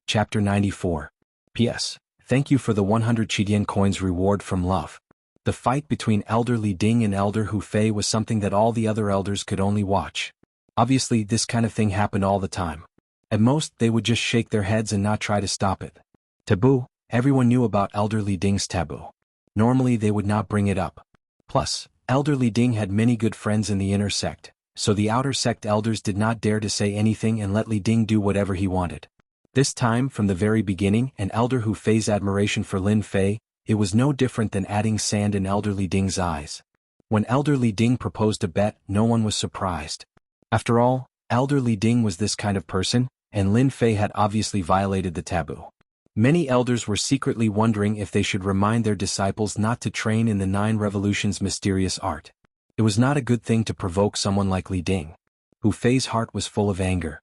Chapter 94. P.S. Thank you for the 100 Qidian coins reward from love. The fight between Elder Li Ding and Elder Hu Fei was something that all the other elders could only watch. Obviously, this kind of thing happened all the time. At most, they would just shake their heads and not try to stop it. Taboo. Everyone knew about Elder Li Ding's taboo. Normally, they would not bring it up. Plus, Elder Li Ding had many good friends in the inner sect, so the outer sect elders did not dare to say anything and let Li Ding do whatever he wanted. This time, from the very beginning, and Elder Hu Fei's admiration for Lin Fei, it was no different than adding sand in Elder Li Ding's eyes. When Elder Li Ding proposed a bet, no one was surprised. After all, Elder Li Ding was this kind of person, and Lin Fei had obviously violated the taboo. Many elders were secretly wondering if they should remind their disciples not to train in the 9 Revolutions' mysterious art. It was not a good thing to provoke someone like Li Ding. Hu Fei's heart was full of anger.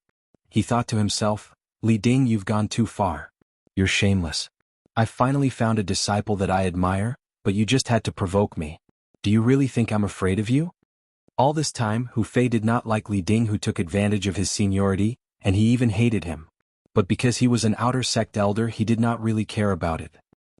He thought to himself, Li Ding, you've gone too far. You're shameless. I finally found a disciple that I admire, but you just had to provoke me. Do you really think I'm afraid of you? All this time, Hu Fei did not like Li Ding, who took advantage of his seniority, and he even hated him. But because he was an outer sect elder, he did not really care about it.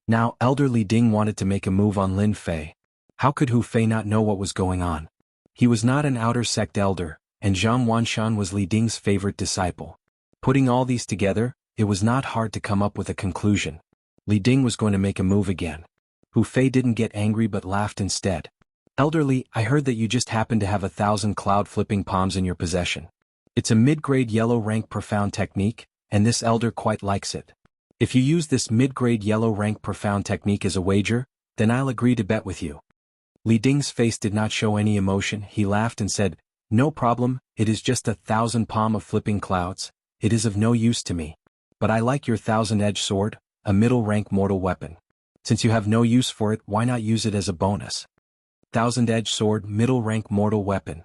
Now, Elder Li Ding wanted to make a move on Lin Fei. How could Hu Fei not know what was going on? He was not an outer sect elder, and Zhang Wanshan was Li Ding's favorite disciple. Putting all these together, it was not hard to come up with a conclusion. Li Ding was going to make a move again. Hu Fei didn't get angry but laughed instead. Elder Li, I heard that you just happen to have 1,000 cloud-flipping palms in your possession. It's a mid-grade yellow rank profound technique, and this elder quite likes it. If you use this mid-grade yellow rank profound technique as a wager, then I'll agree to bet with you. Li Ding's face did not show any emotion. He laughed and said, no problem, it is just 1,000 palm of flipping clouds. It is of no use to me. But I like your 1,000-edge sword, a middle-rank mortal weapon. Since you have no use for it, why not use it as a bonus? 1,000-edge sword, middle-rank mortal weapon.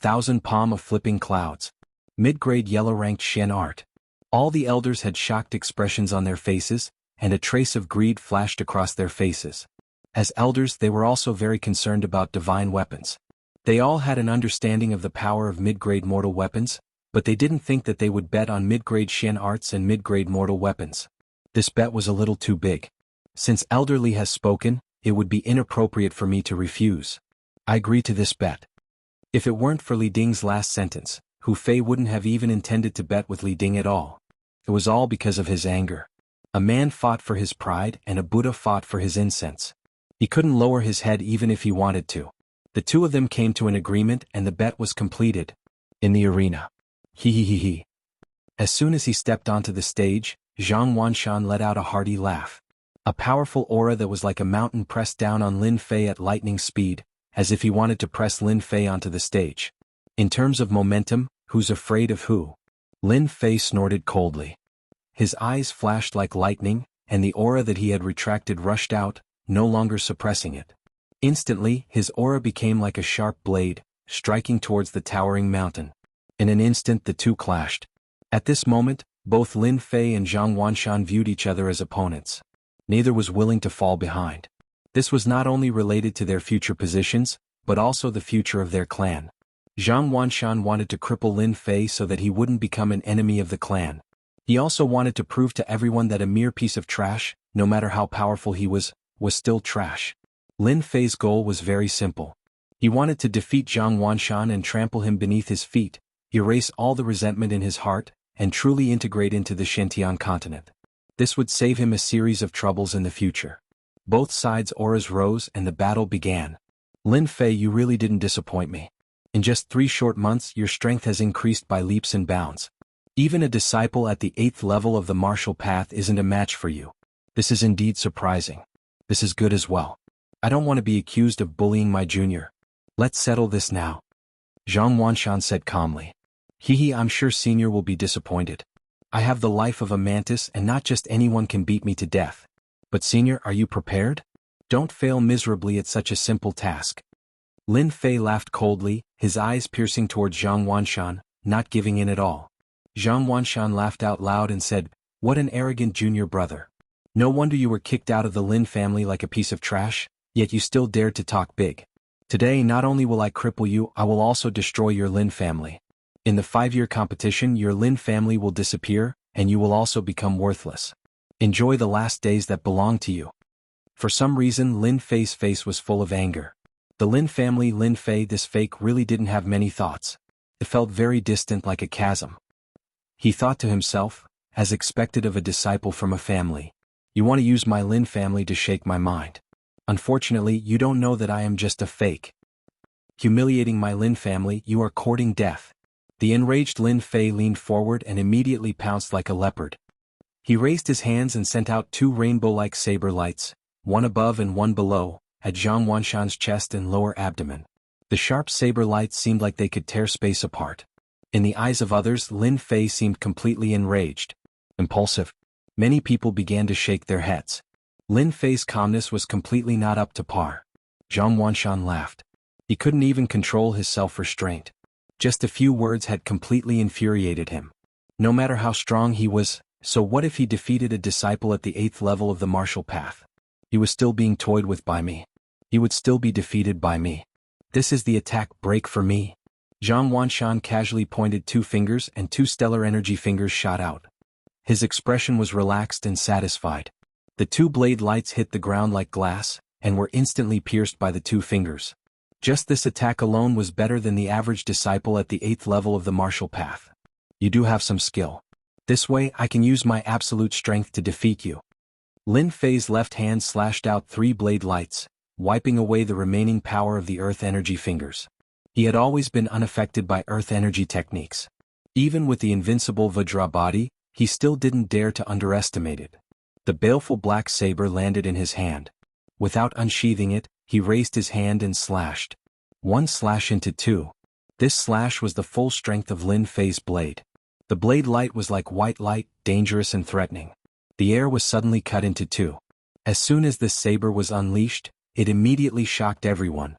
1,000 palm of flipping clouds. Mid-grade yellow-ranked Shen art. All the elders had shocked expressions on their faces, and a trace of greed flashed across their faces. As elders, they were also very concerned about divine weapons. They all had an understanding of the power of mid-grade mortal weapons, but they didn't think that they would bet on mid-grade Shen arts and mid-grade mortal weapons. This bet was a little too big. Since Elder Li has spoken, it would be inappropriate for me to refuse. I agree to this bet. If it weren't for Li Ding's last sentence, Hu Fei wouldn't have even intended to bet with Li Ding at all. It was all because of his anger. A man fought for his pride and a Buddha fought for his incense. He couldn't lower his head even if he wanted to. The two of them came to an agreement and the bet was completed. In the arena. He. As soon as he stepped onto the stage, Zhang Wanshan let out a hearty laugh. A powerful aura that was like a mountain pressed down on Lin Fei at lightning speed, as if he wanted to press Lin Fei onto the stage. In terms of momentum, who's afraid of who? Lin Fei snorted coldly. His eyes flashed like lightning, and the aura that he had retracted rushed out, no longer suppressing it. Instantly, his aura became like a sharp blade, striking towards the towering mountain. In an instant the two clashed. At this moment, both Lin Fei and Zhang Wanshan viewed each other as opponents. Neither was willing to fall behind. This was not only related to their future positions, but also the future of their clan. Zhang Wanshan wanted to cripple Lin Fei so that he wouldn't become an enemy of the clan. He also wanted to prove to everyone that a mere piece of trash, no matter how powerful he was still trash. Lin Fei's goal was very simple. He wanted to defeat Zhang Wanshan and trample him beneath his feet, erase all the resentment in his heart, and truly integrate into the Shentian continent. This would save him a series of troubles in the future. Both sides' auras rose and the battle began. Lin Fei, you really didn't disappoint me. In just 3 short months your strength has increased by leaps and bounds. Even a disciple at the 8th level of the martial path isn't a match for you. This is indeed surprising. This is good as well. I don't want to be accused of bullying my junior. Let's settle this now. Zhang Wanshan said calmly. I'm sure senior will be disappointed. I have the life of a mantis and not just anyone can beat me to death. But senior, are you prepared? Don't fail miserably at such a simple task. Lin Fei laughed coldly, his eyes piercing towards Zhang Wanshan, not giving in at all. Zhang Wanshan laughed out loud and said, what an arrogant junior brother. No wonder you were kicked out of the Lin family like a piece of trash, yet you still dared to talk big. Today not only will I cripple you, I will also destroy your Lin family. In the 5-year competition your Lin family will disappear, and you will also become worthless. Enjoy the last days that belong to you. For some reason Lin Fei's face was full of anger. The Lin family, Lin Fei, this fake really didn't have many thoughts. It felt very distant, like a chasm. He thought to himself, as expected of a disciple from a family. You want to use my Lin family to shake my mind. Unfortunately, you don't know that I am just a fake. Humiliating my Lin family, you are courting death. The enraged Lin Fei leaned forward and immediately pounced like a leopard. He raised his hands and sent out two rainbow-like saber lights, one above and one below, at Zhang Wanshan's chest and lower abdomen. The sharp saber lights seemed like they could tear space apart. In the eyes of others, Lin Fei seemed completely enraged. Impulsive. Many people began to shake their heads. Lin Fei's calmness was completely not up to par. Zhang Wanshan laughed. He couldn't even control his self-restraint. Just a few words had completely infuriated him. No matter how strong he was, so what if he defeated a disciple at the 8th level of the martial path? He was still being toyed with by me. He would still be defeated by me. This is the attack break for me. Zhang Wanshan casually pointed two fingers and two stellar energy fingers shot out. His expression was relaxed and satisfied. The two blade lights hit the ground like glass, and were instantly pierced by the two fingers. Just this attack alone was better than the average disciple at the 8th level of the martial path. You do have some skill. This way I can use my absolute strength to defeat you. Lin Fei's left hand slashed out three blade lights, wiping away the remaining power of the earth energy fingers. He had always been unaffected by earth energy techniques. Even with the invincible Vajra body, he still didn't dare to underestimate it. The baleful black saber landed in his hand. Without unsheathing it, he raised his hand and slashed. One slash into two. This slash was the full strength of Lin Fei's blade. The blade light was like white light, dangerous and threatening. The air was suddenly cut into two. As soon as this saber was unleashed, it immediately shocked everyone.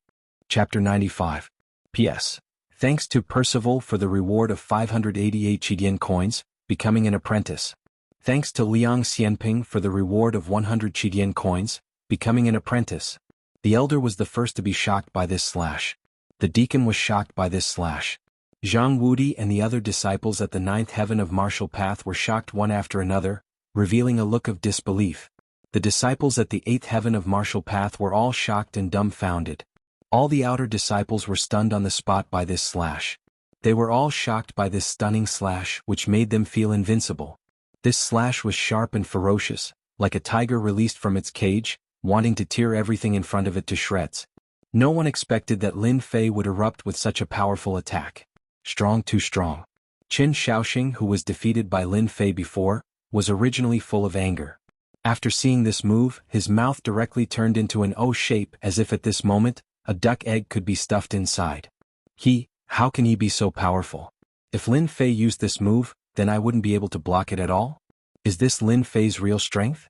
Chapter 95. P.S. Thanks to Percival for the reward of 588 Qidian coins, becoming an apprentice. Thanks to Liang Xianping for the reward of 100 Qidian coins, becoming an apprentice. The elder was the first to be shocked by this slash. The deacon was shocked by this slash. Zhang Wudi and the other disciples at the 9th heaven of martial path were shocked one after another, revealing a look of disbelief. The disciples at the 8th heaven of martial path were all shocked and dumbfounded. All the outer disciples were stunned on the spot by this slash. They were all shocked by this stunning slash, which made them feel invincible. This slash was sharp and ferocious, like a tiger released from its cage, wanting to tear everything in front of it to shreds. No one expected that Lin Fei would erupt with such a powerful attack. Strong, too strong. Qin Shaoxing, who was defeated by Lin Fei before, was originally full of anger. After seeing this move, his mouth directly turned into an O shape, as if at this moment, a duck egg could be stuffed inside. How can he be so powerful? If Lin Fei used this move, then I wouldn't be able to block it at all? Is this Lin Fei's real strength?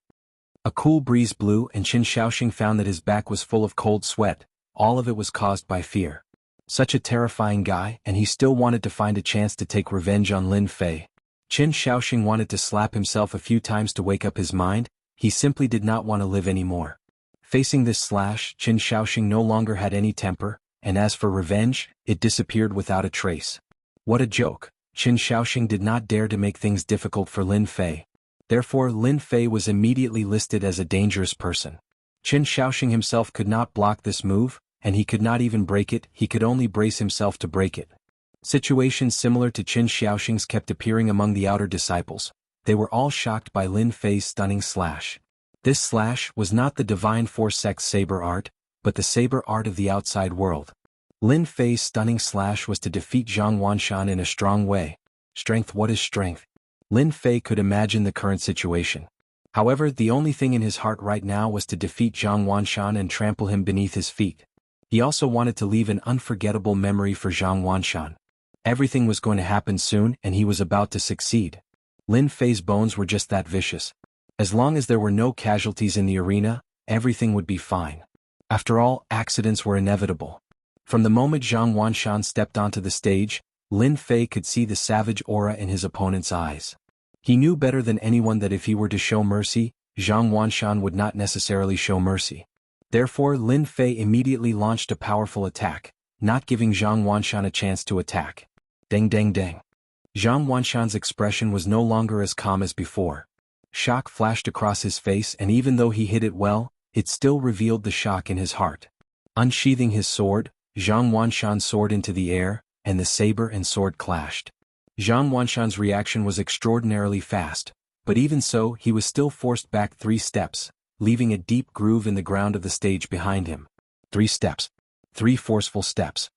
A cool breeze blew and Qin Shaoxing found that his back was full of cold sweat. All of it was caused by fear. Such a terrifying guy, and he still wanted to find a chance to take revenge on Lin Fei. Qin Shaoxing wanted to slap himself a few times to wake up his mind. He simply did not want to live anymore. Facing this slash, Qin Shaoxing no longer had any temper, and as for revenge, it disappeared without a trace. What a joke. Qin Shaoxing did not dare to make things difficult for Lin Fei. Therefore Lin Fei was immediately listed as a dangerous person. Qin Shaoxing himself could not block this move, and he could not even break it, he could only brace himself to break it. Situations similar to Qin Shaoxing's kept appearing among the outer disciples. They were all shocked by Lin Fei's stunning slash. This slash was not the Divine Force Sect saber art, but the saber art of the outside world. Lin Fei's stunning slash was to defeat Zhang Wanshan in a strong way. Strength, what is strength? Lin Fei could imagine the current situation. However, the only thing in his heart right now was to defeat Zhang Wanshan and trample him beneath his feet. He also wanted to leave an unforgettable memory for Zhang Wanshan. Everything was going to happen soon and he was about to succeed. Lin Fei's bones were just that vicious. As long as there were no casualties in the arena, everything would be fine. After all, accidents were inevitable. From the moment Zhang Wanshan stepped onto the stage, Lin Fei could see the savage aura in his opponent's eyes. He knew better than anyone that if he were to show mercy, Zhang Wanshan would not necessarily show mercy. Therefore Lin Fei immediately launched a powerful attack, not giving Zhang Wanshan a chance to attack. Deng deng deng. Zhang Wanshan's expression was no longer as calm as before. Shock flashed across his face, and even though he hid it well, it still revealed the shock in his heart. Unsheathing his sword, Zhang Wanshan soared into the air, and the saber and sword clashed. Zhang Wanshan's reaction was extraordinarily fast, but even so he was still forced back 3 steps, leaving a deep groove in the ground of the stage behind him. 3 steps. 3 forceful steps.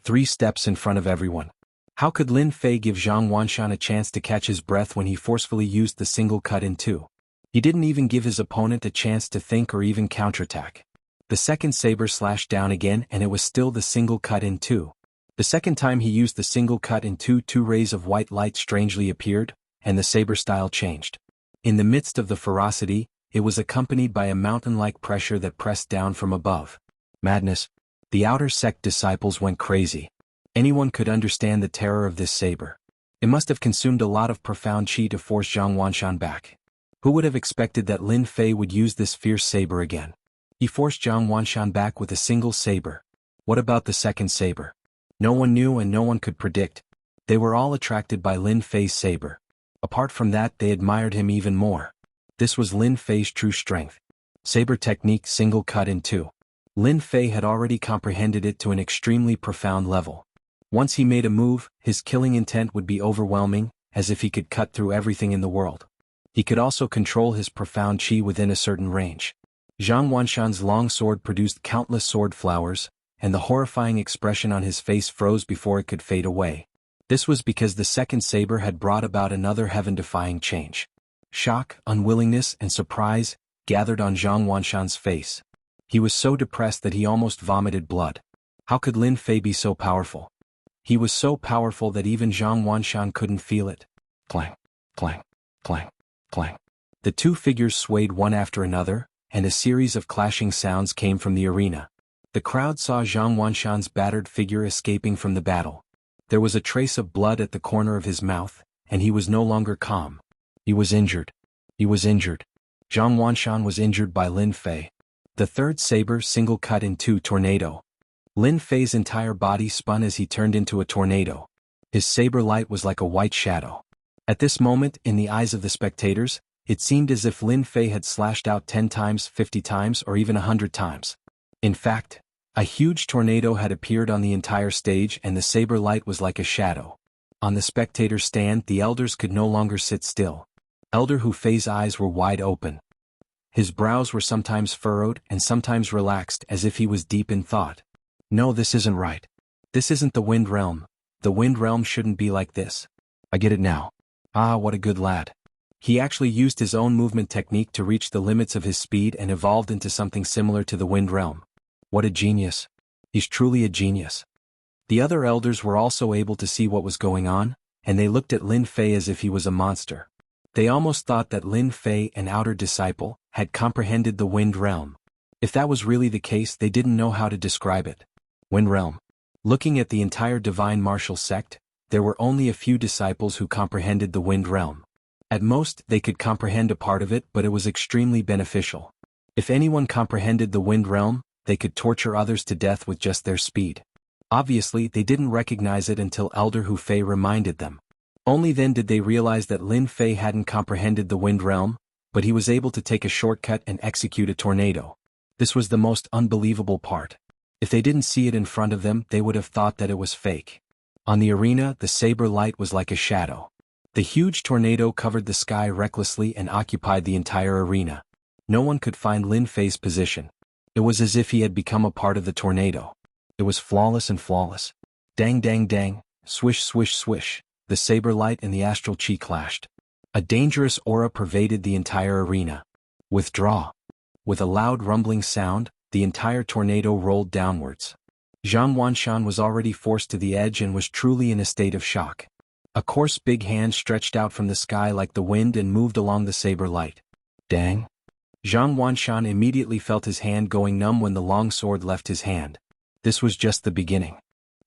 3 steps in front of everyone. How could Lin Fei give Zhang Wanshan a chance to catch his breath when he forcefully used the single cut in 2? He didn't even give his opponent a chance to think or even counterattack. The second saber slashed down again, and it was still the single cut in 2. The second time he used the single cut in 2, 2 rays of white light strangely appeared, and the saber style changed. In the midst of the ferocity, it was accompanied by a mountain-like pressure that pressed down from above. Madness. The outer sect disciples went crazy. Anyone could understand the terror of this saber. It must have consumed a lot of profound chi to force Zhang Wanshan back. Who would have expected that Lin Fei would use this fierce saber again? He forced Zhang Wanshan back with a single saber. What about the second saber? No one knew and no one could predict. They were all attracted by Lin Fei's saber. Apart from that, they admired him even more. This was Lin Fei's true strength. Saber technique single cut in 2. Lin Fei had already comprehended it to an extremely profound level. Once he made a move, his killing intent would be overwhelming, as if he could cut through everything in the world. He could also control his profound chi within a certain range. Zhang Wanshan's long sword produced countless sword flowers, and the horrifying expression on his face froze before it could fade away. This was because the second saber had brought about another heaven-defying change. Shock, unwillingness, and surprise gathered on Zhang Wanshan's face. He was so depressed that he almost vomited blood. How could Lin Fei be so powerful? He was so powerful that even Zhang Wanshan couldn't feel it. Clang, clang, clang, clang. The 2 figures swayed one after another, and a series of clashing sounds came from the arena. The crowd saw Zhang Wanshan's battered figure escaping from the battle. There was a trace of blood at the corner of his mouth, and he was no longer calm. He was injured. He was injured. Zhang Wanshan was injured by Lin Fei. The third saber single cut in 2 tornado. Lin Fei's entire body spun as he turned into a tornado. His saber light was like a white shadow. At this moment, in the eyes of the spectators, it seemed as if Lin Fei had slashed out 10 times, 50 times, or even 100 times. In fact, a huge tornado had appeared on the entire stage, and the saber light was like a shadow. On the spectator stand, the elders could no longer sit still. Elder Hu Fei's eyes were wide open. His brows were sometimes furrowed and sometimes relaxed as if he was deep in thought. No, this isn't right. This isn't the Wind Realm. The Wind Realm shouldn't be like this. I get it now. Ah, what a good lad. He actually used his own movement technique to reach the limits of his speed and evolved into something similar to the Wind Realm. What a genius. He's truly a genius. The other elders were also able to see what was going on, and they looked at Lin Fei as if he was a monster. They almost thought that Lin Fei, an outer disciple, had comprehended the Wind Realm. If that was really the case, they didn't know how to describe it. Wind Realm. Looking at the entire divine martial sect, there were only a few disciples who comprehended the Wind Realm. At most, they could comprehend a part of it, but it was extremely beneficial. If anyone comprehended the Wind Realm, they could torture others to death with just their speed. Obviously, they didn't recognize it until Elder Hu Fei reminded them. Only then did they realize that Lin Fei hadn't comprehended the Wind Realm, but he was able to take a shortcut and execute a tornado. This was the most unbelievable part. If they didn't see it in front of them, they would have thought that it was fake. On the arena, the saber light was like a shadow. The huge tornado covered the sky recklessly and occupied the entire arena. No one could find Lin Fei's position. It was as if he had become a part of the tornado. It was flawless and flawless. Dang dang dang, swish swish swish, the saber light and the astral chi clashed. A dangerous aura pervaded the entire arena. Withdraw. With a loud rumbling sound, the entire tornado rolled downwards. Zhang Wanshan was already forced to the edge and was truly in a state of shock. A coarse big hand stretched out from the sky like the wind and moved along the saber light. Dang. Zhang Wanshan immediately felt his hand going numb when the long sword left his hand. This was just the beginning.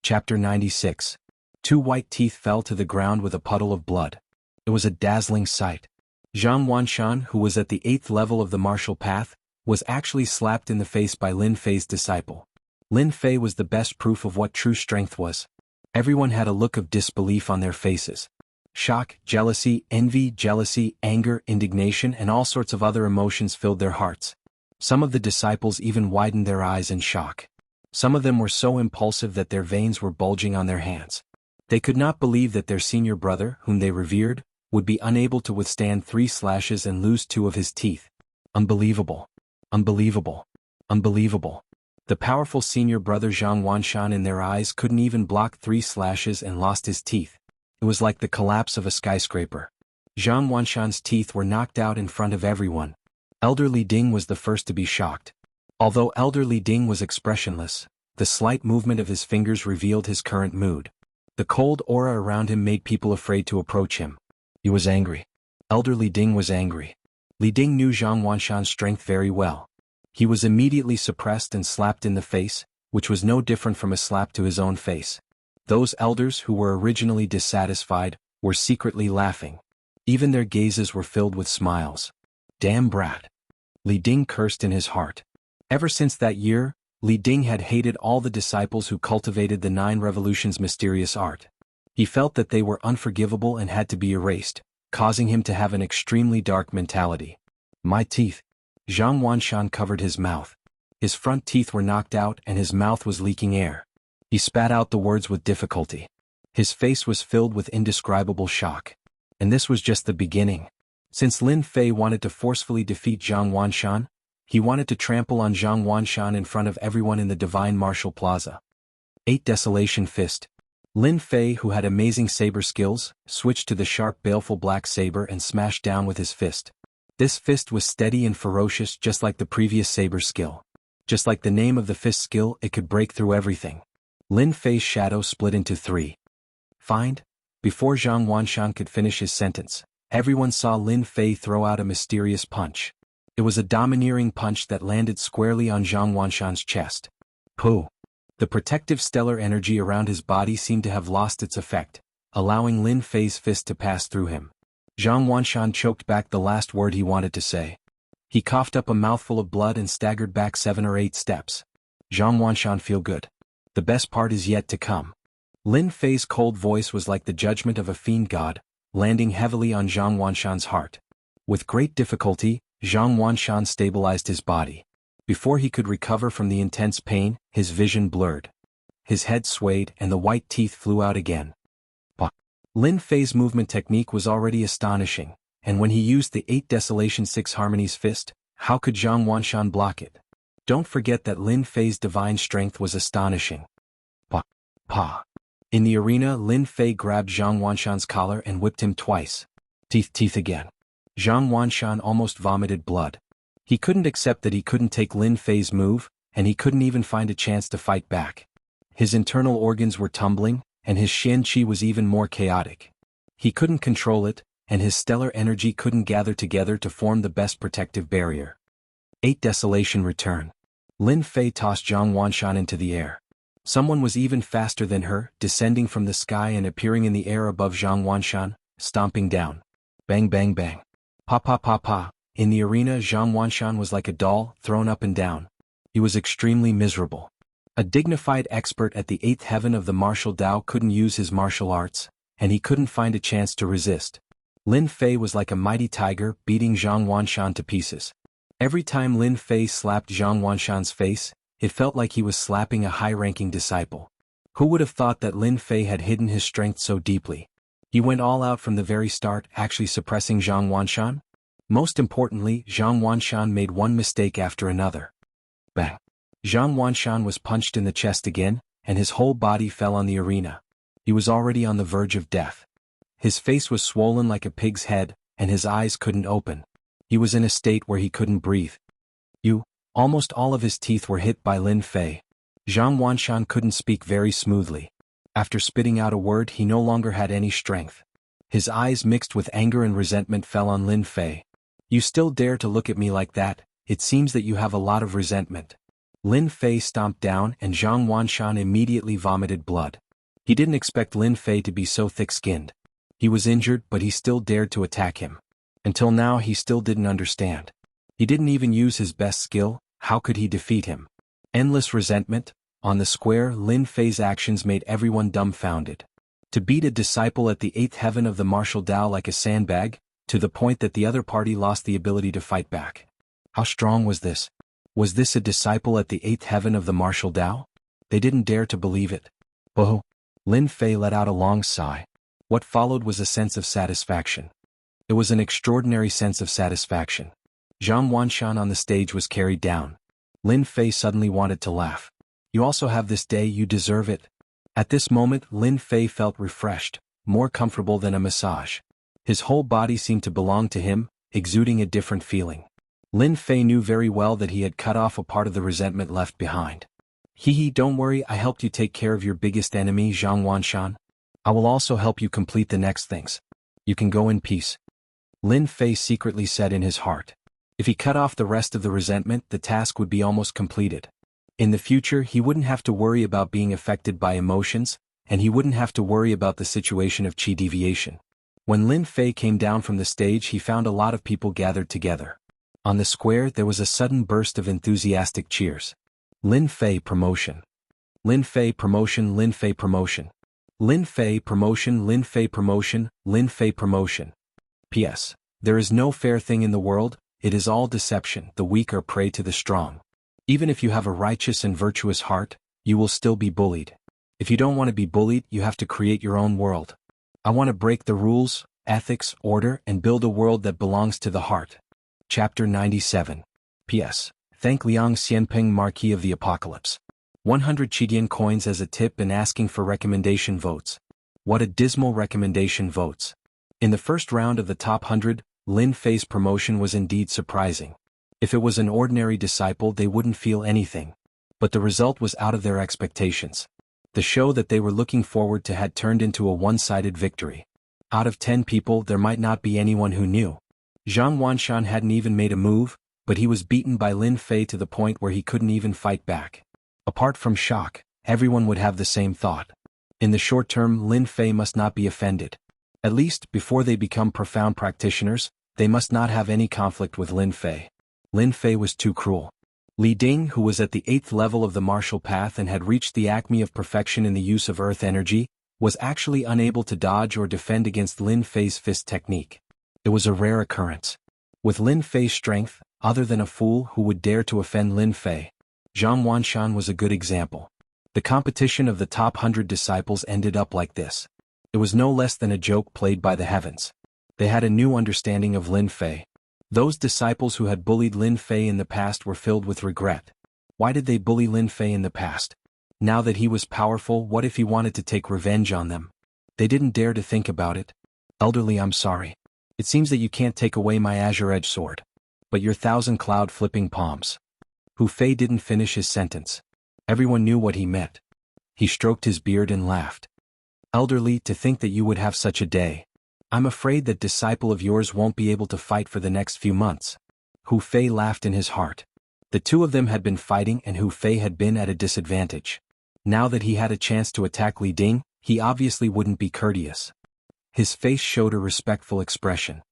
Chapter 96. 2 white teeth fell to the ground with a puddle of blood. It was a dazzling sight. Zhang Wanshan, who was at the 8th level of the martial path, was actually slapped in the face by Lin Fei's disciple. Lin Fei was the best proof of what true strength was. Everyone had a look of disbelief on their faces. Shock, jealousy, envy, jealousy, anger, indignation, and all sorts of other emotions filled their hearts. Some of the disciples even widened their eyes in shock. Some of them were so impulsive that their veins were bulging on their hands. They could not believe that their senior brother, whom they revered, would be unable to withstand 3 slashes and lose 2 of his teeth. Unbelievable. Unbelievable. Unbelievable. The powerful senior brother Zhang Wanshan in their eyes couldn't even block 3 slashes and lost his teeth. It was like the collapse of a skyscraper. Zhang Wanshan's teeth were knocked out in front of everyone. Elder Li Ding was the first to be shocked. Although Elder Li Ding was expressionless, the slight movement of his fingers revealed his current mood. The cold aura around him made people afraid to approach him. He was angry. Elder Li Ding was angry. Li Ding knew Zhang Wanshan's strength very well. He was immediately suppressed and slapped in the face, which was no different from a slap to his own face. Those elders who were originally dissatisfied were secretly laughing. Even their gazes were filled with smiles. Damn brat. Li Ding cursed in his heart. Ever since that year, Li Ding had hated all the disciples who cultivated the 9 revolutions' mysterious art. He felt that they were unforgivable and had to be erased, causing him to have an extremely dark mentality. My teeth. Zhang Wanshan covered his mouth. His front teeth were knocked out and his mouth was leaking air. He spat out the words with difficulty. His face was filled with indescribable shock. And this was just the beginning. Since Lin Fei wanted to forcefully defeat Zhang Wanshan, he wanted to trample on Zhang Wanshan in front of everyone in the Divine Martial Plaza. 8 Desolation Fist. Lin Fei, who had amazing saber skills, switched to the sharp baleful black saber and smashed down with his fist. This fist was steady and ferocious just like the previous saber skill. Just like the name of the fist skill, it could break through everything. Lin Fei's shadow split into 3. Find? Before Zhang Wanshan could finish his sentence, everyone saw Lin Fei throw out a mysterious punch. It was a domineering punch that landed squarely on Zhang Wanshan's chest. Pooh! The protective stellar energy around his body seemed to have lost its effect, allowing Lin Fei's fist to pass through him. Zhang Wanshan choked back the last word he wanted to say. He coughed up a mouthful of blood and staggered back 7 or 8 steps. Zhang Wanshan, feel good. The best part is yet to come. Lin Fei's cold voice was like the judgment of a fiend god, landing heavily on Zhang Wanshan's heart. With great difficulty, Zhang Wanshan stabilized his body. Before he could recover from the intense pain, his vision blurred. His head swayed and the white teeth flew out again. Lin Fei's movement technique was already astonishing, and when he used the 8 Desolation 6 Harmonies fist, how could Zhang Wanshan block it? Don't forget that Lin Fei's divine strength was astonishing. Pa. In the arena, Lin Fei grabbed Zhang Wanshan's collar and whipped him twice. Teeth again. Zhang Wanshan almost vomited blood. He couldn't accept that he couldn't take Lin Fei's move, and he couldn't even find a chance to fight back. His internal organs were tumbling, and his Xian Qi was even more chaotic. He couldn't control it, and his stellar energy couldn't gather together to form the best protective barrier. 8 Desolation Return. Lin Fei tossed Zhang Wanshan into the air. Someone was even faster than her, descending from the sky and appearing in the air above Zhang Wanshan, stomping down. Bang bang bang. Pa. In the arena, Zhang Wanshan was like a doll, thrown up and down. He was extremely miserable. A dignified expert at the 8th heaven of the martial Dao couldn't use his martial arts, and he couldn't find a chance to resist. Lin Fei was like a mighty tiger, beating Zhang Wanshan to pieces. Every time Lin Fei slapped Zhang Wanshan's face, it felt like he was slapping a high-ranking disciple. Who would have thought that Lin Fei had hidden his strength so deeply? He went all out from the very start, actually suppressing Zhang Wanshan. Most importantly, Zhang Wanshan made one mistake after another. Bang! Zhang Wanshan was punched in the chest again, and his whole body fell on the arena. He was already on the verge of death. His face was swollen like a pig's head, and his eyes couldn't open. He was in a state where he couldn't breathe. Almost all of his teeth were hit by Lin Fei. Zhang Wanshan couldn't speak very smoothly. After spitting out a word, he no longer had any strength. His eyes mixed with anger and resentment fell on Lin Fei. You still dare to look at me like that? It seems that you have a lot of resentment. Lin Fei stomped down and Zhang Wanshan immediately vomited blood. He didn't expect Lin Fei to be so thick-skinned. He was injured, but he still dared to attack him. Until now, he still didn't understand. He didn't even use his best skill. How could he defeat him? Endless resentment. On the square, Lin Fei's actions made everyone dumbfounded. To beat a disciple at the 8th heaven of the martial Tao like a sandbag, to the point that the other party lost the ability to fight back. How strong was this? Was this a disciple at the 8th heaven of the martial Tao? They didn't dare to believe it. Oh! Lin Fei let out a long sigh. What followed was a sense of satisfaction. It was an extraordinary sense of satisfaction. Zhang Wanshan on the stage was carried down. Lin Fei suddenly wanted to laugh. You also have this day, you deserve it. At this moment, Lin Fei felt refreshed, more comfortable than a massage. His whole body seemed to belong to him, exuding a different feeling. Lin Fei knew very well that he had cut off a part of the resentment left behind. Hee, don't worry, I helped you take care of your biggest enemy, Zhang Wanshan. I will also help you complete the next things. You can go in peace. Lin Fei secretly said in his heart. If he cut off the rest of the resentment, the task would be almost completed. In the future, he wouldn't have to worry about being affected by emotions, and he wouldn't have to worry about the situation of qi deviation. When Lin Fei came down from the stage, he found a lot of people gathered together. On the square, there was a sudden burst of enthusiastic cheers. Lin Fei promotion. Lin Fei promotion, Lin Fei promotion. Lin Fei promotion, Lin Fei promotion, Lin Fei promotion. P.S. There is no fair thing in the world, it is all deception, the weak are prey to the strong. Even if you have a righteous and virtuous heart, you will still be bullied. If you don't want to be bullied, you have to create your own world. I want to break the rules, ethics, order, and build a world that belongs to the heart. Chapter 97. P.S. Thank Liang Xianping, Marquis of the Apocalypse. 100 Qidian coins as a tip and asking for recommendation votes. What a dismal recommendation votes. In the first round of the top 100, Lin Fei's promotion was indeed surprising. If it was an ordinary disciple, they wouldn't feel anything. But the result was out of their expectations. The show that they were looking forward to had turned into a one-sided victory. Out of 10 people, there might not be anyone who knew. Zhang Wanshan hadn't even made a move, but he was beaten by Lin Fei to the point where he couldn't even fight back. Apart from shock, everyone would have the same thought. In the short term, Lin Fei must not be offended. At least, before they become profound practitioners, they must not have any conflict with Lin Fei. Lin Fei was too cruel. Li Ding, who was at the 8th level of the martial path and had reached the acme of perfection in the use of earth energy, was actually unable to dodge or defend against Lin Fei's fist technique. It was a rare occurrence. With Lin Fei's strength, other than a fool who would dare to offend Lin Fei, Zhang Wanshan was a good example. The competition of the top 100 disciples ended up like this. It was no less than a joke played by the heavens. They had a new understanding of Lin Fei. Those disciples who had bullied Lin Fei in the past were filled with regret. Why did they bully Lin Fei in the past? Now that he was powerful, what if he wanted to take revenge on them? They didn't dare to think about it. Elderly, I'm sorry. It seems that you can't take away my azure edge sword. But your 1,000 cloud flipping palms. Hu Fei didn't finish his sentence. Everyone knew what he meant. He stroked his beard and laughed. Elderly, to think that you would have such a day. I'm afraid that disciple of yours won't be able to fight for the next few months. Hu Fei laughed in his heart. The two of them had been fighting and Hu Fei had been at a disadvantage. Now that he had a chance to attack Li Ding, he obviously wouldn't be courteous. His face showed a respectful expression.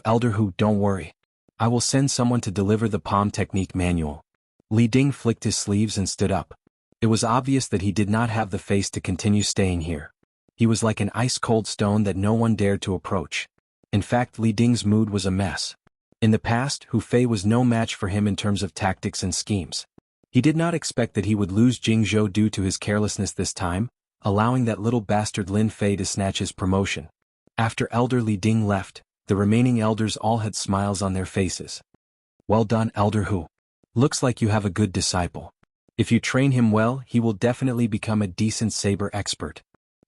Elder Hu, don't worry. I will send someone to deliver the palm technique manual. Li Ding flicked his sleeves and stood up. It was obvious that he did not have the face to continue staying here. He was like an ice-cold stone that no one dared to approach. In fact, Li Ding's mood was a mess. In the past, Hu Fei was no match for him in terms of tactics and schemes. He did not expect that he would lose Jing Zhou due to his carelessness this time, allowing that little bastard Lin Fei to snatch his promotion. After Elder Li Ding left, the remaining elders all had smiles on their faces. Well done, Elder Hu. Looks like you have a good disciple. If you train him well, he will definitely become a decent saber expert.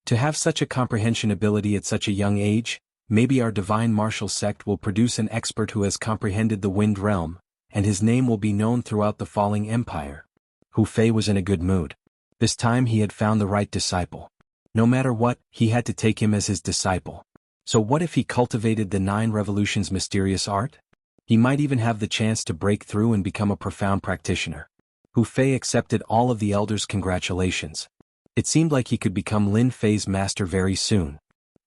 To have such a comprehension ability at such a young age, maybe our divine martial sect will produce an expert who has comprehended the wind realm, and his name will be known throughout the falling empire. Hu Fei was in a good mood. This time he had found the right disciple. No matter what, he had to take him as his disciple. So what if he cultivated the 9 revolutions mysterious art? He might even have the chance to break through and become a profound practitioner. Hu Fei accepted all of the elders' congratulations. It seemed like he could become Lin Fei's master very soon.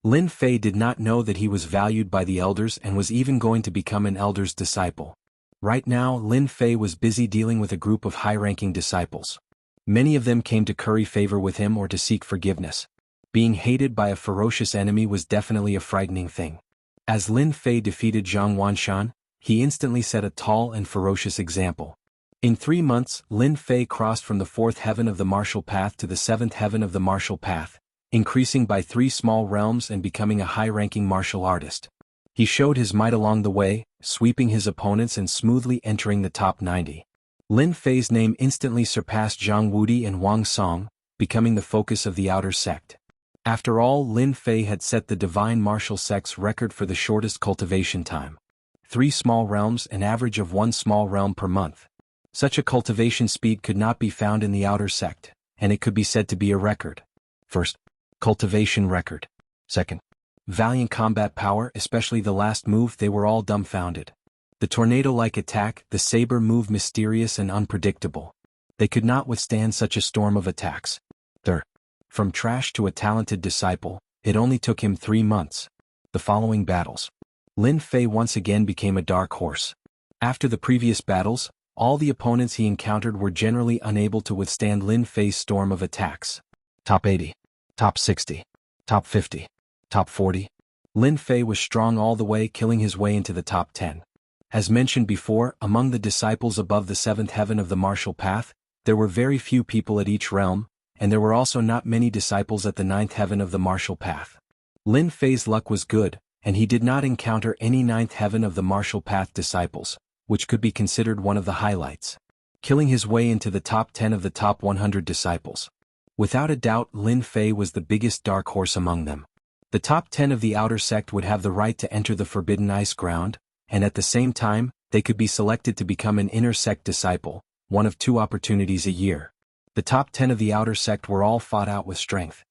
Lin Fei did not know that he was valued by the elders and was even going to become an elder's disciple. Right now, Lin Fei was busy dealing with a group of high-ranking disciples. Many of them came to curry favor with him or to seek forgiveness. Being hated by a ferocious enemy was definitely a frightening thing. As Lin Fei defeated Zhang Wanshan, he instantly set a tall and ferocious example. In 3 months, Lin Fei crossed from the 4th heaven of the martial path to the 7th heaven of the martial path, increasing by 3 small realms and becoming a high-ranking martial artist. He showed his might along the way, sweeping his opponents and smoothly entering the top 90. Lin Fei's name instantly surpassed Zhang Wudi and Wang Song, becoming the focus of the outer sect. After all, Lin Fei had set the divine martial sect's record for the shortest cultivation time. 3 small realms, an average of 1 small realm per month. Such a cultivation speed could not be found in the outer sect, and it could be said to be a record. First, cultivation record. Second, valiant combat power, especially the last move. They were all dumbfounded. The tornado-like attack, the saber move, mysterious and unpredictable. They could not withstand such a storm of attacks. Third, from trash to a talented disciple, it only took him 3 months. The following battles. Lin Fei once again became a dark horse. After the previous battles, all the opponents he encountered were generally unable to withstand Lin Fei's storm of attacks. Top 80. Top 60. Top 50. Top 40. Lin Fei was strong all the way, killing his way into the top 10. As mentioned before, among the disciples above the 7th heaven of the martial path, there were very few people at each realm, and there were also not many disciples at the 9th heaven of the martial path. Lin Fei's luck was good, and he did not encounter any 9th heaven of the martial path disciples, which could be considered one of the highlights. Killing his way into the top 10 of the top 100 disciples. Without a doubt, Lin Fei was the biggest dark horse among them. The top 10 of the outer sect would have the right to enter the Forbidden Ice ground, and at the same time, they could be selected to become an inner sect disciple, one of 2 opportunities a year. The top 10 of the outer sect were all fought out with strength.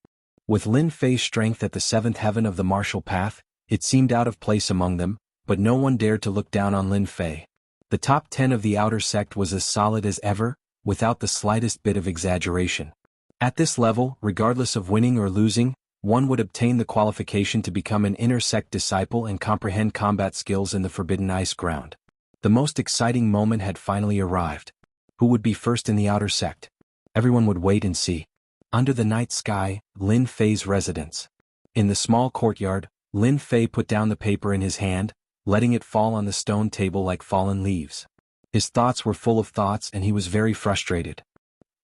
With Lin Fei's strength at the 7th heaven of the martial path, it seemed out of place among them, but no one dared to look down on Lin Fei. The top 10 of the outer sect was as solid as ever, without the slightest bit of exaggeration. At this level, regardless of winning or losing, one would obtain the qualification to become an inner sect disciple and comprehend combat skills in the Forbidden Ice ground. The most exciting moment had finally arrived. Who would be first in the outer sect? Everyone would wait and see. Under the night sky, Lin Fei's residence. In the small courtyard, Lin Fei put down the paper in his hand, letting it fall on the stone table like fallen leaves. His thoughts were full of thoughts and he was very frustrated.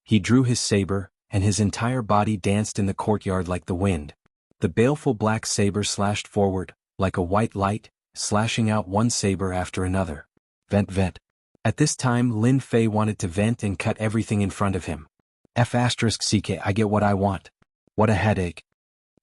He drew his saber, and his entire body danced in the courtyard like the wind. The baleful black saber slashed forward, like a white light, slashing out one saber after another. Vent vent. At this time Lin Fei wanted to vent and cut everything in front of him. F***ck, I get what I want. What a headache.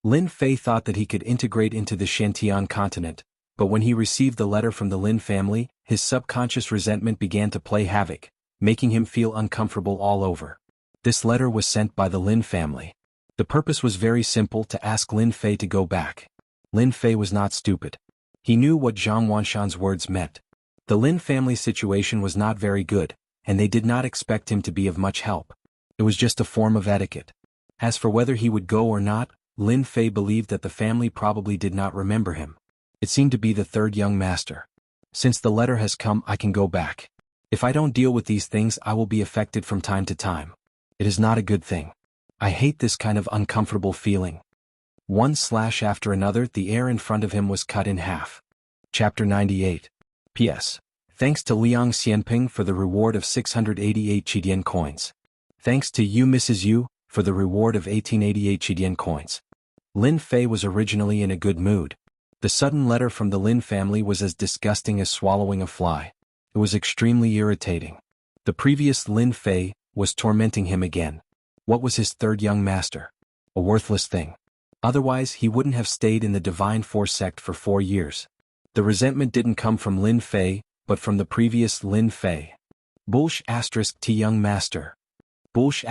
Lin Fei thought that he could integrate into the Shantian continent, but when he received the letter from the Lin family, his subconscious resentment began to play havoc, making him feel uncomfortable all over. This letter was sent by the Lin family. The purpose was very simple: to ask Lin Fei to go back. Lin Fei was not stupid. He knew what Zhang Wanshan's words meant. The Lin family's situation was not very good, and they did not expect him to be of much help. It was just a form of etiquette. As for whether he would go or not, Lin Fei believed that the family probably did not remember him. It seemed to be the 3rd young master. Since the letter has come, I can go back. If I don't deal with these things, I will be affected from time to time. It is not a good thing. I hate this kind of uncomfortable feeling. One slash after another, the air in front of him was cut in half. Chapter 98. P.S. Thanks to Liang Xianping for the reward of 688 Qidian coins. Thanks to you Mrs. Yu, for the reward of 1888 Qidian coins. Lin Fei was originally in a good mood. The sudden letter from the Lin family was as disgusting as swallowing a fly. It was extremely irritating. The previous Lin Fei was tormenting him again. What was his 3rd young master? A worthless thing. Otherwise he wouldn't have stayed in the Divine Force sect for 4 years. The resentment didn't come from Lin Fei, but from the previous Lin Fei. Bullsh *T young master. Bullsh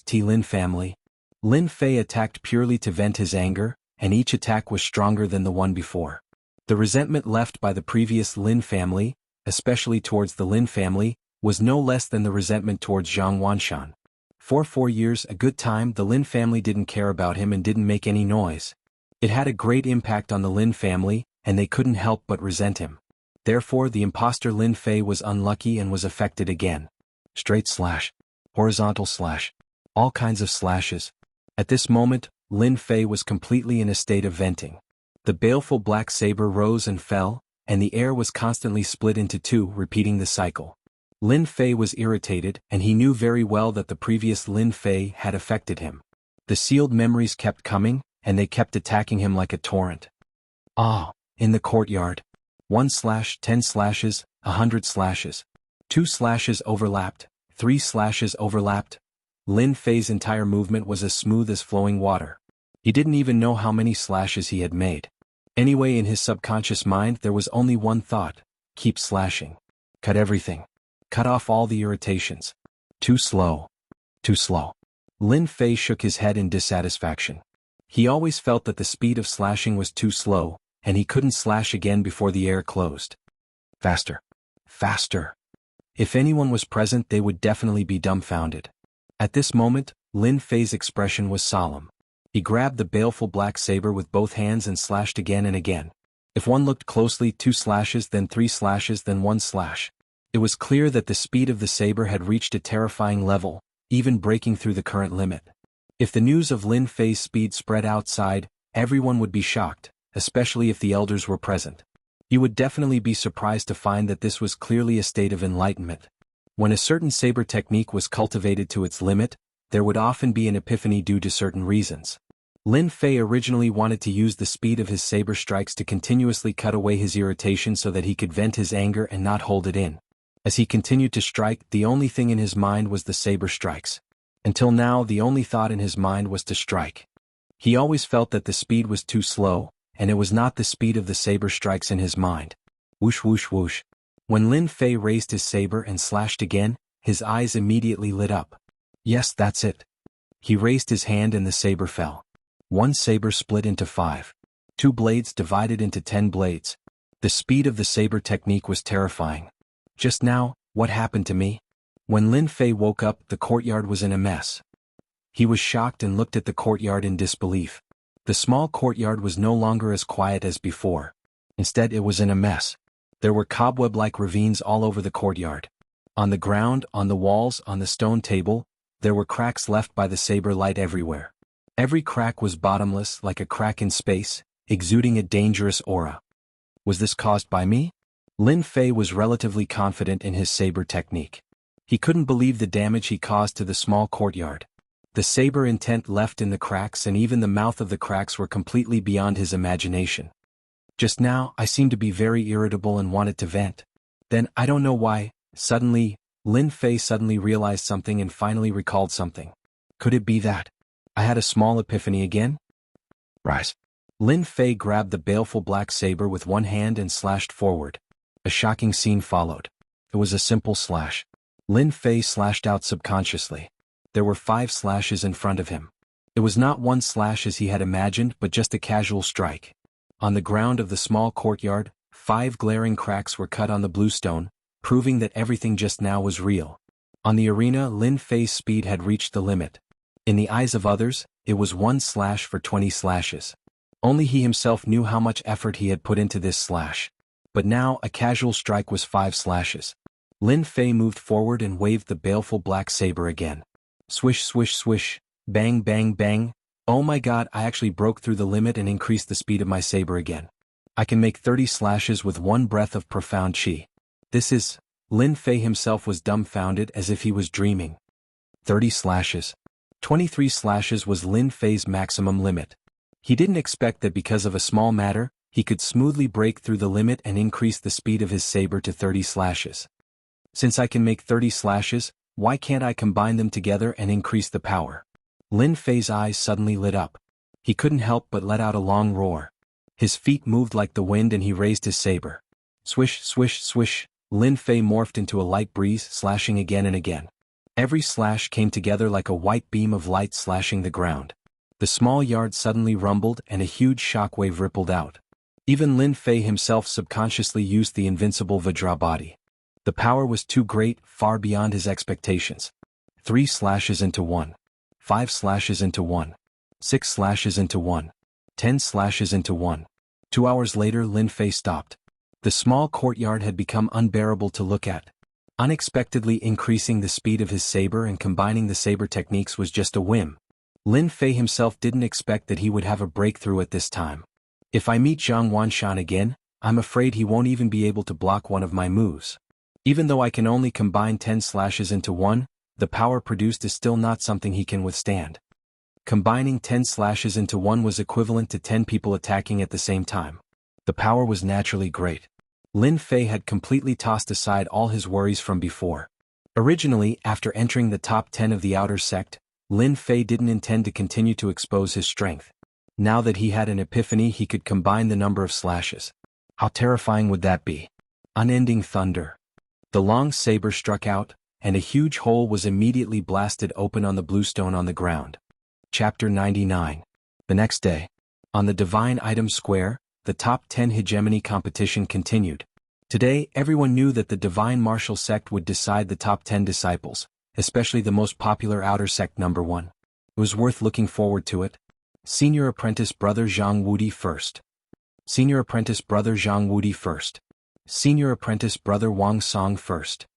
*T Lin family. Lin Fei attacked purely to vent his anger, and each attack was stronger than the one before. The resentment left by the previous Lin family, especially towards the Lin family, was no less than the resentment towards Zhang Wanshan. For 4 years, a good time, the Lin family didn't care about him and didn't make any noise. It had a great impact on the Lin family, and they couldn't help but resent him. Therefore the imposter Lin Fei was unlucky and was affected again. Straight slash. Horizontal slash. All kinds of slashes. At this moment, Lin Fei was completely in a state of venting. The baleful black saber rose and fell, and the air was constantly split into two, repeating the cycle. Lin Fei was irritated, and he knew very well that the previous Lin Fei had affected him. The sealed memories kept coming, and they kept attacking him like a torrent. In the courtyard. 1 slash, 10 slashes, 100 slashes. 2 slashes overlapped, 3 slashes overlapped. Lin Fei's entire movement was as smooth as flowing water. He didn't even know how many slashes he had made. Anyway, in his subconscious mind there was only one thought: keep slashing. Cut everything. Cut off all the irritations. Too slow. Too slow. Lin Fei shook his head in dissatisfaction. He always felt that the speed of slashing was too slow, and he couldn't slash again before the air closed. Faster. Faster. If anyone was present, they would definitely be dumbfounded. At this moment, Lin Fei's expression was solemn. He grabbed the baleful black saber with both hands and slashed again and again. If one looked closely, 2 slashes, then 3 slashes, then 1 slash. It was clear that the speed of the saber had reached a terrifying level, even breaking through the current limit. If the news of Lin Fei's speed spread outside, everyone would be shocked, especially if the elders were present. You would definitely be surprised to find that this was clearly a state of enlightenment. When a certain saber technique was cultivated to its limit, there would often be an epiphany due to certain reasons. Lin Fei originally wanted to use the speed of his saber strikes to continuously cut away his irritation so that he could vent his anger and not hold it in. As he continued to strike, the only thing in his mind was the saber strikes. Until now, the only thought in his mind was to strike. He always felt that the speed was too slow, and it was not the speed of the saber strikes in his mind. Whoosh whoosh whoosh. When Lin Fei raised his saber and slashed again, his eyes immediately lit up. Yes, that's it. He raised his hand and the saber fell. 1 saber split into 5. 2 blades divided into 10 blades. The speed of the saber technique was terrifying. Just now, what happened to me? When Lin Fei woke up, the courtyard was in a mess. He was shocked and looked at the courtyard in disbelief. The small courtyard was no longer as quiet as before. Instead, it was in a mess. There were cobweb-like ravines all over the courtyard. On the ground, on the walls, on the stone table, there were cracks left by the saber light everywhere. Every crack was bottomless, like a crack in space, exuding a dangerous aura. Was this caused by me? Lin Fei was relatively confident in his saber technique. He couldn't believe the damage he caused to the small courtyard. The saber intent left in the cracks, and even the mouth of the cracks were completely beyond his imagination. Just now, I seemed to be very irritable and wanted to vent. Then, I don't know why, suddenly, Lin Fei suddenly realized something and finally recalled something. Could it be that I had a small epiphany again? Rise. Lin Fei grabbed the baleful black saber with one hand and slashed forward. A shocking scene followed. It was a simple slash. Lin Fei slashed out subconsciously. There were 5 slashes in front of him. It was not 1 slash as he had imagined, but just a casual strike. On the ground of the small courtyard, 5 glaring cracks were cut on the bluestone, proving that everything just now was real. On the arena, Lin Fei's speed had reached the limit. In the eyes of others, it was 1 slash for 20 slashes. Only he himself knew how much effort he had put into this slash. But now, a casual strike was 5 slashes. Lin Fei moved forward and waved the baleful black saber again. Swish swish swish, bang bang bang. Oh my god, I actually broke through the limit and increased the speed of my saber again. I can make 30 slashes with 1 breath of profound chi. This is... Lin Fei himself was dumbfounded as if he was dreaming. 30 slashes. 23 slashes was Lin Fei's maximum limit. He didn't expect that because of a small matter, he could smoothly break through the limit and increase the speed of his saber to 30 slashes. Since I can make 30 slashes, why can't I combine them together and increase the power? Lin Fei's eyes suddenly lit up. He couldn't help but let out a long roar. His feet moved like the wind and he raised his saber. Swish swish swish, Lin Fei morphed into a light breeze, slashing again and again. Every slash came together like a white beam of light slashing the ground. The small yard suddenly rumbled and a huge shockwave rippled out. Even Lin Fei himself subconsciously used the invincible Vajra body. The power was too great, far beyond his expectations. 3 slashes into 1. 5 slashes into 1. 6 slashes into 1. 10 slashes into 1. 2 hours later, Lin Fei stopped. The small courtyard had become unbearable to look at. Unexpectedly increasing the speed of his saber and combining the saber techniques was just a whim. Lin Fei himself didn't expect that he would have a breakthrough at this time. If I meet Zhang Wanshan again, I'm afraid he won't even be able to block one of my moves. Even though I can only combine 10 slashes into one, the power produced is still not something he can withstand. Combining 10 slashes into one was equivalent to 10 people attacking at the same time. The power was naturally great. Lin Fei had completely tossed aside all his worries from before. Originally, after entering the top 10 of the outer sect, Lin Fei didn't intend to continue to expose his strength. Now that he had an epiphany, he could combine the number of slashes. How terrifying would that be? Unending thunder. The long saber struck out, and a huge hole was immediately blasted open on the bluestone on the ground. Chapter 99. The next day. On the Divine Item Square, the top 10 hegemony competition continued. Today, everyone knew that the Divine Martial Sect would decide the top 10 disciples, especially the most popular outer sect number 1. It was worth looking forward to it. Senior Apprentice Brother Zhang Wudi first. Senior Apprentice Brother Zhang Wudi first. Senior Apprentice Brother Wang Song first.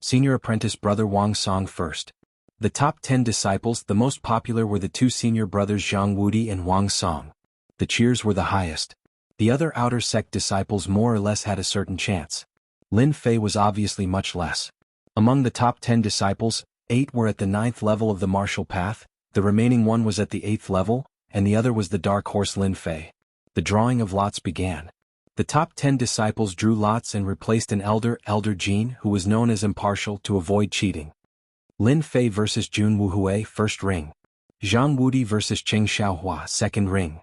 Senior Apprentice Brother Wang Song first. The top 10 disciples, the most popular were the two senior brothers Zhang Wudi and Wang Song. The cheers were the highest. The other outer sect disciples more or less had a certain chance. Lin Fei was obviously much less. Among the top 10 disciples, 8 were at the 9th level of the martial path, the remaining one was at the 8th level, and the other was the dark horse Lin Fei. The drawing of lots began. The top 10 disciples drew lots and replaced an Elder Jin, who was known as impartial, to avoid cheating. Lin Fei vs Jun Wuhui, first ring. Zhang Wudi vs Cheng Xiaohua, second ring.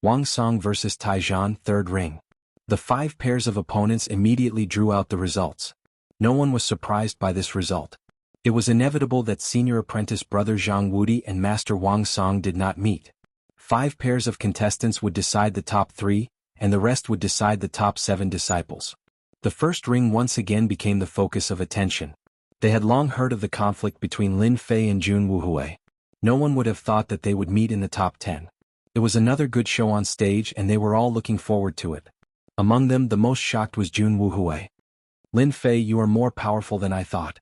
Wang Song vs Taizhan, third ring. The 5 pairs of opponents immediately drew out the results. No one was surprised by this result. It was inevitable that senior apprentice brother Zhang Wudi and master Wang Song did not meet. 5 pairs of contestants would decide the top 3, and the rest would decide the top 7 disciples. The first ring once again became the focus of attention. They had long heard of the conflict between Lin Fei and Jun Wuhui. No one would have thought that they would meet in the top 10. It was another good show on stage and they were all looking forward to it. Among them, the most shocked was Jun Wuhui. Lin Fei, you are more powerful than I thought.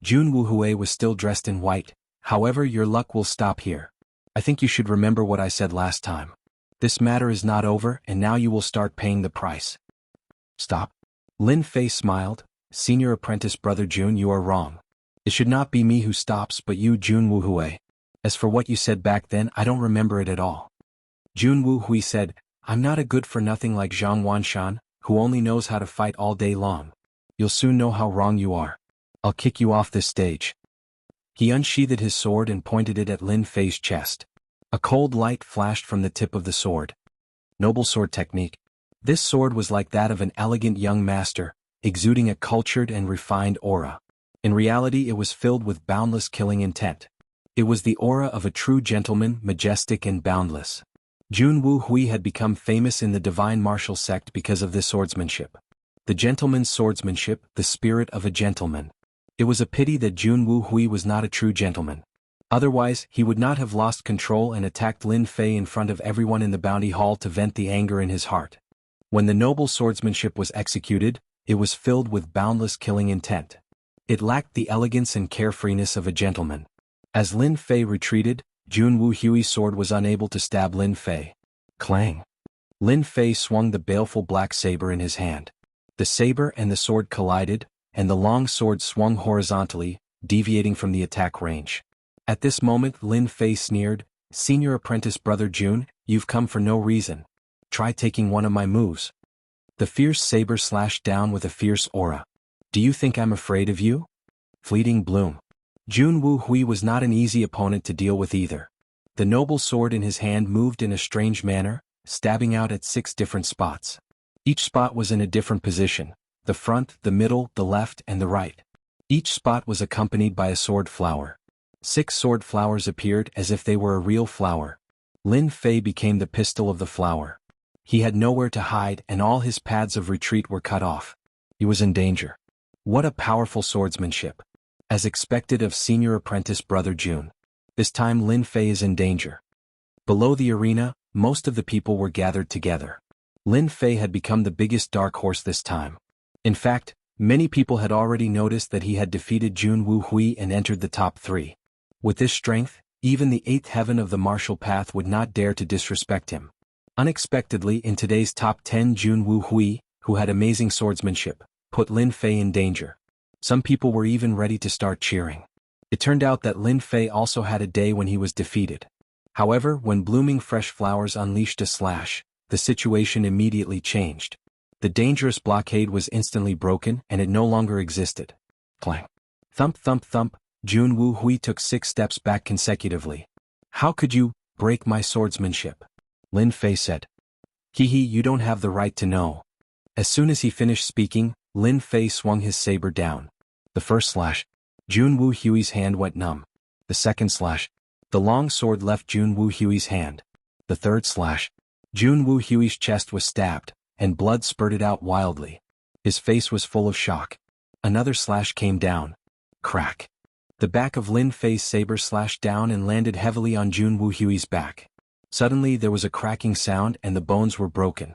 Jun Wuhui was still dressed in white. However, your luck will stop here. I think you should remember what I said last time. This matter is not over and now you will start paying the price. Stop. Lin Fei smiled. Senior apprentice brother Jun, you are wrong. It should not be me who stops but you, Jun Wuhui. As for what you said back then, I don't remember it at all. Jun Wuhui said, I'm not a good-for-nothing like Zhang Wanshan, who only knows how to fight all day long. You'll soon know how wrong you are. I'll kick you off this stage. He unsheathed his sword and pointed it at Lin Fei's chest. A cold light flashed from the tip of the sword. Noble sword technique. This sword was like that of an elegant young master, exuding a cultured and refined aura. In reality, it was filled with boundless killing intent. It was the aura of a true gentleman, majestic and boundless. Jun Wuhui had become famous in the Divine Martial Sect because of this swordsmanship. The gentleman's swordsmanship, the spirit of a gentleman. It was a pity that Jun Wuhui was not a true gentleman. Otherwise, he would not have lost control and attacked Lin Fei in front of everyone in the bounty hall to vent the anger in his heart. When the noble swordsmanship was executed, it was filled with boundless killing intent. It lacked the elegance and carefreeness of a gentleman. As Lin Fei retreated, Jun Wuhui's sword was unable to stab Lin Fei. Clang! Lin Fei swung the baleful black saber in his hand. The saber and the sword collided, and the long sword swung horizontally, deviating from the attack range. At this moment Lin Fei sneered, Senior apprentice brother Jun, you've come for no reason. Try taking one of my moves. The fierce saber slashed down with a fierce aura. Do you think I'm afraid of you? Fleeting bloom. Jun Wuhui was not an easy opponent to deal with either. The noble sword in his hand moved in a strange manner, stabbing out at 6 different spots. Each spot was in a different position, the front, the middle, the left, and the right. Each spot was accompanied by a sword flower. 6 sword flowers appeared as if they were a real flower. Lin Fei became the pistol of the flower. He had nowhere to hide and all his paths of retreat were cut off. He was in danger. What a powerful swordsmanship. As expected of senior apprentice brother Jun. This time Lin Fei is in danger. Below the arena, most of the people were gathered together. Lin Fei had become the biggest dark horse this time. In fact, many people had already noticed that he had defeated Jun Wuhui and entered the top 3. With this strength, Even the eighth heaven of the martial path would not dare to disrespect him. Unexpectedly, in today's top 10, Jun Wu Hui, who had amazing swordsmanship, put Lin Fei in danger. Some people were even ready to start cheering. It turned out that Lin Fei also had a day when he was defeated. However, when blooming fresh flowers unleashed a slash, the situation immediately changed. The dangerous blockade was instantly broken and it no longer existed. Clang. Thump thump thump, Jun Wu Hui took 6 steps back consecutively. "How could you break my swordsmanship?" Lin Fei said. "Hee, you don't have the right to know." As soon as he finished speaking, Lin Fei swung his saber down. The first slash, Jun Wu Hui's hand went numb. The second slash, the long sword left Jun Wu Hui's hand. The third slash, Jun Wu Hui's chest was stabbed, and blood spurted out wildly. His face was full of shock. Another slash came down. Crack. The back of Lin Fei's saber slashed down and landed heavily on Jun Wu Hui's back. Suddenly there was a cracking sound and the bones were broken.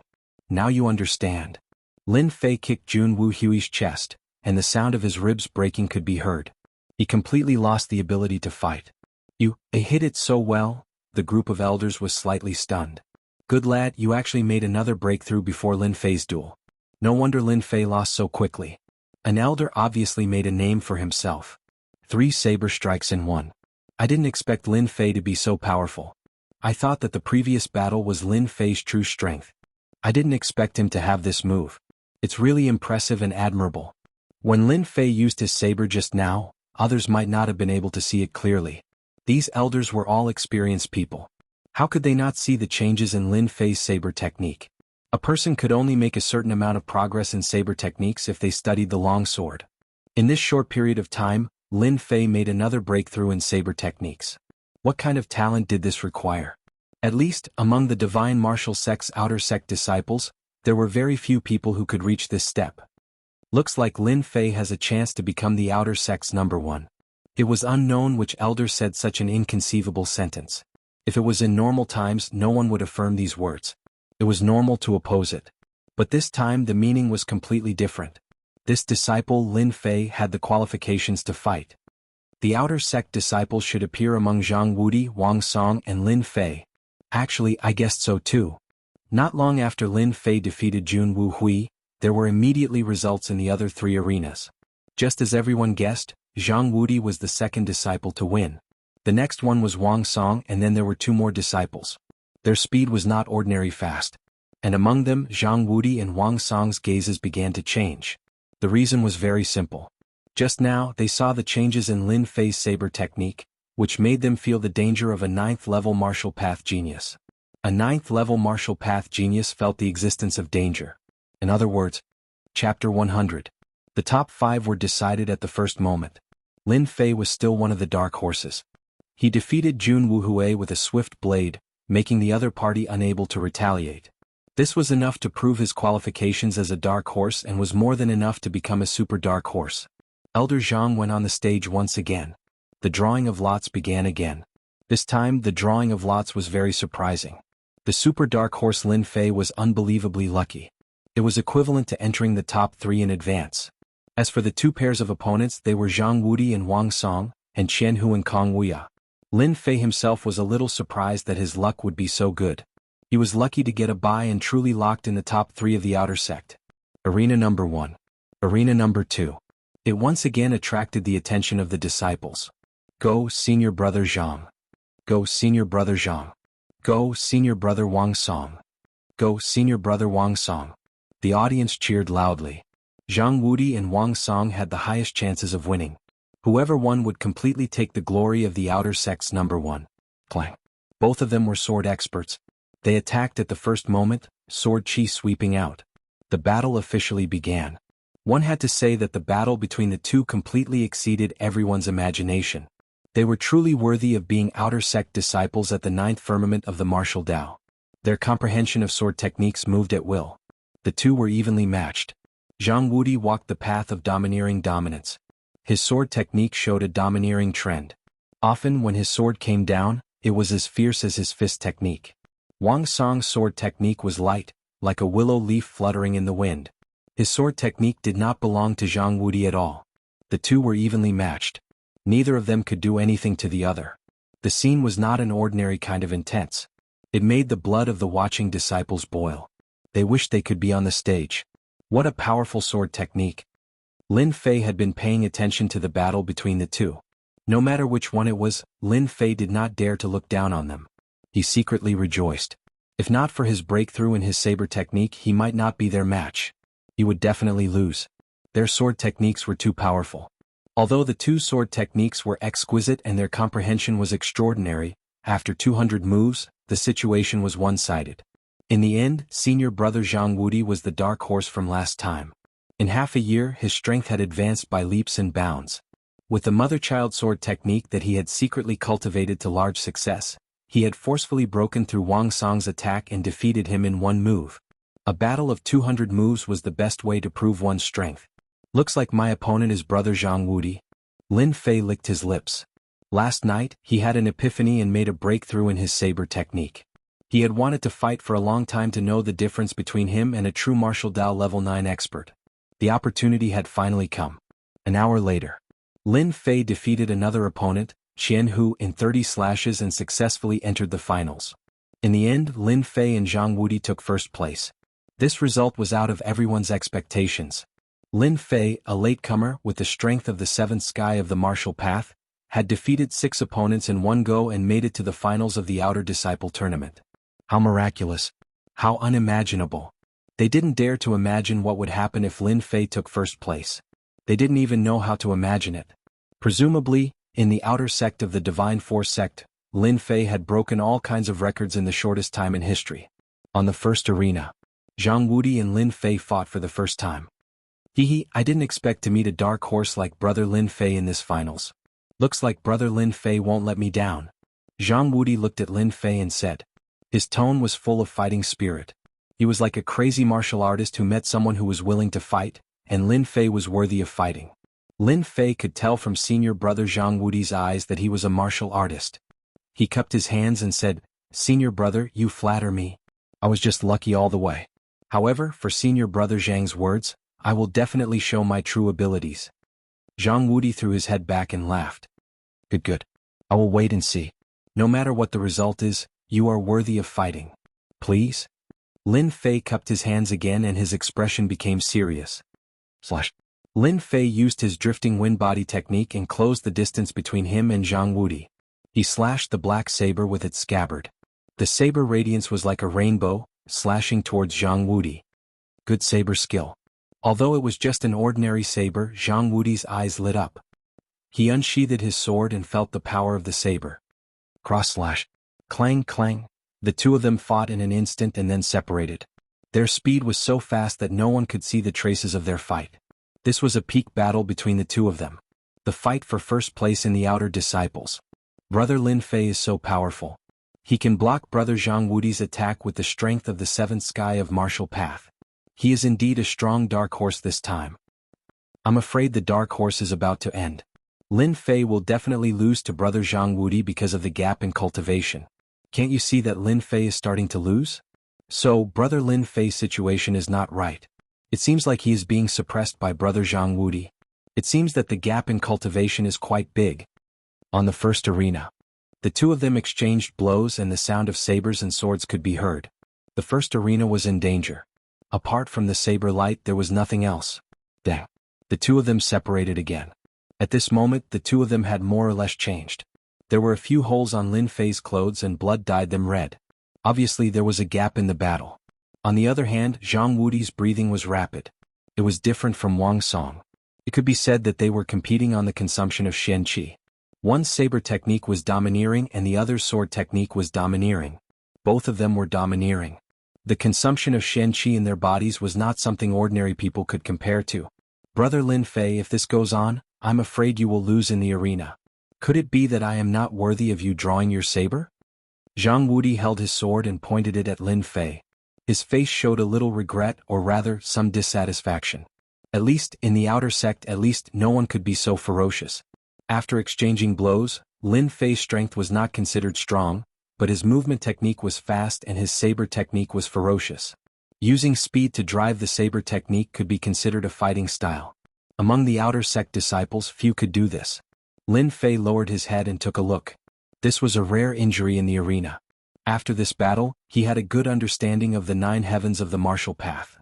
"Now you understand." Lin Fei kicked Jun Wu Hui's chest, and the sound of his ribs breaking could be heard. He completely lost the ability to fight. "You hit it so well?" The group of elders was slightly stunned. "Good lad, you actually made another breakthrough before Lin Fei's duel. No wonder Lin Fei lost so quickly." An elder obviously made a name for himself. 3 saber strikes in one. "I didn't expect Lin Fei to be so powerful. I thought that the previous battle was Lin Fei's true strength. I didn't expect him to have this move. It's really impressive and admirable." When Lin Fei used his saber just now, others might not have been able to see it clearly. These elders were all experienced people. How could they not see the changes in Lin Fei's saber technique? A person could only make a certain amount of progress in saber techniques if they studied the long sword. In this short period of time, Lin Fei made another breakthrough in saber techniques. What kind of talent did this require? At least, among the divine martial sect's outer sect disciples, there were very few people who could reach this step. Looks like Lin Fei has a chance to become the outer sect's #1. It was unknown which elder said such an inconceivable sentence. If it was in normal times, no one would affirm these words. It was normal to oppose it. But this time the meaning was completely different. This disciple Lin Fei had the qualifications to fight. The outer sect disciples should appear among Zhang Wudi, Wang Song and Lin Fei. Actually, I guessed so too. Not long after Lin Fei defeated Jun Wu Hui, there were immediately results in the other 3 arenas. Just as everyone guessed, Zhang Wudi was the second disciple to win. The next one was Wang Song and then there were 2 more disciples. Their speed was not ordinary fast. And among them, Zhang Wudi and Wang Song's gazes began to change. The reason was very simple. Just now, they saw the changes in Lin Fei's saber technique, which made them feel the danger of a 9th-level martial path genius. A 9th-level martial path genius felt the existence of danger. In other words, Chapter 100. The top 5 were decided at the first moment. Lin Fei was still one of the dark horses. He defeated Jun Wu Hui with a swift blade, making the other party unable to retaliate. This was enough to prove his qualifications as a dark horse and was more than enough to become a super dark horse. Elder Zhang went on the stage once again. The drawing of lots began again. This time, the drawing of lots was very surprising. The super dark horse Lin Fei was unbelievably lucky. It was equivalent to entering the top 3 in advance. As for the 2 pairs of opponents, they were Zhang Wudi and Wang Song, and Qian Hu and Kong Wuya. Lin Fei himself was a little surprised that his luck would be so good. He was lucky to get a bye and truly locked in the top 3 of the outer sect. Arena number 1. Arena number 2. It once again attracted the attention of the disciples. Go, senior brother Zhang. Go, senior brother Zhang. Go, senior brother Wang Song. Go, senior brother Wang Song. The audience cheered loudly. Zhang Wudi and Wang Song had the highest chances of winning. Whoever won would completely take the glory of the outer sect's #1. Clang. Both of them were sword experts. They attacked at the first moment, sword chi sweeping out. The battle officially began. One had to say that the battle between the 2 completely exceeded everyone's imagination. They were truly worthy of being outer sect disciples at the 9th firmament of the martial Tao. Their comprehension of sword techniques moved at will. The 2 were evenly matched. Zhang Wudi walked the path of domineering dominance. His sword technique showed a domineering trend. Often when his sword came down, it was as fierce as his fist technique. Wang Song's sword technique was light, like a willow leaf fluttering in the wind. His sword technique did not belong to Zhang Wudi at all. The 2 were evenly matched. Neither of them could do anything to the other. The scene was not an ordinary kind of intense. It made the blood of the watching disciples boil. They wished they could be on the stage. What a powerful sword technique. Lin Fei had been paying attention to the battle between the two. No matter which one it was, Lin Fei did not dare to look down on them. He secretly rejoiced. If not for his breakthrough in his saber technique, he might not be their match. He would definitely lose. Their sword techniques were too powerful. Although the two sword techniques were exquisite and their comprehension was extraordinary, after 200 moves, the situation was one-sided. In the end, senior brother Zhang Wudi was the dark horse from last time. In half a year, his strength had advanced by leaps and bounds. With the mother-child sword technique that he had secretly cultivated to large success, he had forcefully broken through Wang Song's attack and defeated him in one move. A battle of 200 moves was the best way to prove one's strength. Looks like my opponent is brother Zhang Wudi. Lin Fei licked his lips. Last night, he had an epiphany and made a breakthrough in his saber technique. He had wanted to fight for a long time to know the difference between him and a true martial Dao level 9 expert. The opportunity had finally come. An hour later, Lin Fei defeated another opponent, Qian Hu, in 30 slashes and successfully entered the finals. In the end, Lin Fei and Zhang Wudi took first place. This result was out of everyone's expectations. Lin Fei, a latecomer with the strength of the seventh sky of the martial path, had defeated 6 opponents in one go and made it to the finals of the Outer Disciple Tournament. How miraculous! How unimaginable! They didn't dare to imagine what would happen if Lin Fei took first place. They didn't even know how to imagine it. Presumably, in the outer sect of the Divine Force sect, Lin Fei had broken all kinds of records in the shortest time in history. On the first arena, Zhang Wudi and Lin Fei fought for the first time. I didn't expect to meet a dark horse like brother Lin Fei in this finals. Looks like brother Lin Fei won't let me down. Zhang Wudi looked at Lin Fei and said. His tone was full of fighting spirit. He was like a crazy martial artist who met someone who was willing to fight, and Lin Fei was worthy of fighting. Lin Fei could tell from senior brother Zhang Wudi's eyes that he was a martial artist. He cupped his hands and said, "Senior brother, you flatter me. I was just lucky all the way. However, for senior brother Zhang's words, I will definitely show my true abilities." Zhang Wudi threw his head back and laughed. Good. I will wait and see. No matter what the result is, you are worthy of fighting. Please? Lin Fei cupped his hands again and his expression became serious. Lin Fei used his drifting wind body technique and closed the distance between him and Zhang Wudi. He slashed the black saber with its scabbard. The saber radiance was like a rainbow, slashing towards Zhang Wudi. Good saber skill. Although it was just an ordinary saber, Zhang Wudi's eyes lit up. He unsheathed his sword and felt the power of the saber. Cross slash. Clang clang. The two of them fought in an instant and then separated. Their speed was so fast that no one could see the traces of their fight. This was a peak battle between the two of them. The fight for first place in the Outer Disciples. Brother Lin Fei is so powerful. He can block brother Zhang Wudi's attack with the strength of the seventh sky of martial path. He is indeed a strong dark horse this time. I'm afraid the dark horse is about to end. Lin Fei will definitely lose to brother Zhang Wudi because of the gap in cultivation. Can't you see that Lin Fei is starting to lose? So, brother Lin Fei's situation is not right. It seems like he is being suppressed by brother Zhang Wudi. It seems that the gap in cultivation is quite big. On the first arena, the two of them exchanged blows and the sound of sabers and swords could be heard. The first arena was in danger. Apart from the saber light, there was nothing else. Then, the two of them separated again. At this moment, the two of them had more or less changed. There were a few holes on Lin Fei's clothes and blood dyed them red. Obviously there was a gap in the battle. On the other hand, Zhang Wudi's breathing was rapid. It was different from Wang Song. It could be said that they were competing on the consumption of Shen Qi. One saber technique was domineering and the other's sword technique was domineering. Both of them were domineering. The consumption of Shen Qi in their bodies was not something ordinary people could compare to. Brother Lin Fei, if this goes on, I'm afraid you will lose in the arena. Could it be that I am not worthy of you drawing your saber? Zhang Wudi held his sword and pointed it at Lin Fei. His face showed a little regret, or rather, some dissatisfaction. At least, in the outer sect, no one could be so ferocious. After exchanging blows, Lin Fei's strength was not considered strong, but his movement technique was fast and his saber technique was ferocious. Using speed to drive the saber technique could be considered a fighting style. Among the outer sect disciples, few could do this. Lin Fei lowered his head and took a look. This was a rare injury in the arena. After this battle, he had a good understanding of the 9 heavens of the martial path.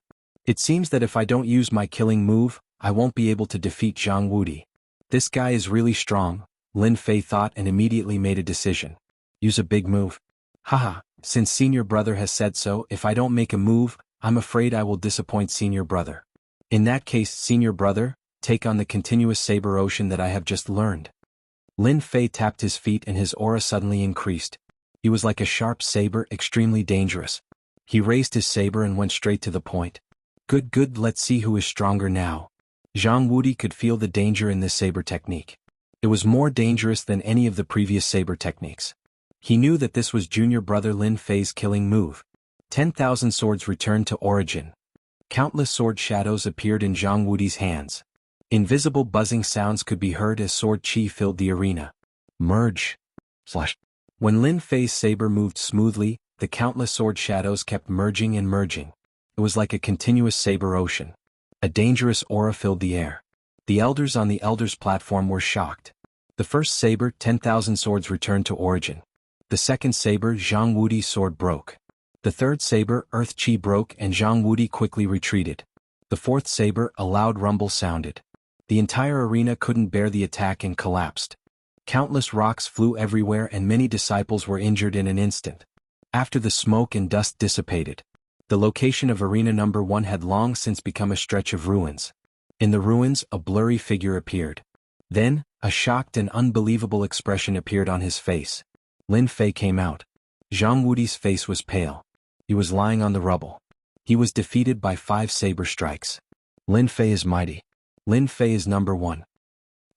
It seems that if I don't use my killing move, I won't be able to defeat Zhang Wudi. This guy is really strong, Lin Fei thought and immediately made a decision. Use a big move. Haha, since senior brother has said so, if I don't make a move, I'm afraid I will disappoint senior brother. In that case, senior brother, take on the continuous saber ocean that I have just learned. Lin Fei tapped his feet and his aura suddenly increased. He was like a sharp saber, extremely dangerous. He raised his saber and went straight to the point. Good, let's see who is stronger now. Zhang Wudi could feel the danger in this saber technique. It was more dangerous than any of the previous saber techniques. He knew that this was junior brother Lin Fei's killing move. 10,000 swords returned to origin. Countless sword shadows appeared in Zhang Wudi's hands. Invisible buzzing sounds could be heard as sword chi filled the arena. Merge. Slash. When Lin Fei's saber moved smoothly, the countless sword shadows kept merging and merging. It was like a continuous saber ocean. A dangerous aura filled the air. The elders on the elders' platform were shocked. The first saber, 10,000 swords returned to origin. The second saber, Zhang Wudi's sword broke. The third saber, earth chi broke and Zhang Wudi quickly retreated. The fourth saber, a loud rumble sounded. The entire arena couldn't bear the attack and collapsed. Countless rocks flew everywhere and many disciples were injured in an instant. After the smoke and dust dissipated, the location of arena number 1 had long since become a stretch of ruins. In the ruins, a blurry figure appeared. Then, a shocked and unbelievable expression appeared on his face. Lin Fei came out. Zhang Wudi's face was pale. He was lying on the rubble. He was defeated by 5 saber strikes. Lin Fei is mighty. Lin Fei is number 1.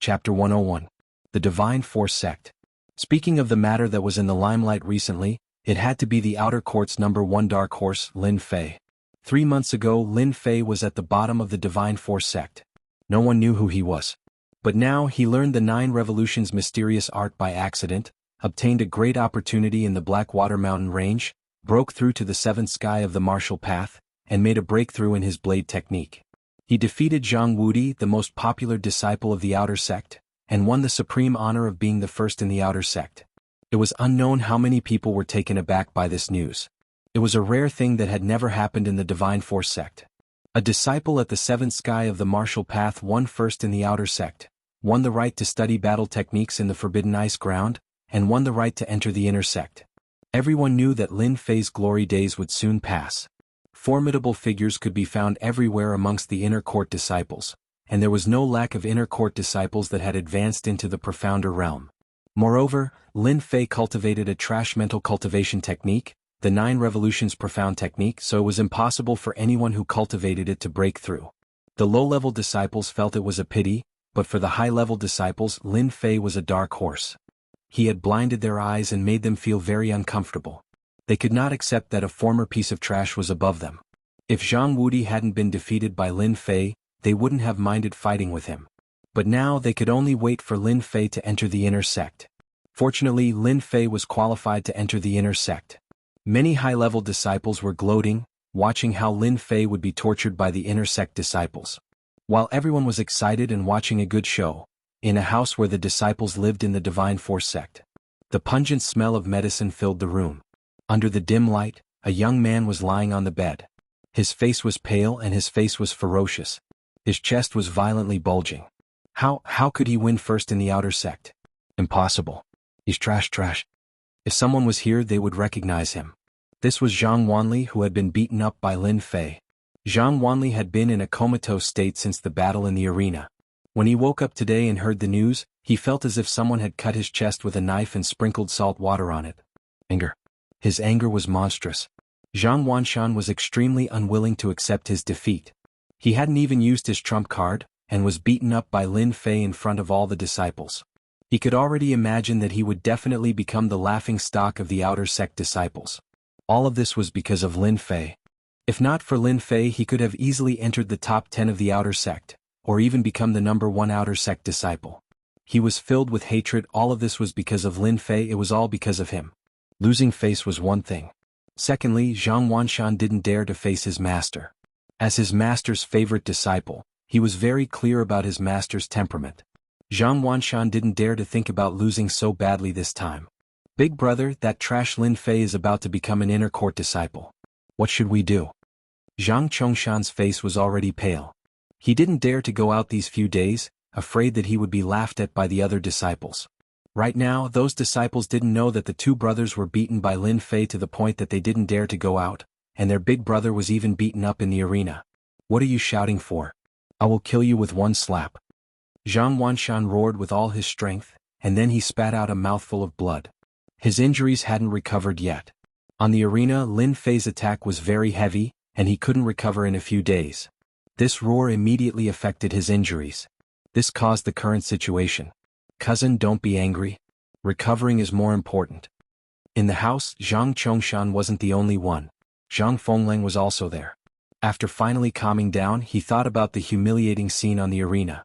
Chapter 101. The Divine Force Sect. Speaking of the matter that was in the limelight recently, it had to be the Outer Court's number 1 dark horse, Lin Fei. 3 months ago, Lin Fei was at the bottom of the Divine Force Sect. No one knew who he was. But now he learned the 9 Revolutions' mysterious art by accident, obtained a great opportunity in the Blackwater Mountain Range, broke through to the 7th sky of the martial path, and made a breakthrough in his blade technique. He defeated Zhang Wudi, the most popular disciple of the Outer Sect, and won the supreme honor of being the first in the Outer Sect. It was unknown how many people were taken aback by this news. It was a rare thing that had never happened in the Divine Force Sect. A disciple at the 7th sky of the martial path won first in the Outer Sect, won the right to study battle techniques in the Forbidden Ice Ground, and won the right to enter the Inner Sect. Everyone knew that Lin Fei's glory days would soon pass. Formidable figures could be found everywhere amongst the Inner Court disciples, and there was no lack of Inner Court disciples that had advanced into the profounder realm. Moreover, Lin Fei cultivated a trash mental cultivation technique, the 9 Revolutions profound technique, so it was impossible for anyone who cultivated it to break through. The low-level disciples felt it was a pity, but for the high-level disciples, Lin Fei was a dark horse. He had blinded their eyes and made them feel very uncomfortable. They could not accept that a former piece of trash was above them. If Zhang Wudi hadn't been defeated by Lin Fei, they wouldn't have minded fighting with him. But now they could only wait for Lin Fei to enter the Inner Sect. Fortunately, Lin Fei was qualified to enter the Inner Sect. Many high-level disciples were gloating, watching how Lin Fei would be tortured by the Inner Sect disciples. While everyone was excited and watching a good show, in a house where the disciples lived in the Divine Force Sect, the pungent smell of medicine filled the room. Under the dim light, a young man was lying on the bed. His face was pale and his face was ferocious. His chest was violently bulging. How could he win first in the Outer Sect? Impossible. He's trash. If someone was here, they would recognize him. This was Zhang Wanli, who had been beaten up by Lin Fei. Zhang Wanli had been in a comatose state since the battle in the arena. When he woke up today and heard the news, he felt as if someone had cut his chest with a knife and sprinkled salt water on it. Anger. His anger was monstrous. Zhang Wanshan was extremely unwilling to accept his defeat. He hadn't even used his trump card, and was beaten up by Lin Fei in front of all the disciples. He could already imagine that he would definitely become the laughingstock of the Outer Sect disciples. All of this was because of Lin Fei. If not for Lin Fei, he could have easily entered the top 10 of the Outer Sect, or even become the number 1 Outer Sect disciple. He was filled with hatred. All of this was because of Lin Fei. It was all because of him. Losing face was one thing. Secondly, Zhang Wanshan didn't dare to face his master. As his master's favorite disciple, he was very clear about his master's temperament. Zhang Wanshan didn't dare to think about losing so badly this time. Big brother, that trash Lin Fei is about to become an inner court disciple. What should we do? Zhang Chongshan's face was already pale. He didn't dare to go out these few days, afraid that he would be laughed at by the other disciples. Right now, those disciples didn't know that the two brothers were beaten by Lin Fei to the point that they didn't dare to go out, and their big brother was even beaten up in the arena. What are you shouting for? I will kill you with one slap. Zhang Wanshan roared with all his strength, and then he spat out a mouthful of blood. His injuries hadn't recovered yet. On the arena, Lin Fei's attack was very heavy, and he couldn't recover in a few days. This roar immediately affected his injuries. This caused the current situation. Cousin, don't be angry. Recovering is more important. In the house, Zhang Chongshan wasn't the only one. Zhang Fengleng was also there. After finally calming down, he thought about the humiliating scene on the arena.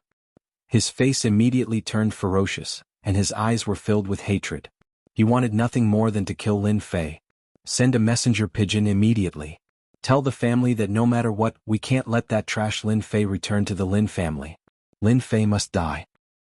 His face immediately turned ferocious, and his eyes were filled with hatred. He wanted nothing more than to kill Lin Fei. Send a messenger pigeon immediately. Tell the family that no matter what, we can't let that trash Lin Fei return to the Lin family. Lin Fei must die.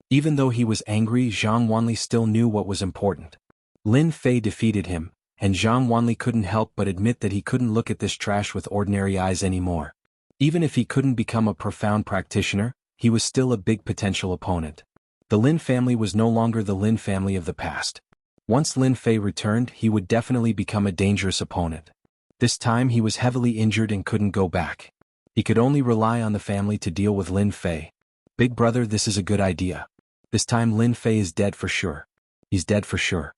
Even though he was angry, Zhang Wanli still knew what was important. Lin Fei defeated him, and Zhang Wanli couldn't help but admit that he couldn't look at this trash with ordinary eyes anymore. Even if he couldn't become a profound practitioner, he was still a big potential opponent. The Lin family was no longer the Lin family of the past. Once Lin Fei returned, he would definitely become a dangerous opponent. This time he was heavily injured and couldn't go back. He could only rely on the family to deal with Lin Fei. Big brother, this is a good idea. This time Lin Fei is dead for sure. He's dead for sure.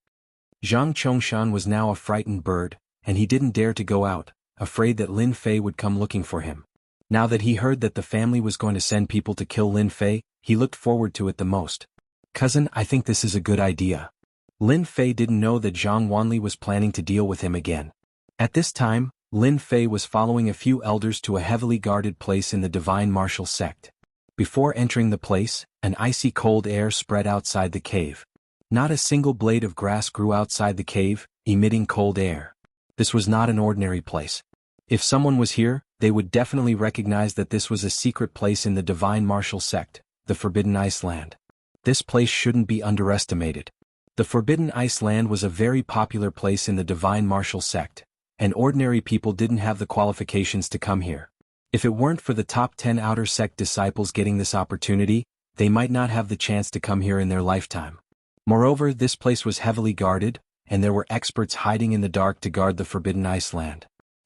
Zhang Chongshan was now a frightened bird, and he didn't dare to go out, afraid that Lin Fei would come looking for him. Now that he heard that the family was going to send people to kill Lin Fei, he looked forward to it the most. Cousin, I think this is a good idea. Lin Fei didn't know that Zhang Wanli was planning to deal with him again. At this time, Lin Fei was following a few elders to a heavily guarded place in the divine martial sect. Before entering the place, an icy cold air spread outside the cave. Not a single blade of grass grew outside the cave, emitting cold air. This was not an ordinary place. If someone was here, they would definitely recognize that this was a secret place in the divine martial sect, the Forbidden Ice Land. This place shouldn't be underestimated. The Forbidden Ice Land was a very popular place in the divine martial sect, and ordinary people didn't have the qualifications to come here. If it weren't for the top 10 outer sect disciples getting this opportunity, they might not have the chance to come here in their lifetime. Moreover, this place was heavily guarded, and there were experts hiding in the dark to guard the Forbidden Ice Land.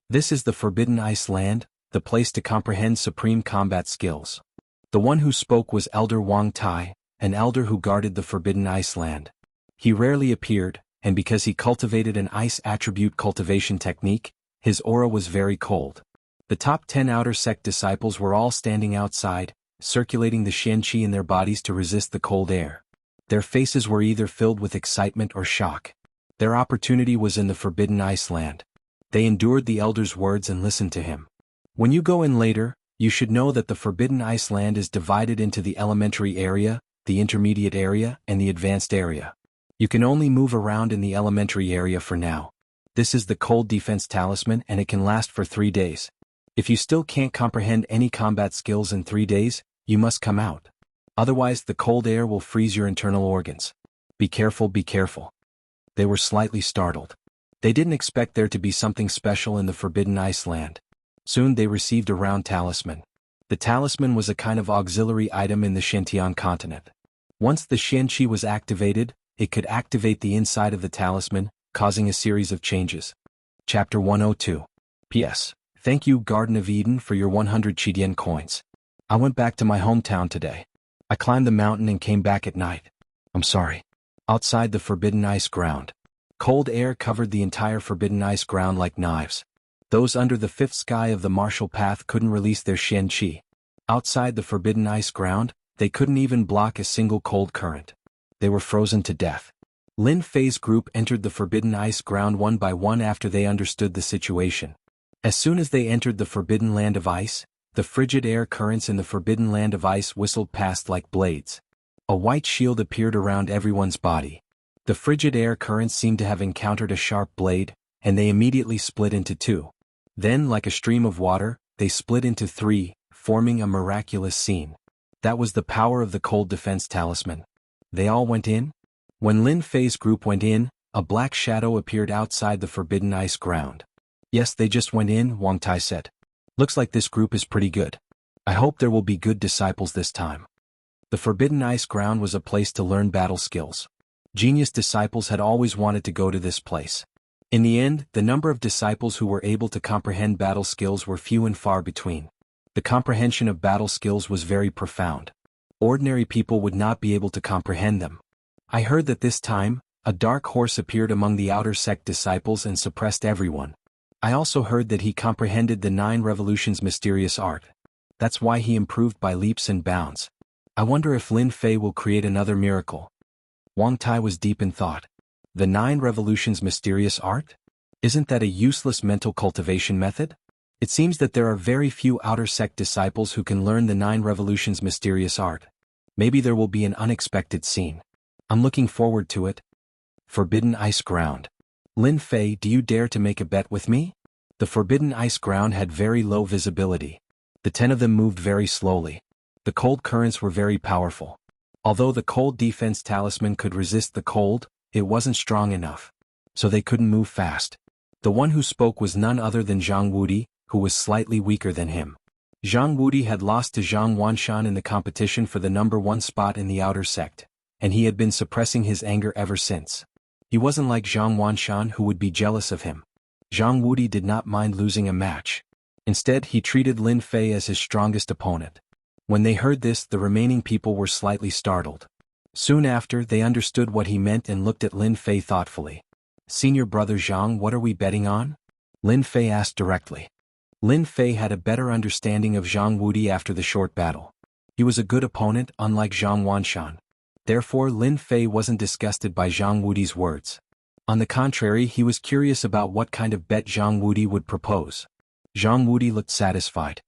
This is the Forbidden Ice Land, the place to comprehend supreme combat skills. The one who spoke was Elder Wang Tai, an elder who guarded the Forbidden Ice Land. He rarely appeared, and because he cultivated an ice attribute cultivation technique, his aura was very cold. The top 10 outer sect disciples were all standing outside, circulating the Xian Qi in their bodies to resist the cold air. Their faces were either filled with excitement or shock. Their opportunity was in the Forbidden Ice Land. They endured the elder's words and listened to him. When you go in later, you should know that the Forbidden Ice Land is divided into the elementary area, the intermediate area, and the advanced area. You can only move around in the elementary area for now. This is the Cold Defense Talisman and it can last for 3 days. If you still can't comprehend any combat skills in 3 days, you must come out. Otherwise the cold air will freeze your internal organs. Be careful, be careful. They were slightly startled. They didn't expect there to be something special in the Forbidden Ice Land. Soon they received a round talisman. The talisman was a kind of auxiliary item in the Shantian continent. Once the Xian Qi was activated, it could activate the inside of the talisman, causing a series of changes. Chapter 102. P.S. Thank you, Garden of Eden, for your 100 Qidian coins. I went back to my hometown today. I climbed the mountain and came back at night. I'm sorry. Outside the Forbidden Ice Ground. Cold air covered the entire Forbidden Ice Ground like knives. Those under the fifth sky of the martial path couldn't release their Xian Qi. Outside the Forbidden Ice Ground, they couldn't even block a single cold current. They were frozen to death. Lin Fei's group entered the Forbidden Ice Ground one by one after they understood the situation. As soon as they entered the Forbidden Land of Ice, the frigid air currents in the Forbidden Land of Ice whistled past like blades. A white shield appeared around everyone's body. The frigid air currents seemed to have encountered a sharp blade, and they immediately split into two. Then, like a stream of water, they split into three, forming a miraculous scene. That was the power of the Cold Defense Talisman. They all went in? When Lin Fei's group went in, A black shadow appeared outside the forbidden ice ground. Yes, they just went in, Wang Tai said. Looks like this group is pretty good. I hope there will be good disciples this time. The forbidden ice ground was a place to learn battle skills. Genius disciples had always wanted to go to this place. In the end, the number of disciples who were able to comprehend battle skills were few and far between. The comprehension of battle skills was very profound. Ordinary people would not be able to comprehend them. I heard that this time, a dark horse appeared among the outer sect disciples and suppressed everyone. I also heard that he comprehended the 9 revolutions' mysterious art. That's why he improved by leaps and bounds. I wonder if Lin Fei will create another miracle. Wang Tai was deep in thought. The 9 revolutions' mysterious art? Isn't that a useless mental cultivation method? It seems that there are very few outer sect disciples who can learn the 9 revolutions' mysterious art. Maybe there will be an unexpected scene. I'm looking forward to it. Forbidden Ice Ground. Lin Fei, do you dare to make a bet with me? The forbidden ice ground had very low visibility. The 10 of them moved very slowly. The cold currents were very powerful. Although the cold defense talisman could resist the cold, it wasn't strong enough. So they couldn't move fast. The one who spoke was none other than Zhang Wudi, who was slightly weaker than him. Zhang Wudi had lost to Zhang Wanshan in the competition for the #1 spot in the outer sect, and he had been suppressing his anger ever since. He wasn't like Zhang Wanshan, who would be jealous of him. Zhang Wudi did not mind losing a match. Instead, he treated Lin Fei as his strongest opponent. When they heard this, the remaining people were slightly startled. Soon after, they understood what he meant and looked at Lin Fei thoughtfully. Senior brother Zhang, what are we betting on? Lin Fei asked directly. Lin Fei had a better understanding of Zhang Wudi after the short battle. He was a good opponent, unlike Zhang Wanshan. Therefore, Lin Fei wasn't disgusted by Zhang Wudi's words. On the contrary, he was curious about what kind of bet Zhang Wudi would propose. Zhang Wudi looked satisfied.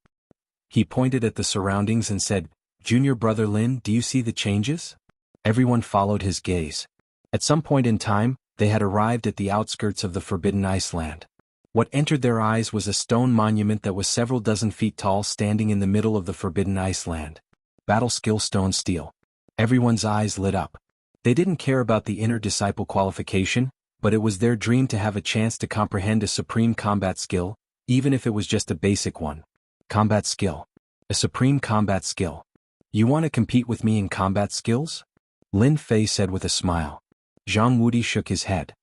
He pointed at the surroundings and said, Junior brother Lin, do you see the changes? Everyone followed his gaze. At some point in time, they had arrived at the outskirts of the Forbidden Iceland. What entered their eyes was a stone monument that was several dozen feet tall standing in the middle of the Forbidden Iceland. Battle skill stone steel. Everyone's eyes lit up. They didn't care about the inner disciple qualification, but it was their dream to have a chance to comprehend a supreme combat skill, even if it was just a basic one. Combat skill. A supreme combat skill. You want to compete with me in combat skills? Lin Fei said with a smile. Zhang Wudi shook his head.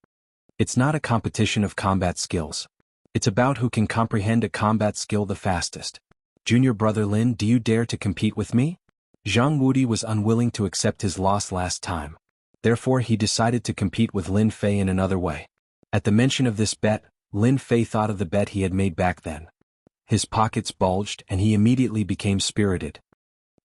It's not a competition of combat skills. It's about who can comprehend a combat skill the fastest. Junior brother Lin, do you dare to compete with me? Zhang Wudi was unwilling to accept his loss last time. Therefore, he decided to compete with Lin Fei in another way. At the mention of this bet, Lin Fei thought of the bet he had made back then. His pockets bulged and he immediately became spirited.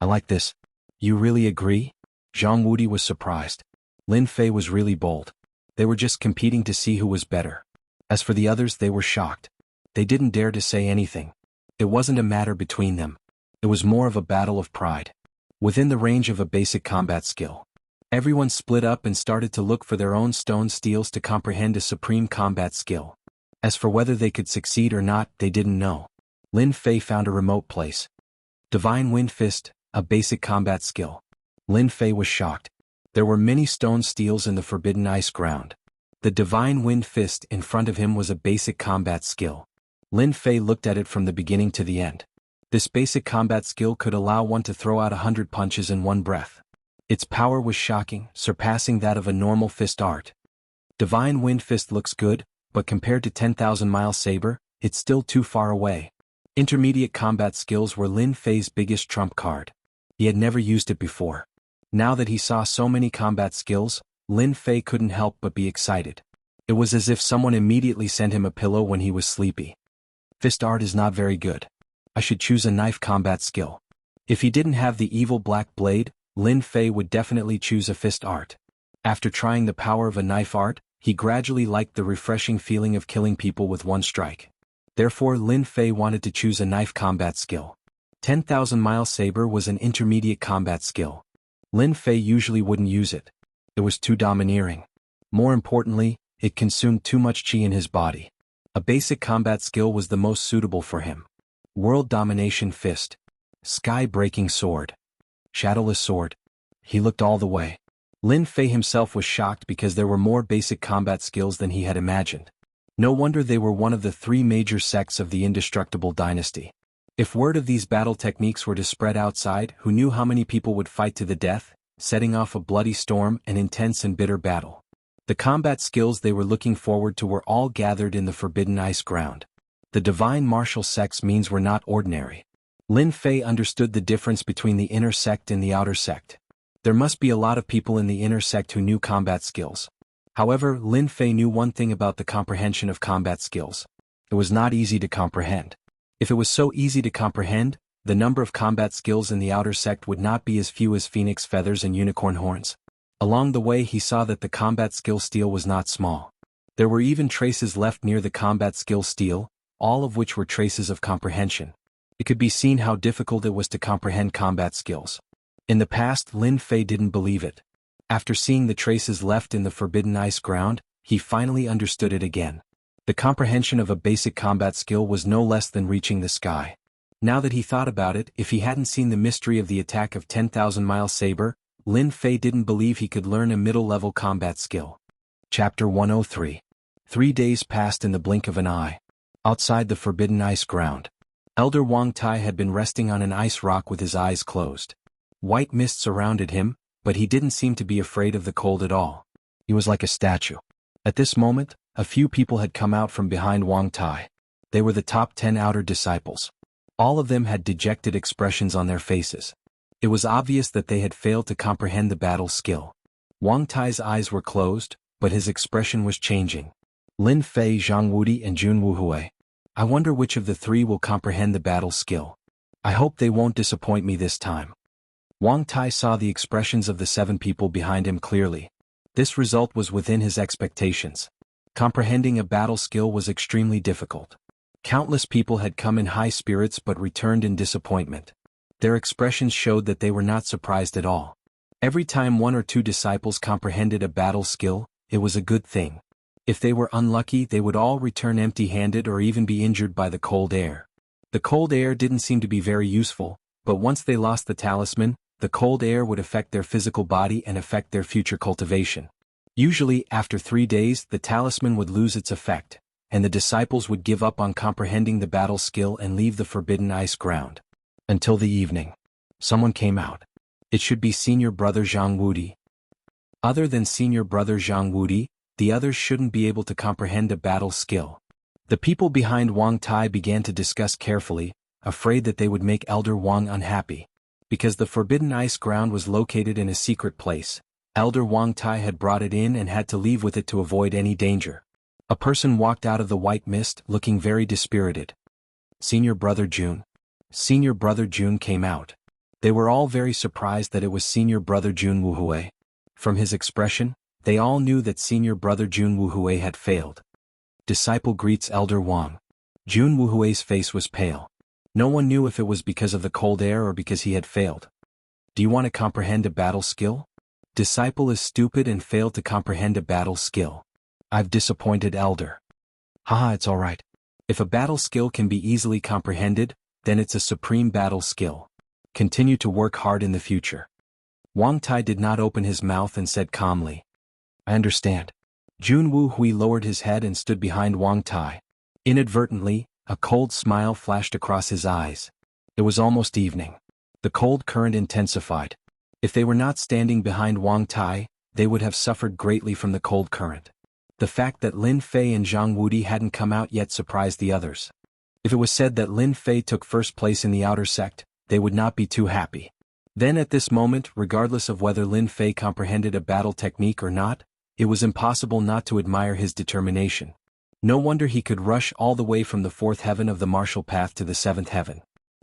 I like this. You really agree? Zhang Wudi was surprised. Lin Fei was really bold. They were just competing to see who was better. As for the others, they were shocked. They didn't dare to say anything. It wasn't a matter between them. It was more of a battle of pride. Within the range of a basic combat skill. Everyone split up and started to look for their own stone steels to comprehend a supreme combat skill. As for whether they could succeed or not, they didn't know. Lin Fei found a remote place. Divine Wind Fist, a basic combat skill. Lin Fei was shocked. There were many stone steels in the Forbidden Ice Ground. The Divine Wind Fist in front of him was a basic combat skill. Lin Fei looked at it from the beginning to the end. This basic combat skill could allow one to throw out 100 punches in one breath. Its power was shocking, surpassing that of a normal fist art. Divine Wind Fist looks good, but compared to 10,000 Mile Saber, it's still too far away. Intermediate combat skills were Lin Fei's biggest trump card. He had never used it before. Now that he saw so many combat skills, Lin Fei couldn't help but be excited. It was as if someone immediately sent him a pillow when he was sleepy. Fist art is not very good. I should choose a knife combat skill. If he didn't have the evil black blade, Lin Fei would definitely choose a fist art. After trying the power of a knife art, he gradually liked the refreshing feeling of killing people with one strike. Therefore, Lin Fei wanted to choose a knife combat skill. 10,000 Mile Saber was an intermediate combat skill. Lin Fei usually wouldn't use it. It was too domineering. More importantly, it consumed too much qi in his body. A basic combat skill was the most suitable for him. World Domination Fist. Sky-breaking sword. Shadowless sword. He looked all the way. Lin Fei himself was shocked because there were more basic combat skills than he had imagined. No wonder they were one of the three major sects of the indestructible dynasty. If word of these battle techniques were to spread outside, who knew how many people would fight to the death, setting off a bloody storm, an intense and bitter battle. The combat skills they were looking forward to were all gathered in the forbidden ice ground. The divine martial sect's means were not ordinary. Lin Fei understood the difference between the inner sect and the outer sect. There must be a lot of people in the inner sect who knew combat skills. However, Lin Fei knew one thing about the comprehension of combat skills. It was not easy to comprehend. If it was so easy to comprehend, the number of combat skills in the outer sect would not be as few as phoenix feathers and unicorn horns. Along the way he saw that the combat skill steel was not small. There were even traces left near the combat skill steel, all of which were traces of comprehension. It could be seen how difficult it was to comprehend combat skills. In the past, Lin Fei didn't believe it. After seeing the traces left in the forbidden ice ground, he finally understood it again. The comprehension of a basic combat skill was no less than reaching the sky. Now that he thought about it, if he hadn't seen the mystery of the attack of 10,000-mile saber, Lin Fei didn't believe he could learn a middle-level combat skill. Chapter 103. 3 days passed in the blink of an eye. Outside the forbidden ice ground, Elder Wang Tai had been resting on an ice rock with his eyes closed. White mist surrounded him, but he didn't seem to be afraid of the cold at all. He was like a statue. At this moment, a few people had come out from behind Wang Tai. They were the top 10 outer disciples. All of them had dejected expressions on their faces. It was obvious that they had failed to comprehend the battle skill. Wang Tai's eyes were closed, but his expression was changing. Lin Fei, Zhang Wudi and Jun Wuhui. I wonder which of the three will comprehend the battle skill. I hope they won't disappoint me this time. Wang Tai saw the expressions of the 7 people behind him clearly. This result was within his expectations. Comprehending a battle skill was extremely difficult. Countless people had come in high spirits but returned in disappointment. Their expressions showed that they were not surprised at all. Every time 1 or 2 disciples comprehended a battle skill, it was a good thing. If they were unlucky, they would all return empty-handed or even be injured by the cold air. The cold air didn't seem to be very useful, but once they lost the talisman, the cold air would affect their physical body and affect their future cultivation. Usually, after 3 days, the talisman would lose its effect, and the disciples would give up on comprehending the battle skill and leave the forbidden ice ground. Until the evening. Someone came out. It should be Senior Brother Zhang Wudi. Other than Senior Brother Zhang Wudi, the others shouldn't be able to comprehend a battle skill. The people behind Wang Tai began to discuss carefully, afraid that they would make Elder Wang unhappy. Because the forbidden ice ground was located in a secret place, Elder Wang Tai had brought it in and had to leave with it to avoid any danger. A person walked out of the white mist, looking very dispirited. Senior Brother Jun. Senior Brother Jun came out. They were all very surprised that it was Senior Brother Jun Wuhui. From his expression, they all knew that Senior Brother Jun Wuhui had failed. Disciple greets Elder Wang. Jun Wuhui's face was pale. No one knew if it was because of the cold air or because he had failed. Do you want to comprehend a battle skill? Disciple is stupid and failed to comprehend a battle skill. I've disappointed Elder. Haha, it's alright. If a battle skill can be easily comprehended, then it's a supreme battle skill. Continue to work hard in the future. Wang Tai did not open his mouth and said calmly. I understand. Jun Wuhui lowered his head and stood behind Wang Tai. Inadvertently, a cold smile flashed across his eyes. It was almost evening. The cold current intensified. If they were not standing behind Wang Tai, they would have suffered greatly from the cold current. The fact that Lin Fei and Zhang Wudi hadn't come out yet surprised the others. If it was said that Lin Fei took first place in the outer sect, they would not be too happy. Then at this moment, regardless of whether Lin Fei comprehended a battle technique or not, it was impossible not to admire his determination. No wonder he could rush all the way from the 4th heaven of the martial path to the 7th heaven.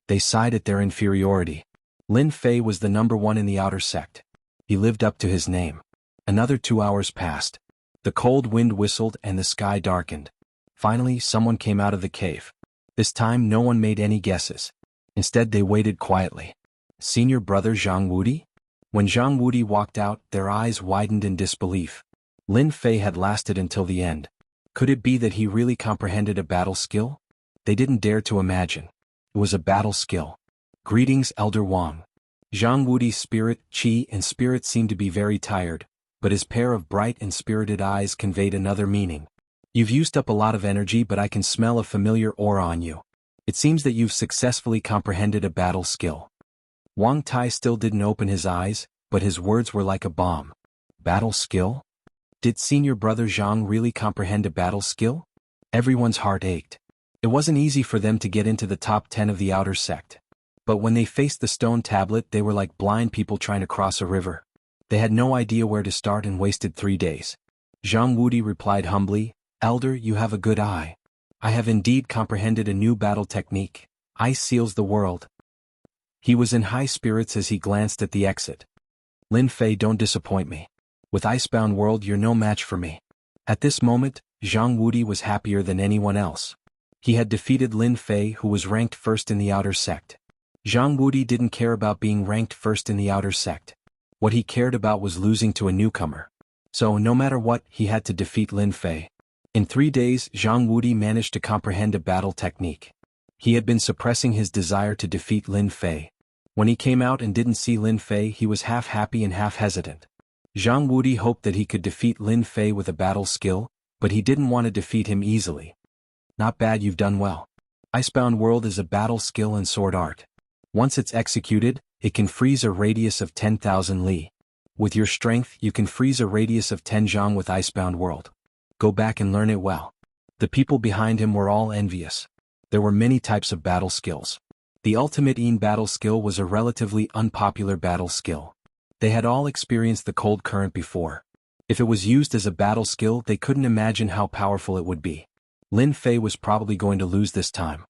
They sighed at their inferiority. Lin Fei was the number 1 in the outer sect. He lived up to his name. Another 2 hours passed. The cold wind whistled and the sky darkened. Finally, someone came out of the cave. This time no one made any guesses. Instead they waited quietly. Senior Brother Zhang Wudi? When Zhang Wudi walked out, their eyes widened in disbelief. Lin Fei had lasted until the end. Could it be that he really comprehended a battle skill? They didn't dare to imagine. It was a battle skill. Greetings, Elder Wang. Zhang Wudi's spirit, qi and spirit seemed to be very tired, but his pair of bright and spirited eyes conveyed another meaning. You've used up a lot of energy, but I can smell a familiar aura on you. It seems that you've successfully comprehended a battle skill. Wang Tai still didn't open his eyes, but his words were like a bomb. Battle skill? Did senior brother Zhang really comprehend a battle skill? Everyone's heart ached. It wasn't easy for them to get into the top 10 of the outer sect. But when they faced the stone tablet, they were like blind people trying to cross a river. They had no idea where to start and wasted 3 days. Zhang Wudi replied humbly, "Elder, you have a good eye. I have indeed comprehended a new battle technique. Ice seals the world." He was in high spirits as he glanced at the exit. "Lin Fei, don't disappoint me. With Icebound World, you're no match for me." At this moment, Zhang Wudi was happier than anyone else. He had defeated Lin Fei, who was ranked first in the outer sect. Zhang Wudi didn't care about being ranked first in the outer sect. What he cared about was losing to a newcomer. So no matter what, he had to defeat Lin Fei. In 3 days, Zhang Wudi managed to comprehend a battle technique. He had been suppressing his desire to defeat Lin Fei. When he came out and didn't see Lin Fei, he was half happy and half hesitant. Zhang Wudi hoped that he could defeat Lin Fei with a battle skill, but he didn't want to defeat him easily. "Not bad, you've done well. Icebound World is a battle skill and sword art. Once it's executed, it can freeze a radius of 10,000 li. With your strength, you can freeze a radius of 10 zhang with Icebound World. Go back and learn it well." The people behind him were all envious. There were many types of battle skills. The ultimate Yin battle skill was a relatively unpopular battle skill. They had all experienced the cold current before. If it was used as a battle skill, they couldn't imagine how powerful it would be. Lin Fei was probably going to lose this time.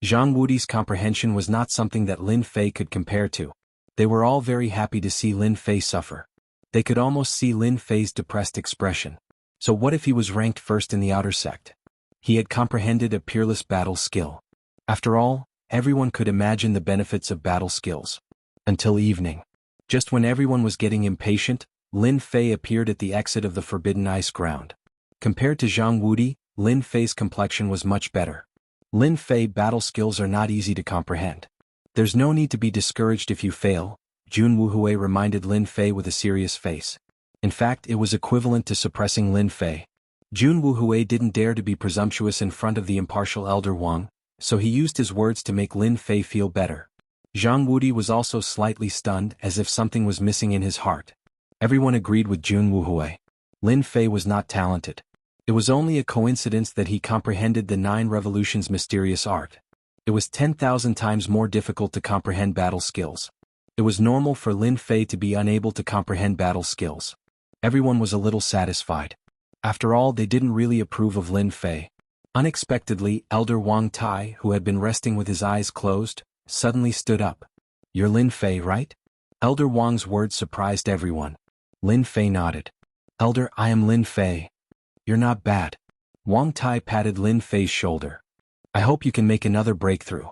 Zhang Wudi's comprehension was not something that Lin Fei could compare to. They were all very happy to see Lin Fei suffer. They could almost see Lin Fei's depressed expression. So what if he was ranked first in the outer sect? He had comprehended a peerless battle skill. After all, everyone could imagine the benefits of battle skills. Until evening. Just when everyone was getting impatient, Lin Fei appeared at the exit of the Forbidden Ice Ground. Compared to Zhang Wudi, Lin Fei's complexion was much better. Lin Fei battle skills are not easy to comprehend. There's no need to be discouraged if you fail, Jun Wuhui reminded Lin Fei with a serious face. In fact, it was equivalent to suppressing Lin Fei. Jun Wuhui didn't dare to be presumptuous in front of the impartial Elder Wang, so he used his words to make Lin Fei feel better. Zhang Wudi was also slightly stunned, as if something was missing in his heart. Everyone agreed with Jun Wuhui. Lin Fei was not talented. It was only a coincidence that he comprehended the 9 revolutions' mysterious art. It was 10,000 times more difficult to comprehend battle skills. It was normal for Lin Fei to be unable to comprehend battle skills. Everyone was a little satisfied. After all, they didn't really approve of Lin Fei. Unexpectedly, Elder Wang Tai, who had been resting with his eyes closed, suddenly stood up. "You're Lin Fei, right?" Elder Wang's words surprised everyone. Lin Fei nodded. "Elder, I am Lin Fei. You're not bad." Wang Tai patted Lin Fei's shoulder. "I hope you can make another breakthrough."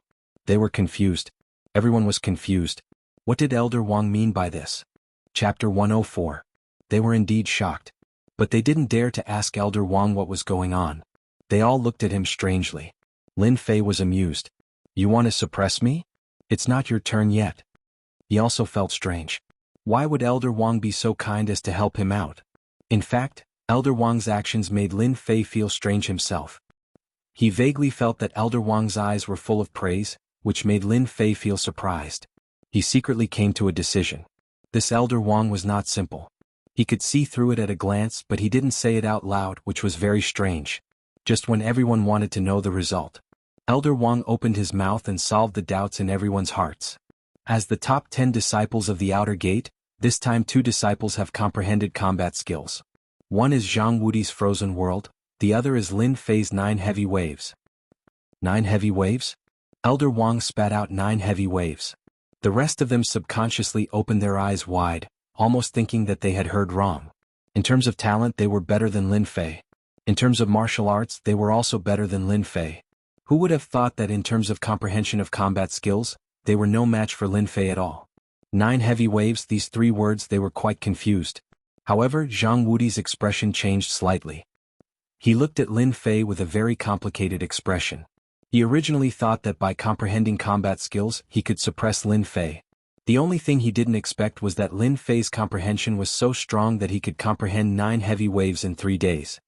They were confused. Everyone was confused. What did Elder Wang mean by this? Chapter 104. They were indeed shocked. But they didn't dare to ask Elder Wang what was going on. They all looked at him strangely. Lin Fei was amused. "You want to suppress me? It's not your turn yet." He also felt strange. Why would Elder Wang be so kind as to help him out? In fact, Elder Wang's actions made Lin Fei feel strange himself. He vaguely felt that Elder Wang's eyes were full of praise, which made Lin Fei feel surprised. He secretly came to a decision. This Elder Wang was not simple. He could see through it at a glance, but he didn't say it out loud, which was very strange. Just when everyone wanted to know the result, Elder Wang opened his mouth and solved the doubts in everyone's hearts. As the top 10 disciples of the outer gate, this time 2 disciples have comprehended combat skills. One is Zhang Wudi's Frozen World, the other is Lin Fei's 9 heavy waves. 9 heavy waves? Elder Wang spat out 9 heavy waves. The rest of them subconsciously opened their eyes wide, almost thinking that they had heard wrong. In terms of talent, they were better than Lin Fei. In terms of martial arts, they were also better than Lin Fei. Who would have thought that in terms of comprehension of combat skills, they were no match for Lin Fei at all? 9 heavy waves, these 3 words, they were quite confused. However, Zhang Wudi's expression changed slightly. He looked at Lin Fei with a very complicated expression. He originally thought that by comprehending combat skills, he could suppress Lin Fei. The only thing he didn't expect was that Lin Fei's comprehension was so strong that he could comprehend 9 heavy waves in 3 days.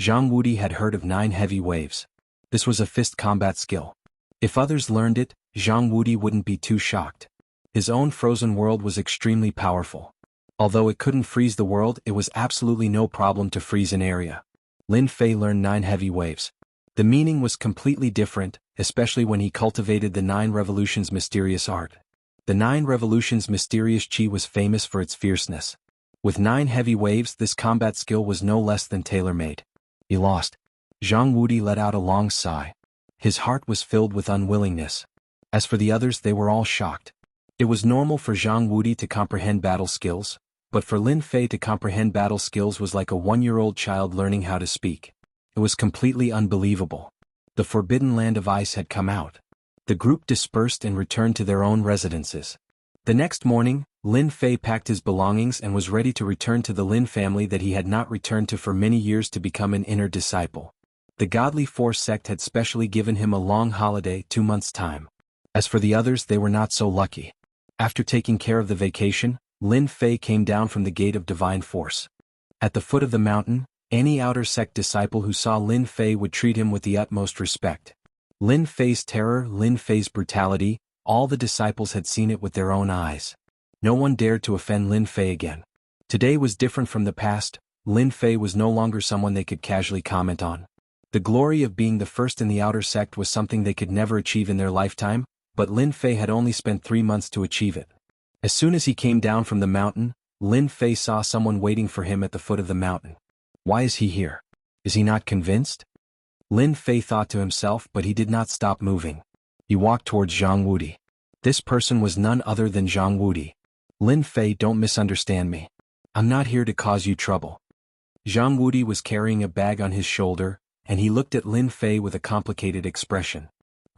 Zhang Wudi had heard of 9 heavy waves. This was a fist combat skill. If others learned it, Zhang Wudi wouldn't be too shocked. His own frozen world was extremely powerful. Although it couldn't freeze the world, it was absolutely no problem to freeze an area. Lin Fei learned 9 heavy waves. The meaning was completely different, especially when he cultivated the 9 revolutions mysterious art. The 9 revolutions mysterious chi was famous for its fierceness. With 9 heavy waves, this combat skill was no less than tailor-made. He lost. Zhang Wudi let out a long sigh. His heart was filled with unwillingness. As for the others, they were all shocked. It was normal for Zhang Wudi to comprehend battle skills, but for Lin Fei to comprehend battle skills was like a 1-year-old child learning how to speak. It was completely unbelievable. The forbidden land of ice had come out. The group dispersed and returned to their own residences. The next morning, Lin Fei packed his belongings and was ready to return to the Lin family that he had not returned to for many years to become an inner disciple. The Godly Force sect had specially given him a long holiday, 2 months' time. As for the others, they were not so lucky. After taking care of the vacation, Lin Fei came down from the Gate of Divine Force. At the foot of the mountain, any outer sect disciple who saw Lin Fei would treat him with the utmost respect. Lin Fei's terror, Lin Fei's brutality, all the disciples had seen it with their own eyes. No one dared to offend Lin Fei again. Today was different from the past. Lin Fei was no longer someone they could casually comment on. The glory of being the first in the outer sect was something they could never achieve in their lifetime, but Lin Fei had only spent 3 months to achieve it. As soon as he came down from the mountain, Lin Fei saw someone waiting for him at the foot of the mountain. Why is he here? Is he not convinced? Lin Fei thought to himself, but he did not stop moving. He walked towards Zhang Wudi. This person was none other than Zhang Wudi. Lin Fei, don't misunderstand me. I'm not here to cause you trouble. Zhang Wudi was carrying a bag on his shoulder, and he looked at Lin Fei with a complicated expression.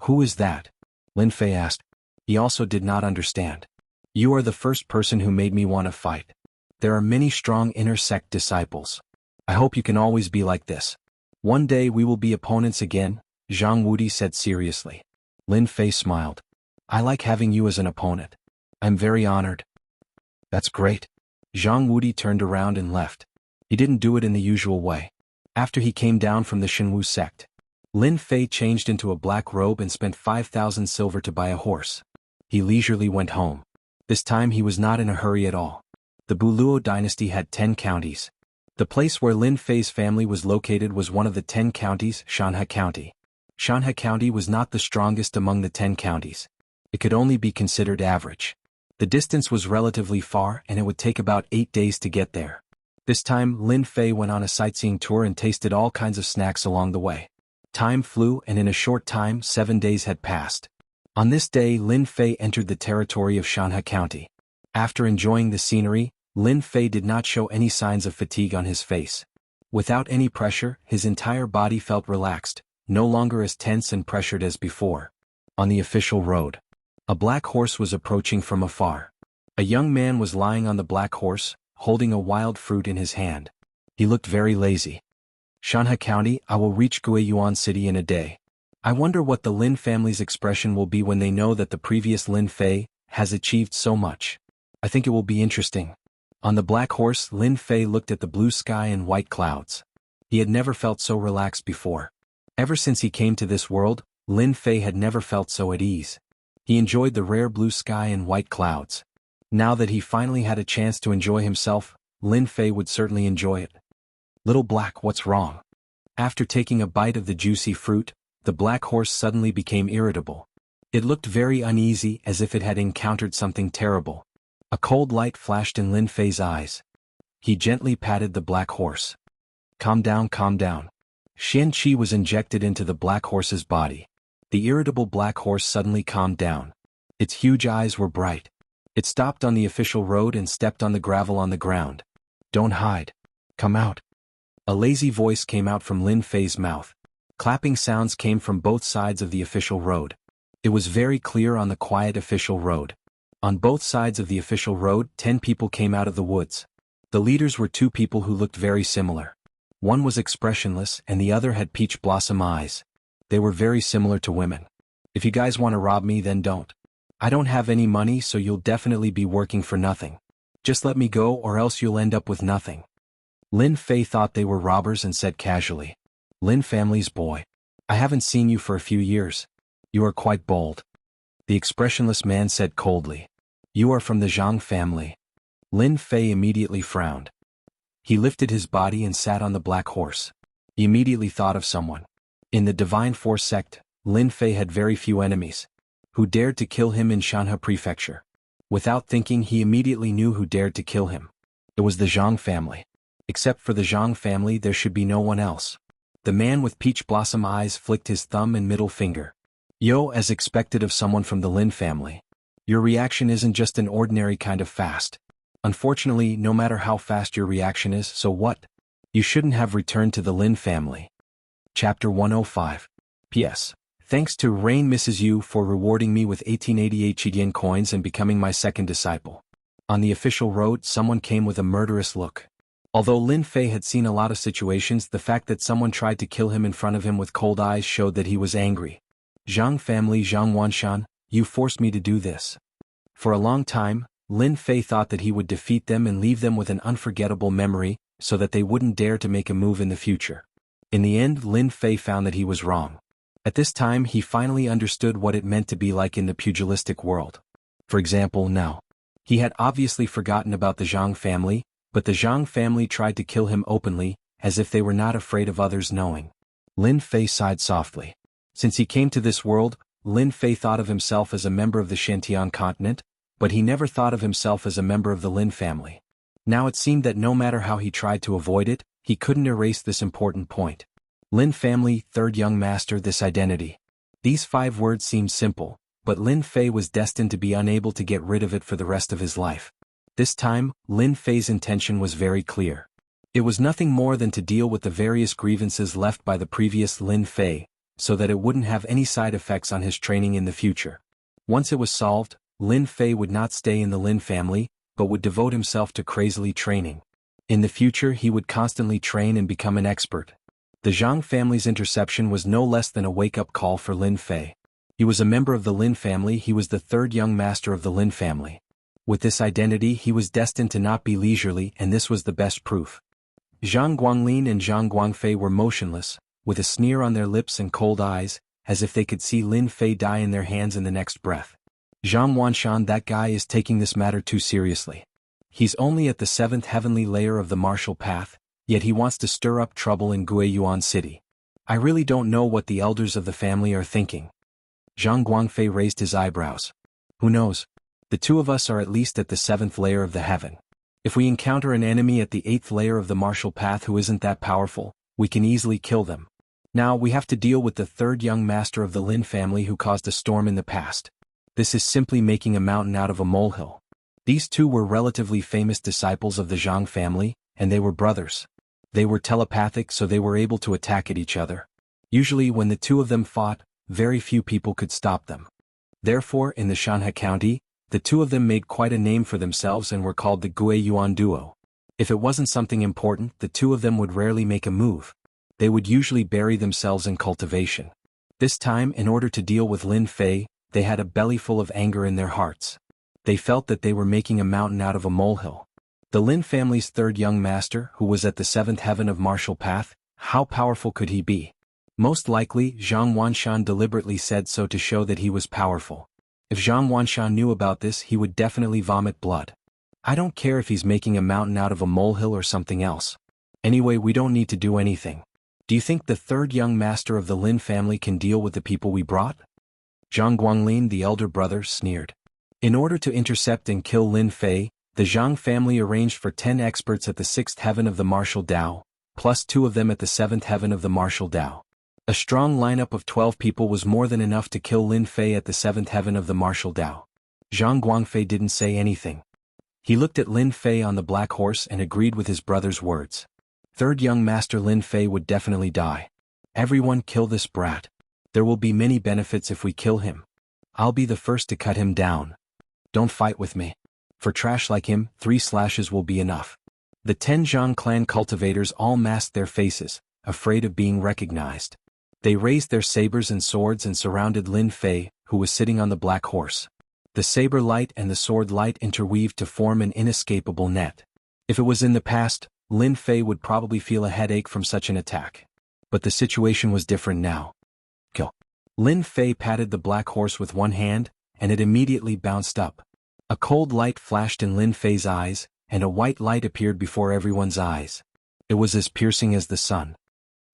Who is that? Lin Fei asked. He also did not understand. You are the first person who made me want to fight. There are many strong inner sect disciples. I hope you can always be like this. One day we will be opponents again, Zhang Wudi said seriously. Lin Fei smiled. I like having you as an opponent. I'm very honored. That's great. Zhang Wudi turned around and left. He didn't do it in the usual way. After he came down from the Xinwu sect, Lin Fei changed into a black robe and spent 5,000 silver to buy a horse. He leisurely went home. This time he was not in a hurry at all. The Buluo dynasty had 10 counties. The place where Lin Fei's family was located was one of the 10 counties, Shanha County. Shanha County was not the strongest among the 10 counties. It could only be considered average. The distance was relatively far and it would take about 8 days to get there. This time, Lin Fei went on a sightseeing tour and tasted all kinds of snacks along the way. Time flew and in a short time, 7 days had passed. On this day, Lin Fei entered the territory of Shanha County. After enjoying the scenery, Lin Fei did not show any signs of fatigue on his face. Without any pressure, his entire body felt relaxed, no longer as tense and pressured as before. On the official road, a black horse was approaching from afar. A young man was lying on the black horse, holding a wild fruit in his hand. He looked very lazy. Shanha County, I will reach Guiyuan City in a day. I wonder what the Lin family's expression will be when they know that the previous Lin Fei has achieved so much. I think it will be interesting. On the black horse, Lin Fei looked at the blue sky and white clouds. He had never felt so relaxed before. Ever since he came to this world, Lin Fei had never felt so at ease. He enjoyed the rare blue sky and white clouds. Now that he finally had a chance to enjoy himself, Lin Fei would certainly enjoy it. Little Black, what's wrong? After taking a bite of the juicy fruit, the black horse suddenly became irritable. It looked very uneasy, as if it had encountered something terrible. A cold light flashed in Lin Fei's eyes. He gently patted the black horse. Calm down, calm down. Xian Qi was injected into the black horse's body. The irritable black horse suddenly calmed down. Its huge eyes were bright. It stopped on the official road and stepped on the gravel on the ground. Don't hide. Come out. A lazy voice came out from Lin Fei's mouth. Clapping sounds came from both sides of the official road. It was very clear on the quiet official road. On both sides of the official road, 10 people came out of the woods. The leaders were 2 people who looked very similar. One was expressionless and the other had peach blossom eyes. They were very similar to women. If you guys want to rob me, then don't. I don't have any money, so you'll definitely be working for nothing. Just let me go or else you'll end up with nothing. Lin Fei thought they were robbers and said casually, Lin family's boy. I haven't seen you for a few years. You are quite bold. The expressionless man said coldly, You are from the Zhang family. Lin Fei immediately frowned. He lifted his body and sat on the black horse. He immediately thought of someone. In the Divine Force sect, Lin Fei had very few enemies, who dared to kill him in Shanhe Prefecture. Without thinking, he immediately knew who dared to kill him. It was the Zhang family. Except for the Zhang family, there should be no one else. The man with peach blossom eyes flicked his thumb and middle finger. Yo, as expected of someone from the Lin family. Your reaction isn't just an ordinary kind of fast. Unfortunately, no matter how fast your reaction is, so what? You shouldn't have returned to the Lin family. Chapter 105. P.S. Thanks to Rain Mrs. Yu for rewarding me with 1888 Chidian coins and becoming my second disciple. On the official road, someone came with a murderous look. Although Lin Fei had seen a lot of situations, the fact that someone tried to kill him in front of him with cold eyes showed that he was angry. Zhang family, Zhang Wanshan, you forced me to do this. For a long time, Lin Fei thought that he would defeat them and leave them with an unforgettable memory, so that they wouldn't dare to make a move in the future. In the end, Lin Fei found that he was wrong. At this time, he finally understood what it meant to be like in the pugilistic world. For example, now. He had obviously forgotten about the Zhang family, but the Zhang family tried to kill him openly, as if they were not afraid of others knowing. Lin Fei sighed softly. Since he came to this world, Lin Fei thought of himself as a member of the Shantian continent, but he never thought of himself as a member of the Lin family. Now it seemed that no matter how he tried to avoid it, he couldn't erase this important point. Lin family, third young master, this identity. These 5 words seemed simple, but Lin Fei was destined to be unable to get rid of it for the rest of his life. This time, Lin Fei's intention was very clear. It was nothing more than to deal with the various grievances left by the previous Lin Fei, so that it wouldn't have any side effects on his training in the future. Once it was solved, Lin Fei would not stay in the Lin family, but would devote himself to crazily training. In the future, he would constantly train and become an expert. The Zhang family's interception was no less than a wake-up call for Lin Fei. He was a member of the Lin family, he was the third young master of the Lin family. With this identity, he was destined to not be leisurely, and this was the best proof. Zhang Guanglin and Zhang Guangfei were motionless, with a sneer on their lips and cold eyes, as if they could see Lin Fei die in their hands in the next breath. Zhang Wanshan, that guy is taking this matter too seriously. He's only at the 7th heavenly layer of the martial path, yet he wants to stir up trouble in Guiyuan City. I really don't know what the elders of the family are thinking. Zhang Guangfei raised his eyebrows. Who knows? The 2 of us are at least at the 7th layer of the heaven. If we encounter an enemy at the 8th layer of the martial path who isn't that powerful, we can easily kill them. Now we have to deal with the 3rd young master of the Lin family who caused a storm in the past. This is simply making a mountain out of a molehill. These 2 were relatively famous disciples of the Zhang family, and they were brothers. They were telepathic, so they were able to attack at each other. Usually when the 2 of them fought, very few people could stop them. Therefore, in the Shanhe County, the 2 of them made quite a name for themselves and were called the Guiyuan Duo. If it wasn't something important, the 2 of them would rarely make a move. They would usually bury themselves in cultivation. This time, in order to deal with Lin Fei, they had a belly full of anger in their hearts. They felt that they were making a mountain out of a molehill. The Lin family's 3rd young master, who was at the 7th heaven of martial path, how powerful could he be? Most likely, Zhang Wanshan deliberately said so to show that he was powerful. If Zhang Wanshan knew about this, he would definitely vomit blood. I don't care if he's making a mountain out of a molehill or something else. Anyway, we don't need to do anything. Do you think the 3rd young master of the Lin family can deal with the people we brought? Zhang Guanglin, the elder brother, sneered. In order to intercept and kill Lin Fei, the Zhang family arranged for 10 experts at the 6th heaven of the martial Dao, plus 2 of them at the 7th heaven of the martial Dao. A strong lineup of 12 people was more than enough to kill Lin Fei at the 7th heaven of the martial Dao. Zhang Guangfei didn't say anything. He looked at Lin Fei on the black horse and agreed with his brother's words. 3rd young master Lin Fei would definitely die. Everyone kill this brat. There will be many benefits if we kill him. I'll be the first to cut him down. Don't fight with me. For trash like him, 3 slashes will be enough. The 10 Zhang clan cultivators all masked their faces, afraid of being recognized. They raised their sabers and swords and surrounded Lin Fei, who was sitting on the black horse. The saber light and the sword light interweaved to form an inescapable net. If it was in the past, Lin Fei would probably feel a headache from such an attack. But the situation was different now. Kill. Lin Fei patted the black horse with one hand, and it immediately bounced up. A cold light flashed in Lin Fei's eyes, and a white light appeared before everyone's eyes. It was as piercing as the sun.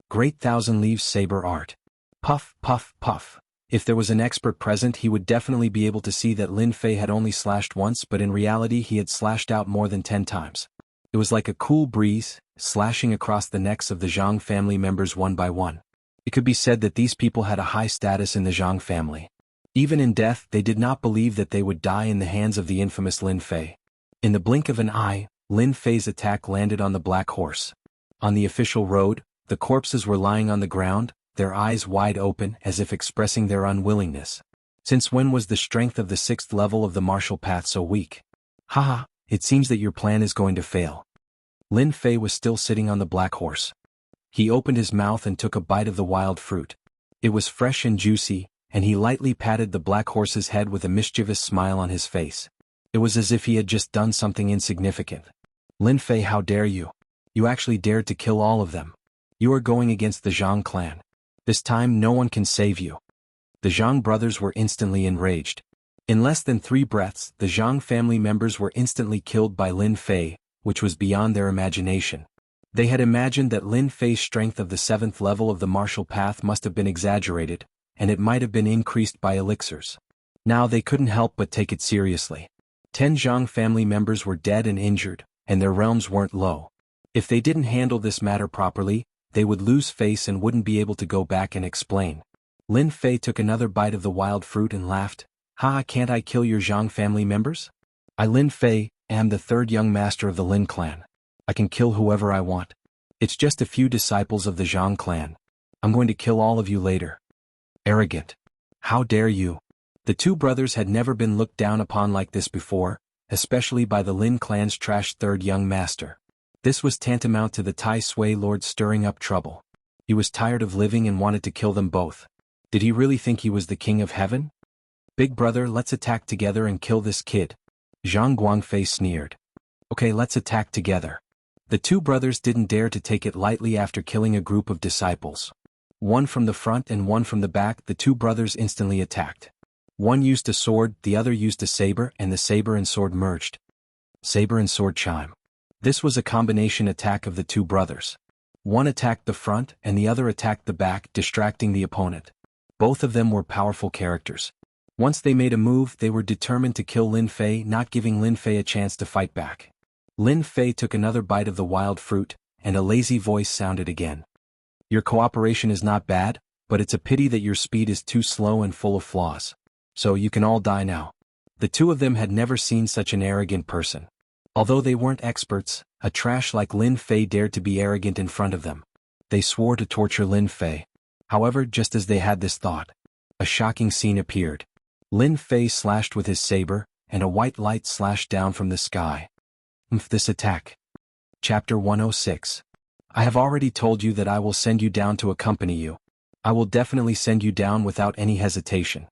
Great Thousand Leaves saber art. Puff, puff, puff. If there was an expert present, he would definitely be able to see that Lin Fei had only slashed once, but in reality he had slashed out more than 10 times. It was like a cool breeze, slashing across the necks of the Zhang family members one by one. It could be said that these people had a high status in the Zhang family. Even in death, they did not believe that they would die in the hands of the infamous Lin Fei. In the blink of an eye, Lin Fei's attack landed on the black horse. On the official road, the corpses were lying on the ground, their eyes wide open as if expressing their unwillingness. Since when was the strength of the 6th level of the martial path so weak? Haha, it seems that your plan is going to fail. Lin Fei was still sitting on the black horse. He opened his mouth and took a bite of the wild fruit. It was fresh and juicy, and he lightly patted the black horse's head with a mischievous smile on his face. It was as if he had just done something insignificant. Lin Fei, how dare you? You actually dared to kill all of them. You are going against the Zhang clan. This time no one can save you. The Zhang brothers were instantly enraged. In less than 3 breaths, the Zhang family members were instantly killed by Lin Fei, which was beyond their imagination. They had imagined that Lin Fei's strength of the 7th level of the martial path must have been exaggerated, and it might have been increased by elixirs. Now they couldn't help but take it seriously. 10 Zhang family members were dead and injured, and their realms weren't low. If they didn't handle this matter properly, they would lose face and wouldn't be able to go back and explain. Lin Fei took another bite of the wild fruit and laughed. Ha, can't I kill your Zhang family members? I, Lin Fei, am the 3rd young master of the Lin clan. I can kill whoever I want. It's just a few disciples of the Zhang clan. I'm going to kill all of you later. Arrogant. How dare you? The 2 brothers had never been looked down upon like this before, especially by the Lin clan's trashed 3rd young master. This was tantamount to the Tai Sui Lord stirring up trouble. He was tired of living and wanted to kill them both. Did he really think he was the king of heaven? Big brother, let's attack together and kill this kid. Zhang Guangfei sneered. Okay, let's attack together. The 2 brothers didn't dare to take it lightly after killing a group of disciples. One from the front and one from the back, the 2 brothers instantly attacked. One used a sword, the other used a saber, and the saber and sword merged. Saber and sword chime. This was a combination attack of the 2 brothers. One attacked the front and the other attacked the back, distracting the opponent. Both of them were powerful characters. Once they made a move, they were determined to kill Lin Fei, not giving Lin Fei a chance to fight back. Lin Fei took another bite of the wild fruit, and a lazy voice sounded again. Your cooperation is not bad, but it's a pity that your speed is too slow and full of flaws. So you can all die now. The 2 of them had never seen such an arrogant person. Although they weren't experts, a trash like Lin Fei dared to be arrogant in front of them. They swore to torture Lin Fei. However, just as they had this thought, a shocking scene appeared. Lin Fei slashed with his saber, and a white light slashed down from the sky. This attack. Chapter 106. I have already told you that I will send you down to accompany you. I will definitely send you down without any hesitation.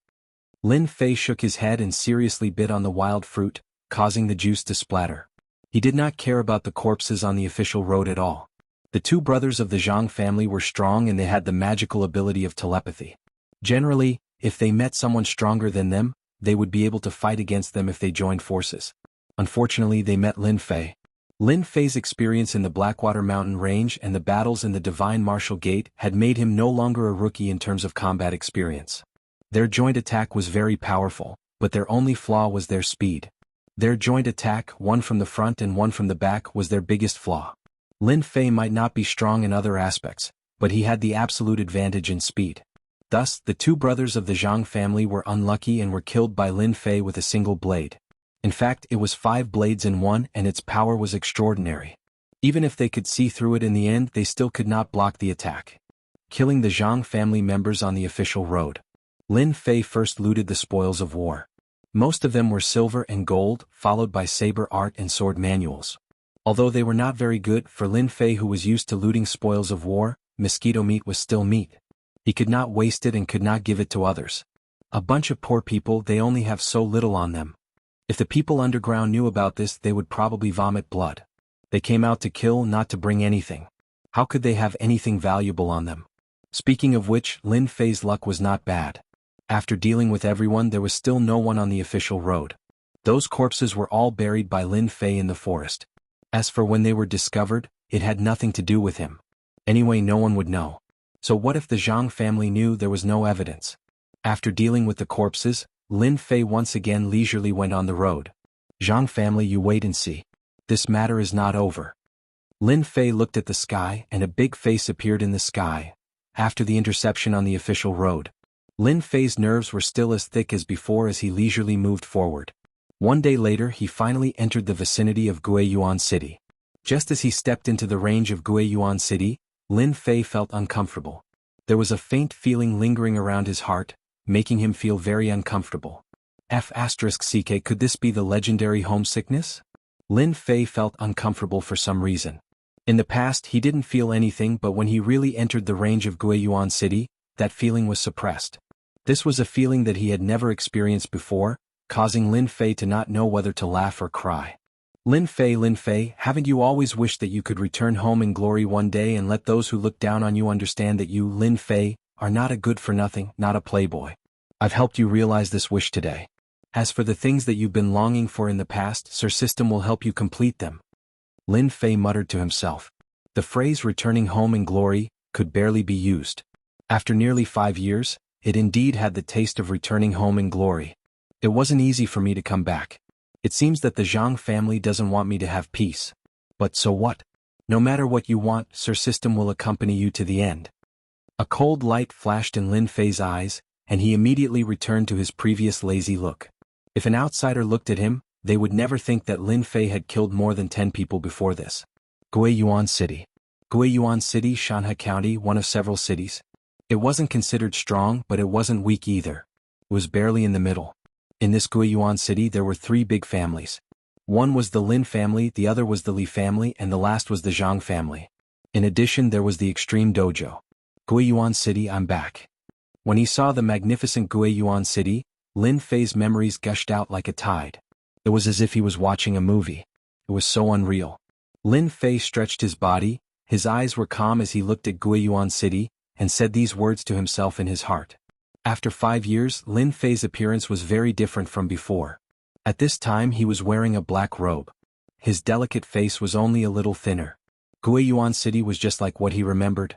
Lin Fei shook his head and seriously bit on the wild fruit, causing the juice to splatter. He did not care about the corpses on the official road at all. The 2 brothers of the Zhang family were strong and they had the magical ability of telepathy. Generally, if they met someone stronger than them, they would be able to fight against them if they joined forces. Unfortunately, they met Lin Fei. Lin Fei's experience in the Blackwater Mountain Range and the battles in the Divine Martial Gate had made him no longer a rookie in terms of combat experience. Their joint attack was very powerful, but their only flaw was their speed. Their joint attack, one from the front and one from the back, was their biggest flaw. Lin Fei might not be strong in other aspects, but he had the absolute advantage in speed. Thus, the 2 brothers of the Zhang family were unlucky and were killed by Lin Fei with a single blade. In fact, it was 5 blades in one and its power was extraordinary. Even if they could see through it in the end, they still could not block the attack. Killing the Zhang family members on the official road. Lin Fei first looted the spoils of war. Most of them were silver and gold, followed by saber art and sword manuals. Although they were not very good, for Lin Fei, who was used to looting spoils of war, mosquito meat was still meat. He could not waste it and could not give it to others. A bunch of poor people, they only have so little on them. If the people underground knew about this, they would probably vomit blood. They came out to kill, not to bring anything. How could they have anything valuable on them? Speaking of which, Lin Fei's luck was not bad. After dealing with everyone, there was still no one on the official road. Those corpses were all buried by Lin Fei in the forest. As for when they were discovered, it had nothing to do with him. Anyway, no one would know. So what if the Zhang family knew there was no evidence? After dealing with the corpses, Lin Fei once again leisurely went on the road. Zhang family, you wait and see. This matter is not over. Lin Fei looked at the sky, and a big face appeared in the sky. After the interception on the official road, Lin Fei's nerves were still as thick as before as he leisurely moved forward. One day later, he finally entered the vicinity of Guiyuan City. Just as he stepped into the range of Guiyuan City, Lin Fei felt uncomfortable. There was a faint feeling lingering around his heart, making him feel very uncomfortable. F***ck, could this be the legendary homesickness? Lin Fei felt uncomfortable for some reason. In the past he didn't feel anything, but when he really entered the range of Guiyuan City, that feeling was suppressed. This was a feeling that he had never experienced before, causing Lin Fei to not know whether to laugh or cry. Lin Fei, haven't you always wished that you could return home in glory one day and let those who look down on you understand that you, Lin Fei, are not a good-for-nothing, not a playboy? I've helped you realize this wish today. As for the things that you've been longing for in the past, Sir System will help you complete them. Lin Fei muttered to himself. The phrase returning home in glory could barely be used. After nearly 5 years, it indeed had the taste of returning home in glory. It wasn't easy for me to come back. It seems that the Zhang family doesn't want me to have peace. But so what? No matter what you want, Sir System will accompany you to the end. A cold light flashed in Lin Fei's eyes, and he immediately returned to his previous lazy look. If an outsider looked at him, they would never think that Lin Fei had killed more than 10 people before this. Guiyuan City. Guiyuan City, Shanhe County, one of several cities. It wasn't considered strong, but it wasn't weak either. It was barely in the middle. In this Guiyuan City there were 3 big families. One was the Lin family, the other was the Li family, and the last was the Zhang family. In addition, there was the Extreme Dojo. Guiyuan City, I'm back. When he saw the magnificent Guiyuan City, Lin Fei's memories gushed out like a tide. It was as if he was watching a movie. It was so unreal. Lin Fei stretched his body, his eyes were calm as he looked at Guiyuan City, and said these words to himself in his heart. After 5 years, Lin Fei's appearance was very different from before. At this time he was wearing a black robe. His delicate face was only a little thinner. Guiyuan City was just like what he remembered.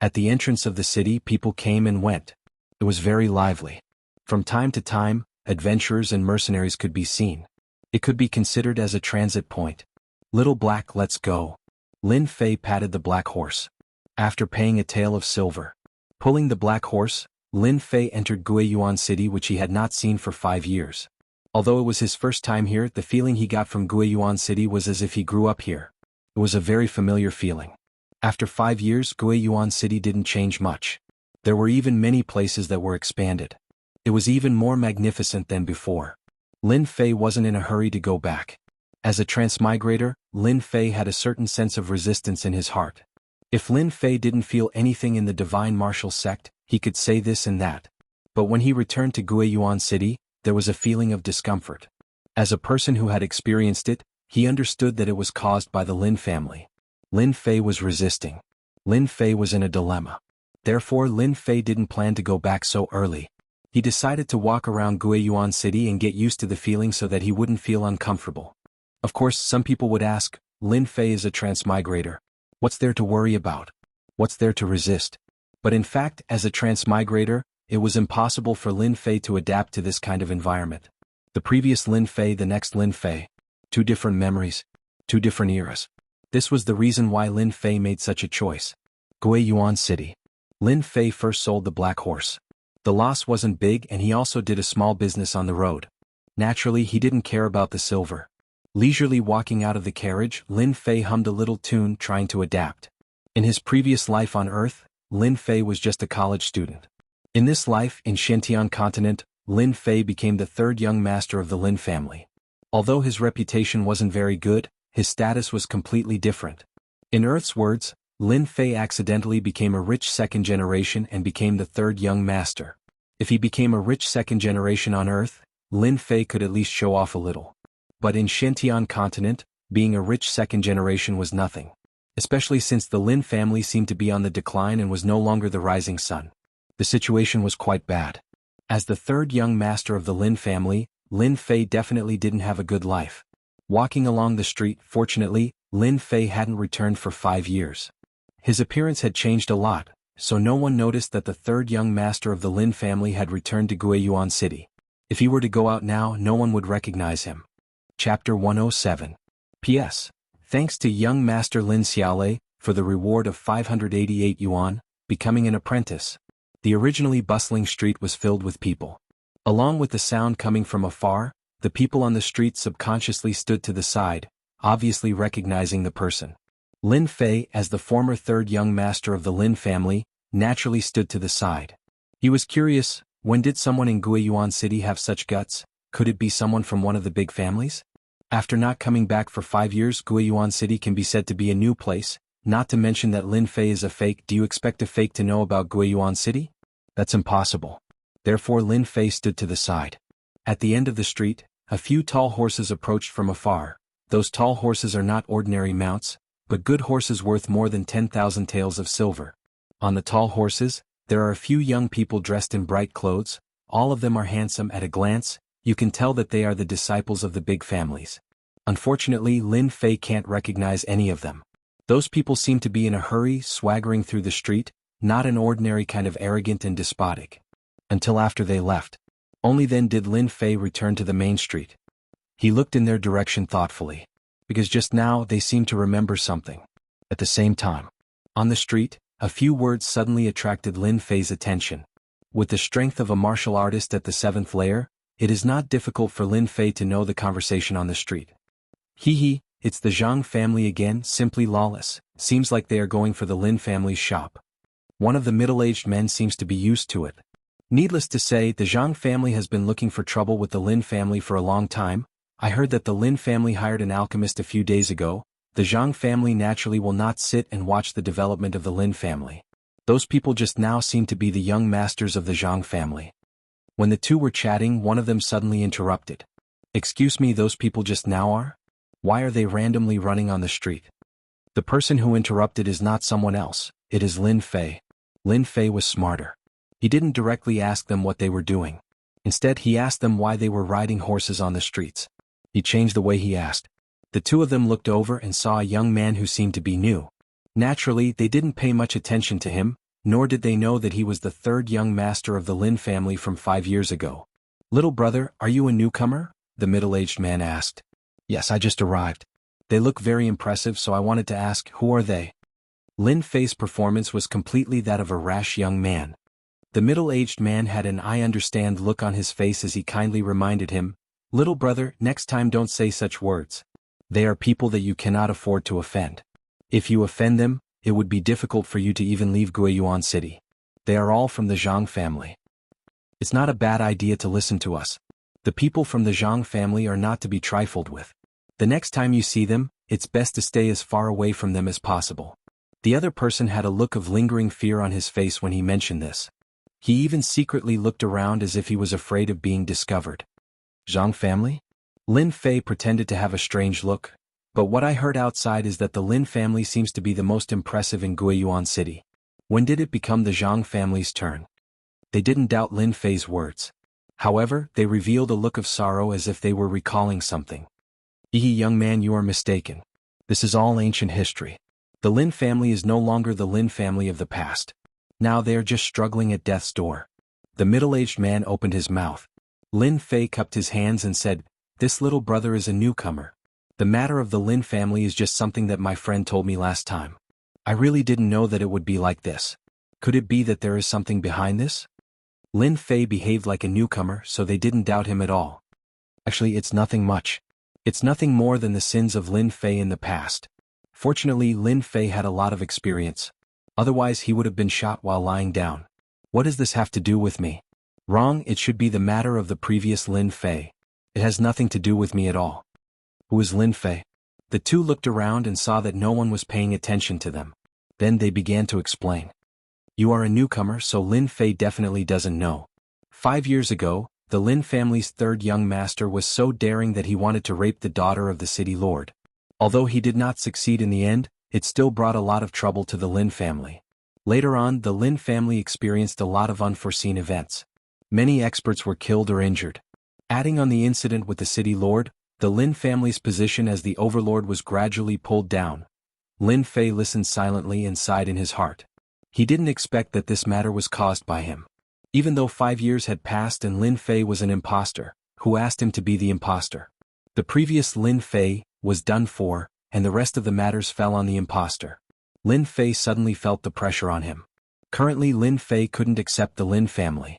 At the entrance of the city people came and went. It was very lively. From time to time, adventurers and mercenaries could be seen. It could be considered as a transit point. Little Black, let's go. Lin Fei patted the black horse. After paying a tael of silver, pulling the black horse, Lin Fei entered Guiyuan City, which he had not seen for 5 years. Although it was his first time here, the feeling he got from Guiyuan City was as if he grew up here. It was a very familiar feeling. After 5 years, Guiyuan City didn't change much. There were even many places that were expanded. It was even more magnificent than before. Lin Fei wasn't in a hurry to go back. As a transmigrator, Lin Fei had a certain sense of resistance in his heart. If Lin Fei didn't feel anything in the divine martial sect, he could say this and that. But when he returned to Guiyuan City, there was a feeling of discomfort. As a person who had experienced it, he understood that it was caused by the Lin family. Lin Fei was resisting. Lin Fei was in a dilemma. Therefore, Lin Fei didn't plan to go back so early. He decided to walk around Guiyuan City and get used to the feeling so that he wouldn't feel uncomfortable. Of course, some people would ask, Lin Fei is a transmigrator. What's there to worry about? What's there to resist? But in fact, as a transmigrator, it was impossible for Lin Fei to adapt to this kind of environment. The previous Lin Fei, the next Lin Fei. 2 different memories. 2 different eras. This was the reason why Lin Fei made such a choice. Guiyuan City. Lin Fei first sold the black horse. The loss wasn't big, and he also did a small business on the road. Naturally, he didn't care about the silver. Leisurely walking out of the carriage, Lin Fei hummed a little tune, trying to adapt. In his previous life on Earth, Lin Fei was just a college student. In this life, in Xintian continent, Lin Fei became the 3rd young master of the Lin family. Although his reputation wasn't very good, his status was completely different. In Earth's words, Lin Fei accidentally became a rich 2nd generation and became the 3rd young master. If he became a rich second generation on Earth, Lin Fei could at least show off a little. But in Shantian continent, being a rich second generation was nothing. Especially since the Lin family seemed to be on the decline and was no longer the rising sun. The situation was quite bad. As the third young master of the Lin family, Lin Fei definitely didn't have a good life. Walking along the street, fortunately, Lin Fei hadn't returned for 5 years. His appearance had changed a lot, so no one noticed that the third young master of the Lin family had returned to Guiyuan City. If he were to go out now, no one would recognize him. Chapter 107. P.S. Thanks to young master Lin Xiaolei for the reward of 588 yuan, becoming an apprentice. The originally bustling street was filled with people. Along with the sound coming from afar, the people on the street subconsciously stood to the side, obviously recognizing the person. Lin Fei, as the former third young master of the Lin family, naturally stood to the side. He was curious, when did someone in Guiyuan City have such guts? Could it be someone from one of the big families? After not coming back for 5 years, Guiyuan City can be said to be a new place, not to mention that Lin Fei is a fake. Do you expect a fake to know about Guiyuan City? That's impossible. Therefore Lin Fei stood to the side. At the end of the street, a few tall horses approached from afar. Those tall horses are not ordinary mounts, but good horses worth more than 10,000 taels of silver. On the tall horses, there are a few young people dressed in bright clothes. All of them are handsome. At a glance, you can tell that they are the disciples of the big families. Unfortunately, Lin Fei can't recognize any of them. Those people seem to be in a hurry, swaggering through the street, not an ordinary kind of arrogant and despotic. Until after they left. Only then did Lin Fei return to the main street. He looked in their direction thoughtfully. Because just now they seemed to remember something. At the same time, on the street, a few words suddenly attracted Lin Fei's attention. With the strength of a martial artist at the 7th layer, it is not difficult for Lin Fei to know the conversation on the street. Hee, it's the Zhang family again, simply lawless. Seems like they are going for the Lin family's shop. One of the middle-aged men seems to be used to it. Needless to say, the Zhang family has been looking for trouble with the Lin family for a long time. I heard that the Lin family hired an alchemist a few days ago. The Zhang family naturally will not sit and watch the development of the Lin family. Those people just now seem to be the young masters of the Zhang family. When the two were chatting, one of them suddenly interrupted. Excuse me, those people just now are? Why are they randomly running on the street? The person who interrupted is not someone else, it is Lin Fei. Lin Fei was smarter. He didn't directly ask them what they were doing. Instead, he asked them why they were riding horses on the streets. He changed the way he asked. The two of them looked over and saw a young man who seemed to be new. Naturally, they didn't pay much attention to him, nor did they know that he was the third young master of the Lin family from 5 years ago. Little brother, are you a newcomer? The middle-aged man asked. Yes, I just arrived. They look very impressive, so I wanted to ask, who are they? Lin Fei's performance was completely that of a rash young man. The middle-aged man had an I understand look on his face as he kindly reminded him, Little brother, next time don't say such words. They are people that you cannot afford to offend. If you offend them, it would be difficult for you to even leave Guiyuan City. They are all from the Zhang family. It's not a bad idea to listen to us. The people from the Zhang family are not to be trifled with. The next time you see them, it's best to stay as far away from them as possible. The other person had a look of lingering fear on his face when he mentioned this. He even secretly looked around as if he was afraid of being discovered. Zhang family? Lin Fei pretended to have a strange look, but what I heard outside is that the Lin family seems to be the most impressive in Guiyuan City. When did it become the Zhang family's turn? They didn't doubt Lin Fei's words. However, they revealed a look of sorrow as if they were recalling something. Young man, you are mistaken. This is all ancient history. The Lin family is no longer the Lin family of the past. Now they are just struggling at death's door. The middle-aged man opened his mouth. Lin Fei cupped his hands and said, This little brother is a newcomer. The matter of the Lin family is just something that my friend told me last time. I really didn't know that it would be like this. Could it be that there is something behind this? Lin Fei behaved like a newcomer, so they didn't doubt him at all. Actually, it's nothing much. It's nothing more than the sins of Lin Fei in the past. Fortunately, Lin Fei had a lot of experience. Otherwise he would have been shot while lying down. What does this have to do with me? Wrong, it should be the matter of the previous Lin Fei. It has nothing to do with me at all. Who is Lin Fei? The two looked around and saw that no one was paying attention to them. Then they began to explain. You are a newcomer, so Lin Fei definitely doesn't know. 5 years ago, the Lin family's third young master was so daring that he wanted to rape the daughter of the city lord. Although he did not succeed in the end, it still brought a lot of trouble to the Lin family. Later on, the Lin family experienced a lot of unforeseen events. Many experts were killed or injured. Adding on the incident with the city lord, the Lin family's position as the overlord was gradually pulled down. Lin Fei listened silently and sighed in his heart. He didn't expect that this matter was caused by him. Even though 5 years had passed and Lin Fei was an imposter, who asked him to be the imposter? The previous Lin Fei was done for, and the rest of the matters fell on the imposter. Lin Fei suddenly felt the pressure on him. Currently, Lin Fei couldn't accept the Lin family.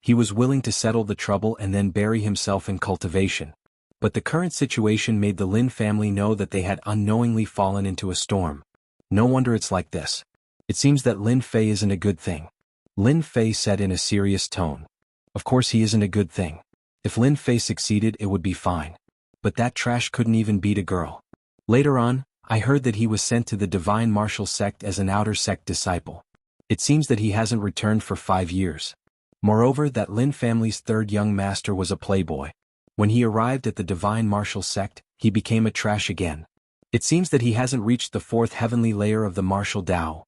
He was willing to settle the trouble and then bury himself in cultivation. But the current situation made the Lin family know that they had unknowingly fallen into a storm. No wonder it's like this. It seems that Lin Fei isn't a good thing. Lin Fei said in a serious tone. Of course he isn't a good thing. If Lin Fei succeeded, it would be fine. But that trash couldn't even beat a girl. Later on, I heard that he was sent to the divine martial sect as an outer sect disciple. It seems that he hasn't returned for 5 years. Moreover, that Lin family's third young master was a playboy. When he arrived at the divine martial sect, he became a trash again. It seems that he hasn't reached the 4th heavenly layer of the martial Tao.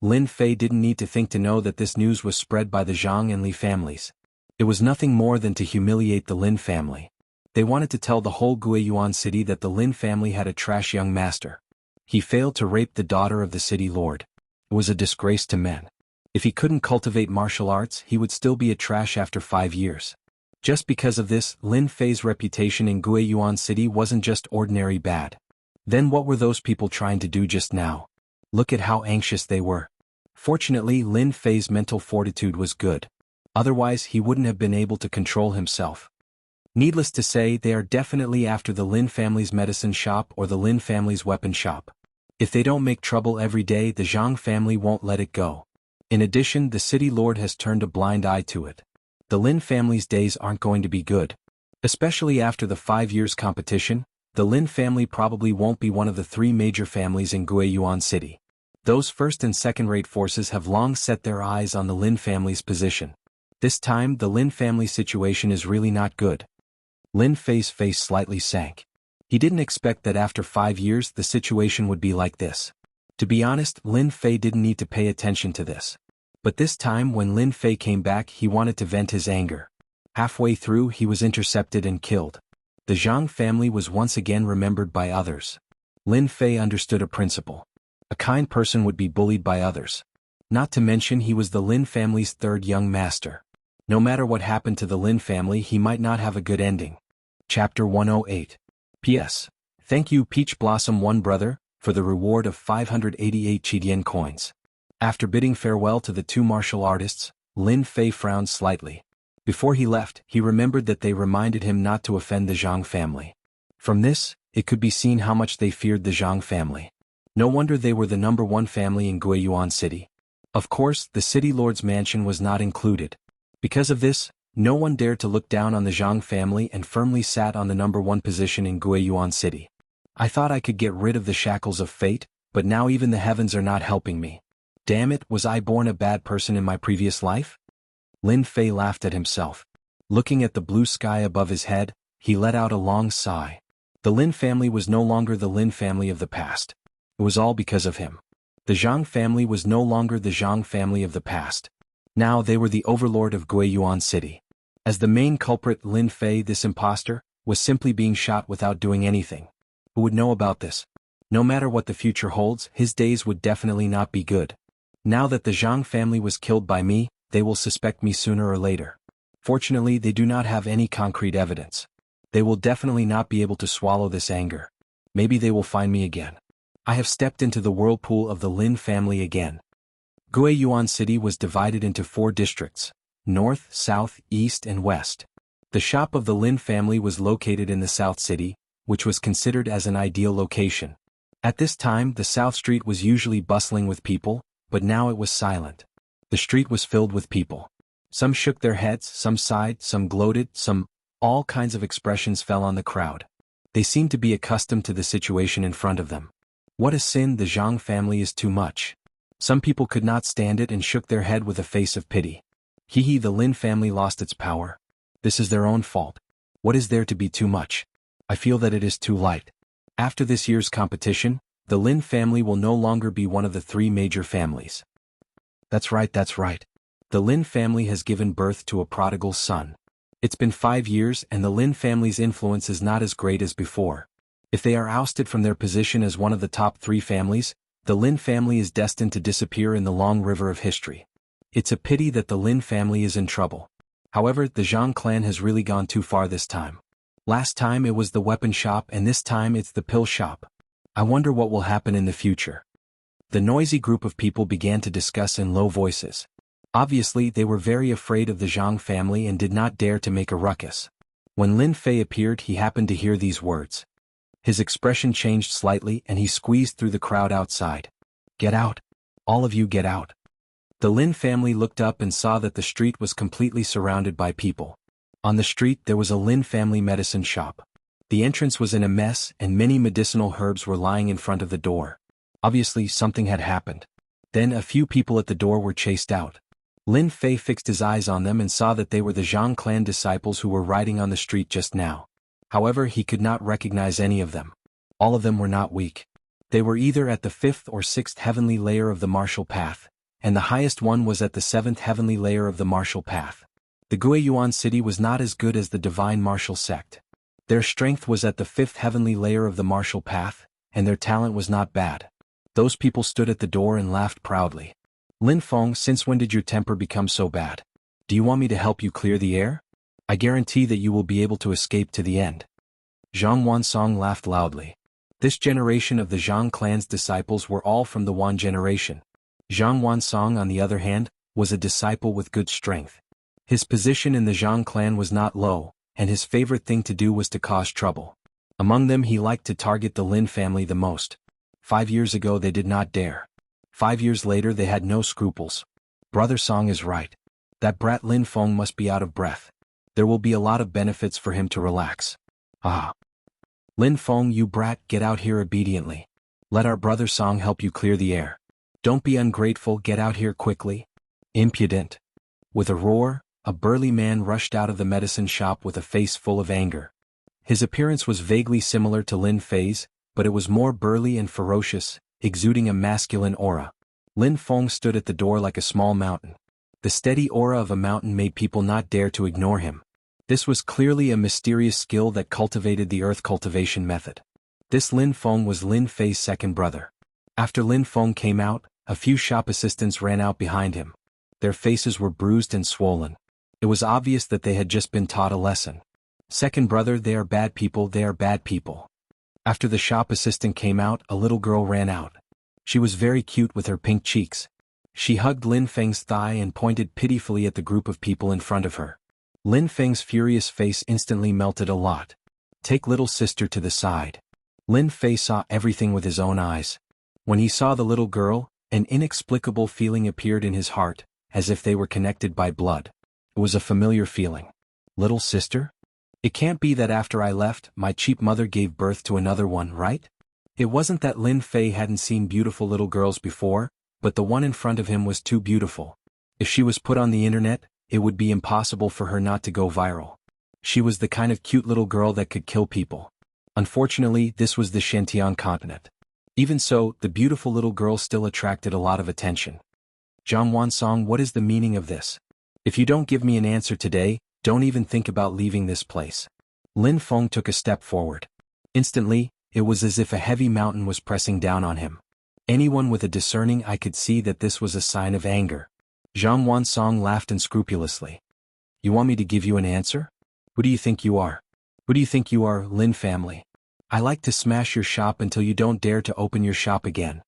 Lin Fei didn't need to think to know that this news was spread by the Zhang and Li families. It was nothing more than to humiliate the Lin family. They wanted to tell the whole Guiyuan city that the Lin family had a trash young master. He failed to rape the daughter of the city lord. It was a disgrace to men. If he couldn't cultivate martial arts, he would still be a trash after 5 years. Just because of this, Lin Fei's reputation in Guiyuan city wasn't just ordinary bad. Then what were those people trying to do just now? Look at how anxious they were. Fortunately, Lin Fei's mental fortitude was good. Otherwise, he wouldn't have been able to control himself. Needless to say, they are definitely after the Lin family's medicine shop or the Lin family's weapon shop. If they don't make trouble every day, the Zhang family won't let it go. In addition, the city lord has turned a blind eye to it. The Lin family's days aren't going to be good. Especially after the 5 years competition, the Lin family probably won't be one of the 3 major families in Guiyuan city. Those first and second-rate forces have long set their eyes on the Lin family's position. This time, the Lin family's situation is really not good. Lin Fei's face slightly sank. He didn't expect that after 5 years the situation would be like this. To be honest, Lin Fei didn't need to pay attention to this. But this time when Lin Fei came back, he wanted to vent his anger. Halfway through, he was intercepted and killed. The Zhang family was once again remembered by others. Lin Fei understood a principle. A kind person would be bullied by others. Not to mention he was the Lin family's third young master. No matter what happened to the Lin family, he might not have a good ending. Chapter 108. P.S. Thank you Peach Blossom 1 brother, for the reward of 588 Qidian coins. After bidding farewell to the 2 martial artists, Lin Fei frowned slightly. Before he left, he remembered that they reminded him not to offend the Zhang family. From this, it could be seen how much they feared the Zhang family. No wonder they were the #1 family in Guiyuan city. Of course, the city lord's mansion was not included. Because of this, no one dared to look down on the Zhang family and firmly sat on the #1 position in Guiyuan city. I thought I could get rid of the shackles of fate, but now even the heavens are not helping me. Damn it, was I born a bad person in my previous life? Lin Fei laughed at himself. Looking at the blue sky above his head, he let out a long sigh. The Lin family was no longer the Lin family of the past. It was all because of him. The Zhang family was no longer the Zhang family of the past. Now they were the overlord of Guiyuan city. As the main culprit, Lin Fei, this imposter, was simply being shot without doing anything. Who would know about this? No matter what the future holds, his days would definitely not be good. Now that the Zhang family was killed by me, they will suspect me sooner or later. Fortunately, they do not have any concrete evidence. They will definitely not be able to swallow this anger. Maybe they will find me again. I have stepped into the whirlpool of the Lin family again. Guiyuan city was divided into 4 districts: north, south, east and west. The shop of the Lin family was located in the south city, which was considered as an ideal location. At this time, the south street was usually bustling with people, but now it was silent. The street was filled with people. Some shook their heads, some sighed, some gloated, all kinds of expressions fell on the crowd. They seemed to be accustomed to the situation in front of them. What a sin, the Zhang family is too much. Some people could not stand it and shook their head with a face of pity. Hee, the Lin family lost its power. This is their own fault. What is there to be too much? I feel that it is too light. After this year's competition, the Lin family will no longer be one of the three major families. That's right, that's right. The Lin family has given birth to a prodigal son. It's been 5 years and the Lin family's influence is not as great as before. If they are ousted from their position as one of the top 3 families, the Lin family is destined to disappear in the long river of history. It's a pity that the Lin family is in trouble. However, the Zhang clan has really gone too far this time. Last time it was the weapon shop and this time it's the pill shop. I wonder what will happen in the future. The noisy group of people began to discuss in low voices. Obviously, they were very afraid of the Zhang family and did not dare to make a ruckus. When Lin Fei appeared, he happened to hear these words. His expression changed slightly and he squeezed through the crowd outside. Get out! All of you get out! The Lin family looked up and saw that the street was completely surrounded by people. On the street there was a Lin family medicine shop. The entrance was in a mess and many medicinal herbs were lying in front of the door. Obviously something had happened. Then a few people at the door were chased out. Lin Fei fixed his eyes on them and saw that they were the Zhang clan disciples who were riding on the street just now. However, he could not recognize any of them. All of them were not weak. They were either at the 5th or 6th heavenly layer of the martial path, and the highest one was at the 7th heavenly layer of the martial path. The Guiyuan city was not as good as the divine martial sect. Their strength was at the 5th heavenly layer of the martial path, and their talent was not bad. Those people stood at the door and laughed proudly. Lin Feng, since when did your temper become so bad? Do you want me to help you clear the air? I guarantee that you will be able to escape to the end. Zhang Wansong laughed loudly. This generation of the Zhang clan's disciples were all from the Wan generation. Zhang Wansong, on the other hand, was a disciple with good strength. His position in the Zhang clan was not low, and his favorite thing to do was to cause trouble. Among them he liked to target the Lin family the most. 5 years ago they did not dare. 5 years later they had no scruples. Brother Song is right. That brat Lin Feng must be out of breath. There will be a lot of benefits for him to relax. Ah. Lin Feng, you brat, get out here obediently. Let our brother Song help you clear the air. Don't be ungrateful, get out here quickly. Impudent. With a roar, a burly man rushed out of the medicine shop with a face full of anger. His appearance was vaguely similar to Lin Fei's, but it was more burly and ferocious, exuding a masculine aura. Lin Feng stood at the door like a small mountain. The steady aura of a mountain made people not dare to ignore him. This was clearly a mysterious skill that cultivated the earth cultivation method. This Lin Feng was Lin Fei's second brother. After Lin Feng came out, a few shop assistants ran out behind him. Their faces were bruised and swollen. It was obvious that they had just been taught a lesson. Second brother, they are bad people, they are bad people. After the shop assistant came out, a little girl ran out. She was very cute with her pink cheeks. She hugged Lin Feng's thigh and pointed pitifully at the group of people in front of her. Lin Feng's furious face instantly melted a lot. Take little sister to the side. Lin Fei saw everything with his own eyes. When he saw the little girl, an inexplicable feeling appeared in his heart, as if they were connected by blood. It was a familiar feeling. Little sister? It can't be that after I left, my cheap mother gave birth to another one, right? It wasn't that Lin Fei hadn't seen beautiful little girls before, but the one in front of him was too beautiful. If she was put on the internet, it would be impossible for her not to go viral. She was the kind of cute little girl that could kill people. Unfortunately, this was the Shantian continent. Even so, the beautiful little girl still attracted a lot of attention. Zhang Wansong, what is the meaning of this? If you don't give me an answer today, don't even think about leaving this place. Lin Feng took a step forward. Instantly, it was as if a heavy mountain was pressing down on him. Anyone with a discerning eye could see that this was a sign of anger. Zhang Wansong laughed unscrupulously. You want me to give you an answer? Who do you think you are? Who do you think you are, Lin family? I like to smash your shop until you don't dare to open your shop again.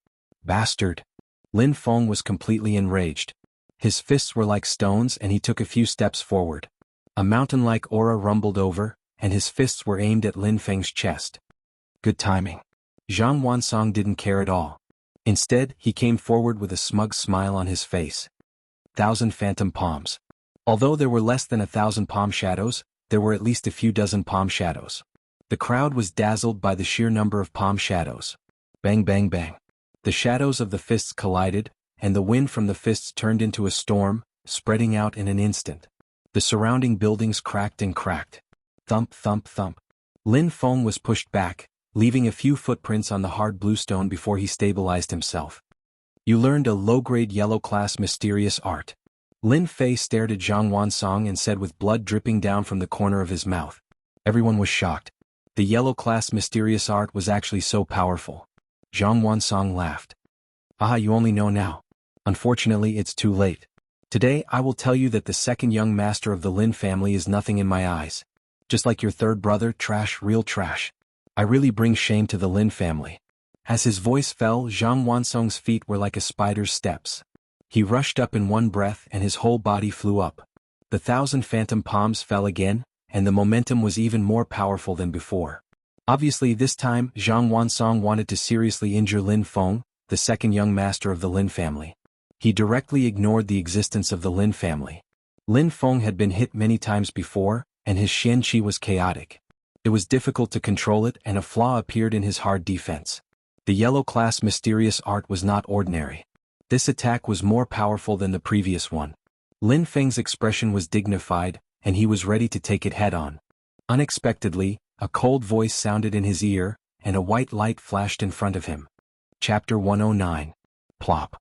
Bastard. Lin Feng was completely enraged. His fists were like stones and he took a few steps forward. A mountain-like aura rumbled over, and his fists were aimed at Lin Feng's chest. Good timing. Zhang Wansong didn't care at all. Instead, he came forward with a smug smile on his face. 1,000 phantom palms. Although there were less than 1,000 palm shadows, there were at least a few dozen palm shadows. The crowd was dazzled by the sheer number of palm shadows. Bang bang bang. The shadows of the fists collided, and the wind from the fists turned into a storm, spreading out in an instant. The surrounding buildings cracked and cracked. Thump, thump, thump. Lin Feng was pushed back, leaving a few footprints on the hard bluestone before he stabilized himself. You learned a low-grade yellow-class mysterious art. Lin Fei stared at Zhang Wansong and said with blood dripping down from the corner of his mouth. Everyone was shocked. The yellow-class mysterious art was actually so powerful. Zhang Wansong laughed. Ah, you only know now. Unfortunately, it's too late. Today I will tell you that the second young master of the Lin family is nothing in my eyes. Just like your third brother, trash, real trash. I really bring shame to the Lin family. As his voice fell, Zhang Wansong's feet were like a spider's steps. He rushed up in one breath and his whole body flew up. The 1,000 phantom palms fell again, and the momentum was even more powerful than before. Obviously this time, Zhang Wansong wanted to seriously injure Lin Feng, the second young master of the Lin family. He directly ignored the existence of the Lin family. Lin Feng had been hit many times before, and his Xian Qi was chaotic. It was difficult to control it and a flaw appeared in his hard defense. The yellow-class mysterious art was not ordinary. This attack was more powerful than the previous one. Lin Feng's expression was dignified, and he was ready to take it head-on. Unexpectedly, a cold voice sounded in his ear, and a white light flashed in front of him. Chapter 109. Plop.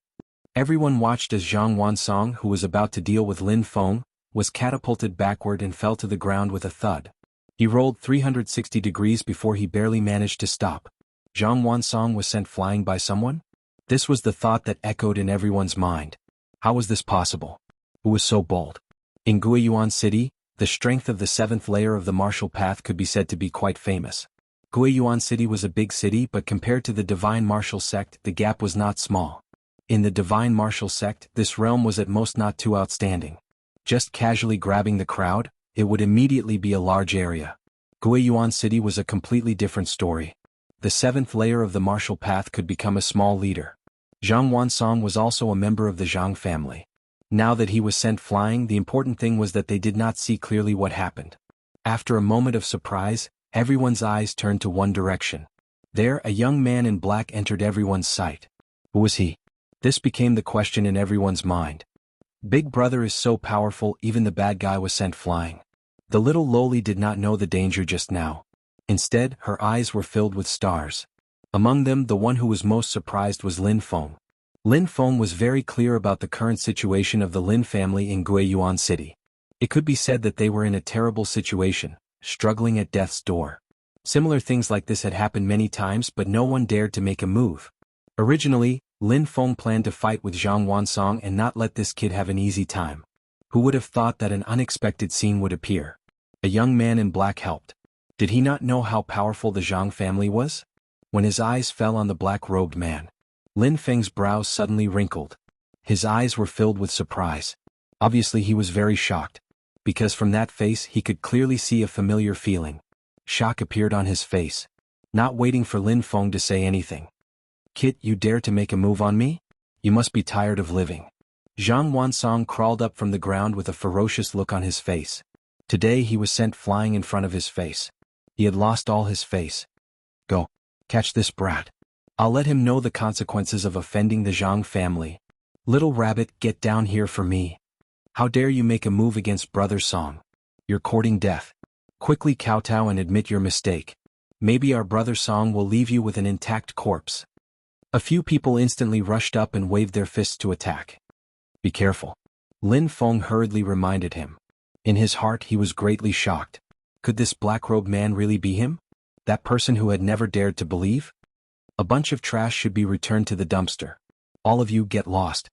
Everyone watched as Zhang Wansong, who was about to deal with Lin Feng, was catapulted backward and fell to the ground with a thud. He rolled 360 degrees before he barely managed to stop. Zhang Wansong was sent flying by someone? This was the thought that echoed in everyone's mind. How was this possible? Who was so bold? In Guiyuan City, the strength of the 7th layer of the martial path could be said to be quite famous. Guiyuan City was a big city, but compared to the Divine Martial Sect, the gap was not small. In the Divine Martial Sect, this realm was at most not too outstanding. Just casually grabbing the crowd, it would immediately be a large area. Guiyuan City was a completely different story. The 7th layer of the martial path could become a small leader. Zhang Wansong was also a member of the Zhang family. Now that he was sent flying, the important thing was that they did not see clearly what happened. After a moment of surprise, everyone's eyes turned to one direction. There, a young man in black entered everyone's sight. Who was he? This became the question in everyone's mind. Big Brother is so powerful, even the bad guy was sent flying. The little loli did not know the danger just now. Instead, her eyes were filled with stars. Among them, the one who was most surprised was Lin Feng. Lin Feng was very clear about the current situation of the Lin family in Guiyuan City. It could be said that they were in a terrible situation, struggling at death's door. Similar things like this had happened many times, but no one dared to make a move. Originally, Lin Feng planned to fight with Zhang Wansong and not let this kid have an easy time. Who would have thought that an unexpected scene would appear? A young man in black helped. Did he not know how powerful the Zhang family was? When his eyes fell on the black-robed man, Lin Feng's brows suddenly wrinkled. His eyes were filled with surprise. Obviously he was very shocked, because from that face he could clearly see a familiar feeling. Shock appeared on his face. Not waiting for Lin Feng to say anything. Kid, you dare to make a move on me? You must be tired of living. Zhang Wansong crawled up from the ground with a ferocious look on his face. Today he was sent flying in front of his face. He had lost all his face. Go. Catch this brat. I'll let him know the consequences of offending the Zhang family. Little rabbit, get down here for me. How dare you make a move against Brother Song? You're courting death. Quickly kowtow and admit your mistake. Maybe our Brother Song will leave you with an intact corpse. A few people instantly rushed up and waved their fists to attack. Be careful. Lin Feng hurriedly reminded him. In his heart he was greatly shocked. Could this black-robed man really be him? That person who had never dared to believe? A bunch of trash should be returned to the dumpster. All of you get lost.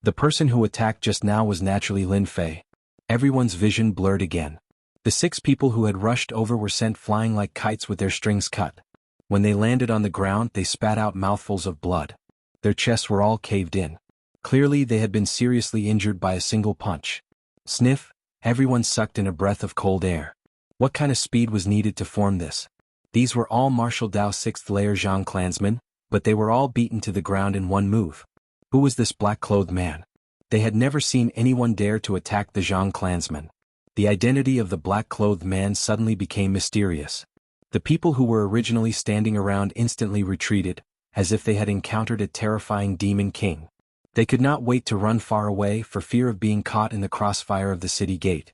The person who attacked just now was naturally Lin Fei. Everyone's vision blurred again. The 6 people who had rushed over were sent flying like kites with their strings cut. When they landed on the ground, they spat out mouthfuls of blood. Their chests were all caved in. Clearly they had been seriously injured by a single punch. Sniff, everyone sucked in a breath of cold air. What kind of speed was needed to form this? These were all Martial Dao 6th layer Zhang clansmen, but they were all beaten to the ground in one move. Who was this black-clothed man? They had never seen anyone dare to attack the Zhang clansmen. The identity of the black-clothed man suddenly became mysterious. The people who were originally standing around instantly retreated, as if they had encountered a terrifying demon king. They could not wait to run far away for fear of being caught in the crossfire of the city gate.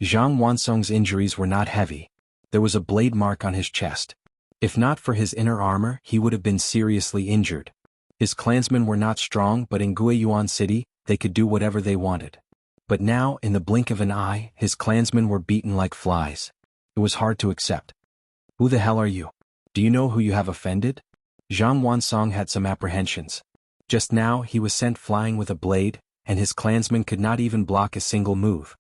Zhang Wansong's injuries were not heavy. There was a blade mark on his chest. If not for his inner armor, he would have been seriously injured. His clansmen were not strong, but in Guiyuan City, they could do whatever they wanted. But now, in the blink of an eye, his clansmen were beaten like flies. It was hard to accept. Who the hell are you? Do you know who you have offended? Zhang Wansong had some apprehensions. Just now he was sent flying with a blade, and his clansmen could not even block a single move.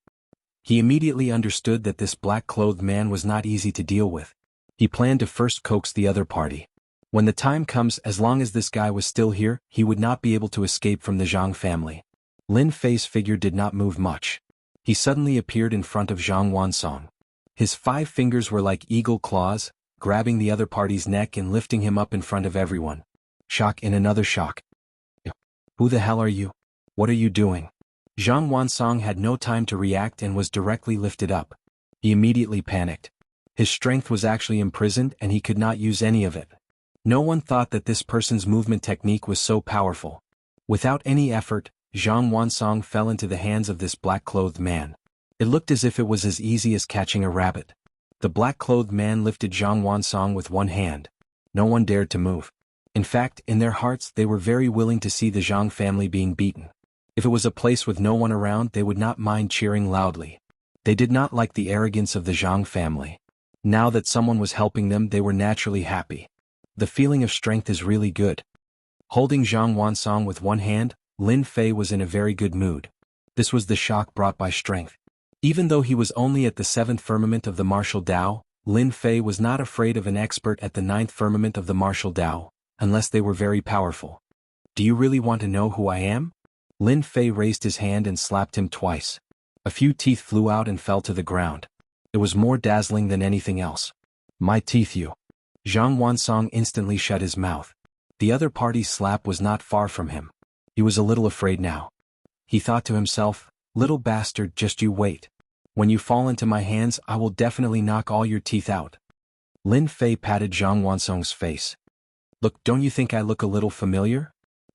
He immediately understood that this black-clothed man was not easy to deal with. He planned to first coax the other party. When the time comes, as long as this guy was still here, he would not be able to escape from the Zhang family. Lin Fei's figure did not move much. He suddenly appeared in front of Zhang Wansong. His 5 fingers were like eagle claws, grabbing the other party's neck and lifting him up in front of everyone. Shock in another shock. Who the hell are you? What are you doing? Zhang Wansong had no time to react and was directly lifted up. He immediately panicked. His strength was actually imprisoned and he could not use any of it. No one thought that this person's movement technique was so powerful. Without any effort, Zhang Wansong fell into the hands of this black-clothed man. It looked as if it was as easy as catching a rabbit. The black-clothed man lifted Zhang Wansong with one hand. No one dared to move. In fact, in their hearts they were very willing to see the Zhang family being beaten. If it was a place with no one around, they would not mind cheering loudly. They did not like the arrogance of the Zhang family. Now that someone was helping them, they were naturally happy. The feeling of strength is really good. Holding Zhang Wansong with one hand, Lin Fei was in a very good mood. This was the shock brought by strength. Even though he was only at the 7th firmament of the martial Tao, Lin Fei was not afraid of an expert at the 9th firmament of the martial Tao, unless they were very powerful. Do you really want to know who I am? Lin Fei raised his hand and slapped him twice. A few teeth flew out and fell to the ground. It was more dazzling than anything else. My teeth, you. Zhang Wansong instantly shut his mouth. The other party's slap was not far from him. He was a little afraid now. He thought to himself, little bastard, just you wait. When you fall into my hands, I will definitely knock all your teeth out. Lin Fei patted Zhang Wansong's face. Look, don't you think I look a little familiar?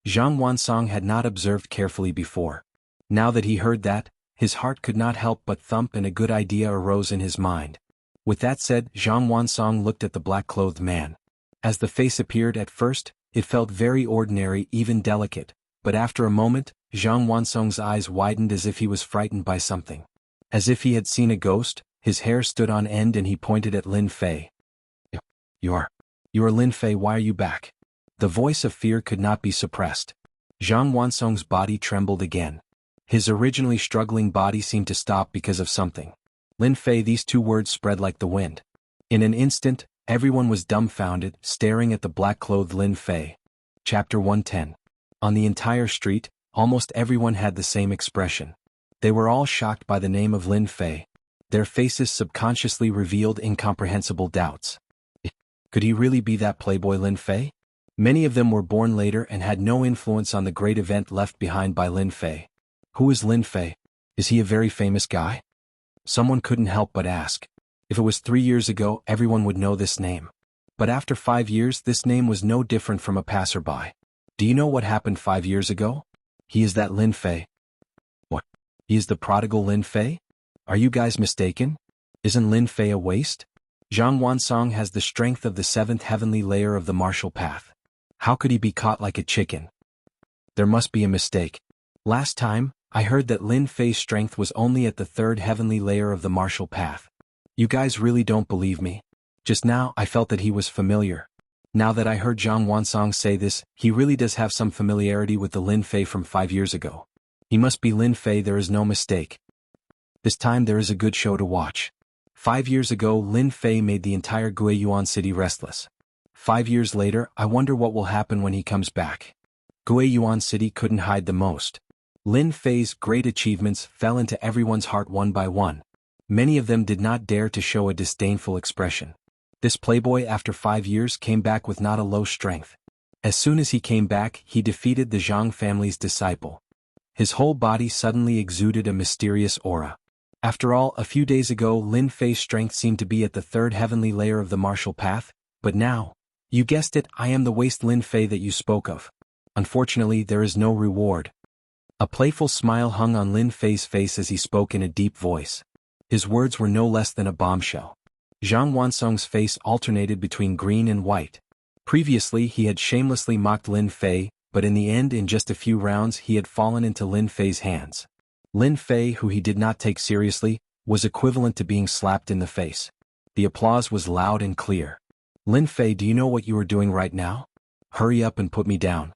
Zhang Wansong had not observed carefully before. Now that he heard that, his heart could not help but thump and a good idea arose in his mind. With that said, Zhang Wansong looked at the black-clothed man. As the face appeared at first, it felt very ordinary, even delicate, but after a moment, Zhang Wansong's eyes widened as if he was frightened by something. As if he had seen a ghost, his hair stood on end and he pointed at Lin Fei. You are Lin Fei, why are you back? The voice of fear could not be suppressed. Zhang Wansong's body trembled again. His originally struggling body seemed to stop because of something. Lin Fei, these 2 words spread like the wind. In an instant, everyone was dumbfounded, staring at the black-clothed Lin Fei. Chapter 110. On the entire street, almost everyone had the same expression. They were all shocked by the name of Lin Fei. Their faces subconsciously revealed incomprehensible doubts. Could he really be that playboy Lin Fei? Many of them were born later and had no influence on the great event left behind by Lin Fei. Who is Lin Fei? Is he a very famous guy? Someone couldn't help but ask. If it was 3 years ago, everyone would know this name. But after 5 years, this name was no different from a passerby. Do you know what happened 5 years ago? He is that Lin Fei. What? He is the prodigal Lin Fei? Are you guys mistaken? Isn't Lin Fei a waste? Zhang Wansong has the strength of the 7th heavenly layer of the martial path. How could he be caught like a chicken? There must be a mistake. Last time, I heard that Lin Fei's strength was only at the 3rd heavenly layer of the martial path. You guys really don't believe me? Just now I felt that he was familiar. Now that I heard Zhang Wansong say this, he really does have some familiarity with the Lin Fei from 5 years ago. He must be Lin Fei, there is no mistake. This time there is a good show to watch. 5 years ago, Lin Fei made the entire Guiyuan city restless. 5 years later, I wonder what will happen when he comes back. Guiyuan city couldn't hide the most. Lin Fei's great achievements fell into everyone's heart one by one. Many of them did not dare to show a disdainful expression. This playboy after 5 years came back with not a low strength. As soon as he came back, he defeated the Zhang family's disciple. His whole body suddenly exuded a mysterious aura. After all, a few days ago Lin Fei's strength seemed to be at the 3rd heavenly layer of the martial path, but now, you guessed it, I am the waste Lin Fei that you spoke of. Unfortunately, there is no reward. A playful smile hung on Lin Fei's face as he spoke in a deep voice. His words were no less than a bombshell. Zhang Wansong's face alternated between green and white. Previously he had shamelessly mocked Lin Fei, but in the end in just a few rounds he had fallen into Lin Fei's hands. Lin Fei, who he did not take seriously, was equivalent to being slapped in the face. The applause was loud and clear. Lin Fei, do you know what you are doing right now? Hurry up and put me down.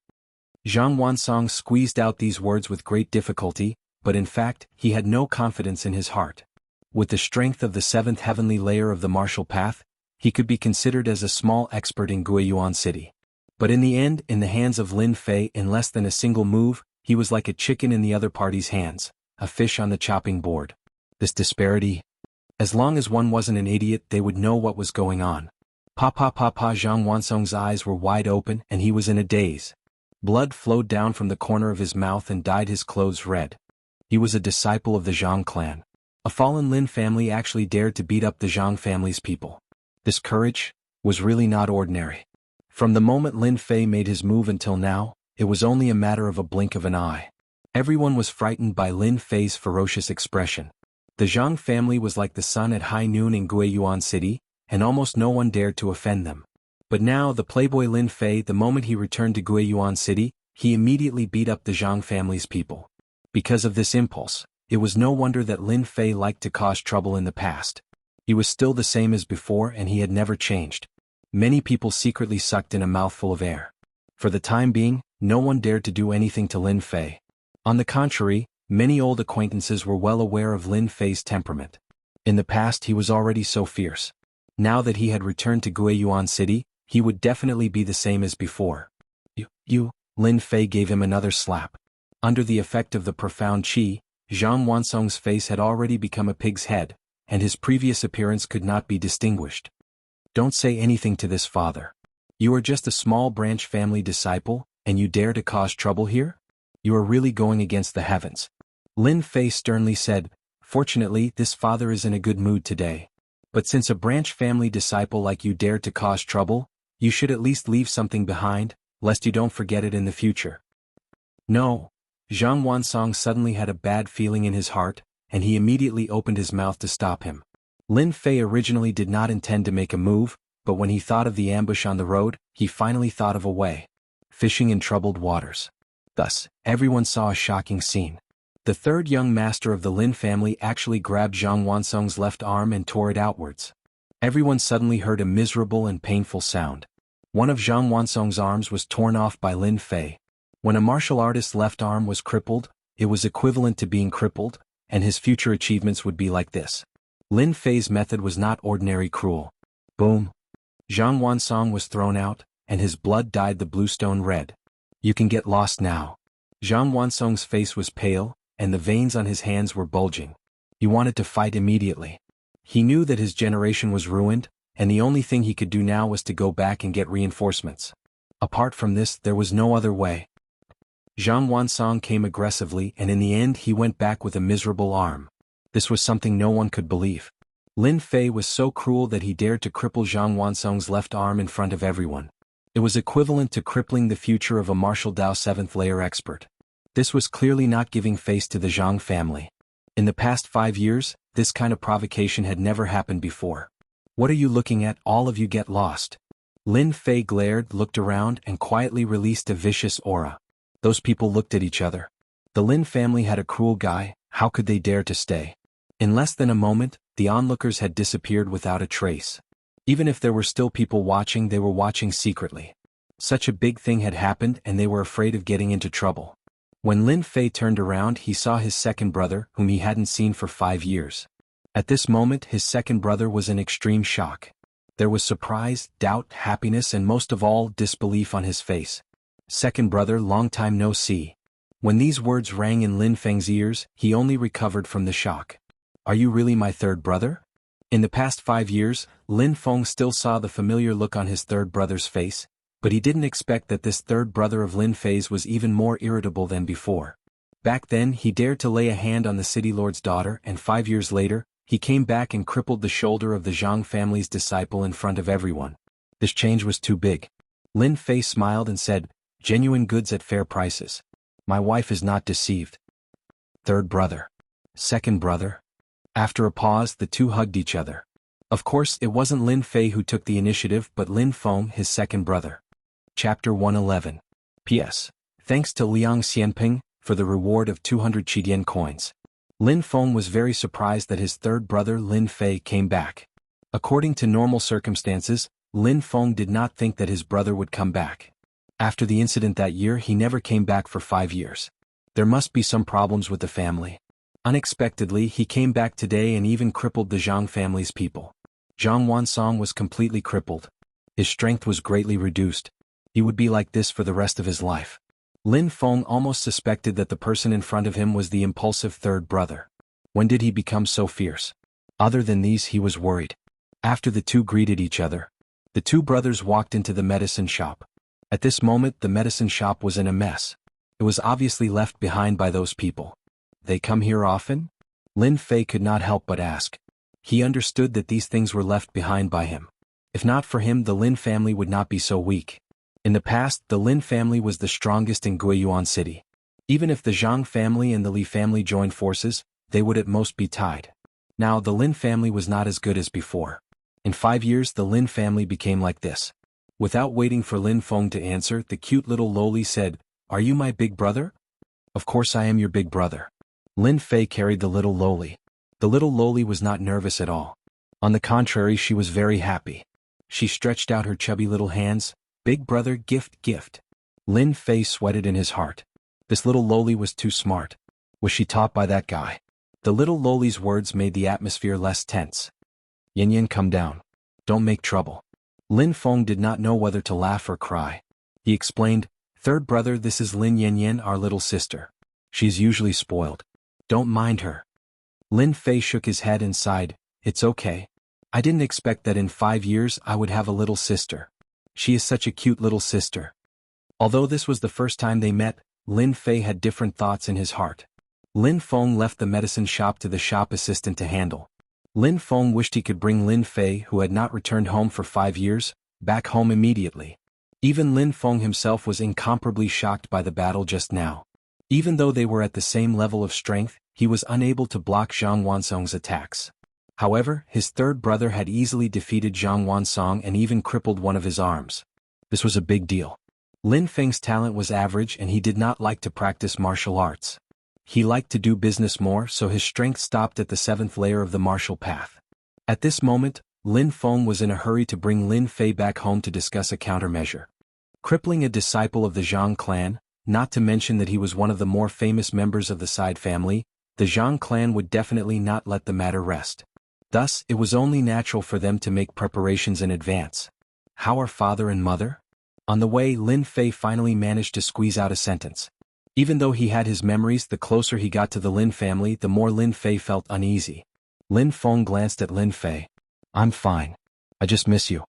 Zhang Wansong squeezed out these words with great difficulty, but in fact, he had no confidence in his heart. With the strength of the seventh heavenly layer of the martial path, he could be considered as a small expert in Guiyuan City. But in the end, in the hands of Lin Fei, in less than a single move, he was like a chicken in the other party's hands, a fish on the chopping board. This disparity. As long as one wasn't an idiot, they would know what was going on. Zhang Wansong's eyes were wide open and he was in a daze. Blood flowed down from the corner of his mouth and dyed his clothes red. He was a disciple of the Zhang clan. A fallen Lin family actually dared to beat up the Zhang family's people. This courage was really not ordinary. From the moment Lin Fei made his move until now, it was only a matter of a blink of an eye. Everyone was frightened by Lin Fei's ferocious expression. The Zhang family was like the sun at high noon in Guiyuan City, and almost no one dared to offend them. But now the playboy Lin Fei, the moment he returned to Guiyuan City, he immediately beat up the Zhang family's people. Because of this impulse, it was no wonder that Lin Fei liked to cause trouble in the past. He was still the same as before and he had never changed. Many people secretly sucked in a mouthful of air. For the time being, no one dared to do anything to Lin Fei. On the contrary, many old acquaintances were well aware of Lin Fei's temperament. In the past he was already so fierce. Now that he had returned to Guiyuan City, he would definitely be the same as before. You, Lin Fei gave him another slap. Under the effect of the profound qi, Zhang Wansong's face had already become a pig's head, and his previous appearance could not be distinguished. Don't say anything to this, father. You are just a small branch family disciple, and you dare to cause trouble here? You are really going against the heavens. Lin Fei sternly said, fortunately this father is in a good mood today. But since a branch family disciple like you dared to cause trouble, you should at least leave something behind, lest you don't forget it in the future. No. Zhang Wansong suddenly had a bad feeling in his heart, and he immediately opened his mouth to stop him. Lin Fei originally did not intend to make a move, but when he thought of the ambush on the road, he finally thought of a way. Fishing in troubled waters. Thus, everyone saw a shocking scene. The third young master of the Lin family actually grabbed Zhang Wansong's left arm and tore it outwards. Everyone suddenly heard a miserable and painful sound. One of Zhang Wansong's arms was torn off by Lin Fei. When a martial artist's left arm was crippled, it was equivalent to being crippled, and his future achievements would be like this. Lin Fei's method was not ordinary cruel. Boom. Zhang Wansong was thrown out, and his blood dyed the bluestone red. You can get lost now. Zhang Wansong's face was pale, and the veins on his hands were bulging. He wanted to fight immediately. He knew that his generation was ruined, and the only thing he could do now was to go back and get reinforcements. Apart from this, there was no other way. Zhang Wansong came aggressively, and in the end he went back with a miserable arm. This was something no one could believe. Lin Fei was so cruel that he dared to cripple Zhang Wansong's left arm in front of everyone. It was equivalent to crippling the future of a martial Dao 7th layer expert. This was clearly not giving face to the Zhang family. In the past 5 years, this kind of provocation had never happened before. What are you looking at? All of you get lost. Lin Fei glared, looked around, and quietly released a vicious aura. Those people looked at each other. The Lin family had a cruel guy, how could they dare to stay? In less than a moment, the onlookers had disappeared without a trace. Even if there were still people watching, they were watching secretly. Such a big thing had happened and they were afraid of getting into trouble. When Lin Fei turned around, he saw his second brother, whom he hadn't seen for 5 years. At this moment, his second brother was in extreme shock. There was surprise, doubt, happiness, and most of all, disbelief on his face. Second brother, long time no see. When these words rang in Lin Feng's ears, he only recovered from the shock. Are you really my third brother? In the past 5 years, Lin Feng still saw the familiar look on his third brother's face, but he didn't expect that this third brother of Lin Fei's was even more irritable than before. Back then, he dared to lay a hand on the city lord's daughter, and 5 years later, he came back and crippled the shoulder of the Zhang family's disciple in front of everyone. This change was too big. Lin Fei smiled and said, genuine goods at fair prices. My wife is not deceived. Third brother. Second brother. After a pause, the two hugged each other. Of course, it wasn't Lin Fei who took the initiative but Lin Feng, his second brother. Chapter 111. P.S. Thanks to Liang Xianping for the reward of 200 Qidian coins. Lin Feng was very surprised that his third brother Lin Fei came back. According to normal circumstances, Lin Feng did not think that his brother would come back. After the incident that year, he never came back for 5 years. There must be some problems with the family. Unexpectedly, he came back today and even crippled the Zhang family's people. Zhang Wansong was completely crippled. His strength was greatly reduced. He would be like this for the rest of his life. Lin Feng almost suspected that the person in front of him was the impulsive third brother. When did he become so fierce? Other than these, he was worried. After the two greeted each other, the two brothers walked into the medicine shop. At this moment, the medicine shop was in a mess. It was obviously left behind by those people. They come here often? Lin Fei could not help but ask. He understood that these things were left behind by him. If not for him, the Lin family would not be so weak. In the past, the Lin family was the strongest in Guiyuan City. Even if the Zhang family and the Li family joined forces, they would at most be tied. Now, the Lin family was not as good as before. In 5 years, the Lin family became like this. Without waiting for Lin Feng to answer, the cute little loli said, "Are you my big brother?" "Of course I am your big brother." Lin Fei carried the little loli. The little loli was not nervous at all. On the contrary, she was very happy. She stretched out her chubby little hands. "Big brother, gift, gift." Lin Fei sweated in his heart. This little loli was too smart. Was she taught by that guy? The little loli's words made the atmosphere less tense. "Yin Yin, come down. Don't make trouble." Lin Feng did not know whether to laugh or cry. He explained, "Third brother, this is Lin Yin Yin, our little sister. She's usually spoiled. Don't mind her." Lin Fei shook his head and sighed, "It's okay. I didn't expect that in 5 years I would have a little sister. She is such a cute little sister." Although this was the first time they met, Lin Fei had different thoughts in his heart. Lin Feng left the medicine shop to the shop assistant to handle. Lin Feng wished he could bring Lin Fei, who had not returned home for 5 years, back home immediately. Even Lin Feng himself was incomparably shocked by the battle just now. Even though they were at the same level of strength, he was unable to block Zhang Wansong's attacks. However, his third brother had easily defeated Zhang Wansong and even crippled one of his arms. This was a big deal. Lin Feng's talent was average and he did not like to practice martial arts. He liked to do business more, so his strength stopped at the 7th layer of the martial path. At this moment, Lin Feng was in a hurry to bring Lin Fei back home to discuss a countermeasure. Crippling a disciple of the Zhang clan, not to mention that he was one of the more famous members of the Side family, the Zhang clan would definitely not let the matter rest. Thus, it was only natural for them to make preparations in advance. "How are father and mother?" On the way, Lin Fei finally managed to squeeze out a sentence. Even though he had his memories, the closer he got to the Lin family, the more Lin Fei felt uneasy. Lin Feng glanced at Lin Fei. "I'm fine. I just miss you."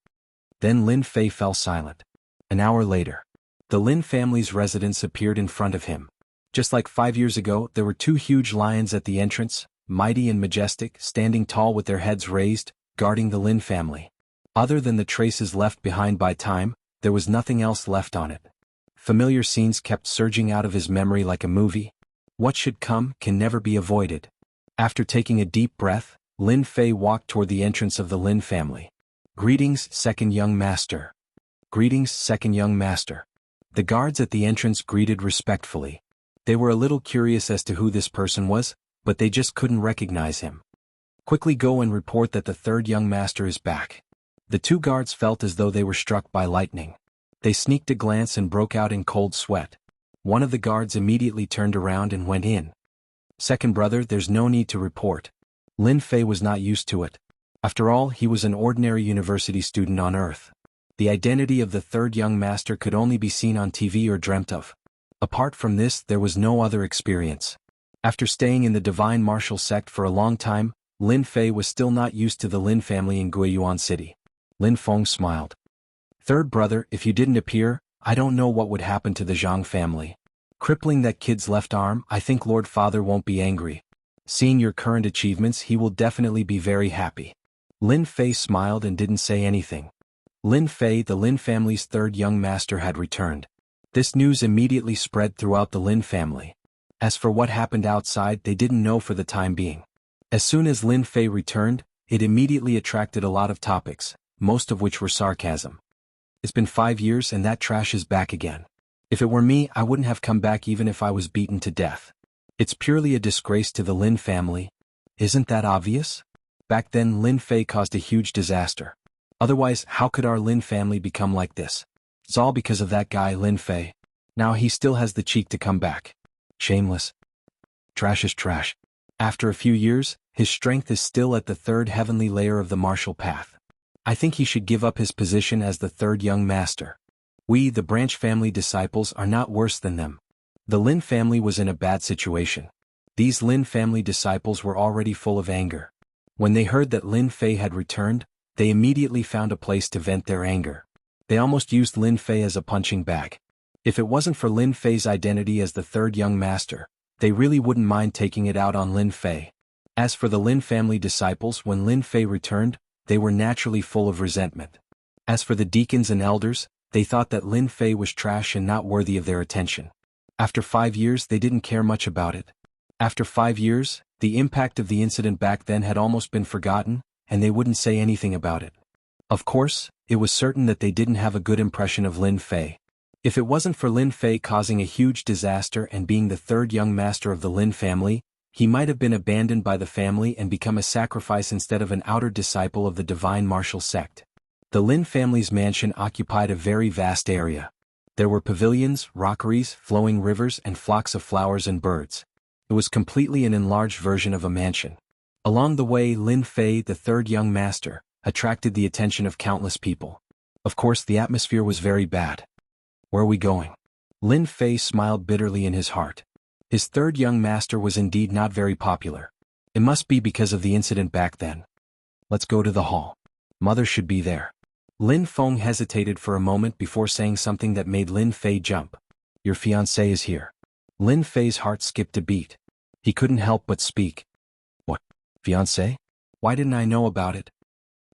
Then Lin Fei fell silent. An hour later, the Lin family's residence appeared in front of him. Just like 5 years ago, there were 2 huge lions at the entrance, mighty and majestic, standing tall with their heads raised, guarding the Lin family. Other than the traces left behind by time, there was nothing else left on it. Familiar scenes kept surging out of his memory like a movie. What should come can never be avoided. After taking a deep breath, Lin Fei walked toward the entrance of the Lin family. "Greetings, second young master." "Greetings, second young master." The guards at the entrance greeted respectfully. They were a little curious as to who this person was, but they just couldn't recognize him. "Quickly go and report that the third young master is back." The 2 guards felt as though they were struck by lightning. They sneaked a glance and broke out in cold sweat. One of the guards immediately turned around and went in. "Second brother, there's no need to report." Lin Fei was not used to it. After all, he was an ordinary university student on Earth. The identity of the third young master could only be seen on TV or dreamt of. Apart from this, there was no other experience. After staying in the Divine Martial Sect for a long time, Lin Fei was still not used to the Lin family in Guiyuan City. Lin Feng smiled. "Third brother, if you didn't appear, I don't know what would happen to the Zhang family. Crippling that kid's left arm, I think Lord Father won't be angry. Seeing your current achievements, he will definitely be very happy." Lin Fei smiled and didn't say anything. Lin Fei, the Lin family's third young master, had returned. This news immediately spread throughout the Lin family. As for what happened outside, they didn't know for the time being. As soon as Lin Fei returned, it immediately attracted a lot of topics, most of which were sarcasm. It's been 5 years and that trash is back again. If it were me, I wouldn't have come back even if I was beaten to death. It's purely a disgrace to the Lin family. Isn't that obvious? Back then Lin Fei caused a huge disaster. Otherwise, how could our Lin family become like this? It's all because of that guy Lin Fei. Now he still has the cheek to come back. Shameless. Trash is trash. After a few years, his strength is still at the third heavenly layer of the martial path. I think he should give up his position as the third young master. We, the branch family disciples, are not worse than them. The Lin family was in a bad situation. These Lin family disciples were already full of anger. When they heard that Lin Fei had returned, they immediately found a place to vent their anger. They almost used Lin Fei as a punching bag. If it wasn't for Lin Fei's identity as the third young master, they really wouldn't mind taking it out on Lin Fei. As for the Lin family disciples, when Lin Fei returned, they were naturally full of resentment. As for the deacons and elders, they thought that Lin Fei was trash and not worthy of their attention. After 5 years, they didn't care much about it. After 5 years, the impact of the incident back then had almost been forgotten, and they wouldn't say anything about it. Of course, it was certain that they didn't have a good impression of Lin Fei. If it wasn't for Lin Fei causing a huge disaster and being the third young master of the Lin family, he might have been abandoned by the family and become a sacrifice instead of an outer disciple of the divine martial sect. The Lin family's mansion occupied a very vast area. There were pavilions, rockeries, flowing rivers, and flocks of flowers and birds. It was completely an enlarged version of a mansion. Along the way, Lin Fei, the third young master, attracted the attention of countless people. Of course, the atmosphere was very bad. Where are we going? Lin Fei smiled bitterly in his heart. His third young master was indeed not very popular. It must be because of the incident back then. Let's go to the hall. Mother should be there. Lin Feng hesitated for a moment before saying something that made Lin Fei jump. Your fiancé is here. Lin Fei's heart skipped a beat. He couldn't help but speak. What? Fiancé? Why didn't I know about it?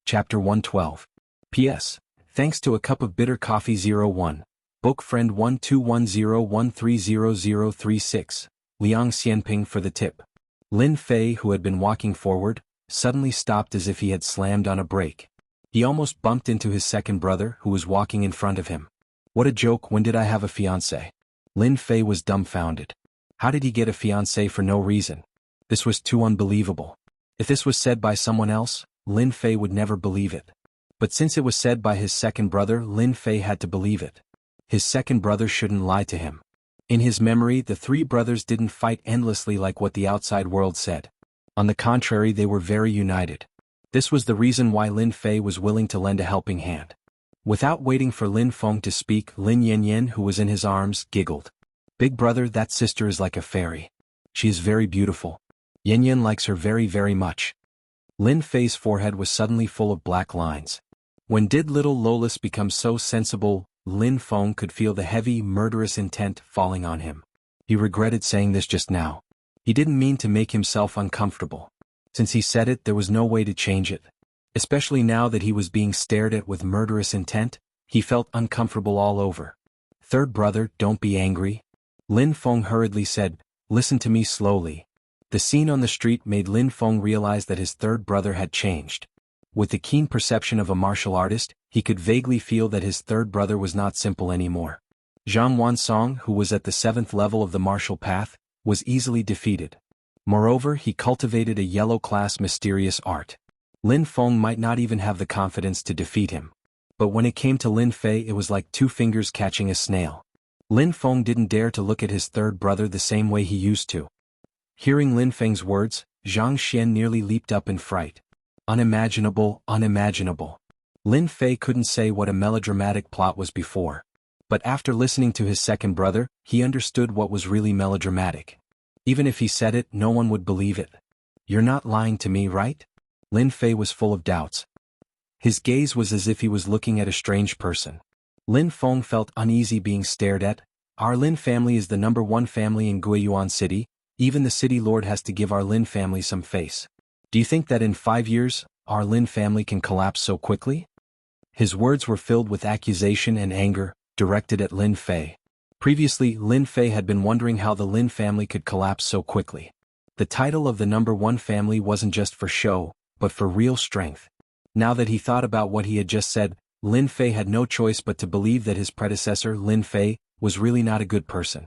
Chapter 112. P.S. Thanks to a cup of bitter coffee 01. Book friend 1210130036. Liang Xianping for the tip. Lin Fei, who had been walking forward, suddenly stopped as if he had slammed on a brake. He almost bumped into his second brother, who was walking in front of him. What a joke, when did I have a fiancé? Lin Fei was dumbfounded. How did he get a fiancé for no reason? This was too unbelievable. If this was said by someone else, Lin Fei would never believe it. But since it was said by his second brother, Lin Fei had to believe it. His second brother shouldn't lie to him. In his memory, the three brothers didn't fight endlessly like what the outside world said. On the contrary, they were very united. This was the reason why Lin Fei was willing to lend a helping hand. Without waiting for Lin Feng to speak, Lin Yanyan, who was in his arms, giggled. Big brother, that sister is like a fairy. She is very beautiful. Yanyan likes her very, very much. Lin Fei's forehead was suddenly full of black lines. When did little Lolis become so sensible? Lin Feng could feel the heavy, murderous intent falling on him. He regretted saying this just now. He didn't mean to make himself uncomfortable. Since he said it, there was no way to change it. Especially now that he was being stared at with murderous intent, he felt uncomfortable all over. Third brother, don't be angry. Lin Feng hurriedly said, listen to me slowly. The scene on the street made Lin Feng realize that his third brother had changed. With the keen perception of a martial artist, he could vaguely feel that his third brother was not simple anymore. Zhang Wansong, who was at the 7th level of the martial path, was easily defeated. Moreover, he cultivated a yellow-class mysterious art. Lin Feng might not even have the confidence to defeat him. But when it came to Lin Fei, it was like 2 fingers catching a snail. Lin Feng didn't dare to look at his third brother the same way he used to. Hearing Lin Feng's words, Zhang Xian nearly leaped up in fright. Unimaginable, unimaginable. Lin Fei couldn't say what a melodramatic plot was before. But after listening to his second brother, he understood what was really melodramatic. Even if he said it, no one would believe it. You're not lying to me, right? Lin Fei was full of doubts. His gaze was as if he was looking at a strange person. Lin Feng felt uneasy being stared at. Our Lin family is the #1 family in Guiyuan City. Even the city lord has to give our Lin family some face. Do you think that in 5 years, our Lin family can collapse so quickly? His words were filled with accusation and anger, directed at Lin Fei. Previously, Lin Fei had been wondering how the Lin family could collapse so quickly. The title of the #1 family wasn't just for show, but for real strength. Now that he thought about what he had just said, Lin Fei had no choice but to believe that his predecessor, Lin Fei, was really not a good person.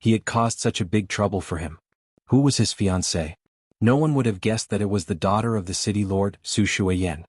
He had caused such a big trouble for him. Who was his fiancée? No one would have guessed that it was the daughter of the city lord, Su Shuiyan.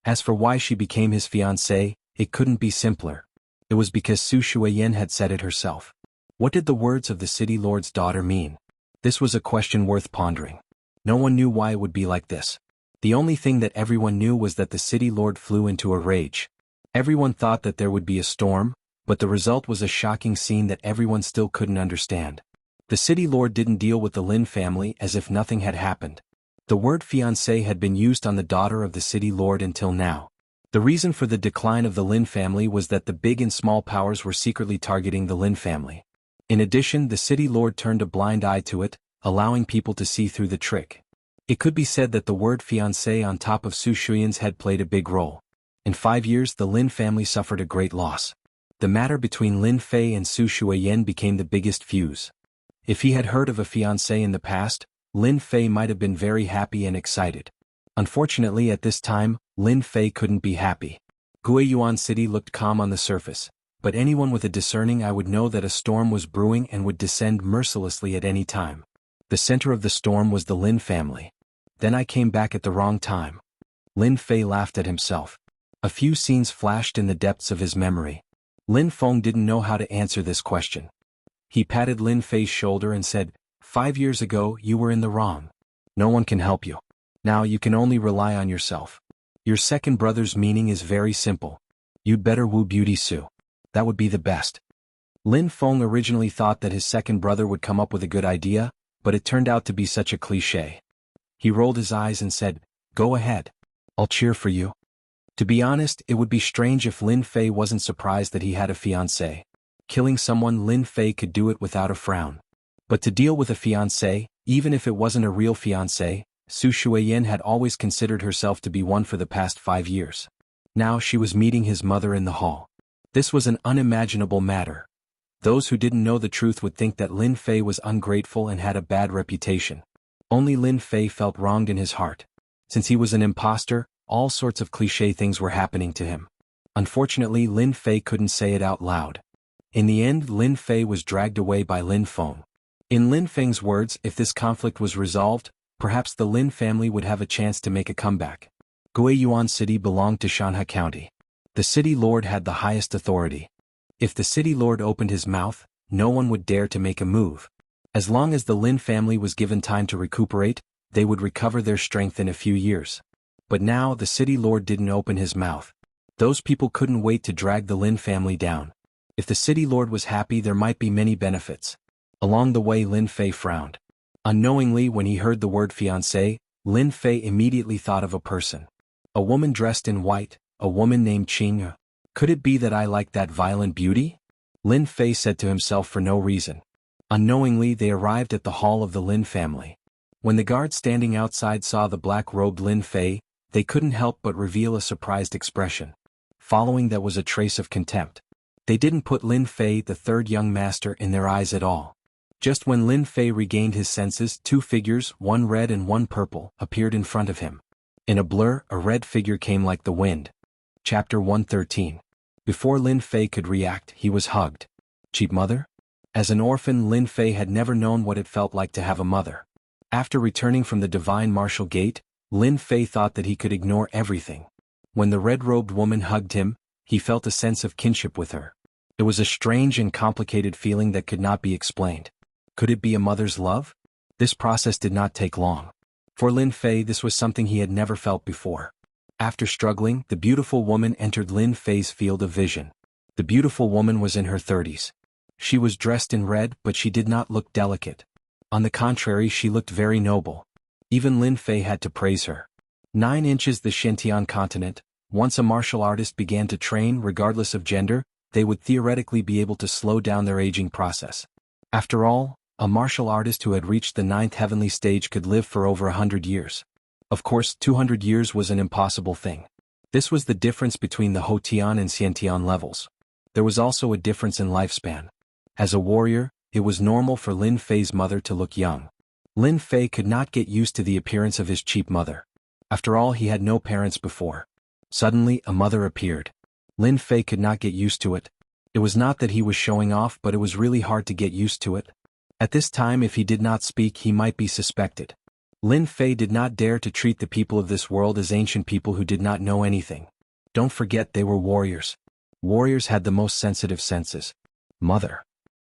As for why she became his fiancée, it couldn't be simpler. It was because Su Shuiyan had said it herself. What did the words of the city lord's daughter mean? This was a question worth pondering. No one knew why it would be like this. The only thing that everyone knew was that the city lord flew into a rage. Everyone thought that there would be a storm, but the result was a shocking scene that everyone still couldn't understand. The city lord didn't deal with the Lin family as if nothing had happened. The word fiancé had been used on the daughter of the city lord until now. The reason for the decline of the Lin family was that the big and small powers were secretly targeting the Lin family. In addition, the city lord turned a blind eye to it, allowing people to see through the trick. It could be said that the word fiancé on top of Su Shuiyan's head played a big role. In 5 years, the Lin family suffered a great loss. The matter between Lin Fei and Su Shuiyan became the biggest fuse. If he had heard of a fiancé in the past, Lin Fei might have been very happy and excited. Unfortunately, at this time, Lin Fei couldn't be happy. Guiyuan City looked calm on the surface, but anyone with a discerning eye would know that a storm was brewing and would descend mercilessly at any time. The center of the storm was the Lin family. Then I came back at the wrong time. Lin Fei laughed at himself. A few scenes flashed in the depths of his memory. Lin Feng didn't know how to answer this question. He patted Lin Fei's shoulder and said, 5 years ago you were in the wrong. No one can help you. Now you can only rely on yourself. Your second brother's meaning is very simple. You'd better woo Beauty Su. That would be the best. Lin Feng originally thought that his second brother would come up with a good idea, but it turned out to be such a cliché. He rolled his eyes and said, go ahead. I'll cheer for you. To be honest, it would be strange if Lin Fei wasn't surprised that he had a fiancé. Killing someone, Lin Fei could do it without a frown. But to deal with a fiancé, even if it wasn't a real fiancé, Su Shuiyan had always considered herself to be one for the past 5 years. Now she was meeting his mother in the hall. This was an unimaginable matter. Those who didn't know the truth would think that Lin Fei was ungrateful and had a bad reputation. Only Lin Fei felt wronged in his heart. Since he was an imposter, all sorts of cliché things were happening to him. Unfortunately, Lin Fei couldn't say it out loud. In the end, Lin Fei was dragged away by Lin Feng. In Lin Feng's words, if this conflict was resolved, perhaps the Lin family would have a chance to make a comeback. Guiyuan City belonged to Shanha County. The city lord had the highest authority. If the city lord opened his mouth, no one would dare to make a move. As long as the Lin family was given time to recuperate, they would recover their strength in a few years. But now the city lord didn't open his mouth. Those people couldn't wait to drag the Lin family down. If the city lord was happy, there might be many benefits. Along the way, Lin Fei frowned. Unknowingly, when he heard the word fiancé, Lin Fei immediately thought of a person. A woman dressed in white, a woman named Qing. Could it be that I like that violent beauty? Lin Fei said to himself for no reason. Unknowingly, they arrived at the hall of the Lin family. When the guard standing outside saw the black-robed Lin Fei, they couldn't help but reveal a surprised expression. Following that was a trace of contempt. They didn't put Lin Fei, the third young master, in their eyes at all. Just when Lin Fei regained his senses, 2 figures, one red and one purple, appeared in front of him. In a blur, a red figure came like the wind. Chapter 113. Before Lin Fei could react, he was hugged. Cheap mother? As an orphan, Lin Fei had never known what it felt like to have a mother. After returning from the Divine Martial Gate, Lin Fei thought that he could ignore everything. When the red-robed woman hugged him, he felt a sense of kinship with her. It was a strange and complicated feeling that could not be explained. Could it be a mother's love? This process did not take long. For Lin Fei, this was something he had never felt before. After struggling, the beautiful woman entered Lin Fei's field of vision. The beautiful woman was in her 30s. She was dressed in red, but she did not look delicate. On the contrary, she looked very noble. Even Lin Fei had to praise her. 9 inches the Xintian continent. Once a martial artist began to train, regardless of gender, they would theoretically be able to slow down their aging process. After all, a martial artist who had reached the 9th heavenly stage could live for over 100 years. Of course, 200 years was an impossible thing. This was the difference between the Hotian and Xiantian levels. There was also a difference in lifespan. As a warrior, it was normal for Lin Fei's mother to look young. Lin Fei could not get used to the appearance of his cheap mother. After all, he had no parents before. Suddenly, a mother appeared. Lin Fei could not get used to it. It was not that he was showing off, but it was really hard to get used to it. At this time, if he did not speak, he might be suspected. Lin Fei did not dare to treat the people of this world as ancient people who did not know anything. Don't forget, they were warriors. Warriors had the most sensitive senses. Mother.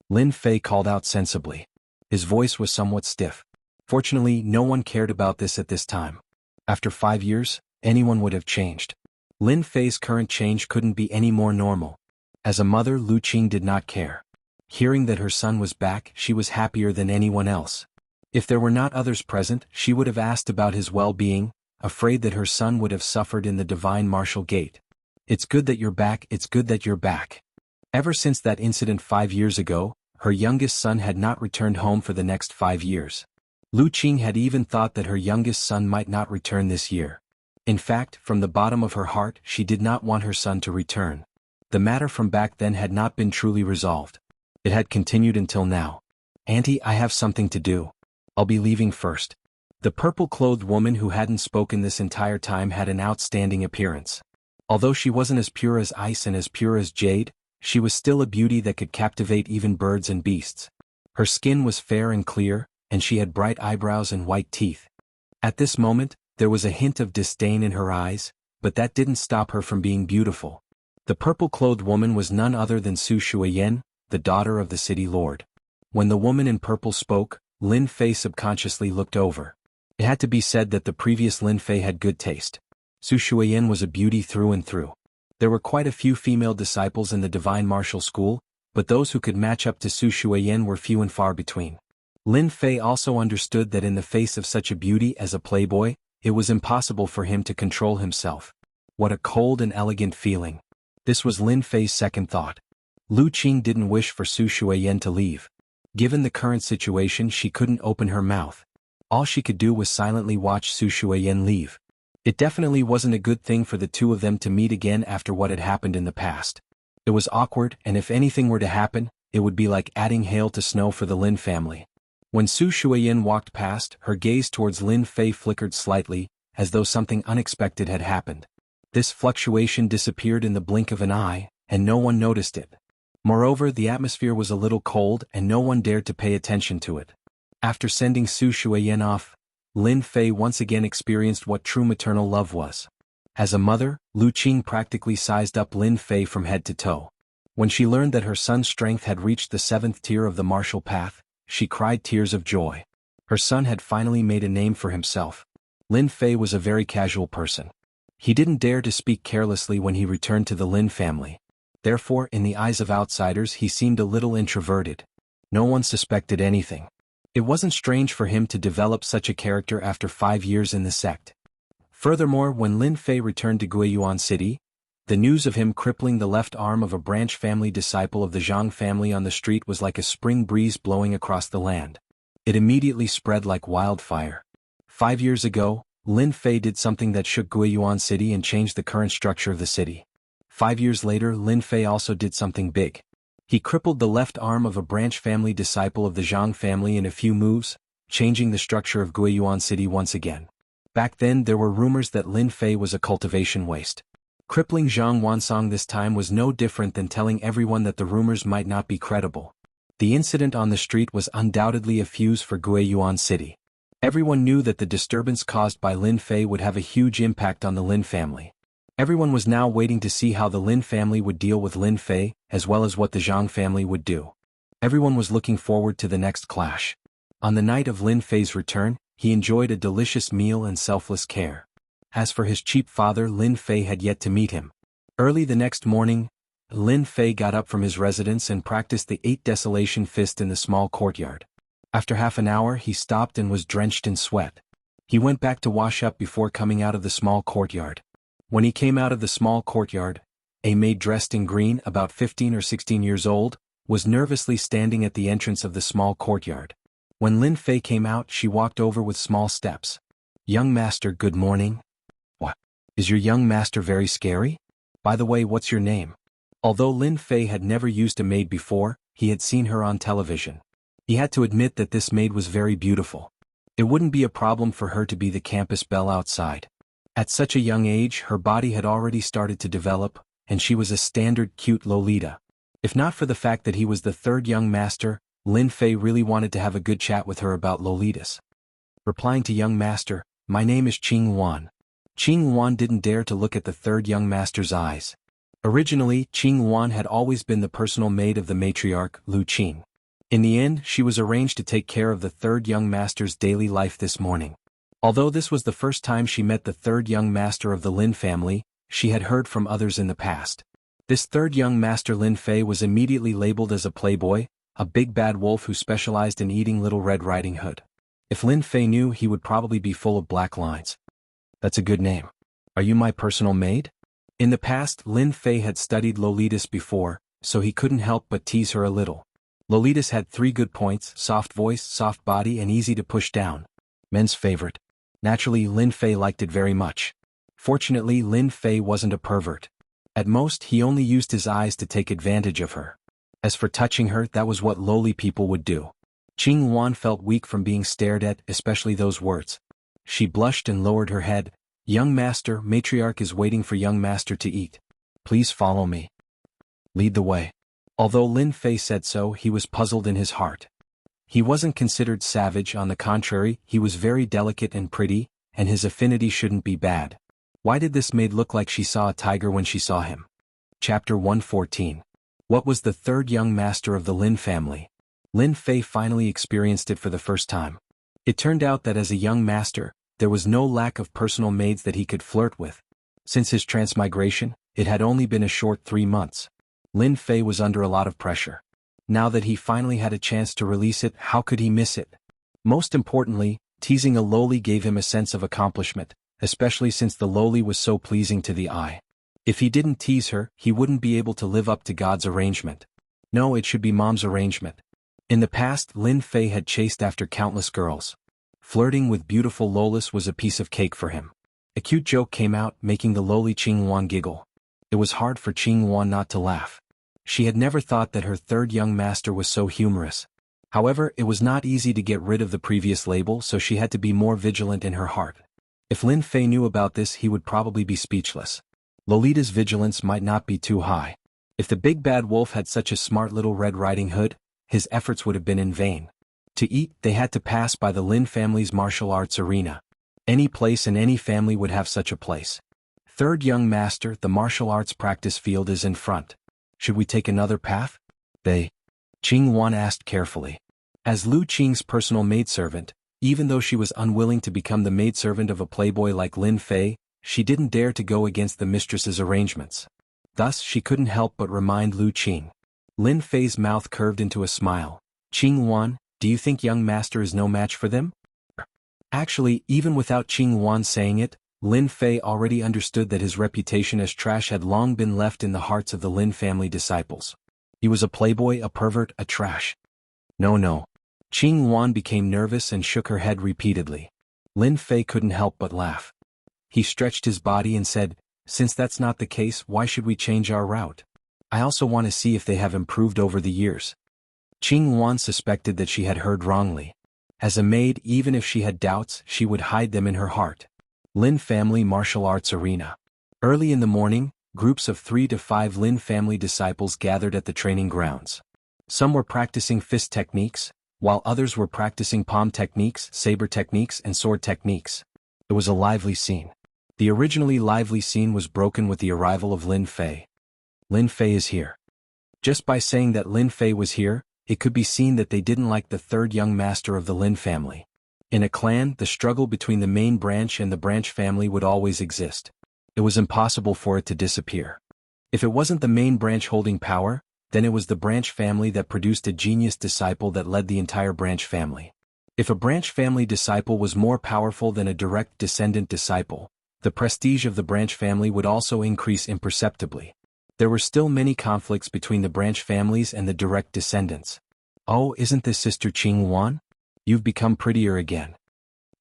Lin Fei called out sensibly. His voice was somewhat stiff. Fortunately, no one cared about this at this time. After 5 years, anyone would have changed. Lin Fei's current change couldn't be any more normal. As a mother, Lu Qing did not care. Hearing that her son was back, she was happier than anyone else. If there were not others present, she would have asked about his well-being, afraid that her son would have suffered in the divine martial gate. It's good that you're back, it's good that you're back. Ever since that incident 5 years ago, her youngest son had not returned home for the next 5 years. Lu Qing had even thought that her youngest son might not return this year. In fact, from the bottom of her heart, she did not want her son to return. The matter from back then had not been truly resolved. It had continued until now. Auntie, I have something to do. I'll be leaving first. The purple-clothed woman who hadn't spoken this entire time had an outstanding appearance. Although she wasn't as pure as ice and as pure as jade, she was still a beauty that could captivate even birds and beasts. Her skin was fair and clear, and she had bright eyebrows and white teeth. At this moment, there was a hint of disdain in her eyes, but that didn't stop her from being beautiful. The purple-clothed woman was none other than Su Shuiyan, the daughter of the city lord. When the woman in purple spoke, Lin Fei subconsciously looked over. It had to be said that the previous Lin Fei had good taste. Su Shuiyan was a beauty through and through. There were quite a few female disciples in the divine martial school, but those who could match up to Su Shuiyan were few and far between. Lin Fei also understood that in the face of such a beauty as a playboy, it was impossible for him to control himself. What a cold and elegant feeling. This was Lin Fei's second thought. Lu Qing didn't wish for Su Shuiyan to leave. Given the current situation, she couldn't open her mouth. All she could do was silently watch Su Shuiyan leave. It definitely wasn't a good thing for the two of them to meet again after what had happened in the past. It was awkward, and if anything were to happen, it would be like adding hail to snow for the Lin family. When Su Shuiyan walked past, her gaze towards Lin Fei flickered slightly, as though something unexpected had happened. This fluctuation disappeared in the blink of an eye, and no one noticed it. Moreover, the atmosphere was a little cold and no one dared to pay attention to it. After sending Su Shuiyan off, Lin Fei once again experienced what true maternal love was. As a mother, Lu Qing practically sized up Lin Fei from head to toe. When she learned that her son's strength had reached the 7th tier of the martial path, she cried tears of joy. Her son had finally made a name for himself. Lin Fei was a very casual person. He didn't dare to speak carelessly when he returned to the Lin family. Therefore, in the eyes of outsiders, he seemed a little introverted. No one suspected anything. It wasn't strange for him to develop such a character after 5 years in the sect. Furthermore, when Lin Fei returned to Guiyuan City, the news of him crippling the left arm of a branch family disciple of the Zhang family on the street was like a spring breeze blowing across the land. It immediately spread like wildfire. 5 years ago, Lin Fei did something that shook Guiyuan City and changed the current structure of the city. 5 years later, Lin Fei also did something big. He crippled the left arm of a branch family disciple of the Zhang family in a few moves, changing the structure of Guiyuan City once again. Back then, there were rumors that Lin Fei was a cultivation waste. Crippling Zhang Wansong this time was no different than telling everyone that the rumors might not be credible. The incident on the street was undoubtedly a fuse for Guiyuan City. Everyone knew that the disturbance caused by Lin Fei would have a huge impact on the Lin family. Everyone was now waiting to see how the Lin family would deal with Lin Fei, as well as what the Zhang family would do. Everyone was looking forward to the next clash. On the night of Lin Fei's return, he enjoyed a delicious meal and selfless care. As for his cheap father, Lin Fei had yet to meet him. Early the next morning, Lin Fei got up from his residence and practiced the 8 desolation fist in the small courtyard. After half an hour, he stopped and was drenched in sweat. He went back to wash up before coming out of the small courtyard. When he came out of the small courtyard, a maid dressed in green, about 15 or 16 years old, was nervously standing at the entrance of the small courtyard. When Lin Fei came out, she walked over with small steps. "Young master, good morning." "What? Is your young master very scary? By the way, what's your name?" Although Lin Fei had never used a maid before, he had seen her on television. He had to admit that this maid was very beautiful. It wouldn't be a problem for her to be the campus belle outside. At such a young age, her body had already started to develop, and she was a standard cute Lolita. If not for the fact that he was the third young master, Lin Fei really wanted to have a good chat with her about Lolitas. Replying to young master, "My name is Qing Wan." Qing Wan didn't dare to look at the third young master's eyes. Originally, Qing Wan had always been the personal maid of the matriarch, Lu Qing. In the end, she was arranged to take care of the third young master's daily life this morning. Although this was the first time she met the third young master of the Lin family, she had heard from others in the past. This third young master Lin Fei was immediately labeled as a playboy, a big bad wolf who specialized in eating Little Red Riding Hood. If Lin Fei knew, he would probably be full of black lines. That's a good name. Are you my personal maid? In the past, Lin Fei had studied Lolitas before, so he couldn't help but tease her a little. Lolitas had 3 good points: soft voice, soft body, and easy to push down. Men's favorite. Naturally, Lin Fei liked it very much. Fortunately, Lin Fei wasn't a pervert. At most, he only used his eyes to take advantage of her. As for touching her, that was what lowly people would do. Qing Wan felt weak from being stared at, especially those words. She blushed and lowered her head. "Young master, matriarch is waiting for young master to eat. Please follow me. Lead the way." Although Lin Fei said so, he was puzzled in his heart. He wasn't considered savage, on the contrary, he was very delicate and pretty, and his affinity shouldn't be bad. Why did this maid look like she saw a tiger when she saw him? Chapter 114. What was the third young master of the Lin family? Lin Fei finally experienced it for the first time. It turned out that as a young master, there was no lack of personal maids that he could flirt with. Since his transmigration, it had only been a short 3 months. Lin Fei was under a lot of pressure. Now that he finally had a chance to release it, how could he miss it? Most importantly, teasing a lowly gave him a sense of accomplishment, especially since the lowly was so pleasing to the eye. If he didn't tease her, he wouldn't be able to live up to God's arrangement. No, it should be Mom's arrangement. In the past, Lin Fei had chased after countless girls. Flirting with beautiful Lolis was a piece of cake for him. A cute joke came out, making the lowly Qing Wan giggle. It was hard for Qing Wan not to laugh. She had never thought that her third young master was so humorous. However, it was not easy to get rid of the previous label, so she had to be more vigilant in her heart. If Lin Fei knew about this, he would probably be speechless. Lolita's vigilance might not be too high. If the big bad wolf had such a smart Little Red Riding Hood, his efforts would have been in vain. To eat, they had to pass by the Lin family's martial arts arena. Any place and any family would have such a place. Third young master, the martial arts practice field is in front. Should we take another path? Qing Wan asked carefully. As Lu Qing's personal maidservant, even though she was unwilling to become the maidservant of a playboy like Lin Fei, she didn't dare to go against the mistress's arrangements. Thus, she couldn't help but remind Lu Qing. Lin Fei's mouth curved into a smile. "Qing Wan, do you think young master is no match for them?" Actually, even without Qing Wan saying it, Lin Fei already understood that his reputation as trash had long been left in the hearts of the Lin family disciples. He was a playboy, a pervert, a trash. No. Qing Wan became nervous and shook her head repeatedly. Lin Fei couldn't help but laugh. He stretched his body and said, "Since that's not the case, why should we change our route? I also want to see if they have improved over the years." Qing Wan suspected that she had heard wrongly. As a maid, even if she had doubts, she would hide them in her heart. Lin Family Martial Arts Arena. Early in the morning, groups of 3 to 5 Lin family disciples gathered at the training grounds. Some were practicing fist techniques, while others were practicing palm techniques, saber techniques, and sword techniques. It was a lively scene. The originally lively scene was broken with the arrival of Lin Fei. Lin Fei is here. Just by saying that Lin Fei was here, it could be seen that they didn't like the third young master of the Lin family. In a clan, the struggle between the main branch and the branch family would always exist. It was impossible for it to disappear. If it wasn't the main branch holding power, then it was the branch family that produced a genius disciple that led the entire branch family. If a branch family disciple was more powerful than a direct descendant disciple, the prestige of the branch family would also increase imperceptibly. There were still many conflicts between the branch families and the direct descendants. "Oh, isn't this Sister Qing Wan? You've become prettier again."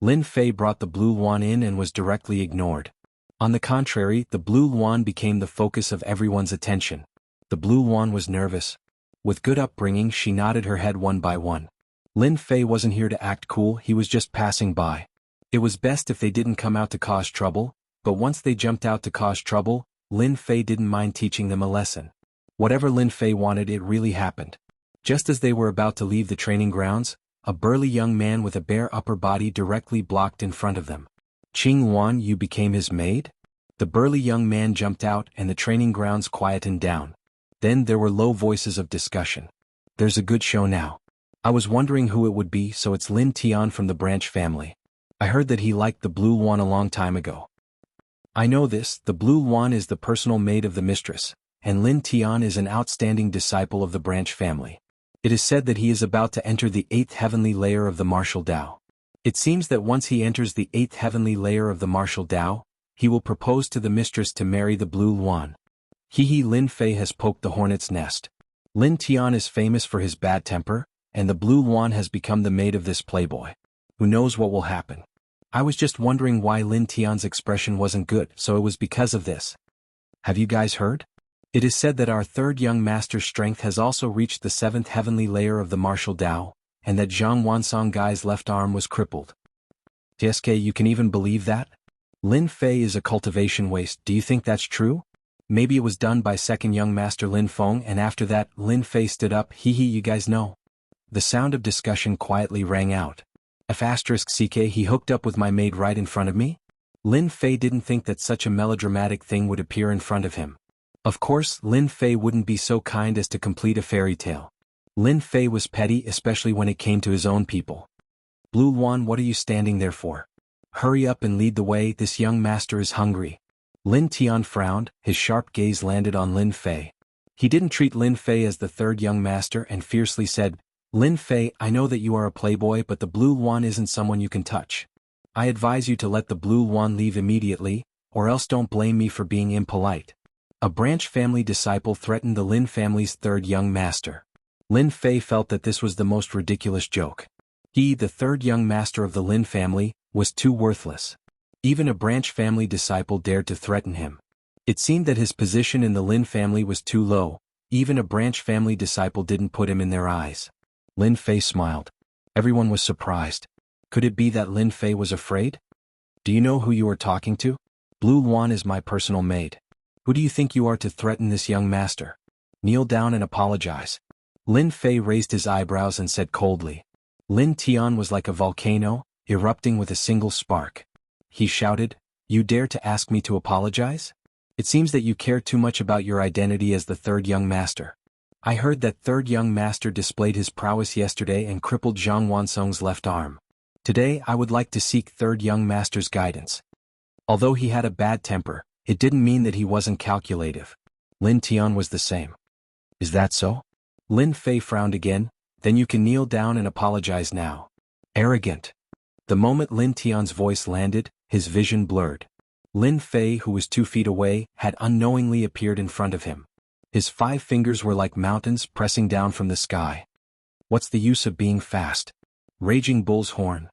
Lin Fei brought the blue Wan in and was directly ignored. On the contrary, the blue Wan became the focus of everyone's attention. The blue Wan was nervous. With good upbringing, she nodded her head one by one. Lin Fei wasn't here to act cool, he was just passing by. It was best if they didn't come out to cause trouble, but once they jumped out to cause trouble, Lin Fei didn't mind teaching them a lesson. Whatever Lin Fei wanted, it really happened. Just as they were about to leave the training grounds, a burly young man with a bare upper body directly blocked in front of them. Qing Wan, you became his maid? The burly young man jumped out and the training grounds quietened down. Then there were low voices of discussion. There's a good show now. I was wondering who it would be, so it's Lin Tian from the Branch family. I heard that he liked the Blue Wan a long time ago. I know this, the Blue Wan is the personal maid of the mistress, and Lin Tian is an outstanding disciple of the Branch family. It is said that he is about to enter the 8th heavenly layer of the martial Tao. It seems that once he enters the 8th heavenly layer of the martial Tao, he will propose to the mistress to marry the Blue Wan. Lin Fei has poked the hornet's nest. Lin Tian is famous for his bad temper, and the Blue Wan has become the maid of this playboy. Who knows what will happen? I was just wondering why Lin Tian's expression wasn't good, so it was because of this. Have you guys heard? It is said that our third young master's strength has also reached the 7th heavenly layer of the martial Tao, and that Zhang Wansong Guy's left arm was crippled. TSK, you can even believe that? Lin Fei is a cultivation waste, do you think that's true? Maybe it was done by second young master Lin Feng, and after that, Lin Fei stood up, you guys know. The sound of discussion quietly rang out. F***ck, he hooked up with my maid right in front of me? Lin Fei didn't think that such a melodramatic thing would appear in front of him. Of course, Lin Fei wouldn't be so kind as to complete a fairy tale. Lin Fei was petty, especially when it came to his own people. Blue Wan, what are you standing there for? Hurry up and lead the way, this young master is hungry. Lin Tian frowned, his sharp gaze landed on Lin Fei. He didn't treat Lin Fei as the third young master and fiercely said, Lin Fei, I know that you are a playboy, but the Blue Wan isn't someone you can touch. I advise you to let the Blue Wan leave immediately, or else don't blame me for being impolite. A Branch family disciple threatened the Lin family's third young master. Lin Fei felt that this was the most ridiculous joke. He, the third young master of the Lin family, was too worthless. Even a Branch family disciple dared to threaten him. It seemed that his position in the Lin family was too low, even a Branch family disciple didn't put him in their eyes. Lin Fei smiled. Everyone was surprised. Could it be that Lin Fei was afraid? Do you know who you are talking to? Blue Wan is my personal maid. Who do you think you are to threaten this young master? Kneel down and apologize. Lin Fei raised his eyebrows and said coldly. Lin Tian was like a volcano, erupting with a single spark. He shouted, You dare to ask me to apologize? It seems that you care too much about your identity as the third young master. I heard that third young master displayed his prowess yesterday and crippled Zhang Wansong's left arm. Today I would like to seek third young master's guidance. Although he had a bad temper, it didn't mean that he wasn't calculative. Lin Tian was the same. Is that so? Lin Fei frowned again. Then you can kneel down and apologize now. Arrogant. The moment Lin Tian's voice landed, his vision blurred. Lin Fei, who was 2 feet away, had unknowingly appeared in front of him. His 5 fingers were like mountains pressing down from the sky. What's the use of being fast? Raging bull's horn.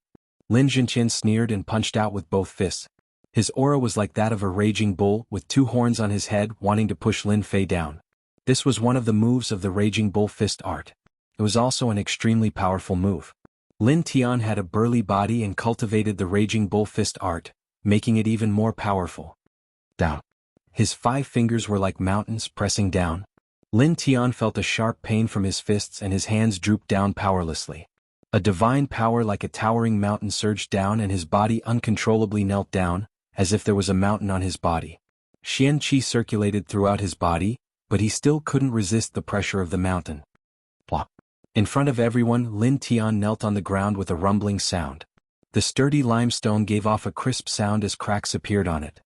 Lin Zhenqian sneered and punched out with both fists. His aura was like that of a raging bull with 2 horns on his head wanting to push Lin Fei down. This was one of the moves of the raging bull fist art. It was also an extremely powerful move. Lin Tian had a burly body and cultivated the raging bull fist art, making it even more powerful. Down. His 5 fingers were like mountains pressing down. Lin Tian felt a sharp pain from his fists and his hands drooped down powerlessly. A divine power like a towering mountain surged down and his body uncontrollably knelt down, as if there was a mountain on his body. Xian Qi circulated throughout his body, but he still couldn't resist the pressure of the mountain. Plop. In front of everyone, Lin Tian knelt on the ground with a rumbling sound. The sturdy limestone gave off a crisp sound as cracks appeared on it.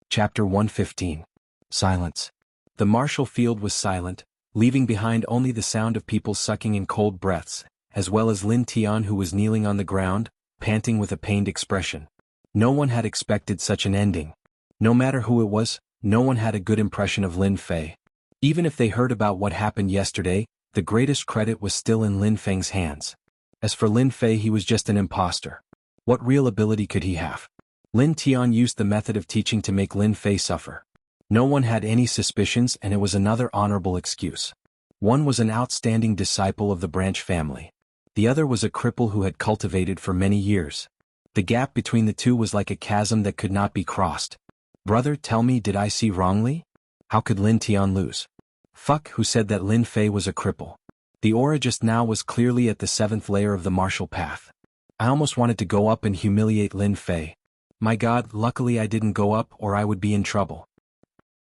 Chapter 115. Silence. The martial field was silent, leaving behind only the sound of people sucking in cold breaths, as well as Lin Tian, who was kneeling on the ground, panting with a pained expression. No one had expected such an ending. No matter who it was, no one had a good impression of Lin Fei. Even if they heard about what happened yesterday, the greatest credit was still in Lin Feng's hands. As for Lin Fei, he was just an imposter. What real ability could he have? Lin Tian used the method of teaching to make Lin Fei suffer. No one had any suspicions and it was another honorable excuse. One was an outstanding disciple of the branch family. The other was a cripple who had cultivated for many years. The gap between the two was like a chasm that could not be crossed. Brother, tell me, did I see wrongly? How could Lin Tian lose? Fuck, who said that Lin Fei was a cripple? The aura just now was clearly at the 7th layer of the martial path. I almost wanted to go up and humiliate Lin Fei. My God, luckily I didn't go up or I would be in trouble.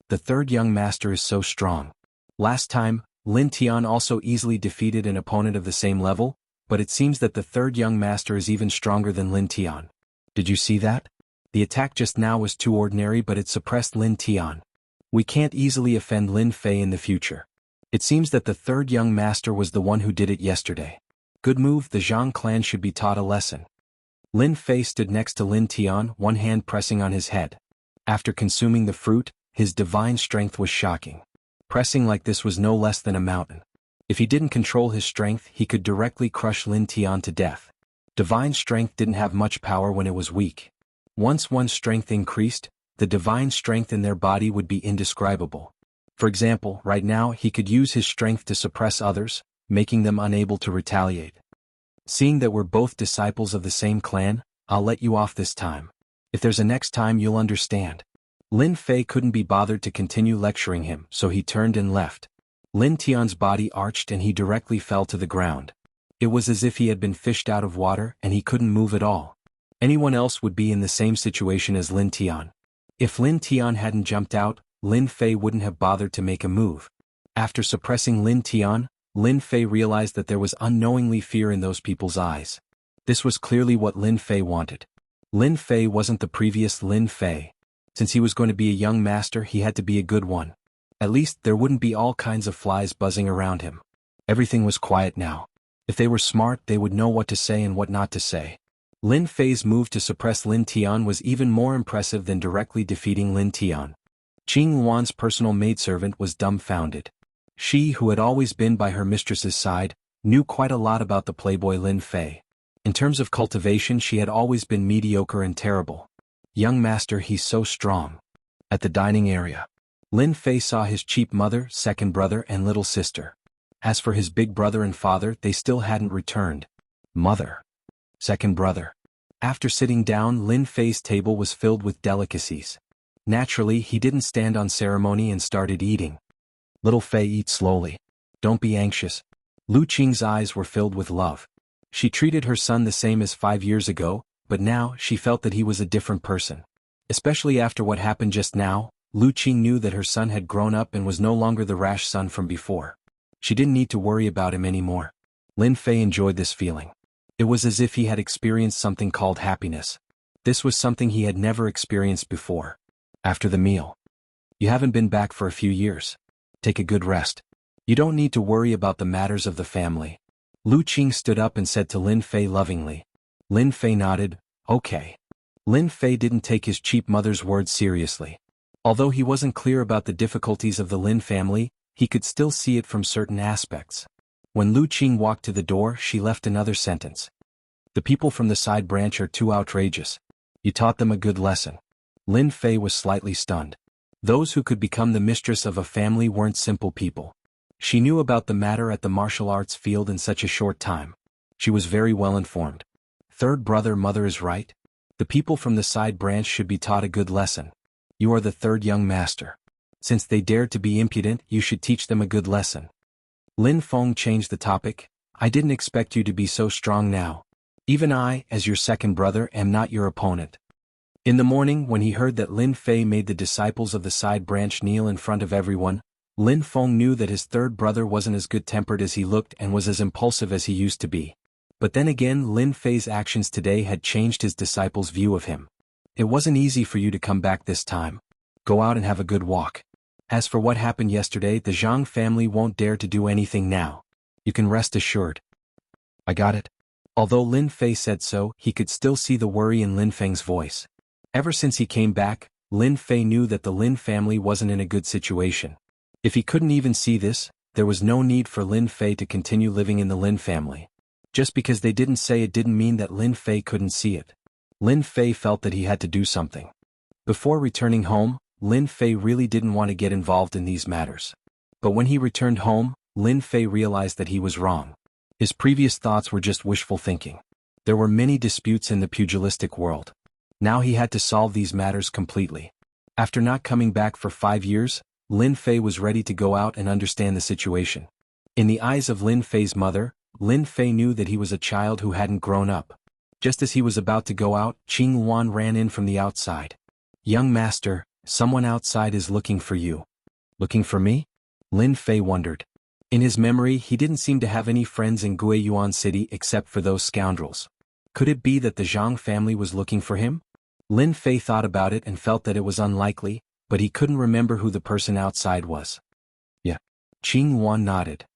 The third young master is so strong. Last time, Lin Tian also easily defeated an opponent of the same level, but it seems that the third young master is even stronger than Lin Tian. Did you see that? The attack just now was too ordinary, but it suppressed Lin Tian. We can't easily offend Lin Fei in the future. It seems that the third young master was the one who did it yesterday. Good move, the Zhang clan should be taught a lesson. Lin Fei stood next to Lin Tian, one hand pressing on his head. After consuming the fruit, his divine strength was shocking. Pressing like this was no less than a mountain. If he didn't control his strength, he could directly crush Lin Tian to death. Divine strength didn't have much power when it was weak. Once one's strength increased, the divine strength in their body would be indescribable. For example, right now he could use his strength to suppress others, making them unable to retaliate. Seeing that we're both disciples of the same clan, I'll let you off this time. If there's a next time, you'll understand. Lin Fei couldn't be bothered to continue lecturing him, so he turned and left. Lin Tian's body arched and he directly fell to the ground. It was as if he had been fished out of water and he couldn't move at all. Anyone else would be in the same situation as Lin Tian. If Lin Tian hadn't jumped out, Lin Fei wouldn't have bothered to make a move. After suppressing Lin Tian, Lin Fei realized that there was unknowingly fear in those people's eyes. This was clearly what Lin Fei wanted. Lin Fei wasn't the previous Lin Fei. Since he was going to be a young master, he had to be a good one. At least there wouldn't be all kinds of flies buzzing around him. Everything was quiet now. If they were smart, they would know what to say and what not to say. Lin Fei's move to suppress Lin Tian was even more impressive than directly defeating Lin Tian. Qing Wan's personal maidservant was dumbfounded. She, who had always been by her mistress's side, knew quite a lot about the playboy Lin Fei. In terms of cultivation, she had always been mediocre and terrible. Young master, he's so strong. At the dining area, Lin Fei saw his cheap mother, second brother, and little sister. As for his big brother and father, they still hadn't returned. Mother. Second brother. After sitting down, Lin Fei's table was filled with delicacies. Naturally, he didn't stand on ceremony and started eating. Little Fei, eat slowly. Don't be anxious. Lu Qing's eyes were filled with love. She treated her son the same as 5 years ago, but now she felt that he was a different person. Especially after what happened just now, Lu Qing knew that her son had grown up and was no longer the rash son from before. She didn't need to worry about him anymore. Lin Fei enjoyed this feeling. It was as if he had experienced something called happiness. This was something he had never experienced before. After the meal. You haven't been back for a few years. Take a good rest. You don't need to worry about the matters of the family. Lu Qing stood up and said to Lin Fei lovingly. Lin Fei nodded, okay. Lin Fei didn't take his cheap mother's words seriously. Although he wasn't clear about the difficulties of the Lin family, he could still see it from certain aspects. When Lu Qing walked to the door, she left another sentence. The people from the side branch are too outrageous. You taught them a good lesson. Lin Fei was slightly stunned. Those who could become the mistress of a family weren't simple people. She knew about the matter at the martial arts field in such a short time. She was very well informed. Third brother, mother is right. The people from the side branch should be taught a good lesson. You are the third young master. Since they dared to be impudent, you should teach them a good lesson. Lin Feng changed the topic. I didn't expect you to be so strong now. Even I, as your second brother, am not your opponent. In the morning, when he heard that Lin Fei made the disciples of the side branch kneel in front of everyone, Lin Feng knew that his third brother wasn't as good-tempered as he looked and was as impulsive as he used to be. But then again, Lin Fei's actions today had changed his disciples' view of him. It wasn't easy for you to come back this time. Go out and have a good walk. As for what happened yesterday, the Zhang family won't dare to do anything now. You can rest assured. I got it. Although Lin Fei said so, he could still see the worry in Lin Feng's voice. Ever since he came back, Lin Fei knew that the Lin family wasn't in a good situation. If he couldn't even see this, there was no need for Lin Fei to continue living in the Lin family. Just because they didn't say it didn't mean that Lin Fei couldn't see it. Lin Fei felt that he had to do something. Before returning home, Lin Fei really didn't want to get involved in these matters. But when he returned home, Lin Fei realized that he was wrong. His previous thoughts were just wishful thinking. There were many disputes in the pugilistic world. Now he had to solve these matters completely. After not coming back for 5 years, Lin Fei was ready to go out and understand the situation. In the eyes of Lin Fei's mother, Lin Fei knew that he was a child who hadn't grown up. Just as he was about to go out, Qing Yuan ran in from the outside. "Young master, someone outside is looking for you." "Looking for me?" Lin Fei wondered. In his memory, he didn't seem to have any friends in Guiyuan City except for those scoundrels. Could it be that the Zhang family was looking for him? Lin Fei thought about it and felt that it was unlikely, but he couldn't remember who the person outside was. "Yeah." Qing Yuan nodded.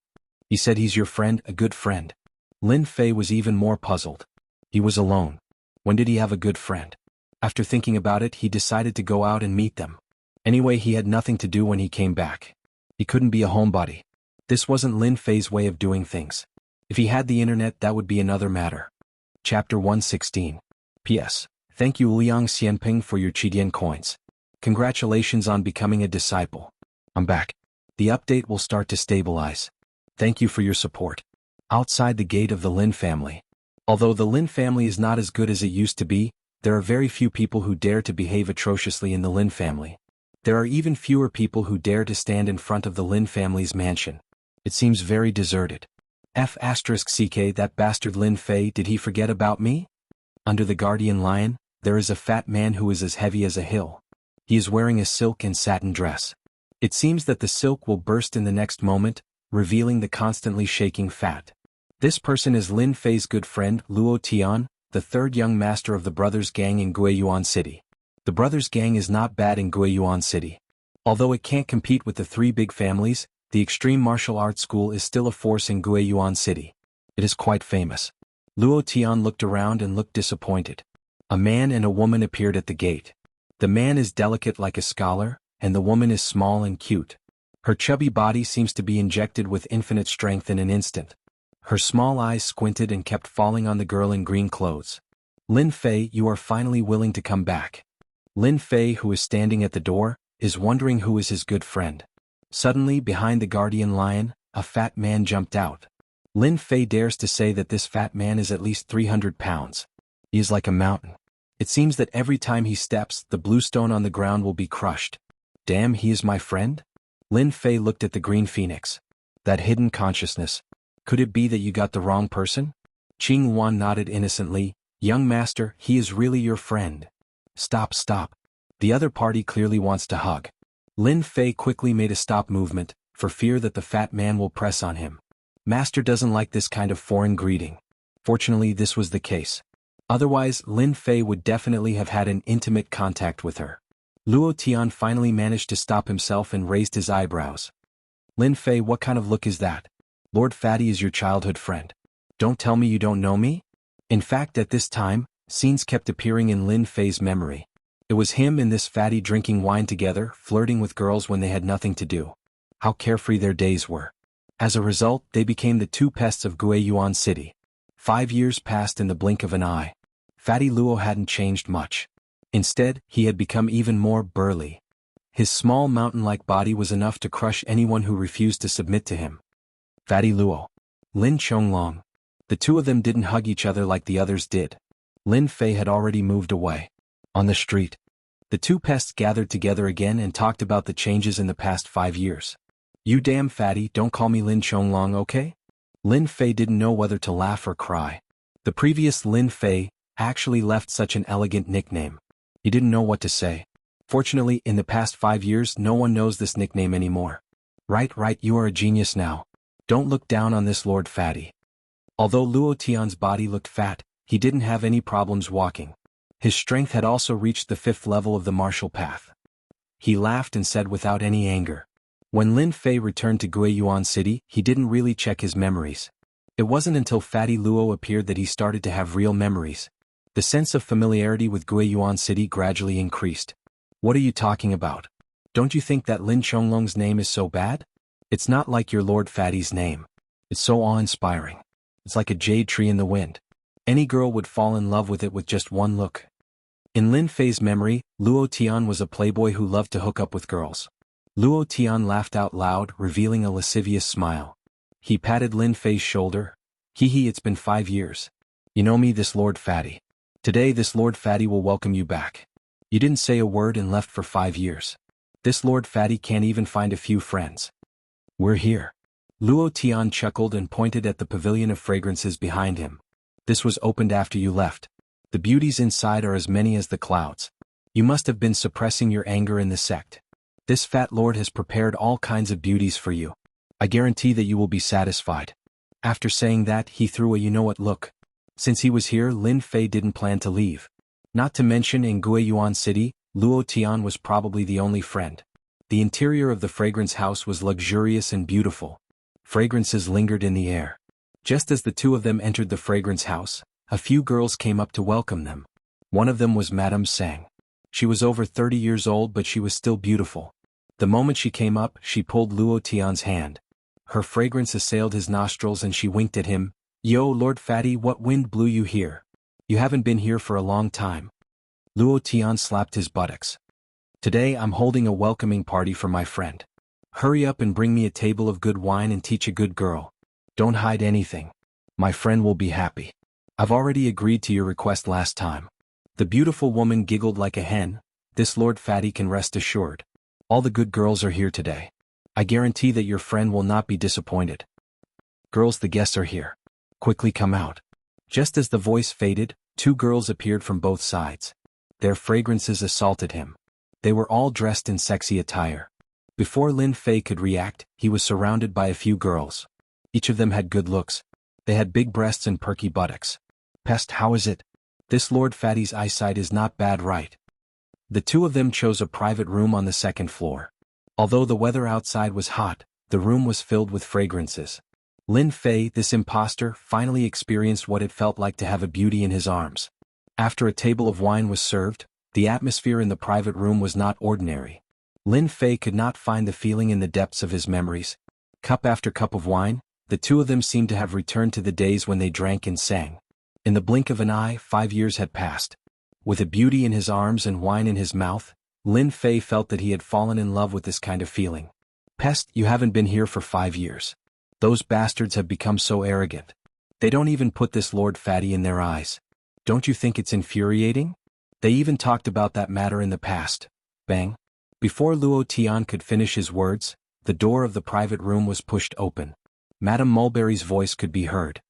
"He said he's your friend, a good friend." Lin Fei was even more puzzled. He was alone. When did he have a good friend? After thinking about it, he decided to go out and meet them. Anyway, he had nothing to do when he came back. He couldn't be a homebody. This wasn't Lin Fei's way of doing things. If he had the internet, that would be another matter. Chapter 116. P.S. Thank you Liang Xianping for your Qidian coins. Congratulations on becoming a disciple. I'm back. The update will start to stabilize. Thank you for your support. Outside the gate of the Lin family. Although the Lin family is not as good as it used to be, there are very few people who dare to behave atrociously in the Lin family. There are even fewer people who dare to stand in front of the Lin family's mansion. It seems very deserted. F***ck that bastard Lin Fei, did he forget about me? Under the guardian lion, there is a fat man who is as heavy as a hill. He is wearing a silk and satin dress. It seems that the silk will burst in the next moment, revealing the constantly shaking fat. This person is Lin Fei's good friend, Luo Tian, the third young master of the brothers gang in Guiyuan City. The brothers gang is not bad in Guiyuan City. Although it can't compete with the three big families, the Extreme Martial Arts School is still a force in Guiyuan City. It is quite famous. Luo Tian looked around and looked disappointed. A man and a woman appeared at the gate. The man is delicate like a scholar, and the woman is small and cute. Her chubby body seems to be injected with infinite strength in an instant. Her small eyes squinted and kept falling on the girl in green clothes. "Lin Fei, you are finally willing to come back." Lin Fei, who is standing at the door, is wondering who is his good friend. Suddenly, behind the guardian lion, a fat man jumped out. Lin Fei dares to say that this fat man is at least 300 pounds. He is like a mountain. It seems that every time he steps, the blue stone on the ground will be crushed. Damn, he is my friend? Lin Fei looked at the green phoenix. That hidden consciousness. Could it be that you got the wrong person? Qing Yuan nodded innocently. Young master, he is really your friend. Stop. The other party clearly wants to hug. Lin Fei quickly made a stop movement, for fear that the fat man will press on him. Master doesn't like this kind of foreign greeting. Fortunately, this was the case. Otherwise, Lin Fei would definitely have had an intimate contact with her. Luo Tian finally managed to stop himself and raised his eyebrows. Lin Fei, what kind of look is that? Lord Fatty is your childhood friend. Don't tell me you don't know me? In fact, at this time, scenes kept appearing in Lin Fei's memory. It was him and this fatty drinking wine together, flirting with girls when they had nothing to do. How carefree their days were. As a result, they became the two pests of Guiyuan City. 5 years passed in the blink of an eye. Fatty Luo hadn't changed much. Instead, he had become even more burly. His small mountain-like body was enough to crush anyone who refused to submit to him. Fatty Luo. Lin Chonglong. The two of them didn't hug each other like the others did. Lin Fei had already moved away. On the street, the two pests gathered together again and talked about the changes in the past 5 years. You damn fatty, don't call me Lin Chonglong, okay? Lin Fei didn't know whether to laugh or cry. The previous Lin Fei actually left such an elegant nickname. He didn't know what to say. Fortunately, in the past 5 years, no one knows this nickname anymore. Right, you are a genius now. Don't look down on this Lord Fatty. Although Luo Tian's body looked fat, he didn't have any problems walking. His strength had also reached the 5th level of the martial path. He laughed and said without any anger. When Lin Fei returned to Guiyuan City, he didn't really check his memories. It wasn't until Fatty Luo appeared that he started to have real memories. The sense of familiarity with Guiyuan City gradually increased. What are you talking about? Don't you think that Lin Chonglong's name is so bad? It's not like your Lord Fatty's name. It's so awe-inspiring. It's like a jade tree in the wind. Any girl would fall in love with it with just one look. In Lin Fei's memory, Luo Tian was a playboy who loved to hook up with girls. Luo Tian laughed out loud, revealing a lascivious smile. He patted Lin Fei's shoulder. Hee, it's been 5 years. You know me, this Lord Fatty. Today this Lord Fatty will welcome you back. You didn't say a word and left for 5 years. This Lord Fatty can't even find a few friends. We're here. Luo Tian chuckled and pointed at the pavilion of fragrances behind him. This was opened after you left. The beauties inside are as many as the clouds. You must have been suppressing your anger in the sect. This fat lord has prepared all kinds of beauties for you. I guarantee that you will be satisfied. After saying that, he threw a you-know-what look. Since he was here, Lin Fei didn't plan to leave. Not to mention in Guiyuan City, Luo Tian was probably the only friend. The interior of the fragrance house was luxurious and beautiful. Fragrances lingered in the air. Just as the two of them entered the fragrance house, a few girls came up to welcome them. One of them was Madame Sang. She was over 30 years old, but she was still beautiful. The moment she came up, she pulled Luo Tian's hand. Her fragrance assailed his nostrils and she winked at him. Yo, Lord Fatty, what wind blew you here? You haven't been here for a long time. Luo Tian slapped his buttocks. Today I'm holding a welcoming party for my friend. Hurry up and bring me a table of good wine and teach a good girl. Don't hide anything. My friend will be happy. I've already agreed to your request last time. The beautiful woman giggled like a hen. This Lord Fatty can rest assured. All the good girls are here today. I guarantee that your friend will not be disappointed. Girls, the guests are here. Quickly come out. Just as the voice faded, 2 girls appeared from both sides. Their fragrances assaulted him. They were all dressed in sexy attire. Before Lin Fei could react, he was surrounded by a few girls. Each of them had good looks. They had big breasts and perky buttocks. Pest, how is it? This Lord Fatty's eyesight is not bad, right? The 2 of them chose a private room on the 2nd floor. Although the weather outside was hot, the room was filled with fragrances. Lin Fei, this imposter, finally experienced what it felt like to have a beauty in his arms. After a table of wine was served, the atmosphere in the private room was not ordinary. Lin Fei could not find the feeling in the depths of his memories. Cup after cup of wine, the 2 of them seemed to have returned to the days when they drank and sang. In the blink of an eye, 5 years had passed. With a beauty in his arms and wine in his mouth, Lin Fei felt that he had fallen in love with this kind of feeling. Pest, you haven't been here for 5 years. Those bastards have become so arrogant. They don't even put this Lord Fatty in their eyes. Don't you think it's infuriating? They even talked about that matter in the past. Bang. Before Luo Tian could finish his words, the door of the private room was pushed open. Madame Mulberry's voice could be heard.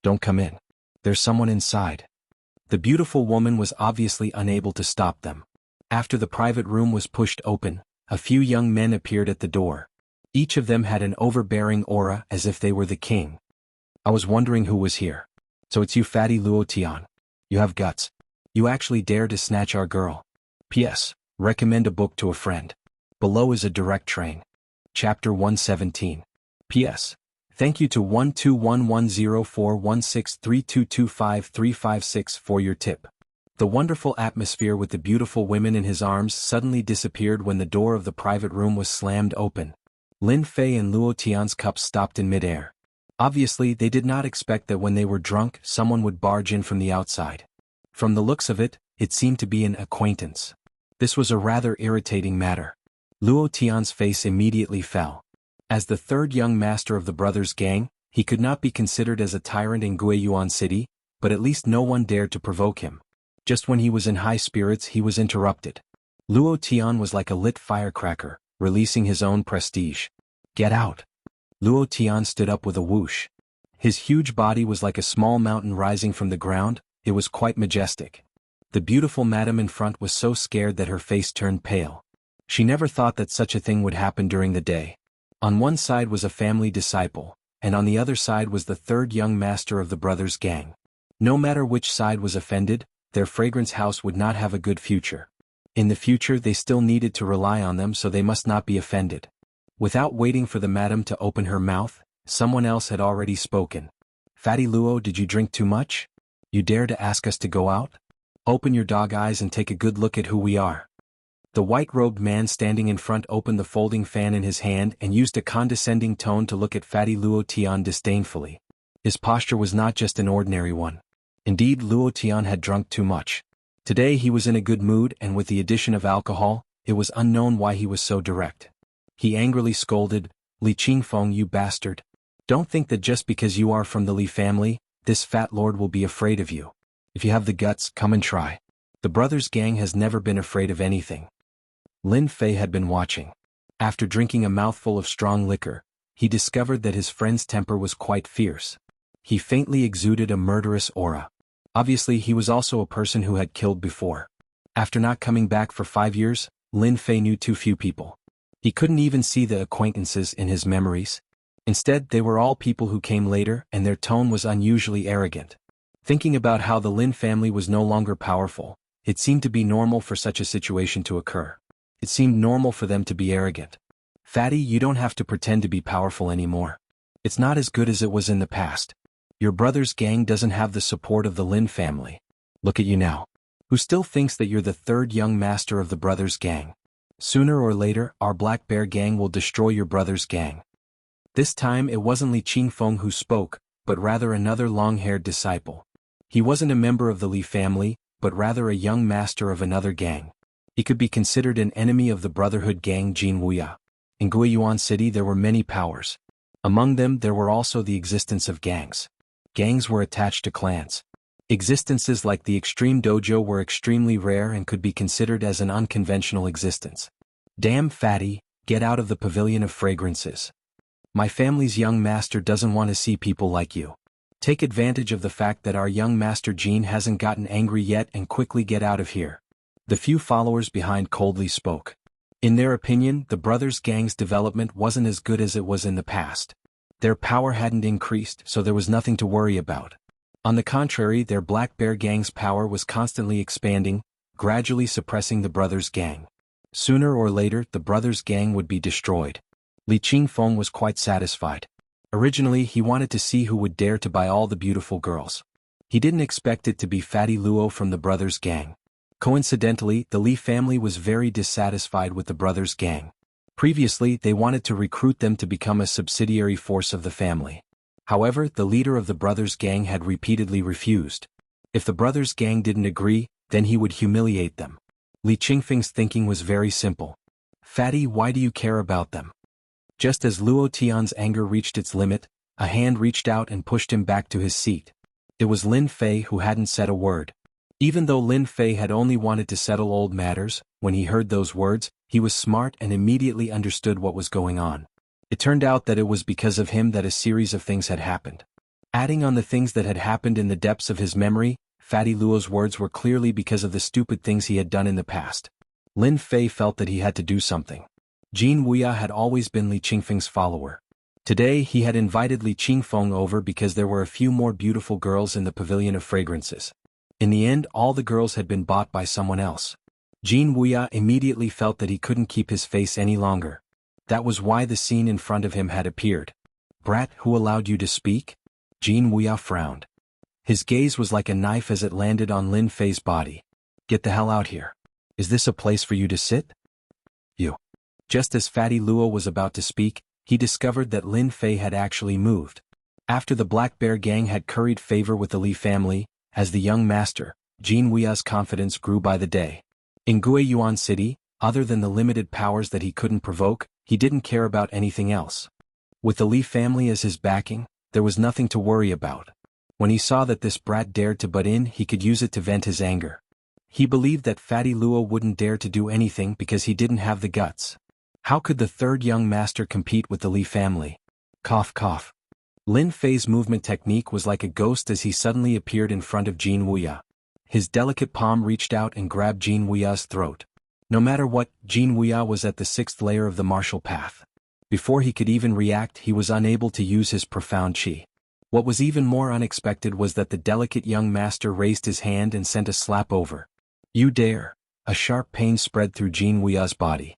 Don't come in. There's someone inside. The beautiful woman was obviously unable to stop them. After the private room was pushed open, a few young men appeared at the door. Each of them had an overbearing aura as if they were the king. I was wondering who was here. So it's you, Fatty Luo Tian. You have guts. You actually dare to snatch our girl. P.S. Recommend a book to a friend. Below is a direct train. Chapter 117. P.S. Thank you to 121104163225356 for your tip. The wonderful atmosphere with the beautiful women in his arms suddenly disappeared when the door of the private room was slammed open. Lin Fei and Luo Tian's cups stopped in midair. Obviously, they did not expect that when they were drunk, someone would barge in from the outside. From the looks of it, it seemed to be an acquaintance. This was a rather irritating matter. Luo Tian's face immediately fell. As the 3rd young master of the brothers' gang, he could not be considered as a tyrant in Guiyuan City, but at least no one dared to provoke him. Just when he was in high spirits, he was interrupted. Luo Tian was like a lit firecracker, releasing his own prestige. Get out. Luo Tian stood up with a whoosh. His huge body was like a small mountain rising from the ground. It was quite majestic. The beautiful madam in front was so scared that her face turned pale. She never thought that such a thing would happen during the day. On one side was a family disciple, and on the other side was the 3rd young master of the brothers' gang. No matter which side was offended, their fragrance house would not have a good future. In the future they still needed to rely on them, so they must not be offended. Without waiting for the madam to open her mouth, someone else had already spoken. Fatty Luo, did you drink too much? You dare to ask us to go out? Open your dog eyes and take a good look at who we are. The white-robed man standing in front opened the folding fan in his hand and used a condescending tone to look at Fatty Luo Tian disdainfully. His posture was not just an ordinary one. Indeed, Luo Tian had drunk too much. Today he was in a good mood, and with the addition of alcohol, it was unknown why he was so direct. He angrily scolded, Li Qingfeng, you bastard. Don't think that just because you are from the Li family, this fat lord will be afraid of you. If you have the guts, come and try. The brothers' gang has never been afraid of anything. Lin Fei had been watching. After drinking a mouthful of strong liquor, he discovered that his friend's temper was quite fierce. He faintly exuded a murderous aura. Obviously, he was also a person who had killed before. After not coming back for 5 years, Lin Fei knew too few people. He couldn't even see the acquaintances in his memories. Instead, they were all people who came later, and their tone was unusually arrogant. Thinking about how the Lin family was no longer powerful, it seemed to be normal for such a situation to occur. It seemed normal for them to be arrogant. Fatty, you don't have to pretend to be powerful anymore. It's not as good as it was in the past. Your brother's gang doesn't have the support of the Lin family. Look at you now. Who still thinks that you're the third young master of the brothers' gang? Sooner or later, our Black Bear gang will destroy your brother's gang. This time it wasn't Li Qingfeng who spoke, but rather another long-haired disciple. He wasn't a member of the Li family, but rather a young master of another gang. He could be considered an enemy of the Brotherhood gang Jin Wuya. In Guiyuan City there were many powers. Among them there were also the existence of gangs. Gangs were attached to clans. Existences like the Extreme Dojo were extremely rare and could be considered as an unconventional existence. Damn Fatty, get out of the pavilion of fragrances. My family's young master doesn't want to see people like you. Take advantage of the fact that our young master Jean hasn't gotten angry yet and quickly get out of here. The few followers behind coldly spoke. In their opinion, the brothers' gang's development wasn't as good as it was in the past. Their power hadn't increased, so there was nothing to worry about. On the contrary, their Black Bear gang's power was constantly expanding, gradually suppressing the brothers' gang. Sooner or later, the brothers' gang would be destroyed. Li Qingfeng was quite satisfied. Originally, he wanted to see who would dare to buy all the beautiful girls. He didn't expect it to be Fatty Luo from the brothers' gang. Coincidentally, the Li family was very dissatisfied with the brothers' gang. Previously, they wanted to recruit them to become a subsidiary force of the family. However, the leader of the brothers' gang had repeatedly refused. If the brothers' gang didn't agree, then he would humiliate them. Li Qingfeng's thinking was very simple. Fatty, why do you care about them? Just as Luo Tian's anger reached its limit, a hand reached out and pushed him back to his seat. It was Lin Fei who hadn't said a word. Even though Lin Fei had only wanted to settle old matters, when he heard those words, he was smart and immediately understood what was going on. It turned out that it was because of him that a series of things had happened. Adding on the things that had happened in the depths of his memory, Fatty Luo's words were clearly because of the stupid things he had done in the past. Lin Fei felt that he had to do something. Jin Wuya had always been Li Qingfeng's follower. Today he had invited Li Qingfeng over because there were a few more beautiful girls in the pavilion of fragrances. In the end, all the girls had been bought by someone else. Jin Wuya immediately felt that he couldn't keep his face any longer. That was why the scene in front of him had appeared. Brat, who allowed you to speak? Jin Wuya frowned. His gaze was like a knife as it landed on Lin Fei's body. Get the hell out here. Is this a place for you to sit? You. Just as Fatty Luo was about to speak, he discovered that Lin Fei had actually moved. After the Black Bear gang had curried favor with the Li family, as the young master, Jin Wuya's confidence grew by the day. In Guiyuan City, other than the limited powers that he couldn't provoke, he didn't care about anything else. With the Li family as his backing, there was nothing to worry about. When he saw that this brat dared to butt in, he could use it to vent his anger. He believed that Fatty Luo wouldn't dare to do anything because he didn't have the guts. How could the third young master compete with the Li family? Cough cough. Lin Fei's movement technique was like a ghost as he suddenly appeared in front of Jin Wuya. His delicate palm reached out and grabbed Jin Wuya's throat. No matter what, Jin Wuya was at the 6th layer of the martial path. Before he could even react, he was unable to use his profound qi. What was even more unexpected was that the delicate young master raised his hand and sent a slap over. You dare! A sharp pain spread through Jin Wuya's body.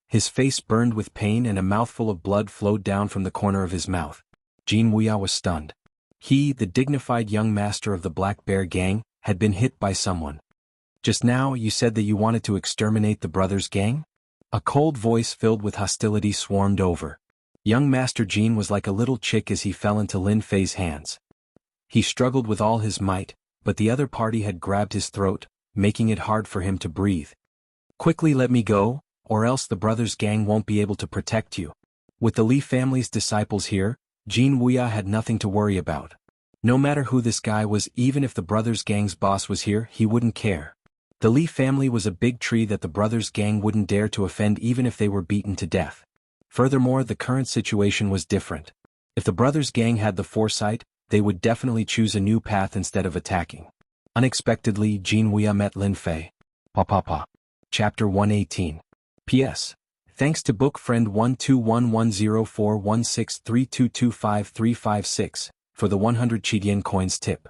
His face burned with pain and a mouthful of blood flowed down from the corner of his mouth. Jin Wuya was stunned. He, the dignified young master of the Black Bear gang, had been hit by someone. Just now you said that you wanted to exterminate the brothers' gang? A cold voice filled with hostility swarmed over. Young Master Jin was like a little chick as he fell into Lin Fei's hands. He struggled with all his might, but the other party had grabbed his throat, making it hard for him to breathe. Quickly let me go, or else the brothers' gang won't be able to protect you. With the Li family's disciples here, Jin Wuya had nothing to worry about. No matter who this guy was, even if the brothers gang's boss was here, he wouldn't care. The Li family was a big tree that the brothers gang wouldn't dare to offend even if they were beaten to death. Furthermore, the current situation was different. If the brothers gang had the foresight, they would definitely choose a new path instead of attacking. Unexpectedly, Jin Wuya met Lin Fei. Chapter 118. P.S. Thanks to book friend 121104163225356 for the 100 Qidian coins tip.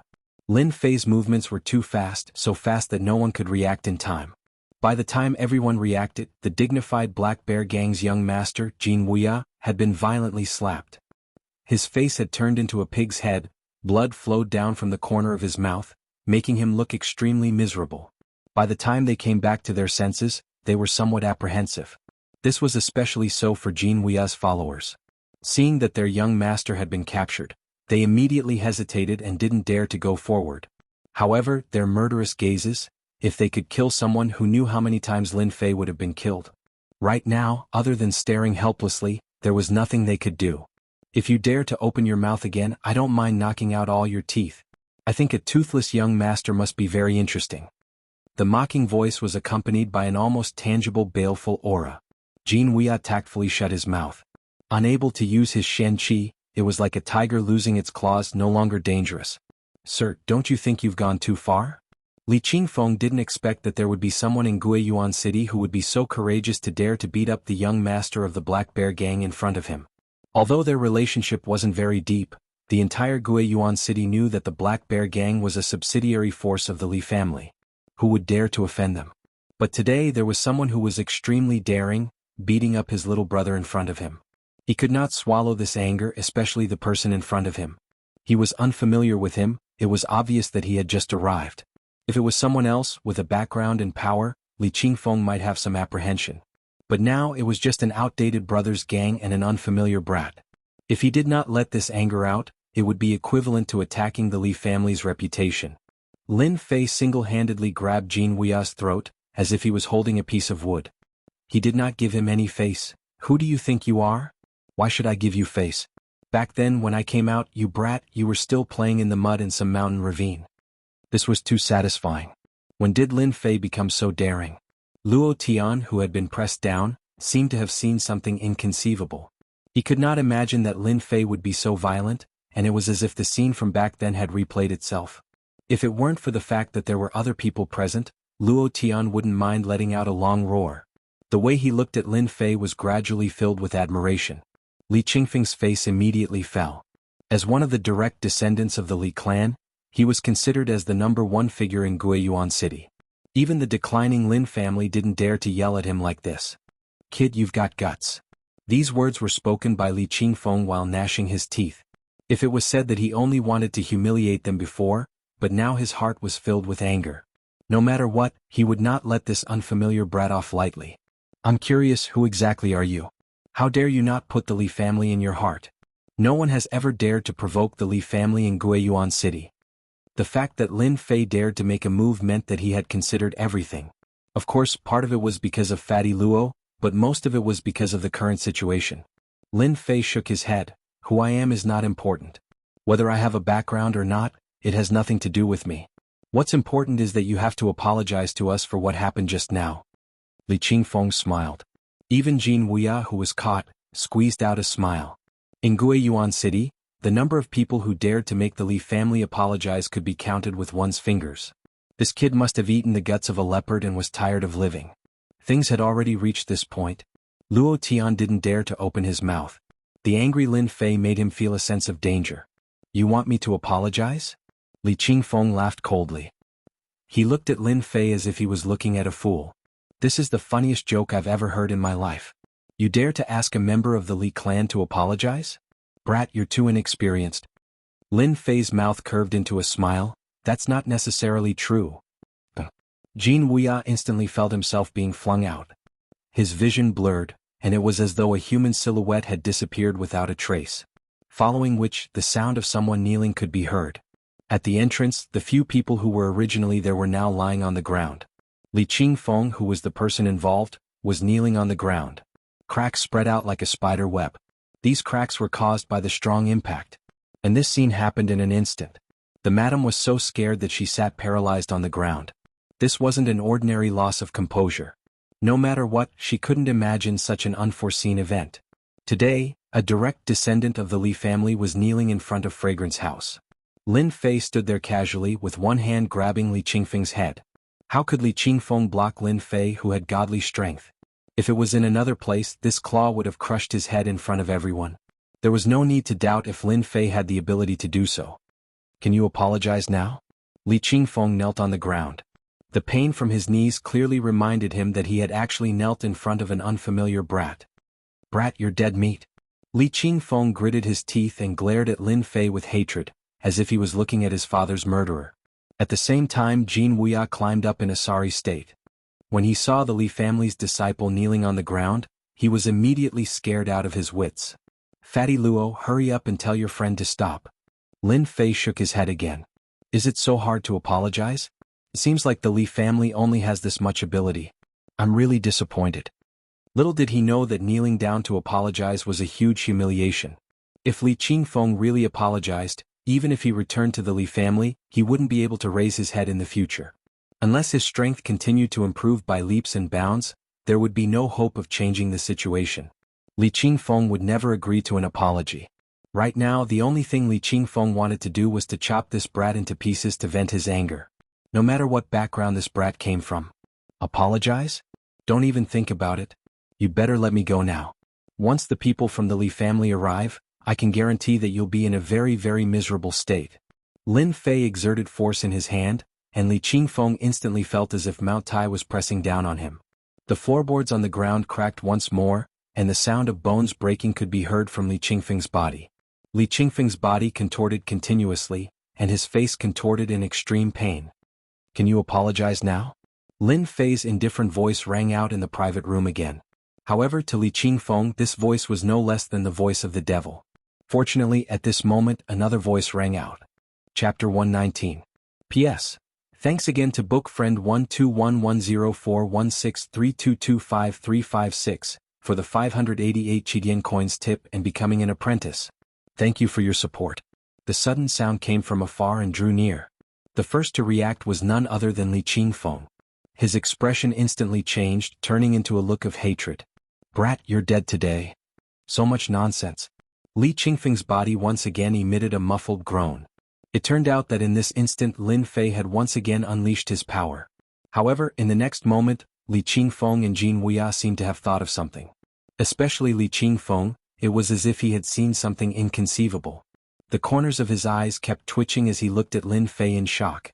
Lin Fei's movements were too fast, so fast that no one could react in time. By the time everyone reacted, the dignified Black Bear Gang's young master, Jin Wuya, had been violently slapped. His face had turned into a pig's head, blood flowed down from the corner of his mouth, making him look extremely miserable. By the time they came back to their senses, they were somewhat apprehensive. This was especially so for Jin Wuya's followers. Seeing that their young master had been captured, they immediately hesitated and didn't dare to go forward. However, their murderous gazes, if they could kill someone who knew how many times Lin Fei would have been killed. Right now, other than staring helplessly, there was nothing they could do. If you dare to open your mouth again, I don't mind knocking out all your teeth. I think a toothless young master must be very interesting. The mocking voice was accompanied by an almost tangible baleful aura. Jin Wuya tactfully shut his mouth. Unable to use his Shen Qi, it was like a tiger losing its claws, no longer dangerous. Sir, don't you think you've gone too far? Li Qingfeng didn't expect that there would be someone in Guiyuan City who would be so courageous to dare to beat up the young master of the Black Bear Gang in front of him. Although their relationship wasn't very deep, the entire Guiyuan City knew that the Black Bear Gang was a subsidiary force of the Li family. Who would dare to offend them? But today there was someone who was extremely daring, beating up his little brother in front of him. He could not swallow this anger, especially the person in front of him. He was unfamiliar with him, it was obvious that he had just arrived. If it was someone else, with a background and power, Li Qingfeng might have some apprehension. But now it was just an outdated brothers gang and an unfamiliar brat. If he did not let this anger out, it would be equivalent to attacking the Li family's reputation. Lin Fei single-handedly grabbed Jin Wuya's throat, as if he was holding a piece of wood. He did not give him any face. Who do you think you are? Why should I give you face? Back then when I came out, you brat, you were still playing in the mud in some mountain ravine. This was too satisfying. When did Lin Fei become so daring? Luo Tian, who had been pressed down, seemed to have seen something inconceivable. He could not imagine that Lin Fei would be so violent, and it was as if the scene from back then had replayed itself. If it weren't for the fact that there were other people present, Luo Tian wouldn't mind letting out a long roar. The way he looked at Lin Fei was gradually filled with admiration. Li Qingfeng's face immediately fell. As one of the direct descendants of the Li clan, he was considered as the #1 figure in Guiyuan City. Even the declining Lin family didn't dare to yell at him like this. Kid, you've got guts. These words were spoken by Li Qingfeng while gnashing his teeth. If it was said that he only wanted to humiliate them before, but now his heart was filled with anger. No matter what, he would not let this unfamiliar brat off lightly. I'm curious, who exactly are you? How dare you not put the Li family in your heart? No one has ever dared to provoke the Li family in Guiyuan City. The fact that Lin Fei dared to make a move meant that he had considered everything. Of course, part of it was because of Fatty Luo, but most of it was because of the current situation. Lin Fei shook his head. Who I am is not important. Whether I have a background or not, it has nothing to do with me. What's important is that you have to apologize to us for what happened just now. Li Qingfeng smiled. Even Jin Wuya, who was caught, squeezed out a smile. In Guiyuan City, the number of people who dared to make the Li family apologize could be counted with one's fingers. This kid must have eaten the guts of a leopard and was tired of living. Things had already reached this point. Luo Tian didn't dare to open his mouth. The angry Lin Fei made him feel a sense of danger. You want me to apologize? Li Qingfeng laughed coldly. He looked at Lin Fei as if he was looking at a fool. This is the funniest joke I've ever heard in my life. You dare to ask a member of the Li clan to apologize? Brat, you're too inexperienced. Lin Fei's mouth curved into a smile. That's not necessarily true. Jin Wuya instantly felt himself being flung out. His vision blurred, and it was as though a human silhouette had disappeared without a trace. Following which, the sound of someone kneeling could be heard. At the entrance, the few people who were originally there were now lying on the ground. Li Qingfeng, who was the person involved, was kneeling on the ground. Cracks spread out like a spider web. These cracks were caused by the strong impact. And this scene happened in an instant. The madam was so scared that she sat paralyzed on the ground. This wasn't an ordinary loss of composure. No matter what, she couldn't imagine such an unforeseen event. Today, a direct descendant of the Li family was kneeling in front of Fragrance House. Lin Fei stood there casually with one hand grabbing Li Qingfeng's head. How could Li Qingfeng block Lin Fei, who had godly strength? If it was in another place, this claw would have crushed his head in front of everyone. There was no need to doubt if Lin Fei had the ability to do so. Can you apologize now? Li Qingfeng knelt on the ground. The pain from his knees clearly reminded him that he had actually knelt in front of an unfamiliar brat. Brat, you're dead meat. Li Qingfeng gritted his teeth and glared at Lin Fei with hatred, as if he was looking at his father's murderer. At the same time, Jin Wuya climbed up in a sorry state. When he saw the Li family's disciple kneeling on the ground, he was immediately scared out of his wits. Fatty Luo, hurry up and tell your friend to stop. Lin Fei shook his head again. Is it so hard to apologize? It seems like the Li family only has this much ability. I'm really disappointed. Little did he know that kneeling down to apologize was a huge humiliation. If Li Qingfeng really apologized, even if he returned to the Li family, he wouldn't be able to raise his head in the future. Unless his strength continued to improve by leaps and bounds, there would be no hope of changing the situation. Li Qingfeng would never agree to an apology. Right now, the only thing Li Qingfeng wanted to do was to chop this brat into pieces to vent his anger. No matter what background this brat came from. Apologize? Don't even think about it. You better let me go now. Once the people from the Li family arrive, I can guarantee that you'll be in a very, very miserable state. Lin Fei exerted force in his hand, and Li Qingfeng instantly felt as if Mount Tai was pressing down on him. The floorboards on the ground cracked once more, and the sound of bones breaking could be heard from Li Qingfeng's body. Li Qingfeng's body contorted continuously, and his face contorted in extreme pain. Can you apologize now? Lin Fei's indifferent voice rang out in the private room again. However, to Li Qingfeng, this voice was no less than the voice of the devil. Fortunately, at this moment, another voice rang out. Chapter 119. P.S. Thanks again to book friend 121104163225356 for the 588 Chidian coins tip and becoming an apprentice. Thank you for your support. The sudden sound came from afar and drew near. The first to react was none other than Li Qingfeng. His expression instantly changed, turning into a look of hatred. Brat, you're dead today. So much nonsense. Li Qingfeng's body once again emitted a muffled groan. It turned out that in this instant Lin Fei had once again unleashed his power. However, in the next moment, Li Qingfeng and Jin Wuya seemed to have thought of something. Especially Li Qingfeng, it was as if he had seen something inconceivable. The corners of his eyes kept twitching as he looked at Lin Fei in shock.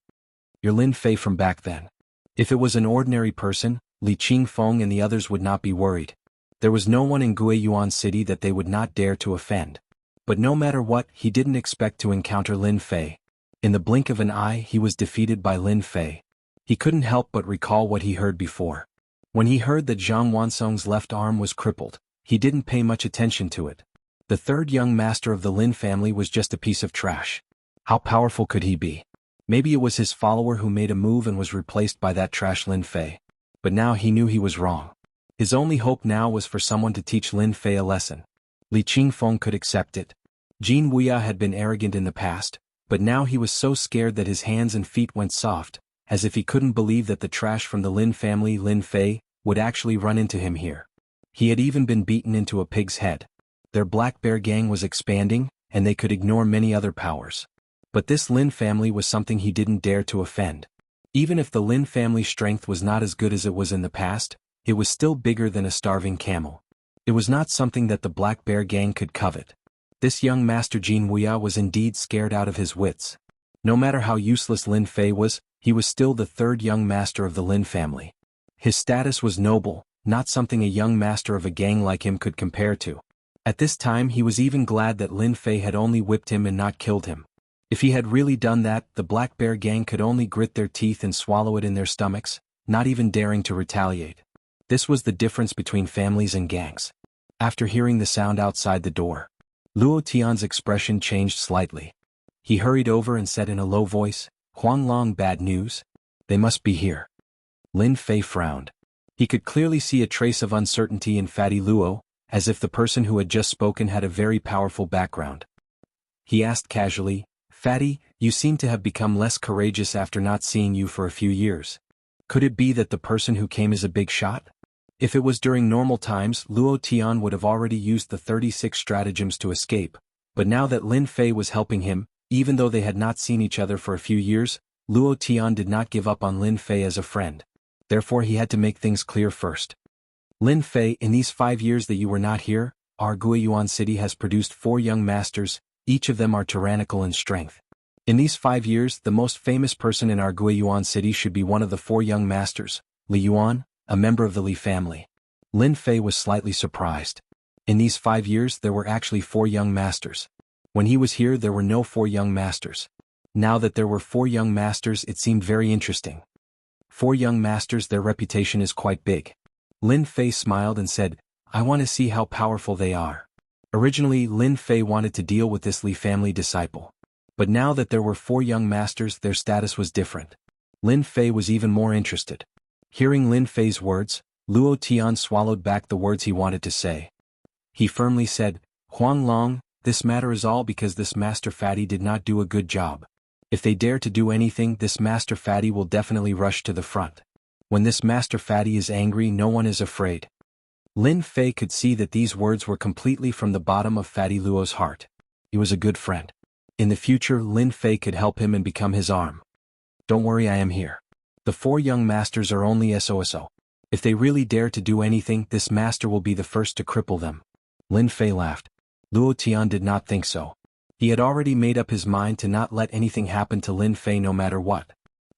You're Lin Fei from back then. If it was an ordinary person, Li Qingfeng and the others would not be worried. There was no one in Guiyuan City that they would not dare to offend. But no matter what, he didn't expect to encounter Lin Fei. In the blink of an eye, he was defeated by Lin Fei. He couldn't help but recall what he heard before. When he heard that Zhang Wansong's left arm was crippled, he didn't pay much attention to it. The third young master of the Lin family was just a piece of trash. How powerful could he be? Maybe it was his follower who made a move and was replaced by that trash Lin Fei. But now he knew he was wrong. His only hope now was for someone to teach Lin Fei a lesson. Li Qingfeng could accept it. Jin Wuya had been arrogant in the past, but now he was so scared that his hands and feet went soft, as if he couldn't believe that the trash from the Lin family, Lin Fei, would actually run into him here. He had even been beaten into a pig's head. Their Black Bear gang was expanding, and they could ignore many other powers. But this Lin family was something he didn't dare to offend. Even if the Lin family's strength was not as good as it was in the past, it was still bigger than a starving camel. It was not something that the Black Bear gang could covet. This young master Jin Wuya was indeed scared out of his wits. No matter how useless Lin Fei was, he was still the third young master of the Lin family. His status was noble, not something a young master of a gang like him could compare to. At this time he was even glad that Lin Fei had only whipped him and not killed him. If he had really done that, the Black Bear gang could only grit their teeth and swallow it in their stomachs, not even daring to retaliate. This was the difference between families and gangs. After hearing the sound outside the door, Luo Tian's expression changed slightly. He hurried over and said in a low voice, "Huang Long, bad news? They must be here." Lin Fei frowned. He could clearly see a trace of uncertainty in Fatty Luo, as if the person who had just spoken had a very powerful background. He asked casually, "Fatty, you seem to have become less courageous after not seeing you for a few years. Could it be that the person who came is a big shot?" If it was during normal times, Luo Tian would have already used the 36 stratagems to escape, but now that Lin Fei was helping him, even though they had not seen each other for a few years, Luo Tian did not give up on Lin Fei as a friend. Therefore he had to make things clear first. "Lin Fei, in these 5 years that you were not here, our Guiyuan city has produced 4 young masters, each of them are tyrannical in strength. In these 5 years, the most famous person in our Guiyuan city should be one of the 4 young masters, Li Yuan, a member of the Li family." Lin Fei was slightly surprised. In these 5 years there were actually 4 young masters. When he was here there were no 4 young masters. Now that there were 4 young masters it seemed very interesting. 4 young masters, their reputation is quite big. Lin Fei smiled and said, "I want to see how powerful they are." Originally Lin Fei wanted to deal with this Li family disciple. But now that there were 4 young masters their status was different. Lin Fei was even more interested. Hearing Lin Fei's words, Luo Tian swallowed back the words he wanted to say. He firmly said, "Huang Long, this matter is all because this Master Fatty did not do a good job. If they dare to do anything, this Master Fatty will definitely rush to the front. When this Master Fatty is angry, no one is afraid." Lin Fei could see that these words were completely from the bottom of Fatty Luo's heart. He was a good friend. In the future Lin Fei could help him and become his arm. "Don't worry, I am here. The 4 young masters are only SOSO. If they really dare to do anything, this master will be the first to cripple them." Lin Fei laughed. Luo Tian did not think so. He had already made up his mind to not let anything happen to Lin Fei no matter what.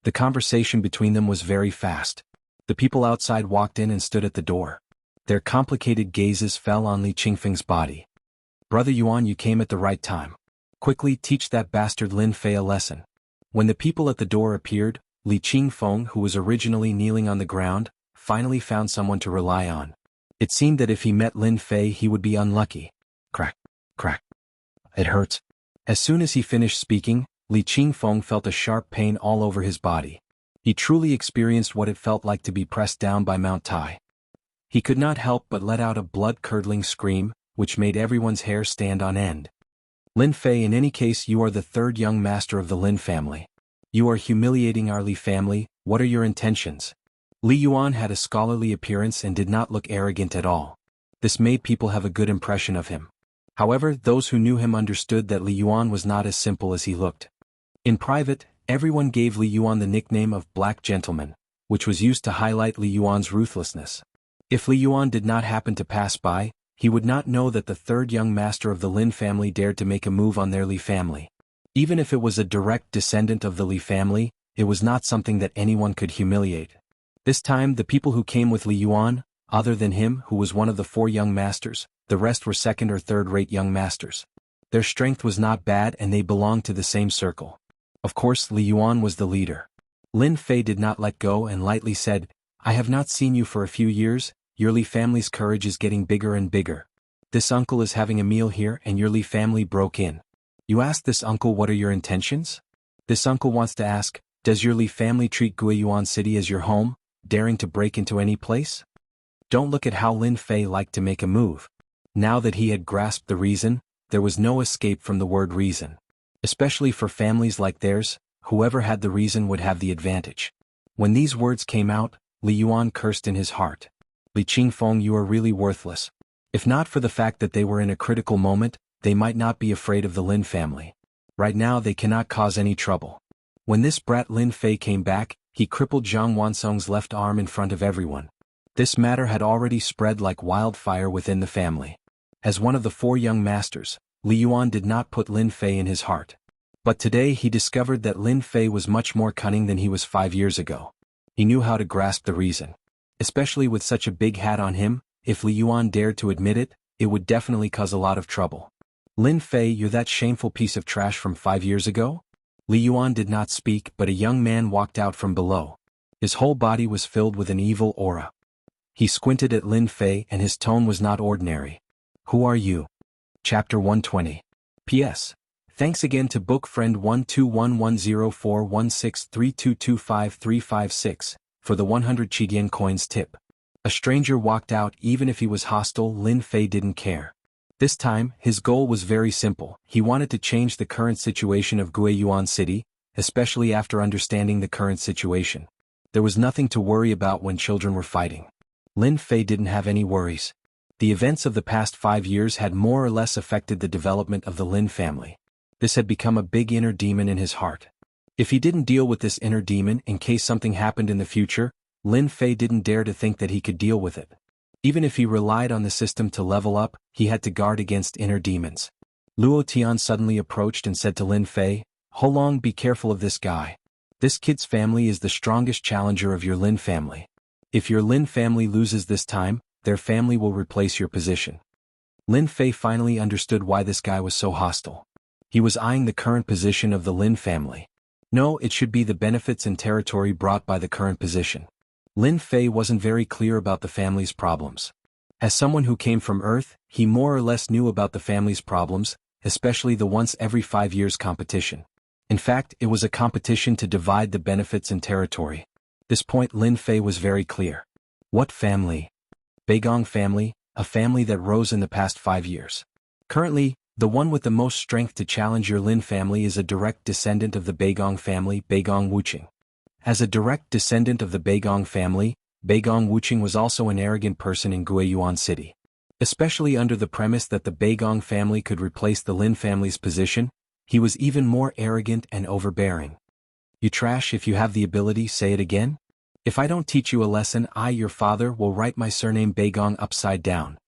The conversation between them was very fast. The people outside walked in and stood at the door. Their complicated gazes fell on Li Qingfeng's body. "Brother Yuan, you came at the right time. Quickly teach that bastard Lin Fei a lesson." When the people at the door appeared, Li Qingfeng, who was originally kneeling on the ground, finally found someone to rely on. It seemed that if he met Lin Fei he would be unlucky. Crack, crack. "It hurts." As soon as he finished speaking, Li Qingfeng felt a sharp pain all over his body. He truly experienced what it felt like to be pressed down by Mount Tai. He could not help but let out a blood-curdling scream, which made everyone's hair stand on end. "Lin Fei, in any case you are the 3rd young master of the Lin family. You are humiliating our Li family. What are your intentions?" Li Yuan had a scholarly appearance and did not look arrogant at all. This made people have a good impression of him. However, those who knew him understood that Li Yuan was not as simple as he looked. In private, everyone gave Li Yuan the nickname of Black Gentleman, which was used to highlight Li Yuan's ruthlessness. If Li Yuan did not happen to pass by, he would not know that the 3rd young master of the Lin family dared to make a move on their Li family. Even if it was a direct descendant of the Li family, it was not something that anyone could humiliate. This time the people who came with Li Yuan, other than him who was one of the 4 young masters, the rest were 2nd or 3rd-rate young masters. Their strength was not bad and they belonged to the same circle. Of course Li Yuan was the leader. Lin Fei did not let go and lightly said, "I have not seen you for a few years, your Li family's courage is getting bigger and bigger. This uncle is having a meal here and your Li family broke in. You ask this uncle what are your intentions? This uncle wants to ask, does your Li family treat Guiyuan City as your home, daring to break into any place?" Don't look at how Lin Fei liked to make a move. Now that he had grasped the reason, there was no escape from the word reason. Especially for families like theirs, whoever had the reason would have the advantage. When these words came out, Li Yuan cursed in his heart. "Li Qingfeng, you are really worthless. If not for the fact that they were in a critical moment, they might not be afraid of the Lin family. Right now they cannot cause any trouble." When this brat Lin Fei came back, he crippled Zhang Wansong's left arm in front of everyone. This matter had already spread like wildfire within the family. As one of the 4 young masters, Li Yuan did not put Lin Fei in his heart. But today he discovered that Lin Fei was much more cunning than he was 5 years ago. He knew how to grasp the reason. Especially with such a big hat on him, if Li Yuan dared to admit it, it would definitely cause a lot of trouble. "Lin Fei, you're that shameful piece of trash from 5 years ago?" Li Yuan did not speak, but a young man walked out from below. His whole body was filled with an evil aura. He squinted at Lin Fei and his tone was not ordinary. "Who are you?" Chapter 120. P.S. Thanks again to book friend 1211041632253556 for the 100 Chidian coins tip. A stranger walked out even if he was hostile. Lin Fei didn't care. This time, his goal was very simple. He wanted to change the current situation of Guiyuan City, especially after understanding the current situation. There was nothing to worry about when children were fighting. Lin Fei didn't have any worries. The events of the past 5 years had more or less affected the development of the Lin family. This had become a big inner demon in his heart. If he didn't deal with this inner demon in case something happened in the future, Lin Fei didn't dare to think that he could deal with it. Even if he relied on the system to level up, he had to guard against inner demons. Luo Tian suddenly approached and said to Lin Fei, "Ho Long, be careful of this guy. This kid's family is the strongest challenger of your Lin family. If your Lin family loses this time, their family will replace your position." Lin Fei finally understood why this guy was so hostile. He was eyeing the current position of the Lin family. No, it should be the benefits and territory brought by the current position. Lin Fei wasn't very clear about the family's problems. As someone who came from Earth, he more or less knew about the family's problems, especially the once every 5 years competition. In fact, it was a competition to divide the benefits and territory. This point Lin Fei was very clear. What family? Beigong family, a family that rose in the past 5 years. Currently, the one with the most strength to challenge your Lin family is a direct descendant of the Beigong family, Beigong Wuqing. As a direct descendant of the Beigong family, Beigong Wuqing was also an arrogant person in Guiyuan City. Especially under the premise that the Beigong family could replace the Lin family's position, he was even more arrogant and overbearing. "You trash, if you have the ability, say it again? If I don't teach you a lesson, I, your father, will write my surname Beigong upside down."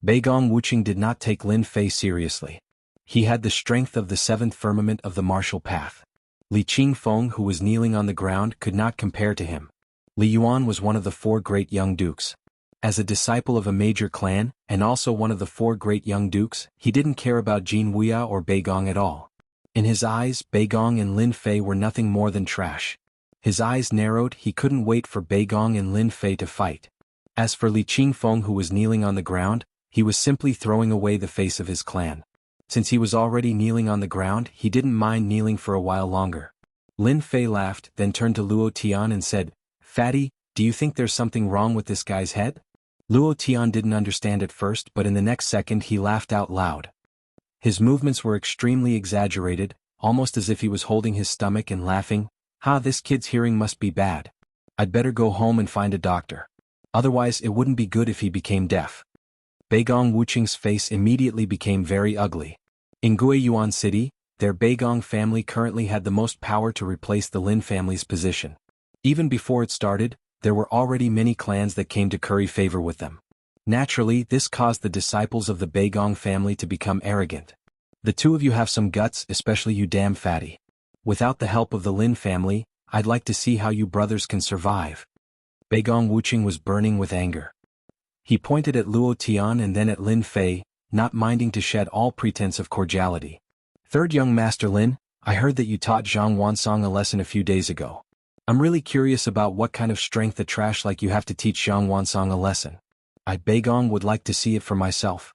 Beigong Wuqing did not take Lin Fei seriously. He had the strength of the 7th firmament of the martial path. Li Qingfeng, who was kneeling on the ground, could not compare to him. Li Yuan was one of the 4 great young dukes. As a disciple of a major clan, and also one of the 4 great young dukes, he didn't care about Jin Wuya or Beigong at all. In his eyes, Beigong and Lin Fei were nothing more than trash. His eyes narrowed, he couldn't wait for Beigong and Lin Fei to fight. As for Li Qingfeng, who was kneeling on the ground, he was simply throwing away the face of his clan. Since he was already kneeling on the ground, he didn't mind kneeling for a while longer. Lin Fei laughed, then turned to Luo Tian and said, "Fatty, do you think there's something wrong with this guy's head?" Luo Tian didn't understand at first, but in the next second he laughed out loud. His movements were extremely exaggerated, almost as if he was holding his stomach and laughing. "Ha, this kid's hearing must be bad. I'd better go home and find a doctor. Otherwise it wouldn't be good if he became deaf." Beigong Wuqing's face immediately became very ugly. In Guiyuan City, their Beigong family currently had the most power to replace the Lin family's position. Even before it started, there were already many clans that came to curry favor with them. Naturally, this caused the disciples of the Beigong family to become arrogant. "The two of you have some guts, especially you, damn fatty. Without the help of the Lin family, I'd like to see how you brothers can survive." Beigong Wuqing was burning with anger. He pointed at Luo Tian and then at Lin Fei, not minding to shed all pretense of cordiality. "Third young Master Lin, I heard that you taught Zhang Wansong a lesson a few days ago. I'm really curious about what kind of strength a trash like you have to teach Zhang Wansong a lesson. I, Beigong, would like to see it for myself."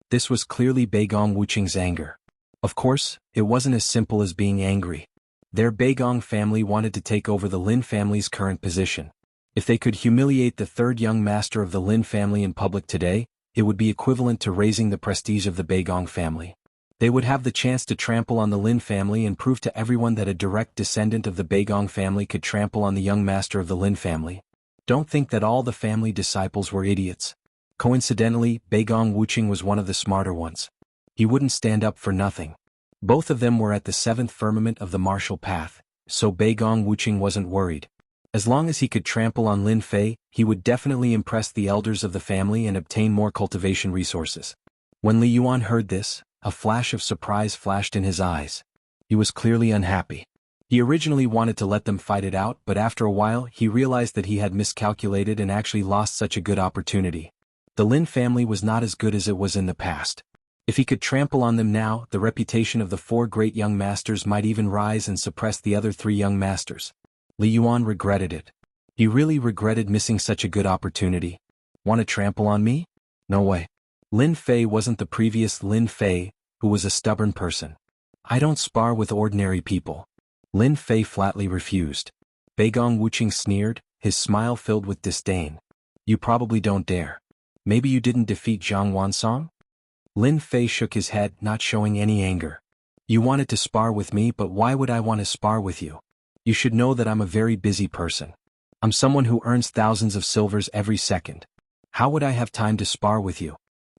This was clearly Beigong Wuqing's anger. Of course, it wasn't as simple as being angry. Their Beigong family wanted to take over the Lin family's current position. If they could humiliate the 3rd young master of the Lin family in public today, it would be equivalent to raising the prestige of the Beigong family. They would have the chance to trample on the Lin family and prove to everyone that a direct descendant of the Beigong family could trample on the young master of the Lin family. Don't think that all the family disciples were idiots. Coincidentally, Beigong Wuqing was one of the smarter ones. He wouldn't stand up for nothing. Both of them were at the 7th firmament of the martial path, so Beigong Wuqing wasn't worried. As long as he could trample on Lin Fei, he would definitely impress the elders of the family and obtain more cultivation resources. When Li Yuan heard this, a flash of surprise flashed in his eyes. He was clearly unhappy. He originally wanted to let them fight it out, but after a while he realized that he had miscalculated and actually lost such a good opportunity. The Lin family was not as good as it was in the past. If he could trample on them now, the reputation of the 4 great young masters might even rise and suppress the other 3 young masters. Li Yuan regretted it. He really regretted missing such a good opportunity. "Want to trample on me? No way." Lin Fei wasn't the previous Lin Fei, who was a stubborn person. "I don't spar with ordinary people." Lin Fei flatly refused. Beigong Wuqing sneered, his smile filled with disdain. You probably don't dare. Maybe you didn't defeat Zhang Wansong? Lin Fei shook his head, not showing any anger. You wanted to spar with me, but why would I want to spar with you? You should know that I'm a very busy person. I'm someone who earns thousands of silvers every second. How would I have time to spar with you?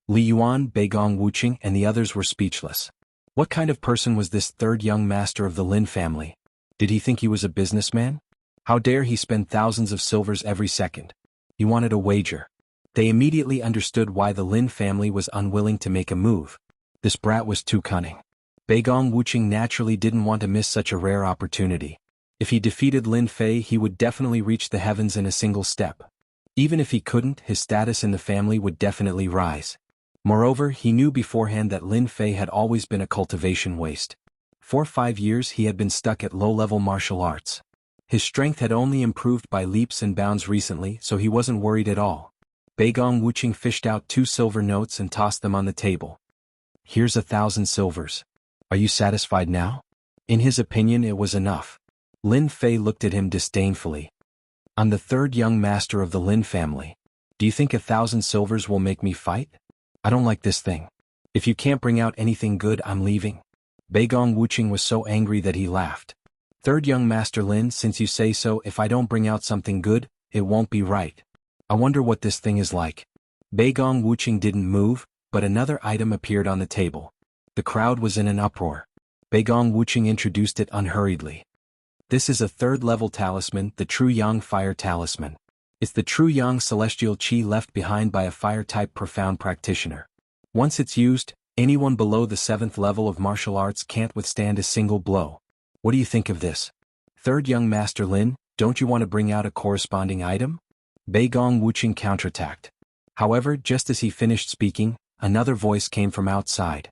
Li Yuan, Beigong Wuqing and the others were speechless. What kind of person was this third young master of the Lin family? Did he think he was a businessman? How dare he spend thousands of silvers every second? He wanted a wager. They immediately understood why the Lin family was unwilling to make a move. This brat was too cunning. Beigong Wuqing naturally didn't want to miss such a rare opportunity. If he defeated Lin Fei, he would definitely reach the heavens in a single step. Even if he couldn't, his status in the family would definitely rise. Moreover, he knew beforehand that Lin Fei had always been a cultivation waste. For 5 years he had been stuck at low-level martial arts. His strength had only improved by leaps and bounds recently, so he wasn't worried at all. Beigong Wuqing fished out 2 silver notes and tossed them on the table. Here's 1,000 silvers. Are you satisfied now? In his opinion, it was enough. Lin Fei looked at him disdainfully. I'm the third young master of the Lin family. Do you think 1,000 silvers will make me fight? I don't like this thing. If you can't bring out anything good, I'm leaving. Beigong Wuqing was so angry that he laughed. Third young master Lin, since you say so, if I don't bring out something good, it won't be right. I wonder what this thing is like. Beigong Wuqing didn't move, but another item appeared on the table. The crowd was in an uproar. Beigong Wuqing introduced it unhurriedly. This is a third-level talisman, the True Yang Fire Talisman. It's the True Yang celestial qi left behind by a fire-type profound practitioner. Once it's used, anyone below the 7th level of martial arts can't withstand a single blow. What do you think of this? Third young master Lin, don't you want to bring out a corresponding item? Beigong Wuqing counterattacked. However, just as he finished speaking, another voice came from outside.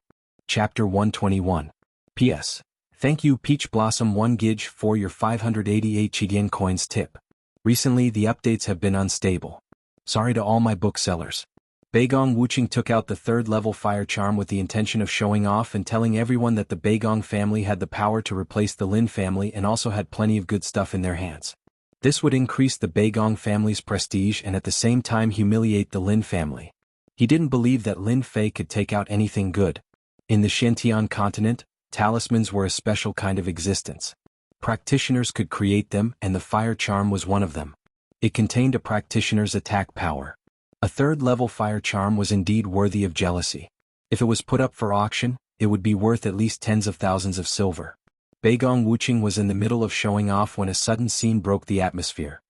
Chapter 121. P.S. Thank you Peach Blossom 1 Gij for your 588 Qidian coins tip. Recently the updates have been unstable. Sorry to all my booksellers. Beigong Wuqing took out the 3rd level fire charm with the intention of showing off and telling everyone that the Beigong family had the power to replace the Lin family and also had plenty of good stuff in their hands. This would increase the Beigong family's prestige and at the same time humiliate the Lin family. He didn't believe that Lin Fei could take out anything good. In the Xintian continent, talismans were a special kind of existence. Practitioners could create them, and the fire charm was one of them. It contained a practitioner's attack power. A 3rd level fire charm was indeed worthy of jealousy. If it was put up for auction, it would be worth at least tens of thousands of silver. Beigong Wuqing was in the middle of showing off when a sudden scene broke the atmosphere.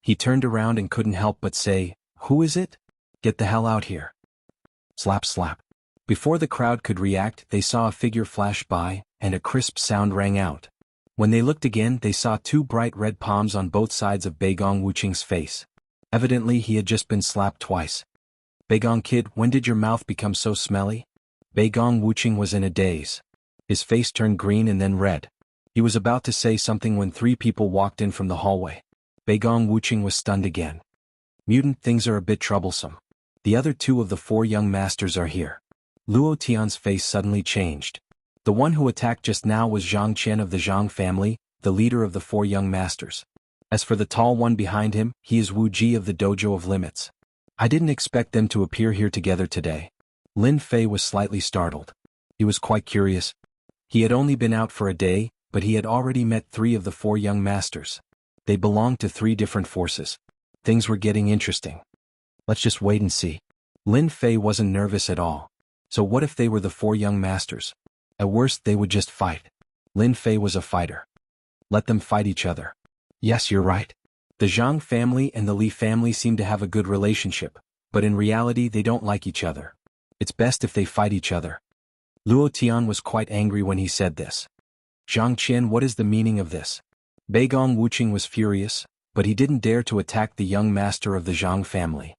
He turned around and couldn't help but say, "Who is it? Get the hell out here." Slap slap. Before the crowd could react, they saw a figure flash by, and a crisp sound rang out. When they looked again, they saw 2 bright red palms on both sides of Beigong Wuqing's face. Evidently he had just been slapped twice. Beigong kid, when did your mouth become so smelly? Beigong Wuqing was in a daze. His face turned green and then red. He was about to say something when 3 people walked in from the hallway. Beigong Wuqing was stunned again. Mutant, things are a bit troublesome. The other 2 of the 4 young masters are here. Luo Tian's face suddenly changed. The one who attacked just now was Zhang Qian of the Zhang family, the leader of the 4 young masters. As for the tall one behind him, he is Wu Ji of the Dojo of Limits. I didn't expect them to appear here together today. Lin Fei was slightly startled. He was quite curious. He had only been out for a day, but he had already met 3 of the 4 young masters. They belonged to 3 different forces. Things were getting interesting. Let's just wait and see. Lin Fei wasn't nervous at all. So what if they were the 4 young masters? At worst they would just fight. Lin Fei was a fighter. Let them fight each other. Yes, you're right. The Zhang family and the Li family seem to have a good relationship, but in reality they don't like each other. It's best if they fight each other. Luo Tian was quite angry when he said this. Zhang Qian, what is the meaning of this? Beigong Wuqing was furious, but he didn't dare to attack the young master of the Zhang family.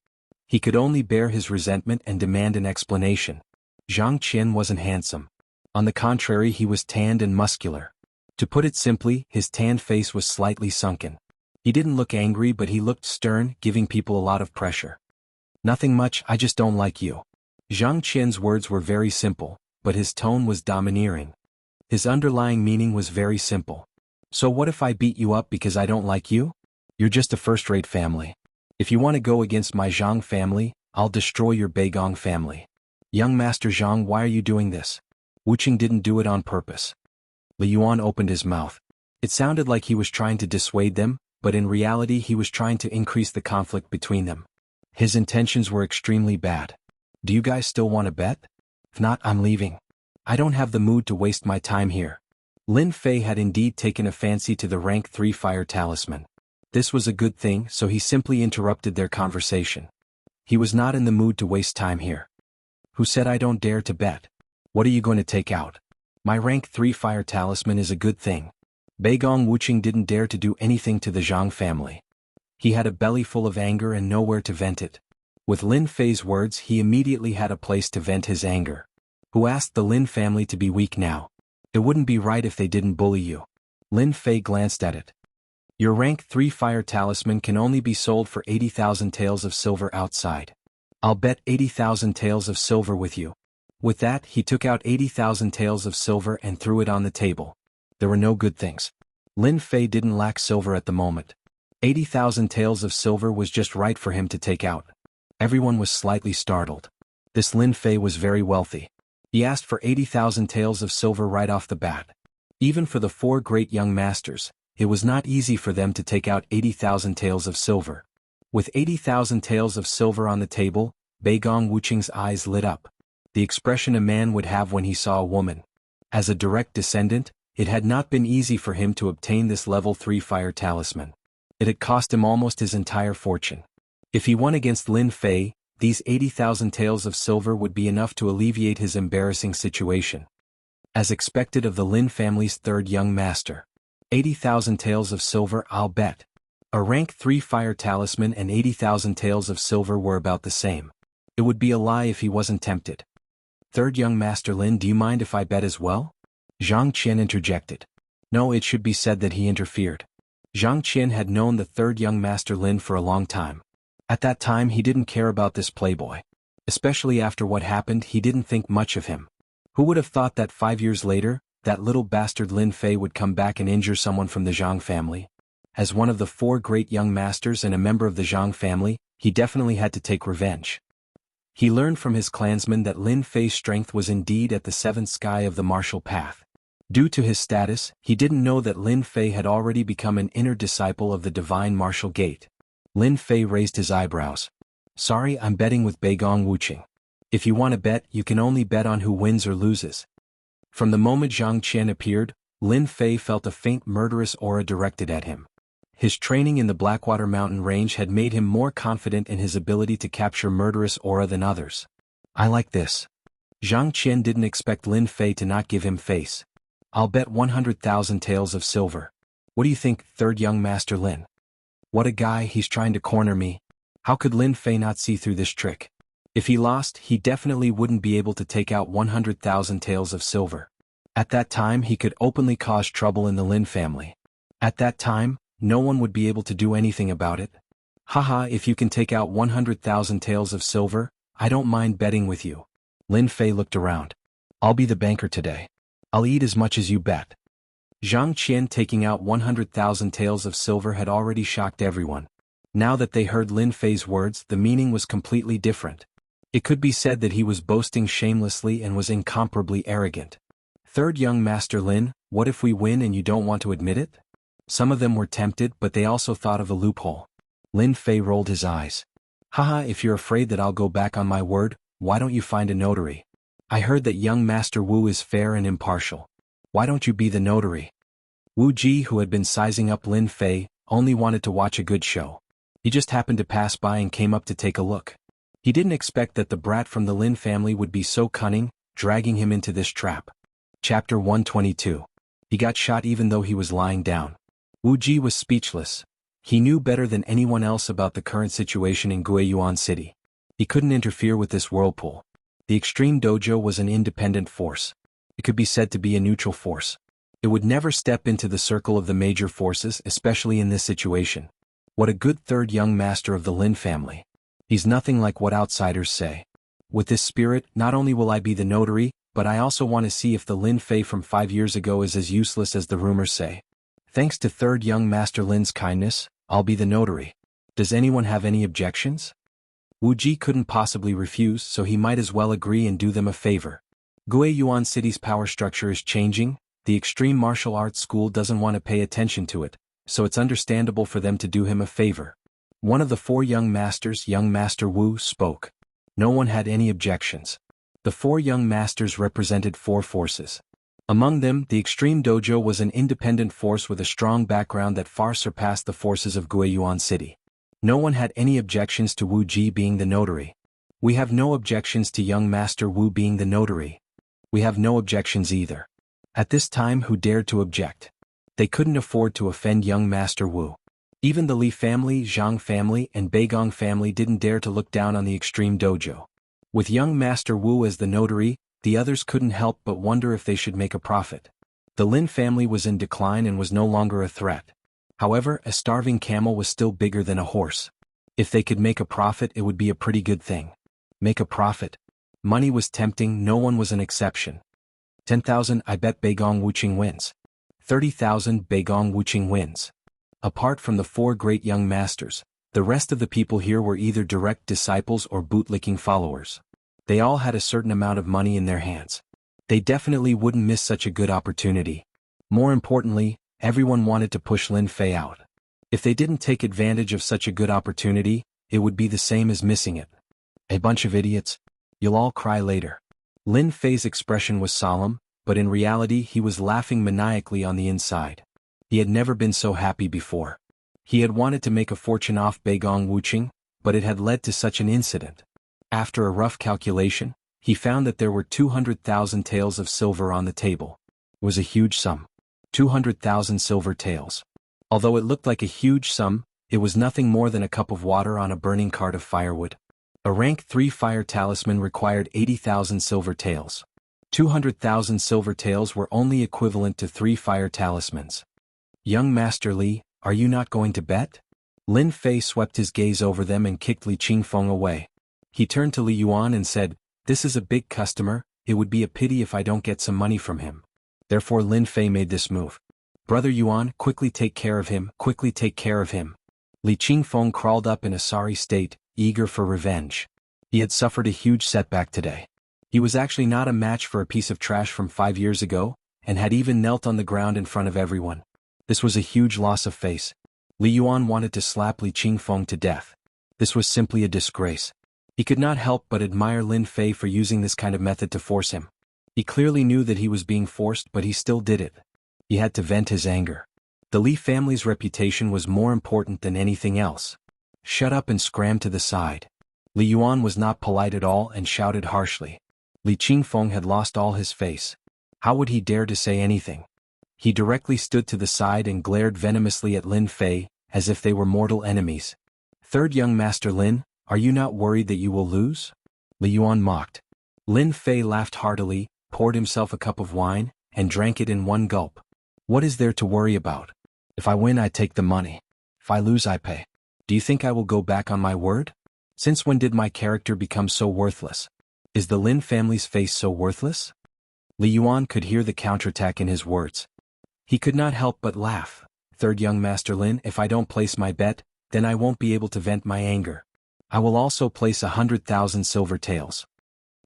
He could only bear his resentment and demand an explanation. Zhang Qian wasn't handsome. On the contrary, he was tanned and muscular. To put it simply, his tanned face was slightly sunken. He didn't look angry, but he looked stern, giving people a lot of pressure. Nothing much, I just don't like you. Zhang Qian's words were very simple, but his tone was domineering. His underlying meaning was very simple. So what if I beat you up because I don't like you? You're just a first-rate family. If you want to go against my Zhang family, I'll destroy your Beigong family. Young Master Zhang, why are you doing this? Wuqing didn't do it on purpose. Li Yuan opened his mouth. It sounded like he was trying to dissuade them, but in reality he was trying to increase the conflict between them. His intentions were extremely bad. Do you guys still want to bet? If not, I'm leaving. I don't have the mood to waste my time here. Lin Fei had indeed taken a fancy to the rank 3 fire talisman. This was a good thing, so he simply interrupted their conversation. He was not in the mood to waste time here. Who said I don't dare to bet? What are you going to take out? My rank 3 fire talisman is a good thing. Beigong Wuqing didn't dare to do anything to the Zhang family. He had a belly full of anger and nowhere to vent it. With Lin Fei's words, he immediately had a place to vent his anger. Who asked the Lin family to be weak now? It wouldn't be right if they didn't bully you. Lin Fei glanced at it. Your rank 3 fire talisman can only be sold for 80,000 taels of silver outside. I'll bet 80,000 taels of silver with you. With that, he took out 80,000 taels of silver and threw it on the table. There were no good things. Lin Fei didn't lack silver at the moment. 80,000 taels of silver was just right for him to take out. Everyone was slightly startled. This Lin Fei was very wealthy. He asked for 80,000 taels of silver right off the bat. Even for the 4 great young masters, it was not easy for them to take out 80,000 taels of silver. With 80,000 taels of silver on the table, Beigong Wuqing's eyes lit up. The expression a man would have when he saw a woman. As a direct descendant, it had not been easy for him to obtain this level 3 fire talisman. It had cost him almost his entire fortune. If he won against Lin Fei, these 80,000 taels of silver would be enough to alleviate his embarrassing situation. As expected of the Lin family's 3rd young master. 80,000 taels of silver, I'll bet. A rank 3 fire talisman and 80,000 taels of silver were about the same. It would be a lie if he wasn't tempted. 3rd young master Lin, do you mind if I bet as well? Zhang Qian interjected. No, it should be said that he interfered. Zhang Qian had known the 3rd young master Lin for a long time. At that time he didn't care about this playboy. Especially after what happened, he didn't think much of him. Who would have thought that 5 years later, that little bastard Lin Fei would come back and injure someone from the Zhang family? As one of the 4 great young masters and a member of the Zhang family, he definitely had to take revenge. He learned from his clansmen that Lin Fei's strength was indeed at the 7th sky of the martial path. Due to his status, he didn't know that Lin Fei had already become an inner disciple of the divine martial gate. Lin Fei raised his eyebrows. Sorry, I'm betting with Beigong Wuqing. If you want to bet, you can only bet on who wins or loses. From the moment Zhang Qian appeared, Lin Fei felt a faint murderous aura directed at him. His training in the Blackwater Mountain Range had made him more confident in his ability to capture murderous aura than others. I like this. Zhang Qian didn't expect Lin Fei to not give him face. I'll bet 100,000 taels of silver. What do you think, 3rd young master Lin? What a guy, he's trying to corner me. How could Lin Fei not see through this trick? If he lost, he definitely wouldn't be able to take out 100,000 taels of silver. At that time he could openly cause trouble in the Lin family. At that time, no one would be able to do anything about it. Haha, if you can take out 100,000 taels of silver, I don't mind betting with you. Lin Fei looked around. I'll be the banker today. I'll eat as much as you bet. Zhang Qian taking out 100,000 taels of silver had already shocked everyone. Now that they heard Lin Fei's words, the meaning was completely different. It could be said that he was boasting shamelessly and was incomparably arrogant. 3rd young master Lin, what if we win and you don't want to admit it? Some of them were tempted, but they also thought of a loophole. Lin Fei rolled his eyes. Haha, if you're afraid that I'll go back on my word, why don't you find a notary? I heard that young Master Wu is fair and impartial. Why don't you be the notary? Wu Ji, who had been sizing up Lin Fei, only wanted to watch a good show. He just happened to pass by and came up to take a look. He didn't expect that the brat from the Lin family would be so cunning, dragging him into this trap. Chapter 122. He got shot even though he was lying down. Wu Ji was speechless. He knew better than anyone else about the current situation in Guiyuan City. He couldn't interfere with this whirlpool. The Extreme Dojo was an independent force. It could be said to be a neutral force. It would never step into the circle of the major forces, especially in this situation. What a good 3rd young master of the Lin family. He's nothing like what outsiders say. With this spirit, not only will I be the notary, but I also want to see if the Lin Fei from 5 years ago is as useless as the rumors say. Thanks to 3rd young master Lin's kindness, I'll be the notary. Does anyone have any objections? Wu Ji couldn't possibly refuse, so he might as well agree and do them a favor. Guiyuan City's power structure is changing, the extreme martial arts school doesn't want to pay attention to it, so it's understandable for them to do him a favor. One of the four young masters, young Master Wu, spoke. No one had any objections. The four young masters represented four forces. Among them, the Extreme Dojo was an independent force with a strong background that far surpassed the forces of Guiyuan City. No one had any objections to Wu Ji being the notary. We have no objections to young Master Wu being the notary. We have no objections either. At this time, who dared to object? They couldn't afford to offend young Master Wu. Even the Li family, Zhang family, and Beigong family didn't dare to look down on the Extreme Dojo. With young Master Wu as the notary, the others couldn't help but wonder if they should make a profit. The Lin family was in decline and was no longer a threat. However, a starving camel was still bigger than a horse. If they could make a profit, it would be a pretty good thing. Make a profit? Money was tempting, no one was an exception. 10,000, I bet Beigong Wuqing wins. 30,000, Beigong Wuqing wins. Apart from the four great young masters, the rest of the people here were either direct disciples or bootlicking followers. They all had a certain amount of money in their hands. They definitely wouldn't miss such a good opportunity. More importantly, everyone wanted to push Lin Fei out. If they didn't take advantage of such a good opportunity, it would be the same as missing it. A bunch of idiots. You'll all cry later. Lin Fei's expression was solemn, but in reality he was laughing maniacally on the inside. He had never been so happy before. He had wanted to make a fortune off Beigong Wuqing, but it had led to such an incident. After a rough calculation, he found that there were 200,000 taels of silver on the table. It was a huge sum. 200,000 silver taels. Although it looked like a huge sum, it was nothing more than a cup of water on a burning cart of firewood. A rank 3 fire talisman required 80,000 silver taels. 200,000 silver taels were only equivalent to 3 fire talismans. Young Master Li, are you not going to bet? Lin Fei swept his gaze over them and kicked Li Qingfeng away. He turned to Li Yuan and said, "This is a big customer, it would be a pity if I don't get some money from him." Therefore Lin Fei made this move. "Brother Yuan, quickly take care of him, quickly take care of him." Li Qingfeng crawled up in a sorry state, eager for revenge. He had suffered a huge setback today. He was actually not a match for a piece of trash from 5 years ago, and had even knelt on the ground in front of everyone. This was a huge loss of face. Li Yuan wanted to slap Li Qingfeng to death. This was simply a disgrace. He could not help but admire Lin Fei for using this kind of method to force him. He clearly knew that he was being forced, but he still did it. He had to vent his anger. The Li family's reputation was more important than anything else. "Shut up and scram to the side." Li Yuan was not polite at all and shouted harshly. Li Qingfeng had lost all his face. How would he dare to say anything? He directly stood to the side and glared venomously at Lin Fei, as if they were mortal enemies. "Third young Master Lin, are you not worried that you will lose?" Li Yuan mocked. Lin Fei laughed heartily, poured himself a cup of wine, and drank it in one gulp. "What is there to worry about? If I win, I take the money. If I lose, I pay. Do you think I will go back on my word? Since when did my character become so worthless? Is the Lin family's face so worthless?" Li Yuan could hear the counterattack in his words. He could not help but laugh. "Third young Master Lin, if I don't place my bet, then I won't be able to vent my anger. I will also place 100,000 silver taels."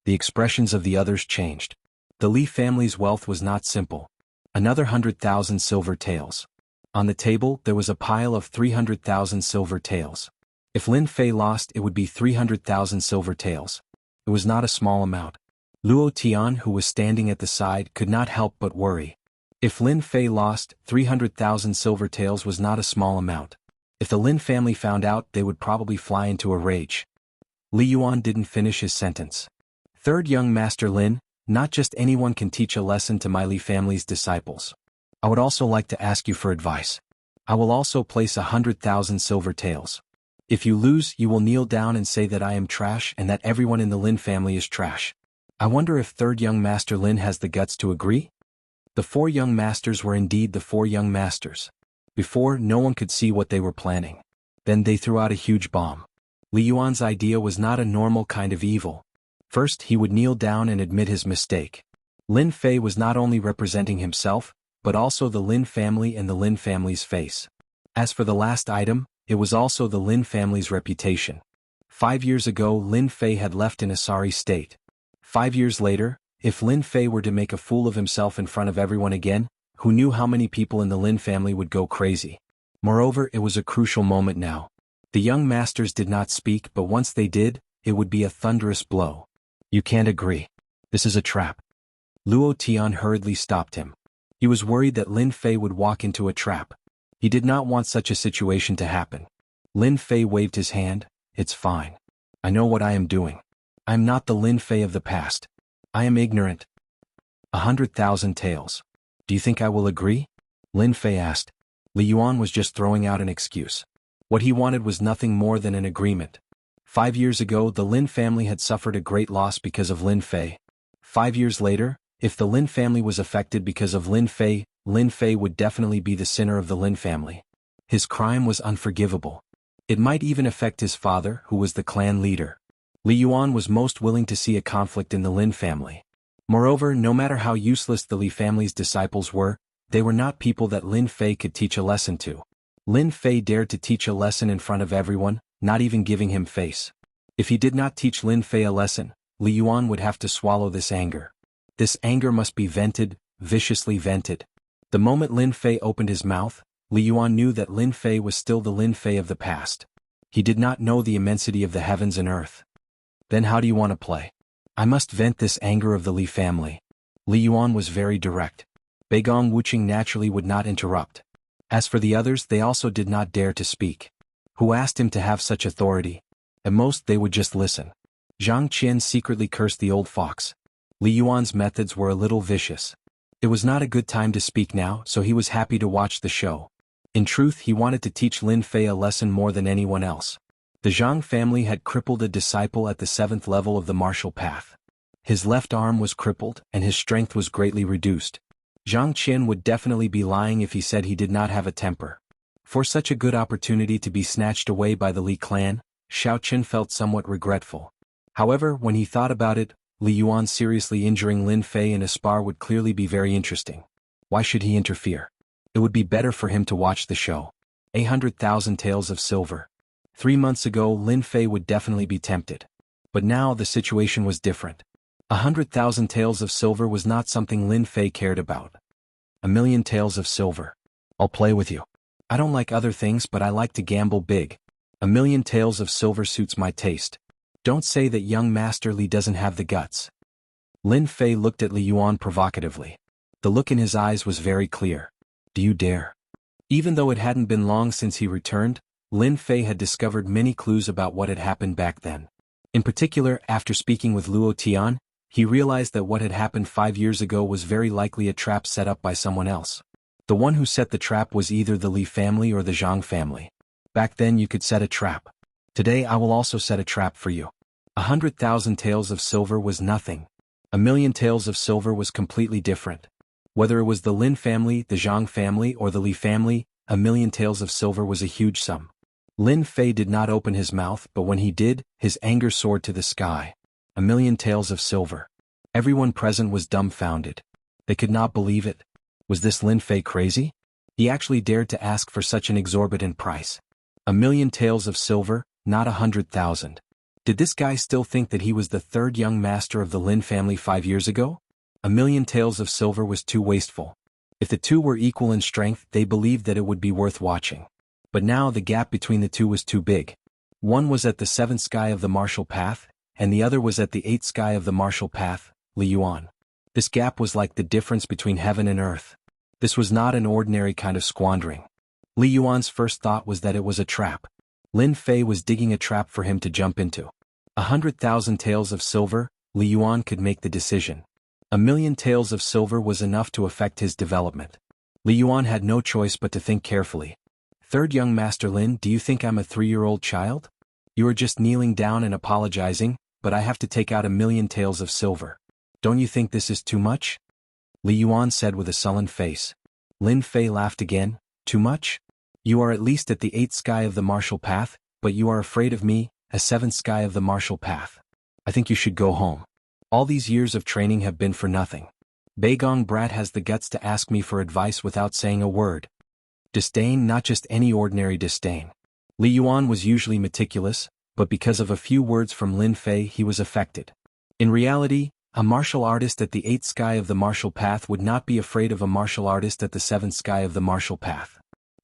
The expressions of the others changed. The Li family's wealth was not simple. Another 100,000 silver taels. On the table, there was a pile of 300,000 silver taels. If Lin Fei lost, it would be 300,000 silver taels. It was not a small amount. Luo Tian, who was standing at the side, could not help but worry. If Lin Fei lost, 300,000 silver taels was not a small amount. If the Lin family found out, they would probably fly into a rage. Li Yuan didn't finish his sentence. "Third young Master Lin, not just anyone can teach a lesson to my Li family's disciples. I would also like to ask you for advice. I will also place 100,000 silver taels. If you lose, you will kneel down and say that I am trash and that everyone in the Lin family is trash. I wonder if third young Master Lin has the guts to agree?" The four young masters were indeed the four young masters. Before, no one could see what they were planning. Then they threw out a huge bomb. Li Yuan's idea was not a normal kind of evil. First, he would kneel down and admit his mistake. Lin Fei was not only representing himself, but also the Lin family and the Lin family's face. As for the last item, it was also the Lin family's reputation. 5 years ago Lin Fei had left in a sorry state. 5 years later, if Lin Fei were to make a fool of himself in front of everyone again, who knew how many people in the Lin family would go crazy? Moreover, it was a crucial moment now. The young masters did not speak, but once they did, it would be a thunderous blow. You can't agree. This is a trap. Luo Tian hurriedly stopped him. He was worried that Lin Fei would walk into a trap. He did not want such a situation to happen. Lin Fei waved his hand. It's fine. I know what I am doing. I am not the Lin Fei of the past. I am ignorant. 100,000 taels. Do you think I will agree? Lin Fei asked. Li Yuan was just throwing out an excuse. What he wanted was nothing more than an agreement. 5 years ago the Lin family had suffered a great loss because of Lin Fei. 5 years later, if the Lin family was affected because of Lin Fei would definitely be the sinner of the Lin family. His crime was unforgivable. It might even affect his father, who was the clan leader. Li Yuan was most willing to see a conflict in the Lin family. Moreover, no matter how useless the Li family's disciples were, they were not people that Lin Fei could teach a lesson to. Lin Fei dared to teach a lesson in front of everyone, not even giving him face. If he did not teach Lin Fei a lesson, Li Yuan would have to swallow this anger. This anger must be vented, viciously vented. The moment Lin Fei opened his mouth, Li Yuan knew that Lin Fei was still the Lin Fei of the past. He did not know the immensity of the heavens and earth. Then how do you want to play? I must vent this anger of the Li family. Li Yuan was very direct. Beigong Wuqing naturally would not interrupt. As for the others, they also did not dare to speak. Who asked him to have such authority? At most they would just listen. Zhang Qian secretly cursed the old fox. Li Yuan's methods were a little vicious. It was not a good time to speak now, so he was happy to watch the show. In truth, he wanted to teach Lin Fei a lesson more than anyone else. The Zhang family had crippled a disciple at the 7th level of the martial path. His left arm was crippled, and his strength was greatly reduced. Zhang Qian would definitely be lying if he said he did not have a temper. For such a good opportunity to be snatched away by the Li clan, Xiao Chen felt somewhat regretful. However, when he thought about it, Li Yuan seriously injuring Lin Fei in a spar would clearly be very interesting. Why should he interfere? It would be better for him to watch the show. 800,000 taels of silver. 3 months ago Lin Fei would definitely be tempted. But now the situation was different. 100,000 taels of silver was not something Lin Fei cared about. 1,000,000 taels of silver. I'll play with you. I don't like other things, but I like to gamble big. 1,000,000 taels of silver suits my taste. Don't say that young Master Li doesn't have the guts. Lin Fei looked at Li Yuan provocatively. The look in his eyes was very clear. Do you dare? Even though it hadn't been long since he returned, Lin Fei had discovered many clues about what had happened back then. In particular, after speaking with Luo Tian, he realized that what had happened 5 years ago was very likely a trap set up by someone else. The one who set the trap was either the Li family or the Zhang family. Back then you could set a trap. Today I will also set a trap for you. 100,000 taels of silver was nothing. 1,000,000 taels of silver was completely different. Whether it was the Lin family, the Zhang family, or the Li family, 1,000,000 taels of silver was a huge sum. Lin Fei did not open his mouth, but when he did, his anger soared to the sky. 1,000,000 taels of silver. Everyone present was dumbfounded. They could not believe it. Was this Lin Fei crazy? He actually dared to ask for such an exorbitant price. 1,000,000 taels of silver, not 100,000. Did this guy still think that he was the third young master of the Lin family 5 years ago? 1,000,000 taels of silver was too wasteful. If the two were equal in strength, they believed that it would be worth watching. But now the gap between the two was too big. One was at the 7th sky of the martial path, and the other was at the 8th sky of the martial path, Li Yuan. This gap was like the difference between heaven and earth. This was not an ordinary kind of squandering. Li Yuan's first thought was that it was a trap. Lin Fei was digging a trap for him to jump into. 100,000 taels of silver, Li Yuan could make the decision. 1,000,000 taels of silver was enough to affect his development. Li Yuan had no choice but to think carefully. Third young Master Lin, do you think I'm a 3-year-old child? You are just kneeling down and apologizing, but I have to take out 1,000,000 taels of silver. Don't you think this is too much? Li Yuan said with a sullen face. Lin Fei laughed again. Too much? You are at least at the 8th sky of the martial path, but you are afraid of me, a 7th sky of the martial path. I think you should go home. All these years of training have been for nothing. Beigong Brat has the guts to ask me for advice without saying a word. Disdain, not just any ordinary disdain. Li Yuan was usually meticulous, but because of a few words from Lin Fei he was affected. In reality, a martial artist at the 8th sky of the martial path would not be afraid of a martial artist at the 7th sky of the martial path.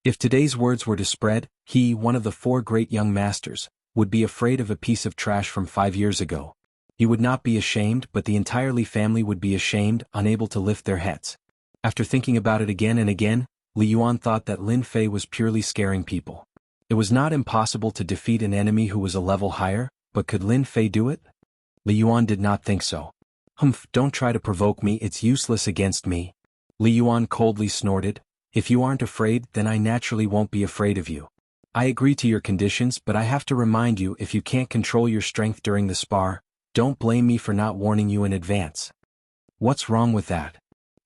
If today's words were to spread, he, one of the 4 great young masters, would be afraid of a piece of trash from 5 years ago. He would not be ashamed, but the entire Li family would be ashamed, unable to lift their heads. After thinking about it again and again, Li Yuan thought that Lin Fei was purely scaring people. It was not impossible to defeat an enemy who was a level higher, but could Lin Fei do it? Li Yuan did not think so. Humph, don't try to provoke me, it's useless against me. Li Yuan coldly snorted. If you aren't afraid, then I naturally won't be afraid of you. I agree to your conditions, but I have to remind you, if you can't control your strength during the spar, don't blame me for not warning you in advance. What's wrong with that?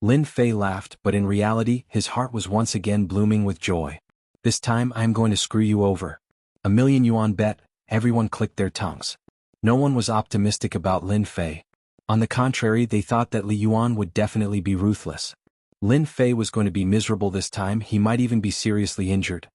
Lin Fei laughed, but in reality, his heart was once again blooming with joy. This time I'm going to screw you over. $1,000,000 yuan bet. Everyone clicked their tongues. No one was optimistic about Lin Fei. On the contrary, they thought that Li Yuan would definitely be ruthless. Lin Fei was going to be miserable this time, he might even be seriously injured.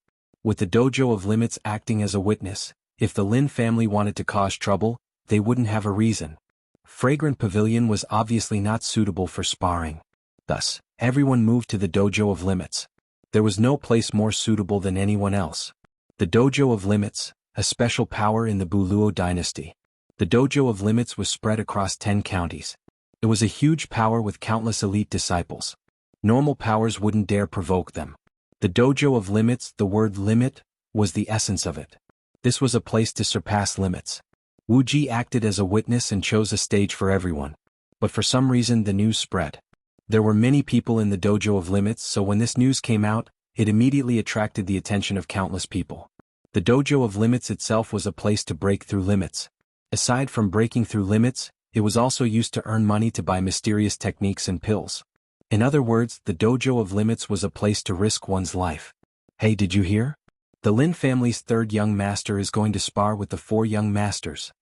With the dojo of limits acting as a witness, if the Lin family wanted to cause trouble, they wouldn't have a reason. Fragrant Pavilion was obviously not suitable for sparring. Thus, everyone moved to the dojo of limits. There was no place more suitable than anyone else. The dojo of limits, a special power in the Buluo dynasty. The dojo of limits was spread across 10 counties. It was a huge power with countless elite disciples. Normal powers wouldn't dare provoke them. The dojo of limits, the word limit, was the essence of it. This was a place to surpass limits. Wu Ji acted as a witness and chose a stage for everyone. But for some reason the news spread. There were many people in the dojo of limits, so when this news came out, it immediately attracted the attention of countless people. The dojo of limits itself was a place to break through limits. Aside from breaking through limits, it was also used to earn money to buy mysterious techniques and pills. In other words, the dojo of limits was a place to risk one's life. Hey, did you hear? The Lin family's 3rd young master is going to spar with the 4 young masters.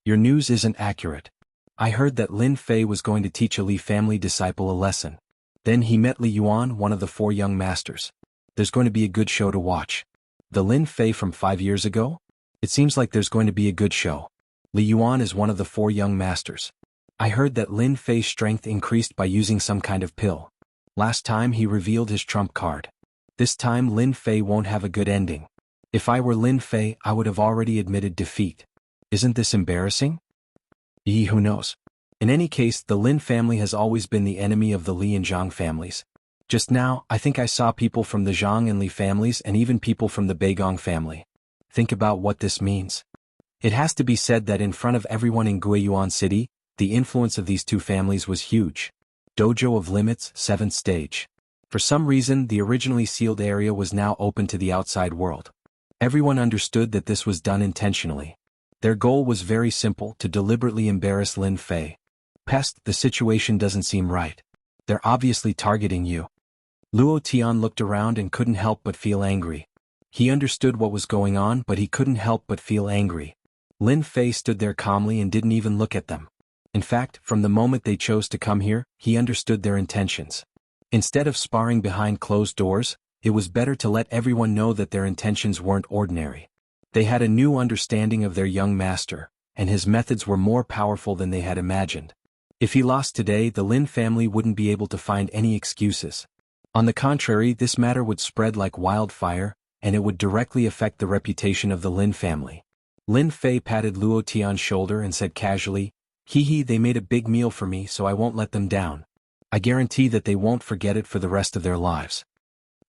Your news isn't accurate. I heard that Lin Fei was going to teach a Li family disciple a lesson. Then he met Li Yuan, one of the 4 young masters. There's going to be a good show to watch. The Lin Fei from 5 years ago? It seems like there's going to be a good show. Li Yuan is one of the 4 young masters. I heard that Lin Fei's strength increased by using some kind of pill. Last time he revealed his trump card. This time Lin Fei won't have a good ending. If I were Lin Fei, I would have already admitted defeat. Isn't this embarrassing? Who knows? In any case, the Lin family has always been the enemy of the Li and Zhang families. Just now, I think I saw people from the Zhang and Li families and even people from the Beigong family. Think about what this means. It has to be said that in front of everyone in Guiyuan City, the influence of these 2 families was huge. Dojo of Limits, 7th stage. For some reason, the originally sealed area was now open to the outside world. Everyone understood that this was done intentionally. Their goal was very simple, to deliberately embarrass Lin Fei. Pest, the situation doesn't seem right. They're obviously targeting you. Luo Tian looked around and couldn't help but feel angry. He understood what was going on, but he couldn't help but feel angry. Lin Fei stood there calmly and didn't even look at them. In fact, from the moment they chose to come here, he understood their intentions. Instead of sparring behind closed doors, it was better to let everyone know that their intentions weren't ordinary. They had a new understanding of their young master, and his methods were more powerful than they had imagined. If he lost today, the Lin family wouldn't be able to find any excuses. On the contrary, this matter would spread like wildfire, and it would directly affect the reputation of the Lin family. Lin Fei patted Luo Tian's shoulder and said casually, they made a big meal for me, so I won't let them down. I guarantee that they won't forget it for the rest of their lives.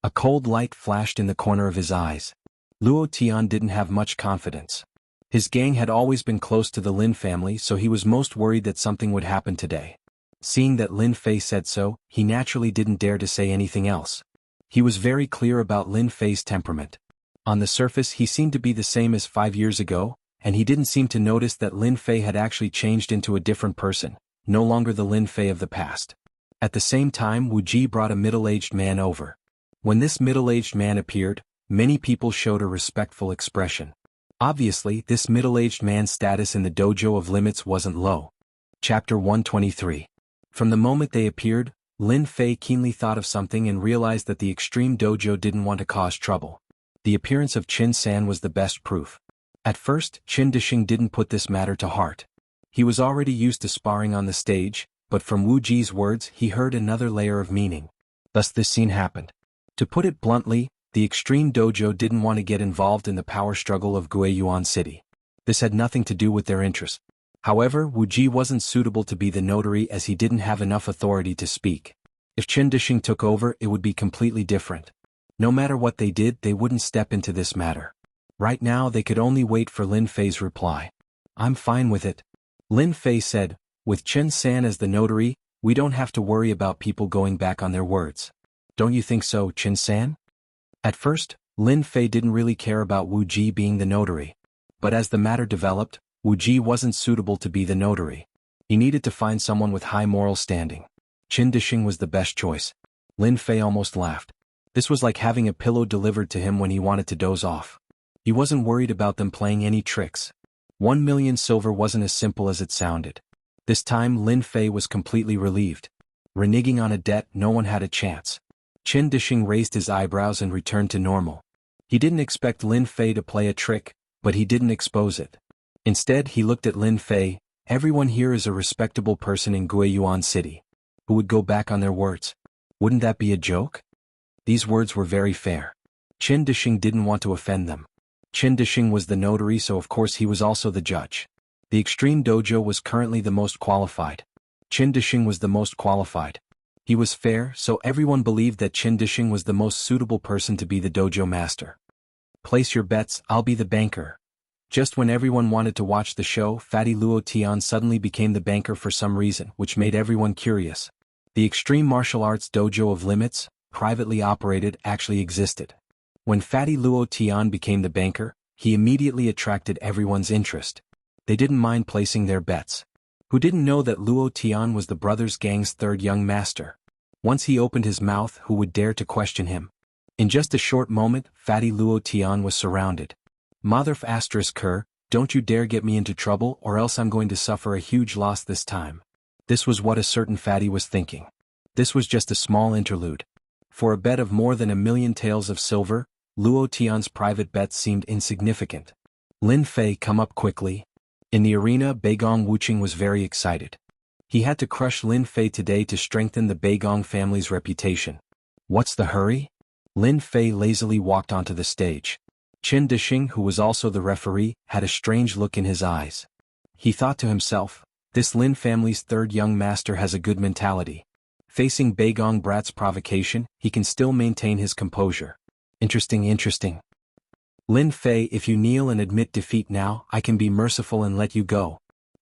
A cold light flashed in the corner of his eyes. Luo Tian didn't have much confidence. His gang had always been close to the Lin family, so he was most worried that something would happen today. Seeing that Lin Fei said so, he naturally didn't dare to say anything else. He was very clear about Lin Fei's temperament. On the surface he seemed to be the same as 5 years ago, and he didn't seem to notice that Lin Fei had actually changed into a different person, no longer the Lin Fei of the past. At the same time, Wu Ji brought a middle-aged man over. When this middle-aged man appeared, many people showed a respectful expression. Obviously, this middle-aged man's status in the dojo of limits wasn't low. Chapter 123. From the moment they appeared, Lin Fei keenly thought of something and realized that the extreme dojo didn't want to cause trouble. The appearance of Qin San was the best proof. At first, Qin Dishing didn't put this matter to heart. He was already used to sparring on the stage, but from Wu Ji's words he heard another layer of meaning. Thus this scene happened. To put it bluntly, the Extreme Dojo didn't want to get involved in the power struggle of Guiyuan City. This had nothing to do with their interests. However, Wu Ji wasn't suitable to be the notary as he didn't have enough authority to speak. If Qin Dishing took over, it would be completely different. No matter what they did, they wouldn't step into this matter. Right now they could only wait for Lin Fei's reply. I'm fine with it. Lin Fei said, with Qin San as the notary, we don't have to worry about people going back on their words. Don't you think so, Qin San? At first, Lin Fei didn't really care about Wu Ji being the notary. But as the matter developed, Wu Ji wasn't suitable to be the notary. He needed to find someone with high moral standing. Qin Dishing was the best choice. Lin Fei almost laughed. This was like having a pillow delivered to him when he wanted to doze off. He wasn't worried about them playing any tricks. 1 million silver wasn't as simple as it sounded. This time Lin Fei was completely relieved. Reneging on a debt, no one had a chance. Qin Dishing raised his eyebrows and returned to normal. He didn't expect Lin Fei to play a trick, but he didn't expose it. Instead he looked at Lin Fei. Everyone here is a respectable person in Guiyuan City. Who would go back on their words? Wouldn't that be a joke? These words were very fair. Qin Dishing didn't want to offend them. Qin Dishing was the notary, so of course he was also the judge. The Extreme Dojo was currently the most qualified. Qin Dishing was the most qualified. He was fair, so everyone believed that Qin Dishing was the most suitable person to be the dojo master. Place your bets, I'll be the banker. Just when everyone wanted to watch the show, Fatty Luo Tian suddenly became the banker for some reason, which made everyone curious. The Extreme Martial Arts Dojo of Limits, privately operated, actually existed. When Fatty Luo Tian became the banker, he immediately attracted everyone's interest. They didn't mind placing their bets. Who didn't know that Luo Tian was the brothers gang's third young master? Once he opened his mouth, who would dare to question him? In just a short moment, Fatty Luo Tian was surrounded. Motherf asterisk her, don't you dare get me into trouble or else I'm going to suffer a huge loss this time. This was what a certain Fatty was thinking. This was just a small interlude. For a bet of more than 1 million taels of silver, Luo Tian's private bets seemed insignificant. Lin Fei, come up quickly. In the arena, Beigong Wuqing was very excited. He had to crush Lin Fei today to strengthen the Beigong family's reputation. What's the hurry? Lin Fei lazily walked onto the stage. Qin Dishing, who was also the referee, had a strange look in his eyes. He thought to himself, this Lin family's third young master has a good mentality. Facing Beigong Brat's provocation, he can still maintain his composure. Interesting. Lin Fei, if you kneel and admit defeat now, I can be merciful and let you go.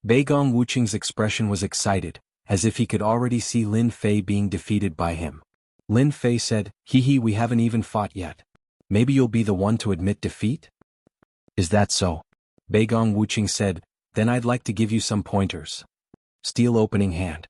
Beigong Wuqing's expression was excited, as if he could already see Lin Fei being defeated by him. Lin Fei said, hee, we haven't even fought yet. Maybe you'll be the one to admit defeat? Is that so? Beigong Wuqing said, then I'd like to give you some pointers. Steel opening hand.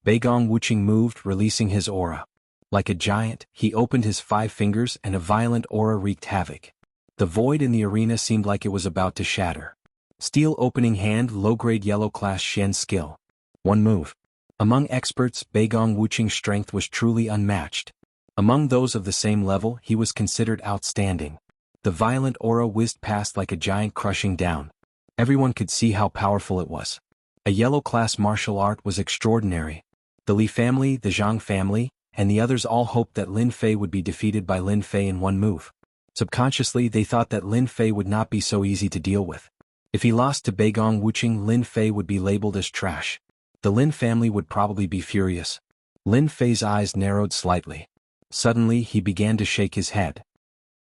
Beigong Wuqing moved, releasing his aura. Like a giant, he opened his 5 fingers and a violent aura wreaked havoc. The void in the arena seemed like it was about to shatter. Steel opening hand, low-grade yellow class Shen skill. 1 move. Among experts, Beigong Wuqing's strength was truly unmatched. Among those of the same level, he was considered outstanding. The violent aura whizzed past like a giant crushing down. Everyone could see how powerful it was. A yellow class martial art was extraordinary. The Li family, the Zhang family, and the others all hoped that Lin Fei would be defeated by Lin Fei in 1 move. Subconsciously they thought that Lin Fei would not be so easy to deal with. If he lost to Beigong Wuqing, Lin Fei would be labeled as trash. The Lin family would probably be furious. Lin Fei's eyes narrowed slightly. Suddenly he began to shake his head.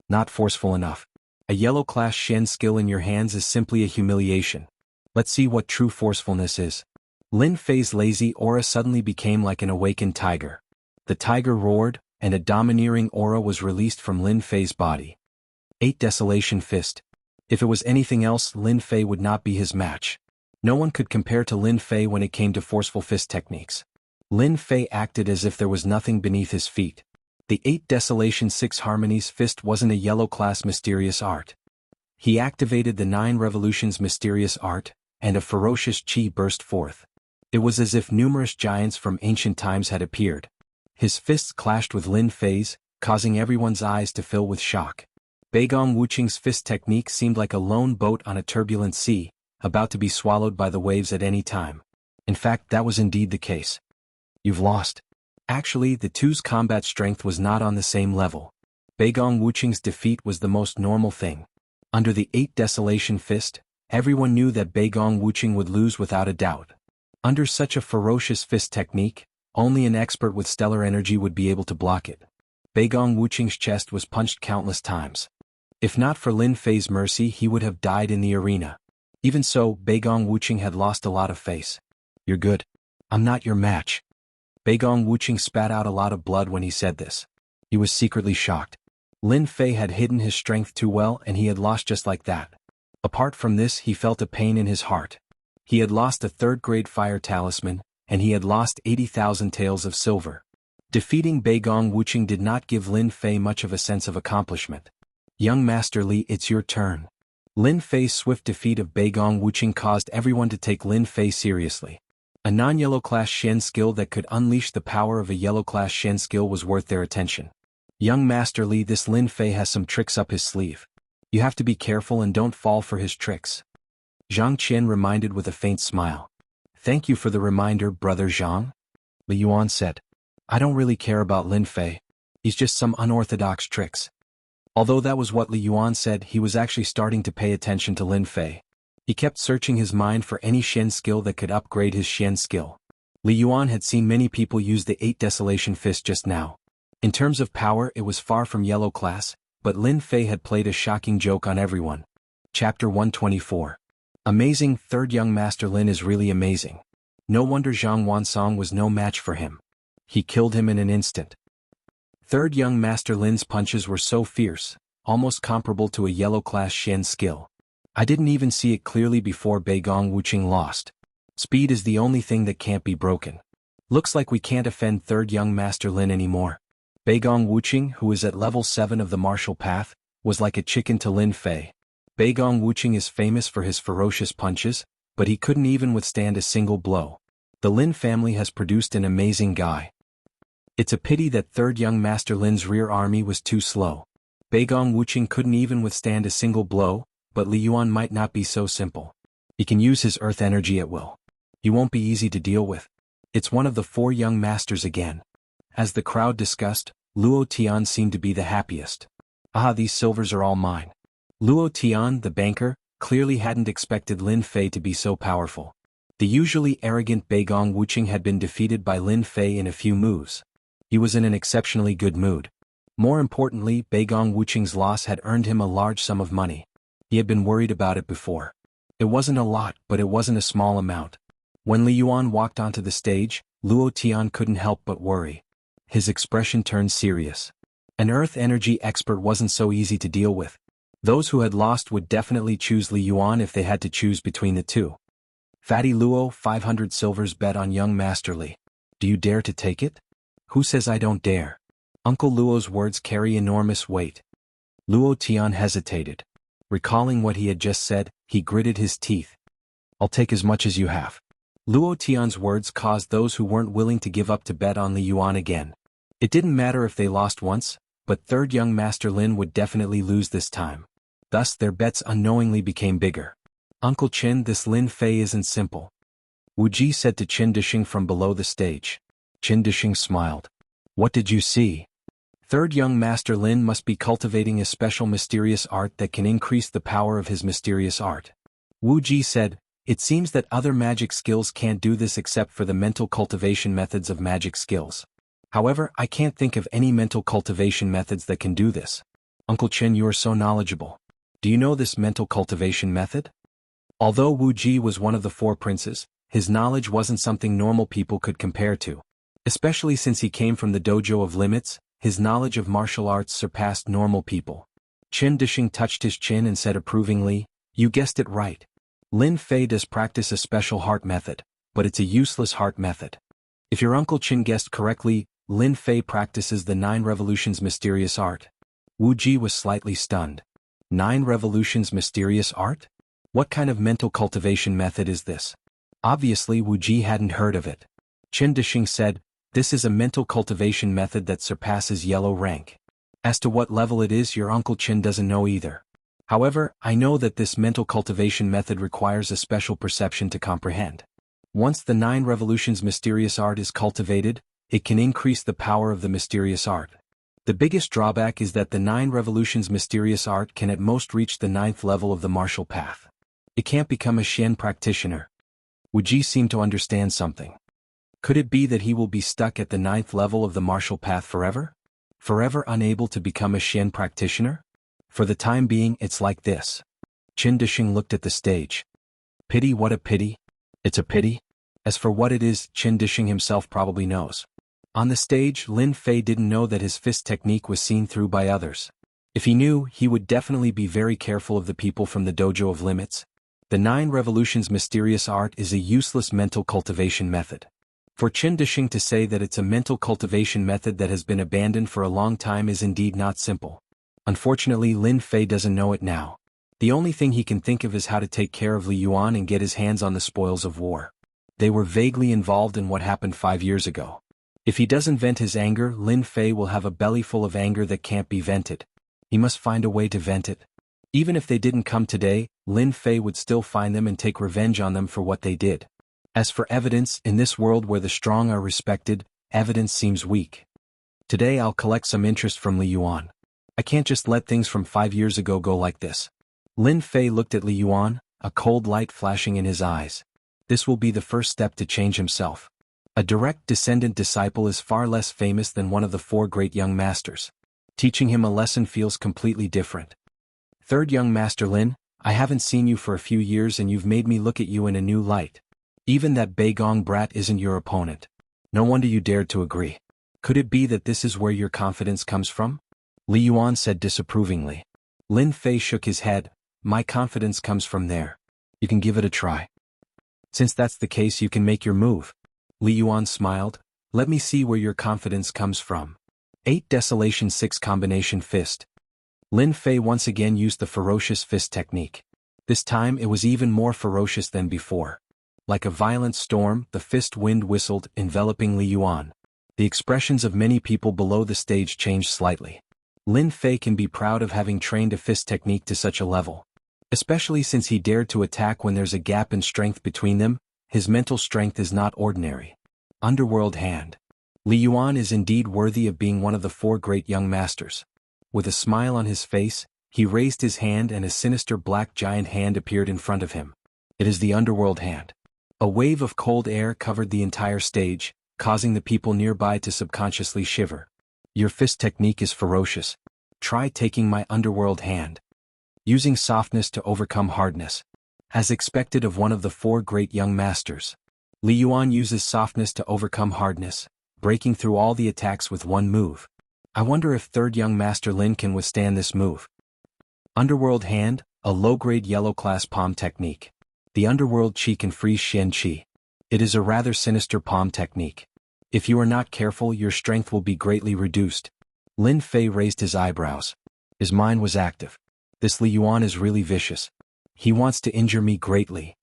Not forceful enough. A yellow class Shen skill in your hands is simply a humiliation. Let's see what true forcefulness is. Lin Fei's lazy aura suddenly became like an awakened tiger. The tiger roared, and a domineering aura was released from Lin Fei's body. 8 Desolation Fist. If it was anything else, Lin Fei would not be his match. No one could compare to Lin Fei when it came to forceful fist techniques. Lin Fei acted as if there was nothing beneath his feet. The 8 Desolation 6 Harmonies Fist wasn't a yellow class mysterious art. He activated the 9 Revolutions mysterious art, and a ferocious chi burst forth. It was as if numerous giants from ancient times had appeared. His fists clashed with Lin Fei's, causing everyone's eyes to fill with shock. Beigong Wuqing's fist technique seemed like a lone boat on a turbulent sea, about to be swallowed by the waves at any time. In fact, that was indeed the case. You've lost. Actually, the two's combat strength was not on the same level. Beigong Wuqing's defeat was the most normal thing. Under the 8 Desolation Fist, everyone knew that Beigong Wuqing would lose without a doubt. Under such a ferocious fist technique, only an expert with stellar energy would be able to block it. Beigong Wuqing's chest was punched countless times. If not for Lin Fei's mercy, he would have died in the arena. Even so, Beigong Wuqing had lost a lot of face. You're good. I'm not your match. Beigong Wuqing spat out a lot of blood when he said this. He was secretly shocked. Lin Fei had hidden his strength too well and he had lost just like that. Apart from this, he felt a pain in his heart. He had lost a 3rd-grade fire talisman, and he had lost 80,000 taels of silver. Defeating Beigong Wuqing did not give Lin Fei much of a sense of accomplishment. Young Master Li, it's your turn. Lin Fei's swift defeat of Beigong Wuqing caused everyone to take Lin Fei seriously. A non-yellow class Shen skill that could unleash the power of a yellow class Shen skill was worth their attention. Young Master Li, this Lin Fei has some tricks up his sleeve. You have to be careful and don't fall for his tricks. Zhang Qian reminded with a faint smile. Thank you for the reminder, Brother Zhang. Li Yuan said. I don't really care about Lin Fei. He's just some unorthodox tricks. Although that was what Li Yuan said, he was actually starting to pay attention to Lin Fei. He kept searching his mind for any Shen skill that could upgrade his Shen skill. Li Yuan had seen many people use the 8 Desolation Fist just now. In terms of power, it was far from yellow class, but Lin Fei had played a shocking joke on everyone. Chapter 124. Amazing. 3rd Young Master Lin is really amazing. No wonder Zhang Wansong was no match for him. He killed him in an instant. 3rd Young Master Lin's punches were so fierce, almost comparable to a yellow class Shen skill. I didn't even see it clearly before Beigong Wuqing lost. Speed is the only thing that can't be broken. Looks like we can't offend 3rd Young Master Lin anymore. Beigong Wuqing, who is at level 7 of the martial path, was like a chicken to Lin Fei. Beigong Wuqing is famous for his ferocious punches, but he couldn't even withstand a single blow. The Lin family has produced an amazing guy. It's a pity that 3rd Young Master Lin's rear army was too slow. Beigong Wuqing couldn't even withstand a single blow, but Li Yuan might not be so simple. He can use his earth energy at will. He won't be easy to deal with. It's one of the 4 young masters again. As the crowd discussed, Luo Tian seemed to be the happiest. Ah, these silvers are all mine. Luo Tian, the banker, clearly hadn't expected Lin Fei to be so powerful. The usually arrogant Beigong Wuqing had been defeated by Lin Fei in a few moves. He was in an exceptionally good mood. More importantly, Beigong Wuqing's loss had earned him a large sum of money. He had been worried about it before. It wasn't a lot, but it wasn't a small amount. When Li Yuan walked onto the stage, Luo Tian couldn't help but worry. His expression turned serious. An earth energy expert wasn't so easy to deal with. Those who had lost would definitely choose Li Yuan if they had to choose between the two. Fatty Luo, 500 silvers bet on young Master Li. Do you dare to take it? Who says I don't dare? Uncle Luo's words carry enormous weight. Luo Tian hesitated. Recalling what he had just said, he gritted his teeth. I'll take as much as you have. Luo Tian's words caused those who weren't willing to give up to bet on Li Yuan again. It didn't matter if they lost once, but 3rd Young Master Lin would definitely lose this time. Thus their bets unknowingly became bigger. Uncle Qin, this Lin Fei isn't simple. Wu Ji said to Qin Dishing from below the stage. Qin Dishing smiled. What did you see? 3rd Young Master Lin must be cultivating a special mysterious art that can increase the power of his mysterious art. Wu Ji said, it seems that other magic skills can't do this except for the mental cultivation methods of magic skills. However, I can't think of any mental cultivation methods that can do this. Uncle Qin, you are so knowledgeable. Do you know this mental cultivation method? Although Wu Ji was one of the 4 princes, his knowledge wasn't something normal people could compare to. Especially since he came from the dojo of limits, his knowledge of martial arts surpassed normal people. Qin Dishing touched his chin and said approvingly, you guessed it right. Lin Fei does practice a special heart method, but it's a useless heart method. If your Uncle Qin guessed correctly, Lin Fei practices the 9 Revolutions mysterious art. Wu Ji was slightly stunned. 9 Revolutions mysterious art? What kind of mental cultivation method is this? Obviously Wu Ji hadn't heard of it. Qin Dishing said, this is a mental cultivation method that surpasses yellow rank. As to what level it is, your Uncle Qin doesn't know either. However, I know that this mental cultivation method requires a special perception to comprehend. Once the 9 Revolutions mysterious art is cultivated, it can increase the power of the mysterious art. The biggest drawback is that the 9 Revolutions mysterious art can at most reach the 9th level of the martial path. It can't become a Xian practitioner. Wuji seemed to understand something. Could it be that he will be stuck at the 9th level of the martial path forever? Forever unable to become a Xian practitioner? For the time being, it's like this. Qin Disheng looked at the stage. Pity, what a pity. It's a pity. As for what it is, Qin Disheng himself probably knows. On the stage, Lin Fei didn't know that his fist technique was seen through by others. If he knew, he would definitely be very careful of the people from the Dojo of Limits. The 9 Revolutions mysterious art is a useless mental cultivation method. For Qin Disheng to say that it's a mental cultivation method that has been abandoned for a long time is indeed not simple. Unfortunately, Lin Fei doesn't know it now. The only thing he can think of is how to take care of Li Yuan and get his hands on the spoils of war. They were vaguely involved in what happened 5 years ago. If he doesn't vent his anger, Lin Fei will have a belly full of anger that can't be vented. He must find a way to vent it. Even if they didn't come today, Lin Fei would still find them and take revenge on them for what they did. As for evidence, in this world where the strong are respected, evidence seems weak. Today I'll collect some interest from Li Yuan. I can't just let things from 5 years ago go like this. Lin Fei looked at Li Yuan, a cold light flashing in his eyes. This will be the first step to change himself. A direct descendant disciple is far less famous than one of the 4 great young masters. Teaching him a lesson feels completely different. Third young master Lin, I haven't seen you for a few years and you've made me look at you in a new light. Even that Beigong brat isn't your opponent. No wonder you dared to agree. Could it be that this is where your confidence comes from? Li Yuan said disapprovingly. Lin Fei shook his head. My confidence comes from there. You can give it a try. Since that's the case, you can make your move. Li Yuan smiled. Let me see where your confidence comes from. 8 Desolation 6 Combination Fist. Lin Fei once again used the ferocious fist technique. This time it was even more ferocious than before. Like a violent storm, the fist wind whistled, enveloping Li Yuan. The expressions of many people below the stage changed slightly. Lin Fei can be proud of having trained a fist technique to such a level. Especially since he dared to attack when there's a gap in strength between them, his mental strength is not ordinary. Underworld Hand. Li Yuan is indeed worthy of being one of the 4 great young masters. With a smile on his face, he raised his hand and a sinister black giant hand appeared in front of him. It is the Underworld Hand. A wave of cold air covered the entire stage, causing the people nearby to subconsciously shiver. Your fist technique is ferocious. Try taking my Underworld Hand. Using softness to overcome hardness. As expected of one of the 4 great young masters. Li Yuan uses softness to overcome hardness, breaking through all the attacks with one move. I wonder if third young master Lin can withstand this move. Underworld Hand, a low-grade yellow class palm technique. The Underworld Qi can freeze Xian Qi. It is a rather sinister palm technique. If you are not careful, your strength will be greatly reduced. Lin Fei raised his eyebrows. His mind was active. This Li Yuan is really vicious. He wants to injure me greatly.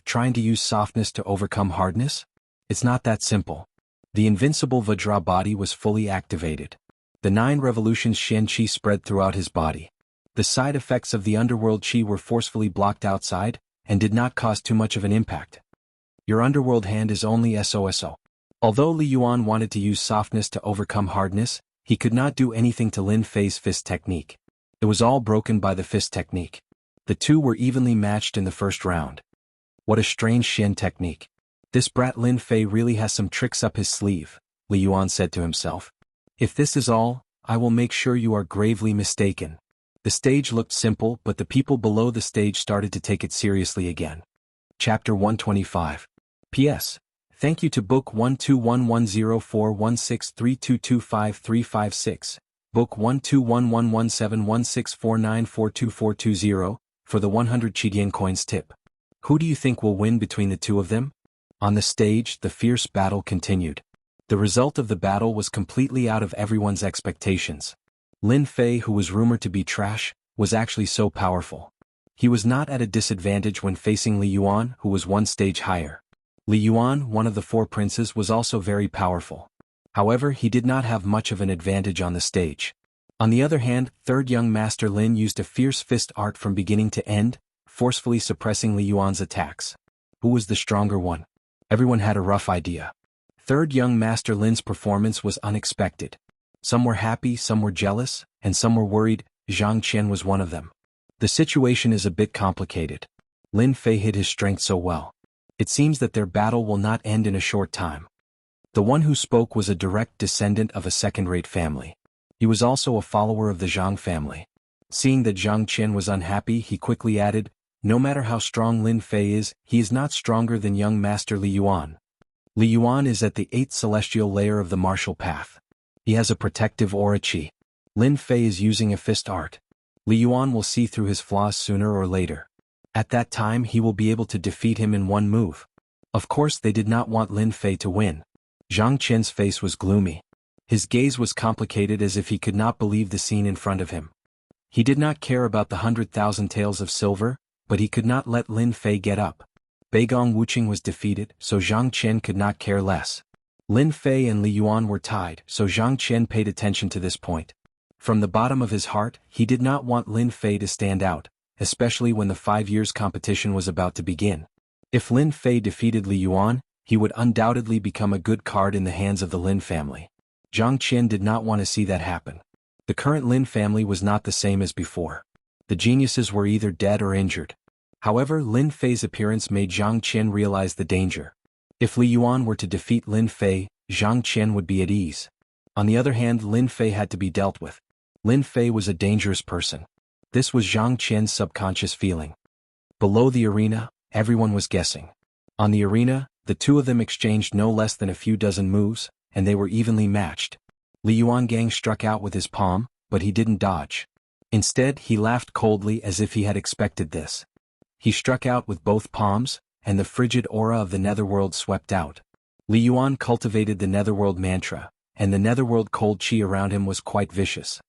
Trying to use softness to overcome hardness? It's not that simple. The invincible Vajra body was fully activated. The 9 revolutions Xian Qi spread throughout his body. The side effects of the Underworld Qi were forcefully blocked outside, and did not cause too much of an impact. Your Underworld Hand is only SOSO. Although Li Yuan wanted to use softness to overcome hardness, he could not do anything to Lin Fei's fist technique. It was all broken by the fist technique. The 2 were evenly matched in the first round. What a strange Xian technique. This brat Lin Fei really has some tricks up his sleeve, Li Yuan said to himself. If this is all, I will make sure you are gravely mistaken. The stage looked simple, but the people below the stage started to take it seriously again. Chapter 125. P.S. Thank you to Book 1211041632255356, Book 12111716494240, for the 100 Chidian coins tip. Who do you think will win between the 2 of them? On the stage, the fierce battle continued. The result of the battle was completely out of everyone's expectations. Lin Fei, who was rumored to be trash, was actually so powerful. He was not at a disadvantage when facing Li Yuan, who was 1 stage higher. Li Yuan, one of the 4 princes, was also very powerful. However, he did not have much of an advantage on the stage. On the other hand, third young Master Lin used a fierce fist art from beginning to end, forcefully suppressing Li Yuan's attacks. Who was the stronger one? Everyone had a rough idea. Third young Master Lin's performance was unexpected. Some were happy, some were jealous, and some were worried. Zhang Qian was one of them. The situation is a bit complicated. Lin Fei hid his strength so well. It seems that their battle will not end in a short time. The one who spoke was a direct descendant of a second-rate family. He was also a follower of the Zhang family. Seeing that Zhang Qian was unhappy, he quickly added, "No matter how strong Lin Fei is, he is not stronger than young Master Li Yuan. Li Yuan is at the 8th celestial layer of the martial path. He has a protective aura qi. Lin Fei is using a fist art. Li Yuan will see through his flaws sooner or later. At that time he will be able to defeat him in one move." Of course they did not want Lin Fei to win. Zhang Qian's face was gloomy. His gaze was complicated as if he could not believe the scene in front of him. He did not care about the 100,000 taels of silver, but he could not let Lin Fei get up. Beigong Wuqing was defeated, so Zhang Qian could not care less. Lin Fei and Li Yuan were tied, so Zhang Qian paid attention to this point. From the bottom of his heart, he did not want Lin Fei to stand out, especially when the 5 years competition was about to begin. If Lin Fei defeated Li Yuan, he would undoubtedly become a good card in the hands of the Lin family. Zhang Qian did not want to see that happen. The current Lin family was not the same as before. The geniuses were either dead or injured. However, Lin Fei's appearance made Zhang Qian realize the danger. If Li Yuan were to defeat Lin Fei, Zhang Qian would be at ease. On the other hand, Lin Fei had to be dealt with. Lin Fei was a dangerous person. This was Zhang Qian's subconscious feeling. Below the arena, everyone was guessing. On the arena, the two of them exchanged no less than a few dozen moves, and they were evenly matched. Li Yuan Gang struck out with his palm, but he didn't dodge. Instead, he laughed coldly as if he had expected this. He struck out with both palms, and the frigid aura of the netherworld swept out. Li Yuan cultivated the netherworld mantra, and the netherworld cold qi around him was quite vicious.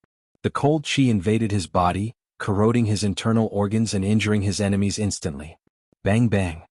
The cold qi invaded his body, corroding his internal organs and injuring his enemies instantly. Bang bang.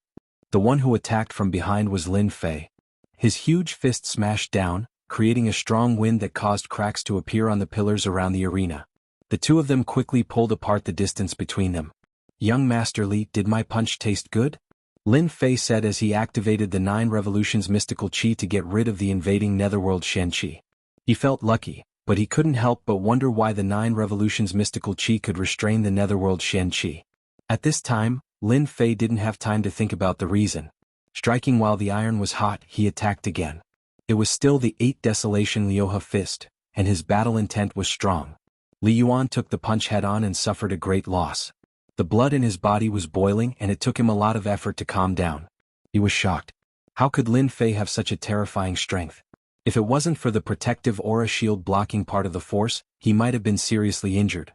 The one who attacked from behind was Lin Fei. His huge fist smashed down, creating a strong wind that caused cracks to appear on the pillars around the arena. The two of them quickly pulled apart the distance between them. "Young Master Li, did my punch taste good?" Lin Fei said as he activated the 9 revolutions mystical qi to get rid of the invading netherworld Shen qi. He felt lucky, but he couldn't help but wonder why the 9 revolutions mystical qi could restrain the netherworld Shen qi. At this time, Lin Fei didn't have time to think about the reason. Striking while the iron was hot, he attacked again. It was still the 8 Desolation Lioha fist, and his battle intent was strong. Li Yuan took the punch head-on and suffered a great loss. The blood in his body was boiling and it took him a lot of effort to calm down. He was shocked. How could Lin Fei have such a terrifying strength? If it wasn't for the protective aura shield blocking part of the force, he might have been seriously injured.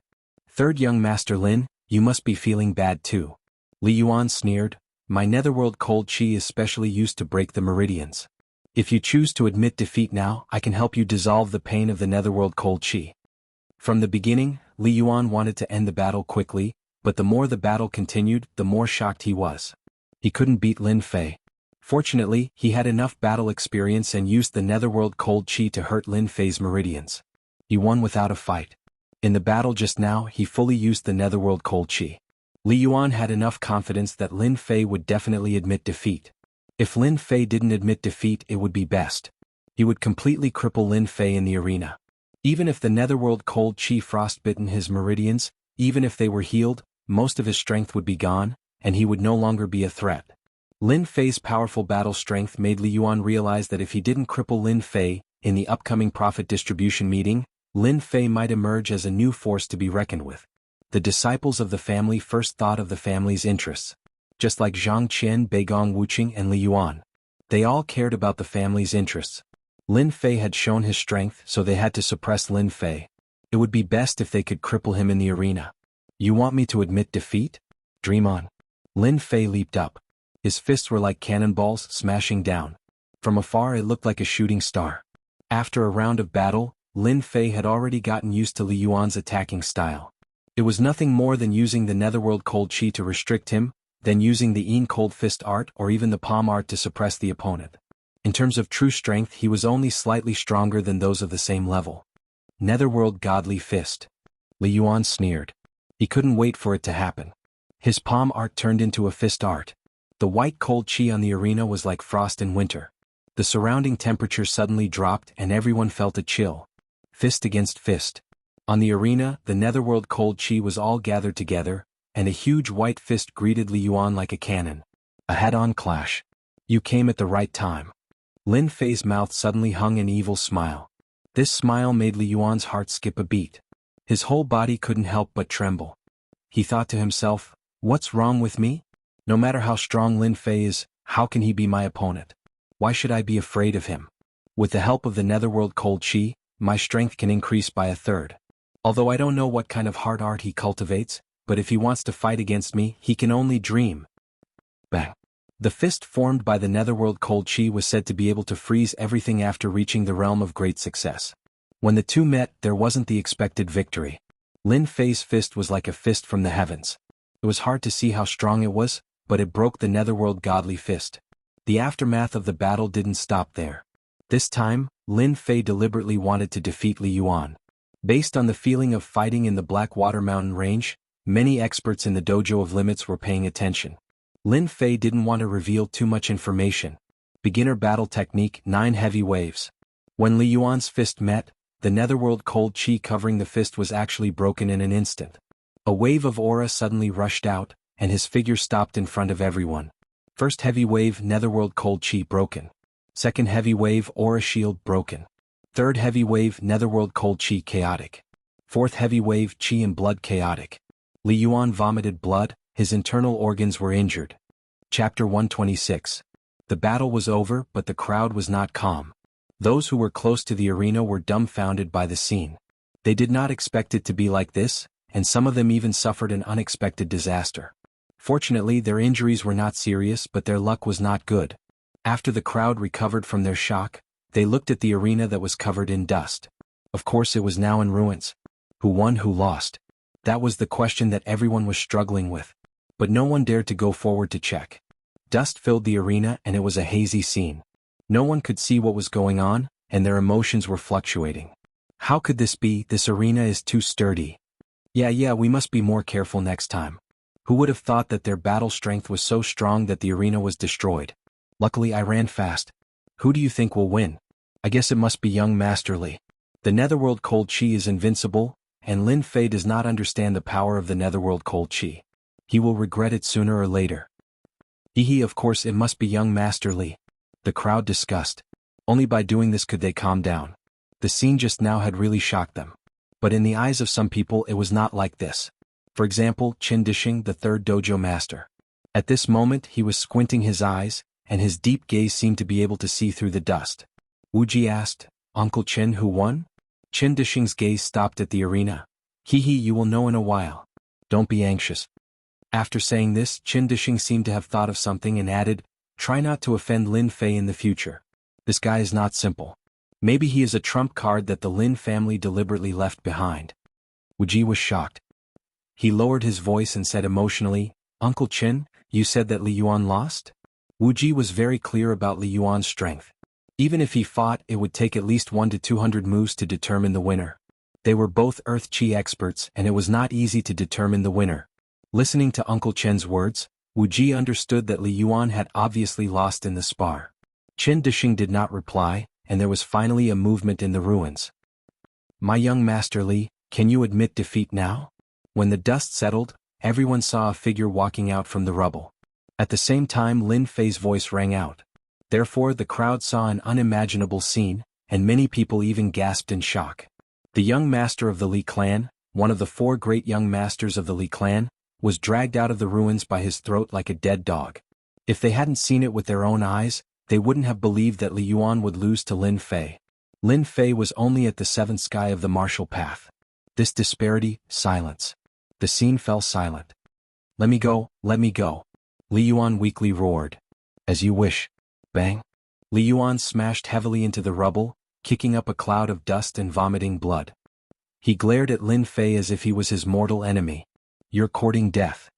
"Third young Master Lin, you must be feeling bad too." Li Yuan sneered, "My netherworld cold qi is specially used to break the meridians. If you choose to admit defeat now, I can help you dissolve the pain of the netherworld cold qi." From the beginning, Li Yuan wanted to end the battle quickly, but the more the battle continued, the more shocked he was. He couldn't beat Lin Fei. Fortunately, he had enough battle experience and used the netherworld cold qi to hurt Lin Fei's meridians. He won without a fight. In the battle just now, he fully used the netherworld cold qi. Li Yuan had enough confidence that Lin Fei would definitely admit defeat. If Lin Fei didn't admit defeat, it would be best. He would completely cripple Lin Fei in the arena. Even if the netherworld cold qi frostbitten his meridians, even if they were healed, most of his strength would be gone, and he would no longer be a threat. Lin Fei's powerful battle strength made Li Yuan realize that if he didn't cripple Lin Fei, in the upcoming profit distribution meeting, Lin Fei might emerge as a new force to be reckoned with. The disciples of the family first thought of the family's interests. Just like Zhang Qian, Beigong Wuqing and Li Yuan. They all cared about the family's interests. Lin Fei had shown his strength, so they had to suppress Lin Fei. It would be best if they could cripple him in the arena. "You want me to admit defeat? Dream on." Lin Fei leaped up. His fists were like cannonballs, smashing down. From afar it looked like a shooting star. After a round of battle, Lin Fei had already gotten used to Li Yuan's attacking style. It was nothing more than using the netherworld cold qi to restrict him, then using the Yin cold fist art or even the palm art to suppress the opponent. In terms of true strength, he was only slightly stronger than those of the same level. Netherworld Godly Fist. Li Yuan sneered. He couldn't wait for it to happen. His palm art turned into a fist art. The white cold chi on the arena was like frost in winter. The surrounding temperature suddenly dropped and everyone felt a chill. Fist against fist. On the arena, the netherworld cold chi was all gathered together, and a huge white fist greeted Li Yuan like a cannon. A head-on clash. You came at the right time. Lin Fei's mouth suddenly hung an evil smile. This smile made Li Yuan's heart skip a beat. His whole body couldn't help but tremble. He thought to himself, what's wrong with me? No matter how strong Lin Fei is, how can he be my opponent? Why should I be afraid of him? With the help of the netherworld cold chi, my strength can increase by a third. Although I don't know what kind of hard art he cultivates, but if he wants to fight against me, he can only dream. Bang. The fist formed by the netherworld cold chi was said to be able to freeze everything after reaching the realm of great success. When the two met, there wasn't the expected victory. Lin Fei's fist was like a fist from the heavens. It was hard to see how strong it was, but it broke the netherworld godly fist. The aftermath of the battle didn't stop there. This time, Lin Fei deliberately wanted to defeat Li Yuan. Based on the feeling of fighting in the Blackwater Mountain Range, many experts in the Dojo of Limits were paying attention. Lin Fei didn't want to reveal too much information. Beginner battle technique 9 heavy waves. When Li Yuan's fist met, the netherworld cold chi covering the fist was actually broken in an instant. A wave of aura suddenly rushed out, and his figure stopped in front of everyone. First heavy wave netherworld cold chi broken. Second heavy wave aura shield broken. Third heavy wave netherworld cold chi chaotic. Fourth heavy wave chi and blood chaotic. Li Yuan vomited blood, his internal organs were injured. Chapter 126. The battle was over, but the crowd was not calm. Those who were close to the arena were dumbfounded by the scene. They did not expect it to be like this, and some of them even suffered an unexpected disaster. Fortunately, their injuries were not serious, but their luck was not good. After the crowd recovered from their shock, they looked at the arena that was covered in dust. Of course it was now in ruins. Who won, who lost? That was the question that everyone was struggling with. But no one dared to go forward to check. Dust filled the arena and it was a hazy scene. No one could see what was going on, and their emotions were fluctuating. How could this be? This arena is too sturdy. Yeah, we must be more careful next time. Who would have thought that their battle strength was so strong that the arena was destroyed? Luckily I ran fast. Who do you think will win? I guess it must be young Master Li. The netherworld cold chi is invincible, and Lin Fei does not understand the power of the netherworld cold chi. He will regret it sooner or later. Of course it must be young Master Li. The crowd discussed. Only by doing this could they calm down. The scene just now had really shocked them. But in the eyes of some people it was not like this. For example, Qin Dishing, the third dojo master. At this moment he was squinting his eyes, and his deep gaze seemed to be able to see through the dust. Wuji asked, Uncle Qin, who won? Qin Dishing's gaze stopped at the arena. You will know in a while. Don't be anxious. After saying this, Qin Dishing seemed to have thought of something and added, try not to offend Lin Fei in the future. This guy is not simple. Maybe he is a trump card that the Lin family deliberately left behind. Wuji was shocked. He lowered his voice and said emotionally, Uncle Qin, you said that Li Yuan lost? Wuji was very clear about Li Yuan's strength. Even if he fought, it would take at least 1 to 200 moves to determine the winner. They were both Earth Chi experts and it was not easy to determine the winner. Listening to Uncle Chen's words, Wuji understood that Li Yuan had obviously lost in the spar. Qin Dishing did not reply, and there was finally a movement in the ruins. My young Master Li, can you admit defeat now? When the dust settled, everyone saw a figure walking out from the rubble. At the same time Lin Fei's voice rang out. Therefore the crowd saw an unimaginable scene, and many people even gasped in shock. The young master of the Li clan, one of the 4 great young masters of the Li clan, was dragged out of the ruins by his throat like a dead dog. If they hadn't seen it with their own eyes, they wouldn't have believed that Li Yuan would lose to Lin Fei. Lin Fei was only at the 7th sky of the martial path. This disparity, silence. The scene fell silent. Let me go, let me go. Li Yuan weakly roared. As you wish. Bang. Li Yuan smashed heavily into the rubble, kicking up a cloud of dust and vomiting blood. He glared at Lin Fei as if he was his mortal enemy. You're courting death.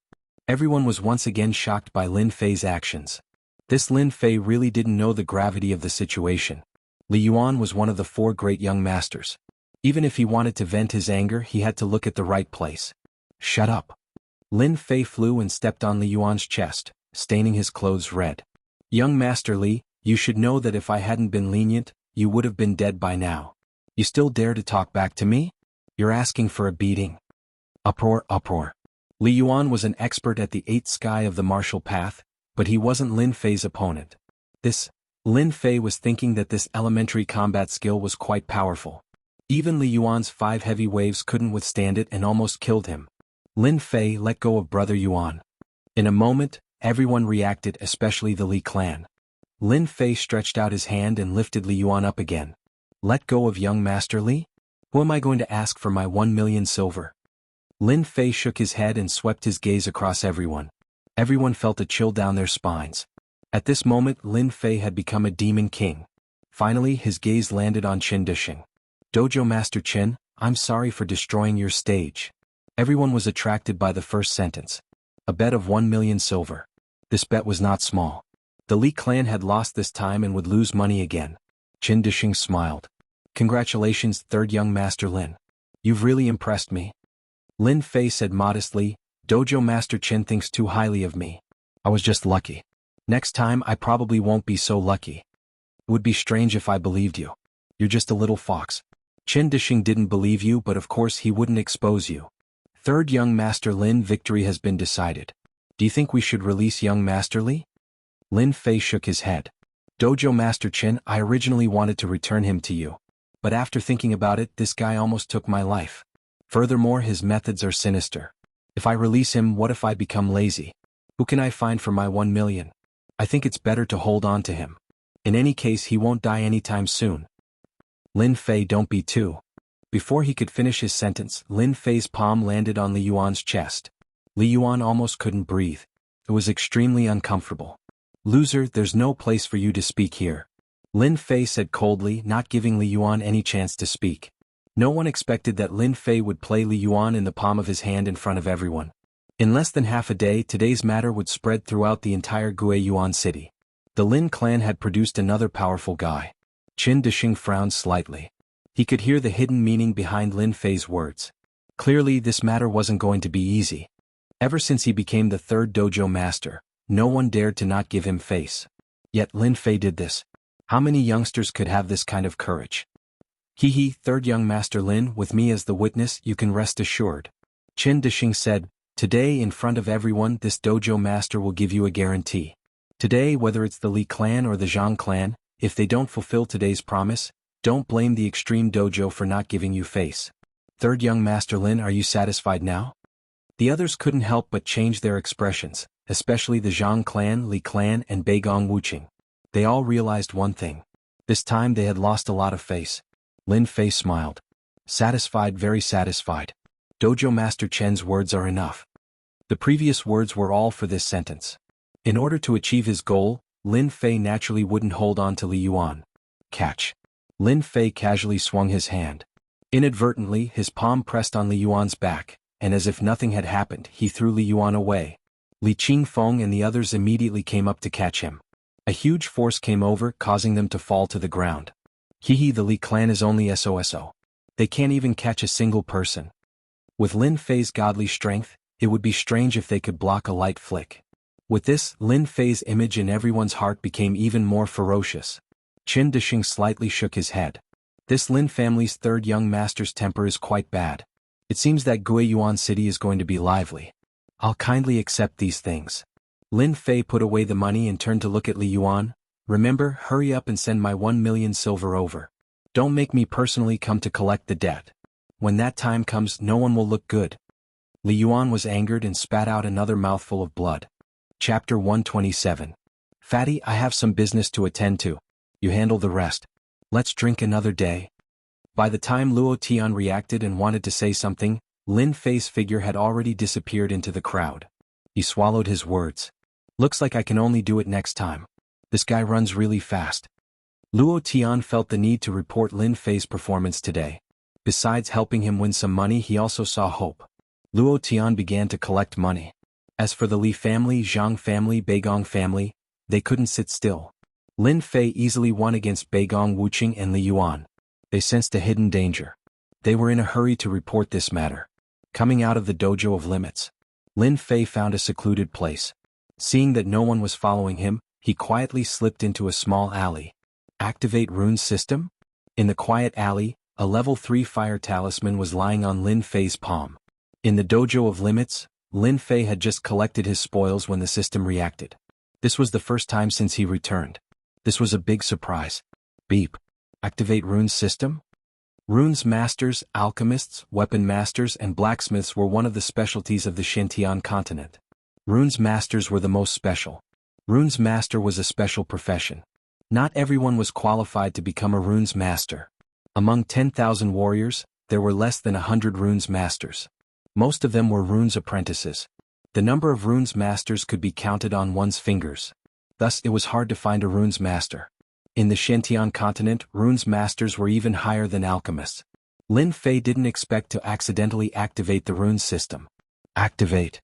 Everyone was once again shocked by Lin Fei's actions. This Lin Fei really didn't know the gravity of the situation. Li Yuan was one of the 4 great young masters. Even if he wanted to vent his anger, he had to look at the right place. Shut up. Lin Fei flew and stepped on Li Yuan's chest, staining his clothes red. Young Master Li, you should know that if I hadn't been lenient, you would have been dead by now. You still dare to talk back to me? You're asking for a beating. Uproar, uproar. Li Yuan was an expert at the eighth sky of the martial path, but he wasn't Lin Fei's opponent. Lin Fei was thinking that this elementary combat skill was quite powerful. Even Li Yuan's 5 heavy waves couldn't withstand it and almost killed him. Lin Fei let go of Brother Yuan. In a moment, everyone reacted, especially the Li clan. Lin Fei stretched out his hand and lifted Li Yuan up again. Let go of young Master Li? Who am I going to ask for my 1 million silver? Lin Fei shook his head and swept his gaze across everyone. Everyone felt a chill down their spines. At this moment, Lin Fei had become a demon king. Finally, his gaze landed on Qin Dishing. Dojo Master Qin, I'm sorry for destroying your stage. Everyone was attracted by the first sentence. A bet of 1 million silver. This bet was not small. The Li clan had lost this time and would lose money again. Qin Dishing smiled. Congratulations, third young Master Lin. You've really impressed me. Lin Fei said modestly, Dojo Master Qin thinks too highly of me. I was just lucky. Next time I probably won't be so lucky. It would be strange if I believed you. You're just a little fox. Qin Dishing didn't believe you, but of course he wouldn't expose you. Third young Master Lin, victory has been decided. Do you think we should release young Master Li? Lin Fei shook his head. Dojo Master Qin, I originally wanted to return him to you. But after thinking about it, this guy almost took my life. Furthermore, his methods are sinister. If I release him, what if I become lazy? Who can I find for my 1 million? I think it's better to hold on to him. In any case, he won't die anytime soon. Lin Fei, don't be too. Before he could finish his sentence, Lin Fei's palm landed on Li Yuan's chest. Li Yuan almost couldn't breathe. It was extremely uncomfortable. Loser, there's no place for you to speak here. Lin Fei said coldly, not giving Li Yuan any chance to speak. No one expected that Lin Fei would play Li Yuan in the palm of his hand in front of everyone. In less than half a day, today's matter would spread throughout the entire Guiyuan city. The Lin clan had produced another powerful guy. Qin Dishing frowned slightly. He could hear the hidden meaning behind Lin Fei's words. Clearly, this matter wasn't going to be easy. Ever since he became the third dojo master, no one dared to not give him face. Yet Lin Fei did this. How many youngsters could have this kind of courage? Hehe, third young Master Lin, with me as the witness, you can rest assured. Qin Dishing said, today in front of everyone, this dojo master will give you a guarantee. Today, whether it's the Li clan or the Zhang clan, if they don't fulfill today's promise, don't blame the extreme dojo for not giving you face. Third young Master Lin, are you satisfied now? The others couldn't help but change their expressions, especially the Zhang clan, Li clan, and Beigong Wuqing. They all realized one thing. This time they had lost a lot of face. Lin Fei smiled. Satisfied, very satisfied. Dojo Master Chen's words are enough. The previous words were all for this sentence. In order to achieve his goal, Lin Fei naturally wouldn't hold on to Li Yuan. Catch. Lin Fei casually swung his hand. Inadvertently, his palm pressed on Li Yuan's back, and as if nothing had happened, he threw Li Yuan away. Li Qingfeng and the others immediately came up to catch him. A huge force came over, causing them to fall to the ground. Hehe, the Li clan is only SOSO. They can't even catch a single person. With Lin Fei's godly strength, it would be strange if they could block a light flick. With this, Lin Fei's image in everyone's heart became even more ferocious. Qin Dishing slightly shook his head. This Lin family's third young master's temper is quite bad. It seems that Guiyuan City is going to be lively. I'll kindly accept these things. Lin Fei put away the money and turned to look at Li Yuan. Remember, hurry up and send my 1 million silver over. Don't make me personally come to collect the debt. When that time comes, no one will look good. Li Yuan was angered and spat out another mouthful of blood. Chapter 127. Fatty, I have some business to attend to. You handle the rest. Let's drink another day. By the time Luo Tian reacted and wanted to say something, Lin Fei's figure had already disappeared into the crowd. He swallowed his words. Looks like I can only do it next time. This guy runs really fast. Luo Tian felt the need to report Lin Fei's performance today. Besides helping him win some money, he also saw hope. Luo Tian began to collect money. As for the Li family, Zhang family, Beigong family, they couldn't sit still. Lin Fei easily won against Beigong Wuqing and Li Yuan. They sensed a hidden danger. They were in a hurry to report this matter. Coming out of the dojo of limits, Lin Fei found a secluded place. Seeing that no one was following him, he quietly slipped into a small alley. Activate Rune's system? In the quiet alley, a level 3 fire talisman was lying on Lin Fei's palm. In the dojo of limits, Lin Fei had just collected his spoils when the system reacted. This was the first time since he returned. This was a big surprise. Beep. Activate Rune's system? Runes masters, alchemists, weapon masters, and blacksmiths were one of the specialties of the Xintian continent. Runes masters were the most special. Runes master was a special profession. Not everyone was qualified to become a runes master. Among 10,000 warriors, there were less than 100 runes masters. Most of them were runes apprentices. The number of runes masters could be counted on one's fingers. Thus it was hard to find a runes master. In the Xintian continent, runes masters were even higher than alchemists. Lin Fei didn't expect to accidentally activate the runes system. Activate.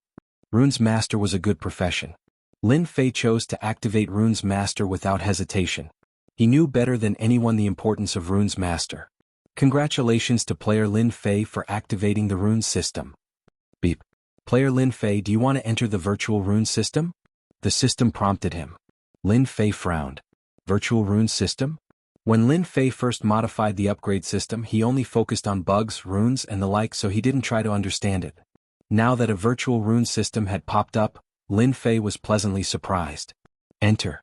Runes master was a good profession. Lin Fei chose to activate runes master without hesitation. He knew better than anyone the importance of runes master. Congratulations to player Lin Fei for activating the runes system. Beep. Player Lin Fei, do you want to enter the virtual rune system? The system prompted him. Lin Fei frowned. Virtual rune system? When Lin Fei first modified the upgrade system, he only focused on bugs, runes, and the like, so he didn't try to understand it. Now that a virtual rune system had popped up, Lin Fei was pleasantly surprised. Enter.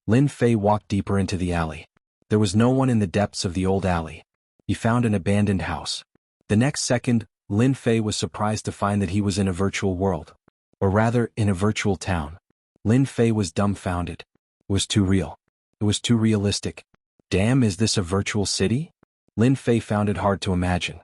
Lin Fei walked deeper into the alley. There was no one in the depths of the old alley. He found an abandoned house. The next second, Lin Fei was surprised to find that he was in a virtual world. Or rather, in a virtual town. Lin Fei was dumbfounded. It was too real. It was too realistic. Damn, is this a virtual city? Lin Fei found it hard to imagine.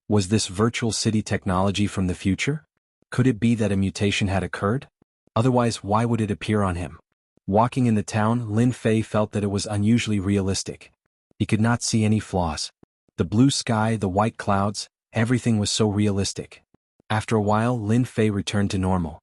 Was this virtual city technology from the future? Could it be that a mutation had occurred? Otherwise, why would it appear on him? Walking in the town, Lin Fei felt that it was unusually realistic. He could not see any flaws. The blue sky, the white clouds, everything was so realistic. After a while, Lin Fei returned to normal.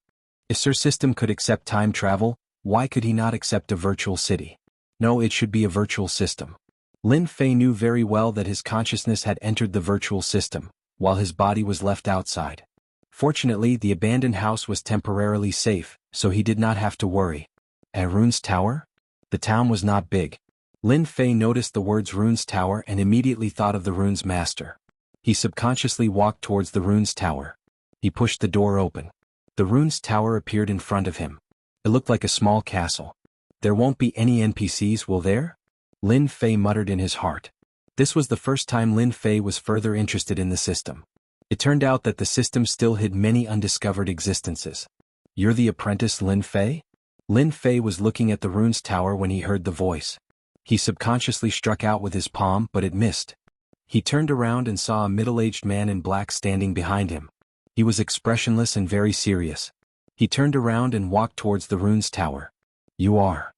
If Sir System could accept time travel, why could he not accept a virtual city? No, it should be a virtual system. Lin Fei knew very well that his consciousness had entered the virtual system, while his body was left outside. Fortunately, the abandoned house was temporarily safe, so he did not have to worry. At Rune's Tower? The town was not big. Lin Fei noticed the words Rune's Tower and immediately thought of the Runes Master. He subconsciously walked towards the Runes Tower. He pushed the door open. The Runes Tower appeared in front of him. It looked like a small castle. There won't be any NPCs, will there? Lin Fei muttered in his heart. This was the first time Lin Fei was further interested in the system. It turned out that the system still hid many undiscovered existences. You're the apprentice Lin Fei? Lin Fei was looking at the Runes Tower when he heard the voice. He subconsciously struck out with his palm, but it missed. He turned around and saw a middle-aged man in black standing behind him. He was expressionless and very serious. He turned around and walked towards the Runes Tower. You are.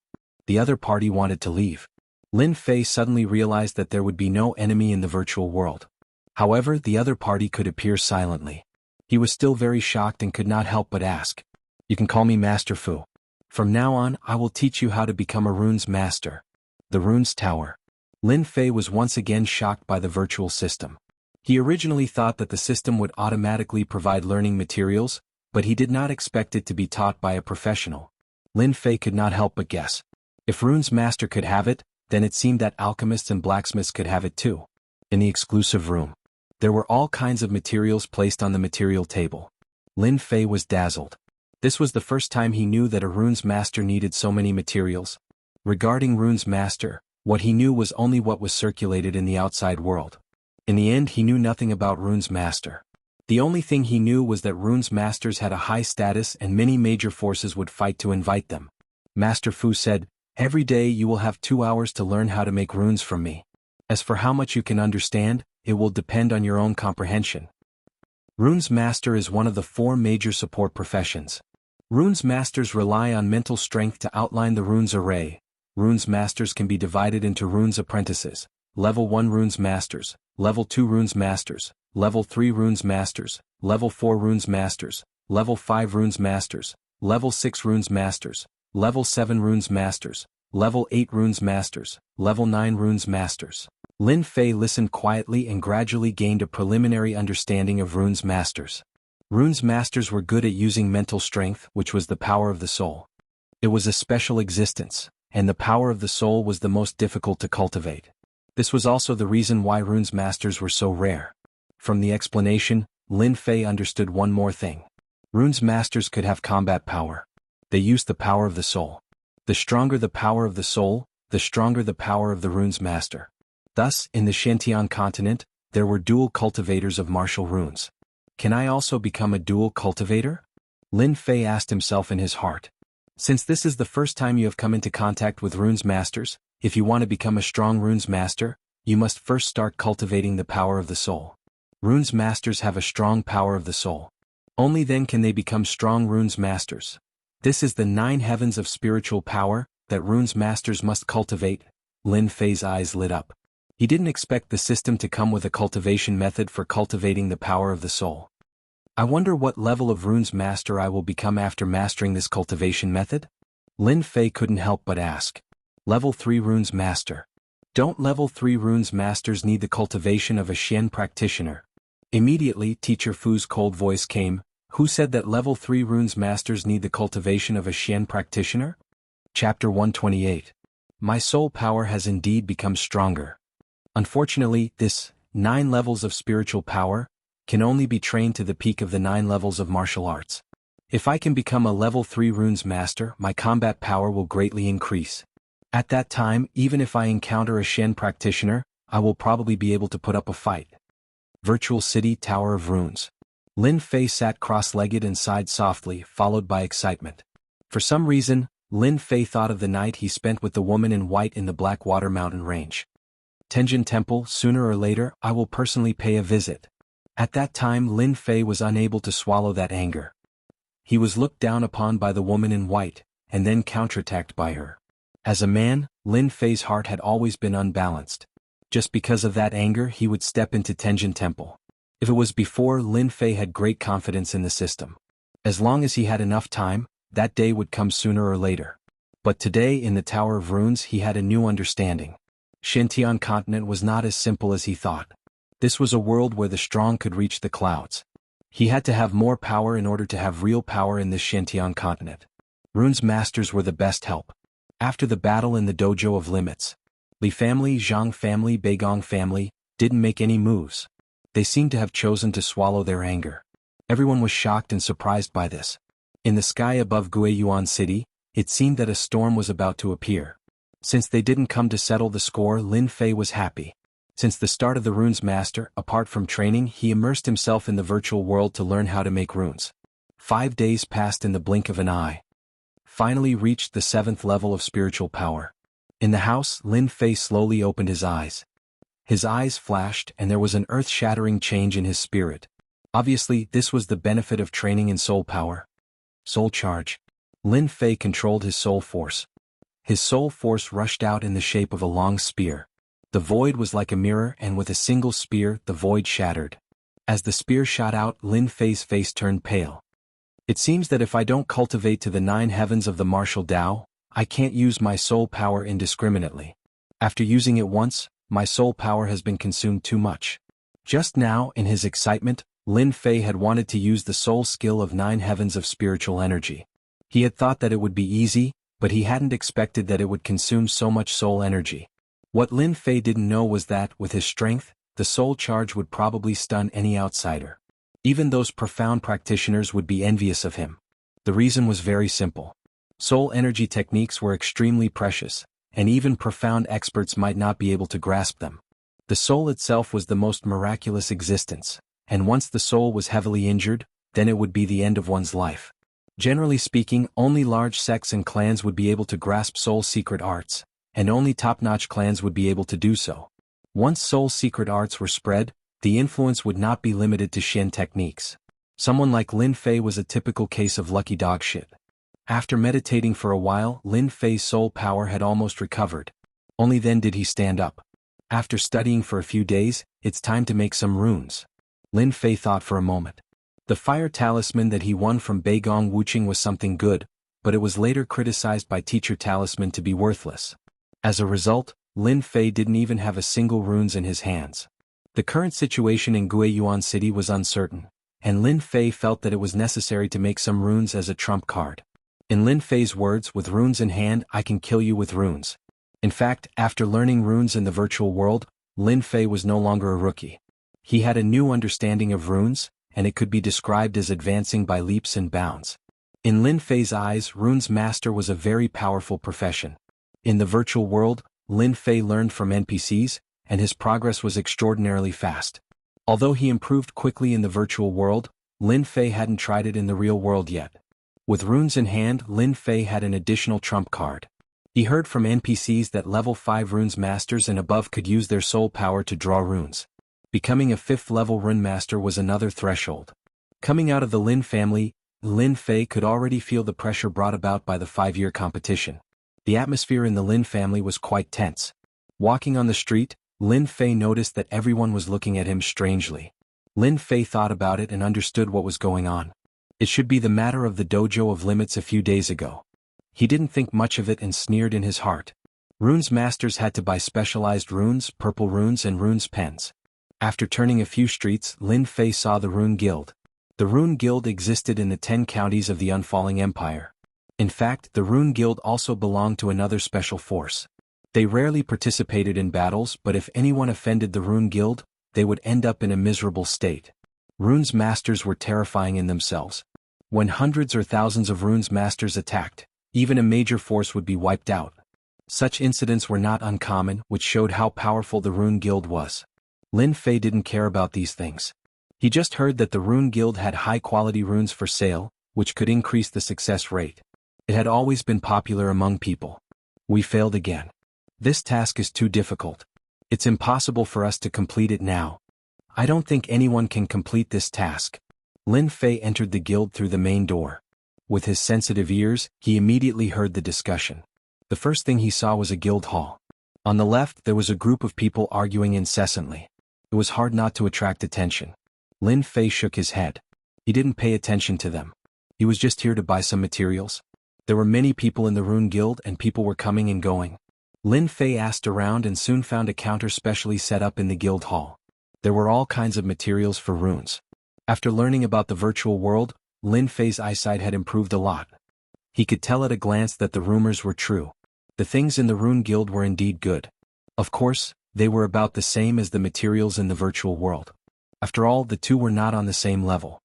The other party wanted to leave. Lin Fei suddenly realized that there would be no enemy in the virtual world. However, the other party could appear silently. He was still very shocked and could not help but ask. You can call me Master Fu. From now on, I will teach you how to become a runes master. The Runes Tower. Lin Fei was once again shocked by the virtual system. He originally thought that the system would automatically provide learning materials, but he did not expect it to be taught by a professional. Lin Fei could not help but guess. If Runes Master could have it, then it seemed that alchemists and blacksmiths could have it too. In the exclusive room, there were all kinds of materials placed on the material table. Lin Fei was dazzled. This was the first time he knew that a Runes Master needed so many materials. Regarding Runes Master, what he knew was only what was circulated in the outside world. In the end, he knew nothing about Runes Master. The only thing he knew was that Runes Masters had a high status and many major forces would fight to invite them. Master Fu said, "Every day you will have 2 hours to learn how to make runes from me. As for how much you can understand, it will depend on your own comprehension." Runes Master is one of the 4 major support professions. Runes Masters rely on mental strength to outline the runes array. Runes Masters can be divided into Runes Apprentices, Level 1 Runes Masters, Level 2 Runes Masters, Level 3 Runes Masters, Level 4 Runes Masters, Level 5 Runes Masters, Level 6 Runes Masters, Level 7 Runes Masters, Level 8 Runes Masters, Level 9 Runes Masters. Lin Fei listened quietly and gradually gained a preliminary understanding of Rune's masters. Rune's masters were good at using mental strength, which was the power of the soul. It was a special existence, and the power of the soul was the most difficult to cultivate. This was also the reason why Rune's masters were so rare. From the explanation, Lin Fei understood one more thing. Rune's masters could have combat power. They used the power of the soul. The stronger the power of the soul, the stronger the power of the Rune's master. Thus, in the Shantian continent, there were dual cultivators of martial runes. Can I also become a dual cultivator? Lin Fei asked himself in his heart. Since this is the first time you have come into contact with Rune's masters, if you want to become a strong Rune's master, you must first start cultivating the power of the soul. Rune's masters have a strong power of the soul. Only then can they become strong Rune's masters. This is the 9 heavens of spiritual power that Rune's masters must cultivate. Lin Fei's eyes lit up. He didn't expect the system to come with a cultivation method for cultivating the power of the soul. I wonder what level of Rune's master I will become after mastering this cultivation method? Lin Fei couldn't help but ask. Level 3 Rune's master. Don't level 3 Rune's masters need the cultivation of a Xian practitioner? Immediately, Teacher Fu's cold voice came. Who said that level 3 Rune's masters need the cultivation of a Xian practitioner? Chapter 128. My soul power has indeed become stronger. Unfortunately, this 9 levels of spiritual power can only be trained to the peak of the 9 levels of martial arts. If I can become a level 3 Rune's master, my combat power will greatly increase. At that time, even if I encounter a Xian practitioner, I will probably be able to put up a fight. Virtual City Tower of Runes. Lin Fei sat cross-legged and sighed softly, followed by excitement. For some reason, Lin Fei thought of the night he spent with the woman in white in the Blackwater mountain range. Tenjin Temple, sooner or later, I will personally pay a visit. At that time Lin Fei was unable to swallow that anger. He was looked down upon by the woman in white, and then counterattacked by her. As a man, Lin Fei's heart had always been unbalanced. Just because of that anger he would step into Tenjin Temple. If it was before, Lin Fei had great confidence in the system. As long as he had enough time, that day would come sooner or later. But today in the Tower of Runes he had a new understanding. Shantian continent was not as simple as he thought. This was a world where the strong could reach the clouds. He had to have more power in order to have real power in this Shantian continent. Rune's masters were the best help. After the battle in the dojo of limits, Li family, Zhang family, Beigong family didn't make any moves. They seemed to have chosen to swallow their anger. Everyone was shocked and surprised by this. In the sky above Guiyuan City, it seemed that a storm was about to appear. Since they didn't come to settle the score, Lin Fei was happy. Since the start of the Rune's master, apart from training, he immersed himself in the virtual world to learn how to make runes. 5 days passed in the blink of an eye. Finally reached the 7th level of spiritual power. In the house, Lin Fei slowly opened his eyes. His eyes flashed and there was an earth-shattering change in his spirit. Obviously, this was the benefit of training in soul power. Soul charge. Lin Fei controlled his soul force. His soul force rushed out in the shape of a long spear. The void was like a mirror, and with a single spear, the void shattered. As the spear shot out, Lin Fei's face turned pale. It seems that if I don't cultivate to the 9 heavens of the martial Tao, I can't use my soul power indiscriminately. After using it once, my soul power has been consumed too much. Just now, in his excitement, Lin Fei had wanted to use the soul skill of 9 heavens of spiritual energy. He had thought that it would be easy, but he hadn't expected that it would consume so much soul energy. What Lin Fei didn't know was that, with his strength, the soul charge would probably stun any outsider. Even those profound practitioners would be envious of him. The reason was very simple. Soul energy techniques were extremely precious, and even profound experts might not be able to grasp them. The soul itself was the most miraculous existence, and once the soul was heavily injured, then it would be the end of one's life. Generally speaking, only large sects and clans would be able to grasp soul secret arts, and only top-notch clans would be able to do so. Once soul secret arts were spread, the influence would not be limited to Xian techniques. Someone like Lin Fei was a typical case of lucky dog shit. After meditating for a while, Lin Fei's soul power had almost recovered. Only then did he stand up. After studying for a few days, it's time to make some runes. Lin Fei thought for a moment. The fire talisman that he won from Beigong Wuching was something good, but it was later criticized by Teacher Talisman to be worthless. As a result, Lin Fei didn't even have a single runes in his hands. The current situation in Guiyuan City was uncertain, and Lin Fei felt that it was necessary to make some runes as a trump card. In Lin Fei's words, with runes in hand, I can kill you with runes. In fact, after learning runes in the virtual world, Lin Fei was no longer a rookie. He had a new understanding of runes, and it could be described as advancing by leaps and bounds. In Lin Fei's eyes, runes master was a very powerful profession. In the virtual world, Lin Fei learned from NPCs, and his progress was extraordinarily fast. Although he improved quickly in the virtual world, Lin Fei hadn't tried it in the real world yet. With runes in hand, Lin Fei had an additional trump card. He heard from NPCs that level 5 runes masters and above could use their soul power to draw runes. Becoming a 5th level rune master was another threshold. Coming out of the Lin family, Lin Fei could already feel the pressure brought about by the 5-year competition. The atmosphere in the Lin family was quite tense. Walking on the street, Lin Fei noticed that everyone was looking at him strangely. Lin Fei thought about it and understood what was going on. It should be the matter of the dojo of limits a few days ago. He didn't think much of it and sneered in his heart. Runes masters had to buy specialized runes, purple runes and runes pens. After turning a few streets, Lin Fei saw the Rune Guild. The Rune Guild existed in the 10 counties of the Unfalling Empire. In fact, the Rune Guild also belonged to another special force. They rarely participated in battles, but if anyone offended the Rune Guild, they would end up in a miserable state. Runes masters were terrifying in themselves. When hundreds or thousands of runes masters attacked, even a major force would be wiped out. Such incidents were not uncommon, which showed how powerful the Rune Guild was. Lin Fei didn't care about these things. He just heard that the Rune Guild had high-quality runes for sale, which could increase the success rate. It had always been popular among people. We failed again. This task is too difficult. It's impossible for us to complete it now. I don't think anyone can complete this task. Lin Fei entered the guild through the main door. With his sensitive ears, he immediately heard the discussion. The first thing he saw was a guild hall. On the left, there was a group of people arguing incessantly. It was hard not to attract attention. Lin Fei shook his head. He didn't pay attention to them. He was just here to buy some materials. There were many people in the Rune Guild and people were coming and going. Lin Fei asked around and soon found a counter specially set up in the guild hall. There were all kinds of materials for runes. After learning about the virtual world, Lin Fei's eyesight had improved a lot. He could tell at a glance that the rumors were true. The things in the Rune Guild were indeed good. Of course, they were about the same as the materials in the virtual world. After all, the two were not on the same level.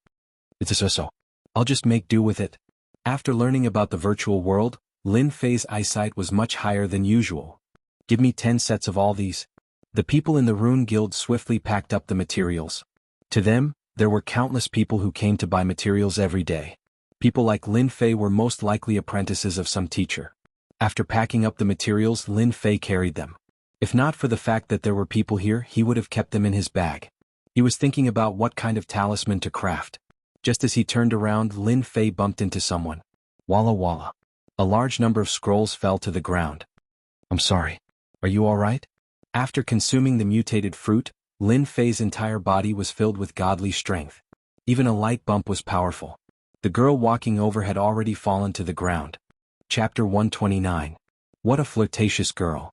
It's so. I'll just make do with it. After learning about the virtual world, Lin Fei's eyesight was much higher than usual. Give me 10 sets of all these. The people in the Rune Guild swiftly packed up the materials. To them, there were countless people who came to buy materials every day. People like Lin Fei were most likely apprentices of some teacher. After packing up the materials, Lin Fei carried them. If not for the fact that there were people here, he would have kept them in his bag. He was thinking about what kind of talisman to craft. Just as he turned around, Lin Fei bumped into someone. Walla walla. A large number of scrolls fell to the ground. I'm sorry. Are you all right? After consuming the mutated fruit, Lin Fei's entire body was filled with godly strength. Even a light bump was powerful. The girl walking over had already fallen to the ground. Chapter 129. What a flirtatious girl.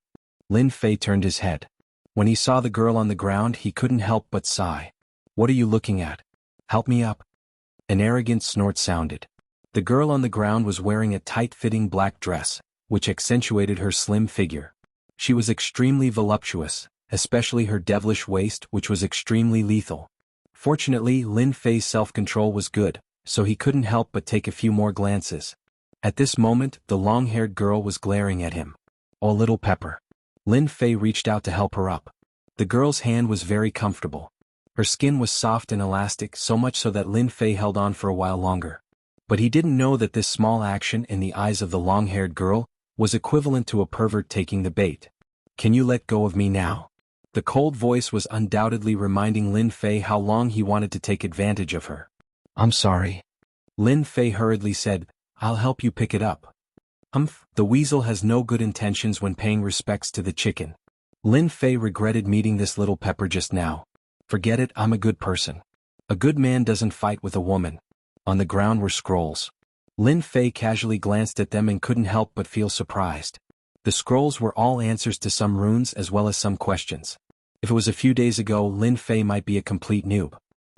Lin Fei turned his head. When he saw the girl on the ground, he couldn't help but sigh. What are you looking at? Help me up. An arrogant snort sounded. The girl on the ground was wearing a tight-fitting black dress, which accentuated her slim figure. She was extremely voluptuous, especially her devilish waist, which was extremely lethal. Fortunately, Lin Fei's self-control was good, so he couldn't help but take a few more glances. At this moment, the long-haired girl was glaring at him. Oh, little pepper. Lin Fei reached out to help her up. The girl's hand was very comfortable. Her skin was soft and elastic, so much so that Lin Fei held on for a while longer. But he didn't know that this small action in the eyes of the long-haired girl was equivalent to a pervert taking the bait. Can you let go of me now? The cold voice was undoubtedly reminding Lin Fei how long he wanted to take advantage of her. I'm sorry. Lin Fei hurriedly said, I'll help you pick it up. The weasel has no good intentions when paying respects to the chicken. Lin Fei regretted meeting this little pepper just now. Forget it, I'm a good person. A good man doesn't fight with a woman. On the ground were scrolls. Lin Fei casually glanced at them and couldn't help but feel surprised. The scrolls were all answers to some runes as well as some questions. If it was a few days ago, Lin Fei might be a complete noob.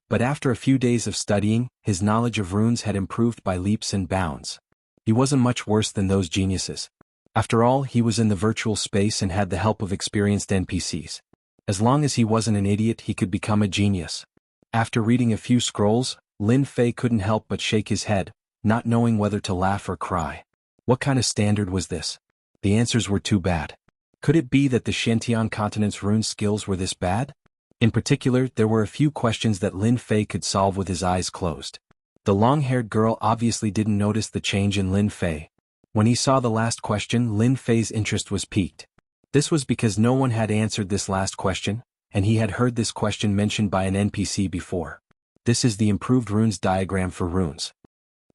But after a few days of studying, his knowledge of runes had improved by leaps and bounds. He wasn't much worse than those geniuses. After all, he was in the virtual space and had the help of experienced NPCs. As long as he wasn't an idiot, he could become a genius. After reading a few scrolls, Lin Fei couldn't help but shake his head, not knowing whether to laugh or cry. What kind of standard was this? The answers were too bad. Could it be that the Shantian continent's rune skills were this bad? In particular, there were a few questions that Lin Fei could solve with his eyes closed. The long-haired girl obviously didn't notice the change in Lin Fei. When he saw the last question, Lin Fei's interest was piqued. This was because no one had answered this last question, and he had heard this question mentioned by an NPC before. This is the improved runes diagram for runes.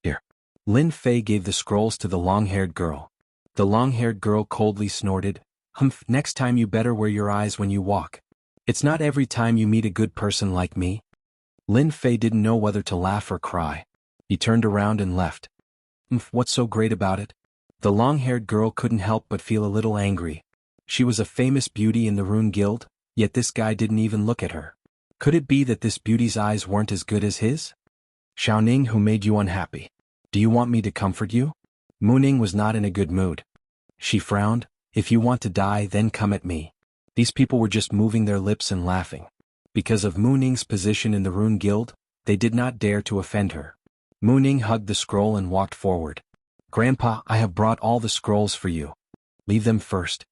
Here. Lin Fei gave the scrolls to the long-haired girl. The long-haired girl coldly snorted, "Humph, next time you better wear your eyes when you walk. It's not every time you meet a good person like me." Lin Fei didn't know whether to laugh or cry. He turned around and left. What's so great about it? The long-haired girl couldn't help but feel a little angry. She was a famous beauty in the Rune Guild, yet this guy didn't even look at her. Could it be that this beauty's eyes weren't as good as his? "Xiaoning, who made you unhappy? Do you want me to comfort you?" Mu Ning was not in a good mood. She frowned. "If you want to die, then come at me." These people were just moving their lips and laughing. Because of Mu Ning's position in the Rune Guild, they did not dare to offend her. Mu Ning hugged the scroll and walked forward. "Grandpa, I have brought all the scrolls for you. Leave them first."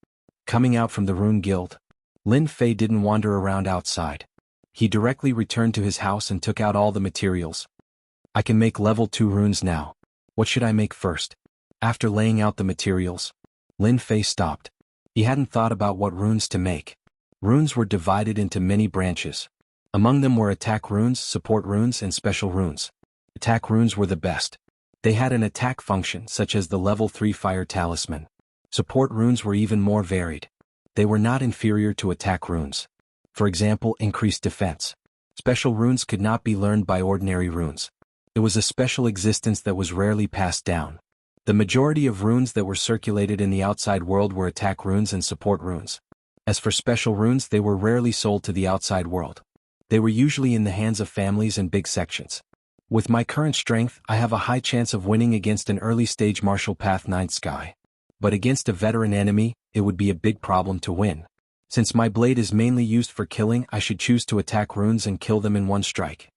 Coming out from the Rune Guild, Lin Fei didn't wander around outside. He directly returned to his house and took out all the materials. "I can make level 2 runes now. What should I make first?" After laying out the materials, Lin Fei stopped. He hadn't thought about what runes to make. Runes were divided into many branches. Among them were attack runes, support runes, and special runes. Attack runes were the best. They had an attack function such as the level 3 fire talisman. Support runes were even more varied. They were not inferior to attack runes. For example, increased defense. Special runes could not be learned by ordinary runes. It was a special existence that was rarely passed down. The majority of runes that were circulated in the outside world were attack runes and support runes. As for special runes, they were rarely sold to the outside world. They were usually in the hands of families and big sections. With my current strength, I have a high chance of winning against an early-stage martial path 9th Sky. But against a veteran enemy, it would be a big problem to win. Since my blade is mainly used for killing, I should choose to attack runes and kill them in one strike.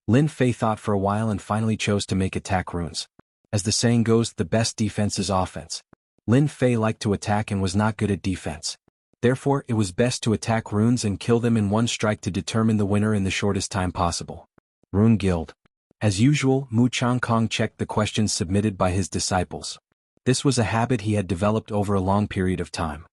Lin Fei thought for a while and finally chose to make attack runes. As the saying goes, the best defense is offense. Lin Fei liked to attack and was not good at defense. Therefore, it was best to attack runes and kill them in one strike to determine the winner in the shortest time possible. Rune Guild. As usual, Mu Changkong checked the questions submitted by his disciples. This was a habit he had developed over a long period of time.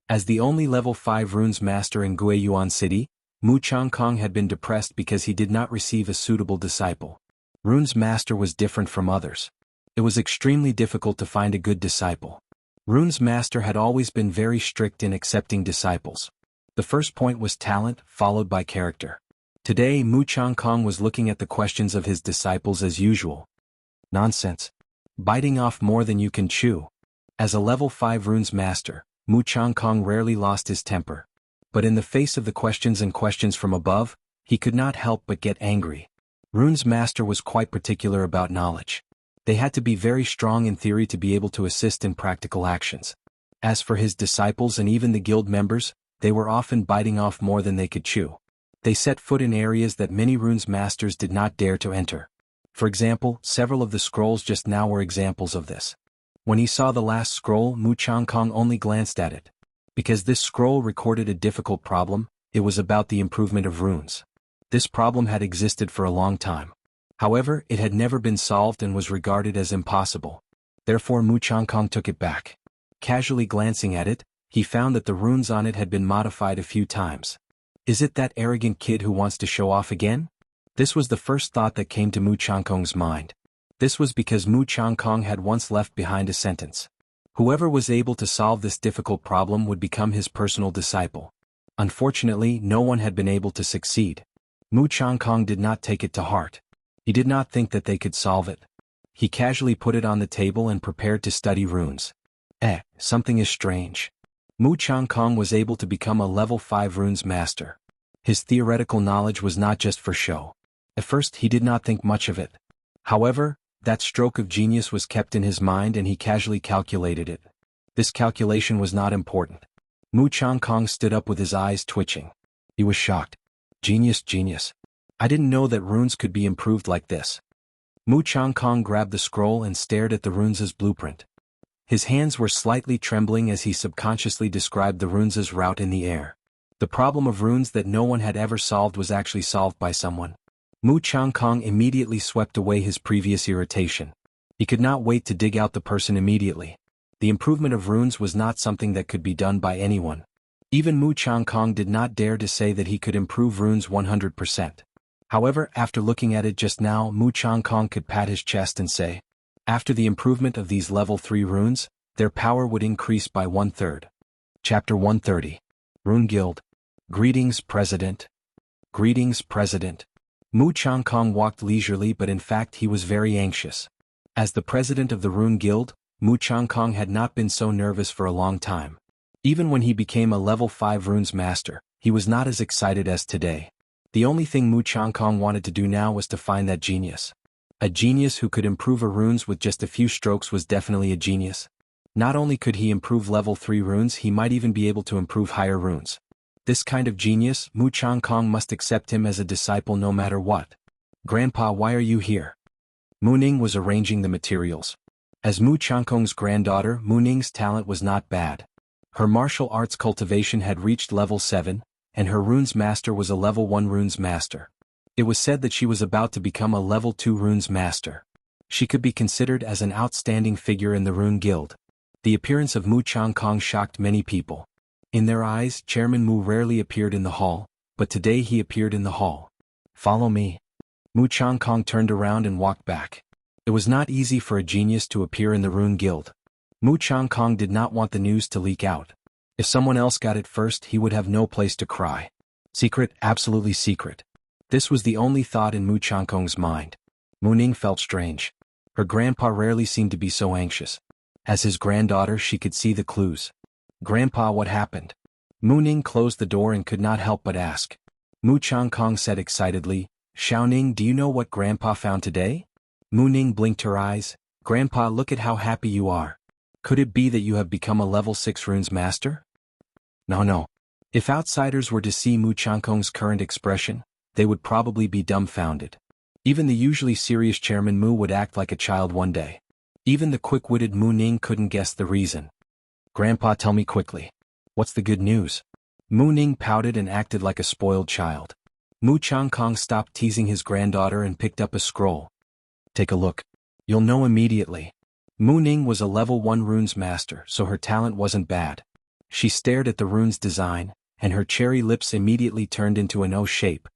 As the only level 5 runes master in Guiyuan City, Mu Changkong had been depressed because he did not receive a suitable disciple. Runes master was different from others. It was extremely difficult to find a good disciple. Runes master had always been very strict in accepting disciples. The first point was talent, followed by character. Today, Mu Changkong was looking at the questions of his disciples as usual. Nonsense. Biting off more than you can chew. As a level 5 runes master, Mu Changkong rarely lost his temper. But in the face of the questions and questions from above, he could not help but get angry. Runes master was quite particular about knowledge. They had to be very strong in theory to be able to assist in practical actions. As for his disciples and even the guild members, they were often biting off more than they could chew. They set foot in areas that many runes masters did not dare to enter. For example, several of the scrolls just now were examples of this. When he saw the last scroll, Mu Changkong only glanced at it. Because this scroll recorded a difficult problem, it was about the improvement of runes. This problem had existed for a long time. However, it had never been solved and was regarded as impossible. Therefore Mu Changkong took it back. Casually glancing at it, he found that the runes on it had been modified a few times. Is it that arrogant kid who wants to show off again? This was the first thought that came to Mu Changkong's mind. This was because Mu Changkong had once left behind a sentence. Whoever was able to solve this difficult problem would become his personal disciple. Unfortunately, no one had been able to succeed. Mu Changkong did not take it to heart. He did not think that they could solve it. He casually put it on the table and prepared to study runes. Something is strange. Mu Changkong was able to become a level 5 runes master. His theoretical knowledge was not just for show. At first he did not think much of it. However, that stroke of genius was kept in his mind and he casually calculated it. This calculation was not important. Mu Changkong stood up with his eyes twitching. He was shocked. Genius. I didn't know that runes could be improved like this. Mu Changkong grabbed the scroll and stared at the runes' blueprint. His hands were slightly trembling as he subconsciously described the runes' route in the air. The problem of runes that no one had ever solved was actually solved by someone. Mu Changkong immediately swept away his previous irritation. He could not wait to dig out the person immediately. The improvement of runes was not something that could be done by anyone. Even Mu Changkong did not dare to say that he could improve runes 100%. However, after looking at it just now, Mu Changkong could pat his chest and say, after the improvement of these level 3 runes, their power would increase by 1/3. Chapter 130. Rune Guild. Greetings, President. Greetings, President. Mu Changkong walked leisurely, but in fact he was very anxious. As the president of the Rune Guild, Mu Changkong had not been so nervous for a long time. Even when he became a level 5 runes master, he was not as excited as today. The only thing Mu Changkong wanted to do now was to find that genius. A genius who could improve a runes with just a few strokes was definitely a genius. Not only could he improve level 3 runes, he might even be able to improve higher runes. This kind of genius, Mu Changkong must accept him as a disciple no matter what. Grandpa, why are you here? Mu Ning was arranging the materials. As Mu Changkong's granddaughter, Mu Ning's talent was not bad. Her martial arts cultivation had reached level 7, and her runes master was a level 1 runes master. It was said that she was about to become a level 2 runes master. She could be considered as an outstanding figure in the Rune Guild. The appearance of Mu Changkong shocked many people. In their eyes, Chairman Mu rarely appeared in the hall, but today he appeared in the hall. Follow me. Mu Changkong turned around and walked back. It was not easy for a genius to appear in the Rune Guild. Mu Changkong did not want the news to leak out. If someone else got it first, he would have no place to cry. Secret, absolutely secret. This was the only thought in Mu Changkong's mind. Mu Ning felt strange. Her grandpa rarely seemed to be so anxious. As his granddaughter, she could see the clues. Grandpa, what happened? Mu Ning closed the door and could not help but ask. Mu Changkong said excitedly, Xiaoning, do you know what Grandpa found today? Mu Ning blinked her eyes. Grandpa, look at how happy you are. Could it be that you have become a level 6 runes master? No. If outsiders were to see Mu Changkong's current expression, they would probably be dumbfounded. Even the usually serious Chairman Mu would act like a child one day. Even the quick-witted Mu Ning couldn't guess the reason. Grandpa, tell me quickly. What's the good news? Mu Ning pouted and acted like a spoiled child. Mu Changkong stopped teasing his granddaughter and picked up a scroll. Take a look. You'll know immediately. Mu Ning was a level 1 runes master, so her talent wasn't bad. She stared at the runes design, and her cherry lips immediately turned into an O shape.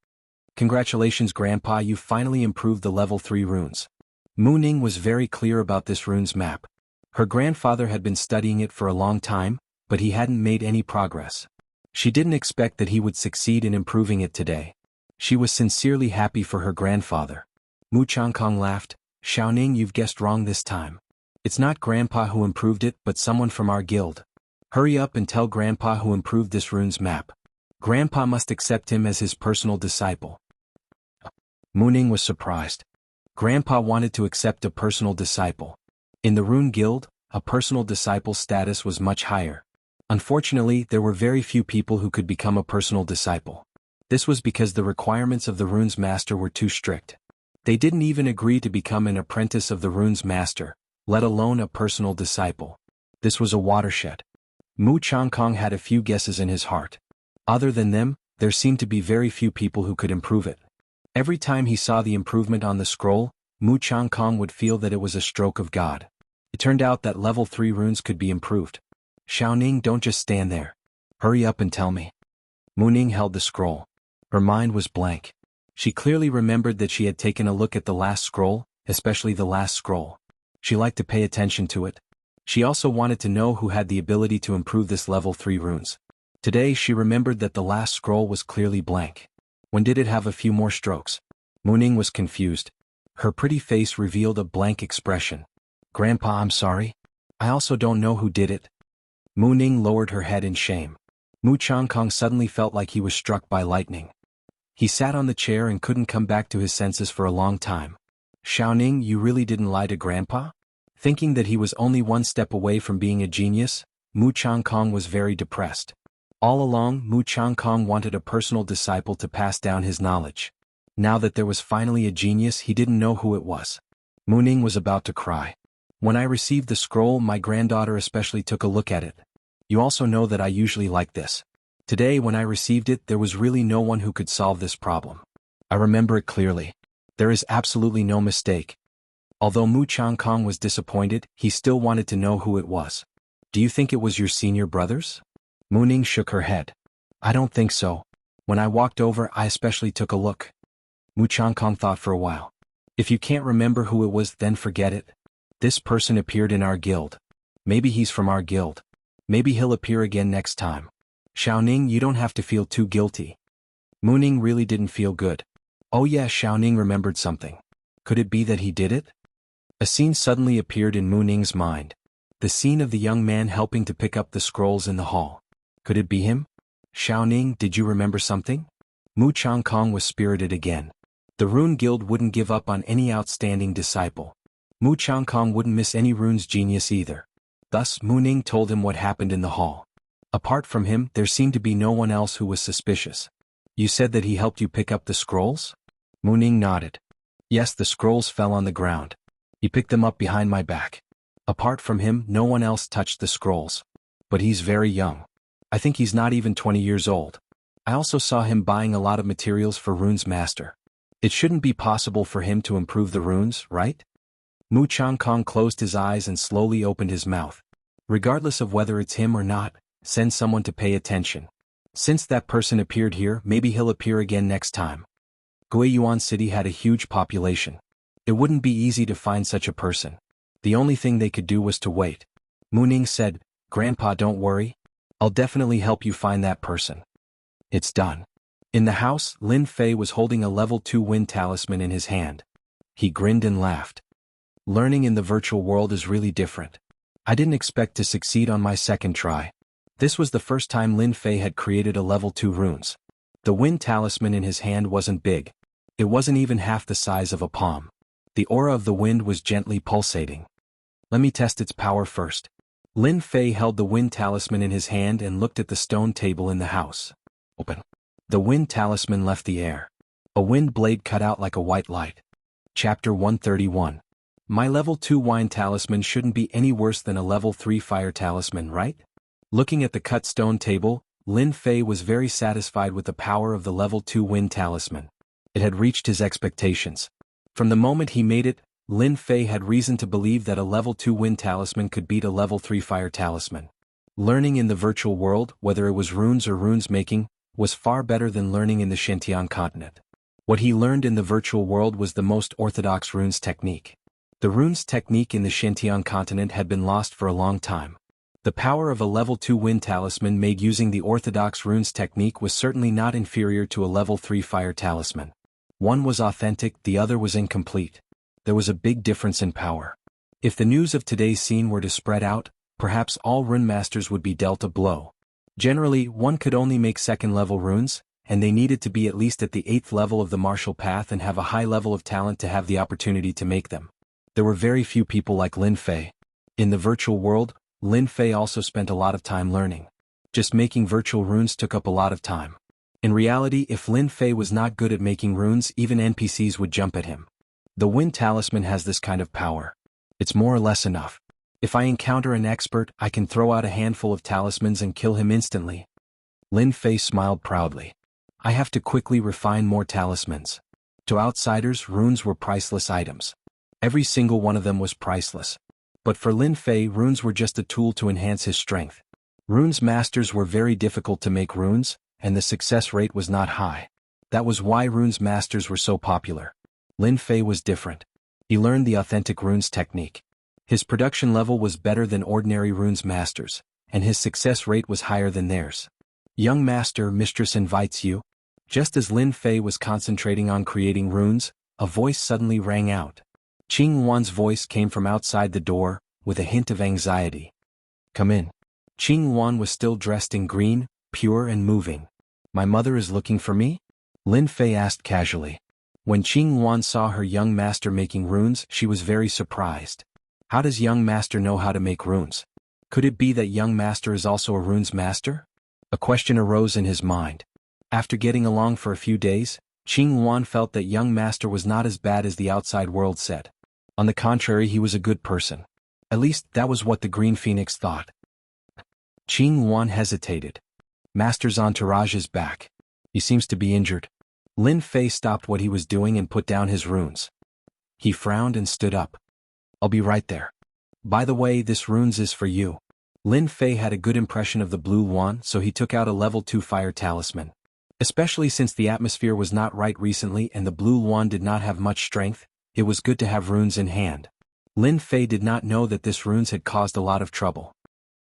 Congratulations, Grandpa, you finally improved the level 3 runes. Mu Ning was very clear about this runes map. Her grandfather had been studying it for a long time, but he hadn't made any progress. She didn't expect that he would succeed in improving it today. She was sincerely happy for her grandfather. Mu Changkong laughed. Xiaoning, you've guessed wrong this time. It's not Grandpa who improved it, but someone from our guild. Hurry up and tell Grandpa who improved this runes map. Grandpa must accept him as his personal disciple. Mu Ning was surprised. Grandpa wanted to accept a personal disciple. In the Rune Guild, a personal disciple status was much higher. Unfortunately, there were very few people who could become a personal disciple. This was because the requirements of the runes master were too strict. They didn't even agree to become an apprentice of the runes master, let alone a personal disciple. This was a watershed. Mu Changkong had a few guesses in his heart. Other than them, there seemed to be very few people who could improve it. Every time he saw the improvement on the scroll, Mu Changkong would feel that it was a stroke of God. It turned out that level 3 runes could be improved. Xiaoning, don't just stand there. Hurry up and tell me. Mu Ning held the scroll. Her mind was blank. She clearly remembered that she had taken a look at the last scroll, especially the last scroll. She liked to pay attention to it. She also wanted to know who had the ability to improve this level 3 runes. Today she remembered that the last scroll was clearly blank. When did it have a few more strokes? Mu Ning was confused. Her pretty face revealed a blank expression. Grandpa, I'm sorry. I also don't know who did it. Mu Ning lowered her head in shame. Mu Changkong suddenly felt like he was struck by lightning. He sat on the chair and couldn't come back to his senses for a long time. Xiaoning, you really didn't lie to Grandpa? Thinking that he was only one step away from being a genius, Mu Changkong was very depressed. All along, Mu Changkong wanted a personal disciple to pass down his knowledge. Now that there was finally a genius, he didn't know who it was. Mu Ning was about to cry. When I received the scroll, my granddaughter especially took a look at it. You also know that I usually like this. Today when I received it, there was really no one who could solve this problem. I remember it clearly. There is absolutely no mistake. Although Mu Changkong was disappointed, he still wanted to know who it was. Do you think it was your senior brothers? Mu Ning shook her head. I don't think so. When I walked over, I especially took a look. Mu Changkong thought for a while. If you can't remember who it was, then forget it. This person appeared in our guild. Maybe he's from our guild. Maybe he'll appear again next time. Xiaoning, you don't have to feel too guilty. Mu Ning really didn't feel good. Oh yeah, Xiaoning remembered something. Could it be that he did it? A scene suddenly appeared in Mu Ning's mind. The scene of the young man helping to pick up the scrolls in the hall. Could it be him? Xiaoning, did you remember something? Mu Changkong was spirited again. The Rune Guild wouldn't give up on any outstanding disciple. Mu Changkong wouldn't miss any rune's genius either. Thus, Mu Ning told him what happened in the hall. Apart from him, there seemed to be no one else who was suspicious. You said that he helped you pick up the scrolls? Mu Ning nodded. Yes, the scrolls fell on the ground. He picked them up behind my back. Apart from him, no one else touched the scrolls. But he's very young. I think he's not even 20 years old. I also saw him buying a lot of materials for Rune's master. It shouldn't be possible for him to improve the runes, right? Mu Changkong closed his eyes and slowly opened his mouth. Regardless of whether it's him or not, send someone to pay attention. Since that person appeared here, maybe he'll appear again next time. Guiyuan City had a huge population. It wouldn't be easy to find such a person. The only thing they could do was to wait. Mu Ning said, Grandpa, don't worry. I'll definitely help you find that person. It's done. In the house, Lin Fei was holding a level 2 wind talisman in his hand. He grinned and laughed. Learning in the virtual world is really different. I didn't expect to succeed on my second try. This was the first time Lin Fei had created a level 2 runes. The wind talisman in his hand wasn't big. It wasn't even half the size of a palm. The aura of the wind was gently pulsating. Let me test its power first. Lin Fei held the wind talisman in his hand and looked at the stone table in the house. Open. The wind talisman left the air. A wind blade cut out like a white light. Chapter 131. My level 2 wine talisman shouldn't be any worse than a level 3 fire talisman, right? Looking at the cut stone table, Lin Fei was very satisfied with the power of the level 2 wind talisman. It had reached his expectations. From the moment he made it, Lin Fei had reason to believe that a level 2 wind talisman could beat a level 3 fire talisman. Learning in the virtual world, whether it was runes or runes making, was far better than learning in the Xintian continent. What he learned in the virtual world was the most orthodox runes technique. The runes technique in the Xintian continent had been lost for a long time. The power of a level 2 wind talisman made using the orthodox runes technique was certainly not inferior to a level 3 fire talisman. One was authentic, the other was incomplete. There was a big difference in power. If the news of today's scene were to spread out, perhaps all rune masters would be dealt a blow. Generally, one could only make second-level runes, and they needed to be at least at the 8th level of the martial path and have a high level of talent to have the opportunity to make them. There were very few people like Lin Fei. In the virtual world, Lin Fei also spent a lot of time learning. Just making virtual runes took up a lot of time. In reality, if Lin Fei was not good at making runes, even NPCs would jump at him. The wind talisman has this kind of power. It's more or less enough. If I encounter an expert, I can throw out a handful of talismans and kill him instantly. Lin Fei smiled proudly. I have to quickly refine more talismans. To outsiders, runes were priceless items. Every single one of them was priceless. But for Lin Fei, runes were just a tool to enhance his strength. Runes masters were very difficult to make runes, and the success rate was not high. That was why runes masters were so popular. Lin Fei was different. He learned the authentic runes technique. His production level was better than ordinary runes masters, and his success rate was higher than theirs. Young master, mistress invites you. Just as Lin Fei was concentrating on creating runes, a voice suddenly rang out. Qing Wan's voice came from outside the door. with a hint of anxiety. Come in. Qing Wan was still dressed in green, pure and moving. My mother is looking for me? Lin Fei asked casually. When Qing Wan saw her young master making runes, she was very surprised. How does young master know how to make runes? Could it be that young master is also a runes master? A question arose in his mind. After getting along for a few days, Qing Wan felt that young master was not as bad as the outside world said. On the contrary, he was a good person. At least, that was what the Green Phoenix thought. Qing Wan hesitated. Master's entourage is back. He seems to be injured. Lin Fei stopped what he was doing and put down his runes. He frowned and stood up. I'll be right there. By the way, this runes is for you. Lin Fei had a good impression of the blue wand, so he took out a level 2 fire talisman. Especially since the atmosphere was not right recently and the blue wand did not have much strength, it was good to have runes in hand. Lin Fei did not know that this runes had caused a lot of trouble.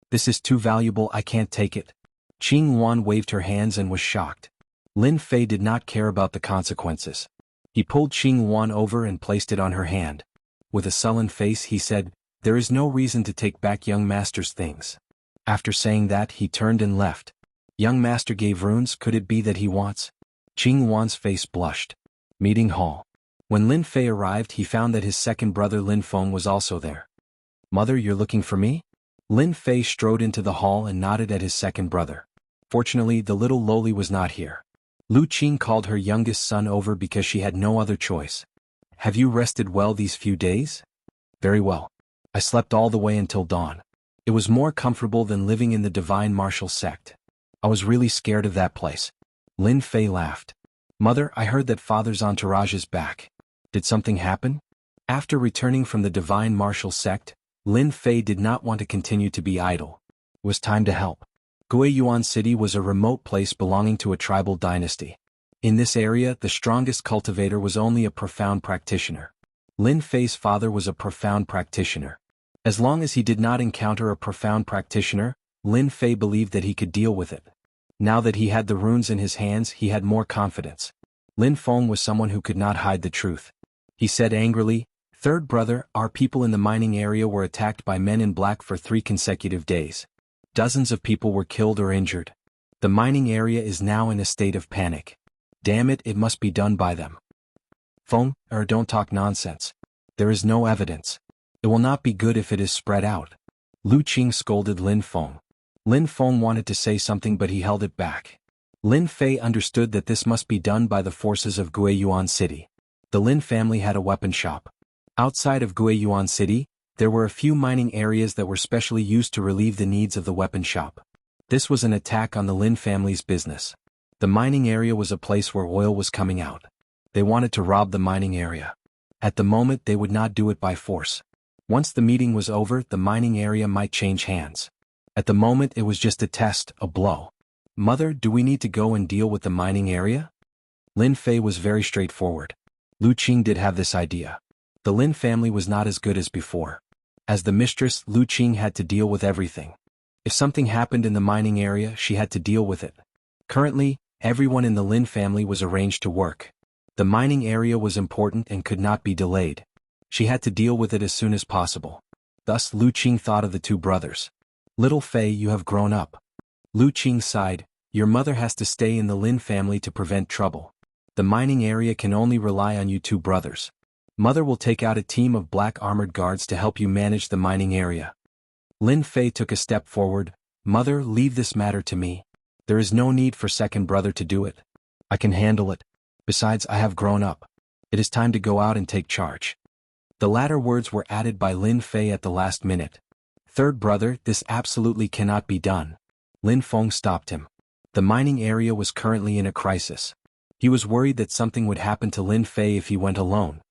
This is too valuable, I can't take it. Qing Wan waved her hands and was shocked. Lin Fei did not care about the consequences. He pulled Qing Wan over and placed it on her hand. With a sullen face he said, there is no reason to take back young master's things. After saying that, he turned and left. Young master gave runes, could it be that he wants? Qing Wan's face blushed. Meeting hall. When Lin Fei arrived, he found that his second brother Lin Feng was also there. Mother, you're looking for me? Lin Fei strode into the hall and nodded at his second brother. Fortunately, the little lowly was not here. Lu Qing called her youngest son over because she had no other choice. Have you rested well these few days? Very well. I slept all the way until dawn. It was more comfortable than living in the divine martial sect. I was really scared of that place. Lin Fei laughed. Mother, I heard that father's entourage is back. Did something happen? After returning from the divine martial sect, Lin Fei did not want to continue to be idle. It was time to help. Guiyuan City was a remote place belonging to a tribal dynasty. In this area, the strongest cultivator was only a profound practitioner. Lin Fei's father was a profound practitioner. As long as he did not encounter a profound practitioner, Lin Fei believed that he could deal with it. Now that he had the runes in his hands, he had more confidence. Lin Feng was someone who could not hide the truth. He said angrily, Third brother, our people in the mining area were attacked by men in black for 3 consecutive days. Dozens of people were killed or injured. The mining area is now in a state of panic. Damn it, it must be done by them. Feng, don't talk nonsense. There is no evidence. It will not be good if it is spread out. Lu Qing scolded Lin Feng. Lin Feng wanted to say something but he held it back. Lin Fei understood that this must be done by the forces of Guiyuan City. The Lin family had a weapon shop. Outside of Guiyuan City, there were a few mining areas that were specially used to relieve the needs of the weapon shop. This was an attack on the Lin family's business. The mining area was a place where oil was coming out. They wanted to rob the mining area. At the moment, they would not do it by force. Once the meeting was over, the mining area might change hands. At the moment, it was just a test, a blow. Mother, do we need to go and deal with the mining area? Lin Fei was very straightforward. Lu Qing did have this idea. The Lin family was not as good as before. As the mistress, Lu Qing had to deal with everything. If something happened in the mining area, she had to deal with it. Currently, everyone in the Lin family was arranged to work. The mining area was important and could not be delayed. She had to deal with it as soon as possible. Thus, Lu Qing thought of the 2 brothers. Little Fei, you have grown up. Lu Qing sighed. Your mother has to stay in the Lin family to prevent trouble. The mining area can only rely on you 2 brothers. Mother will take out a team of black armored guards to help you manage the mining area. Lin Fei took a step forward. Mother, leave this matter to me. There is no need for second brother to do it. I can handle it. Besides, I have grown up. It is time to go out and take charge. The latter words were added by Lin Fei at the last minute. Third brother, this absolutely cannot be done. Lin Feng stopped him. The mining area was currently in a crisis. He was worried that something would happen to Lin Fei if he went alone.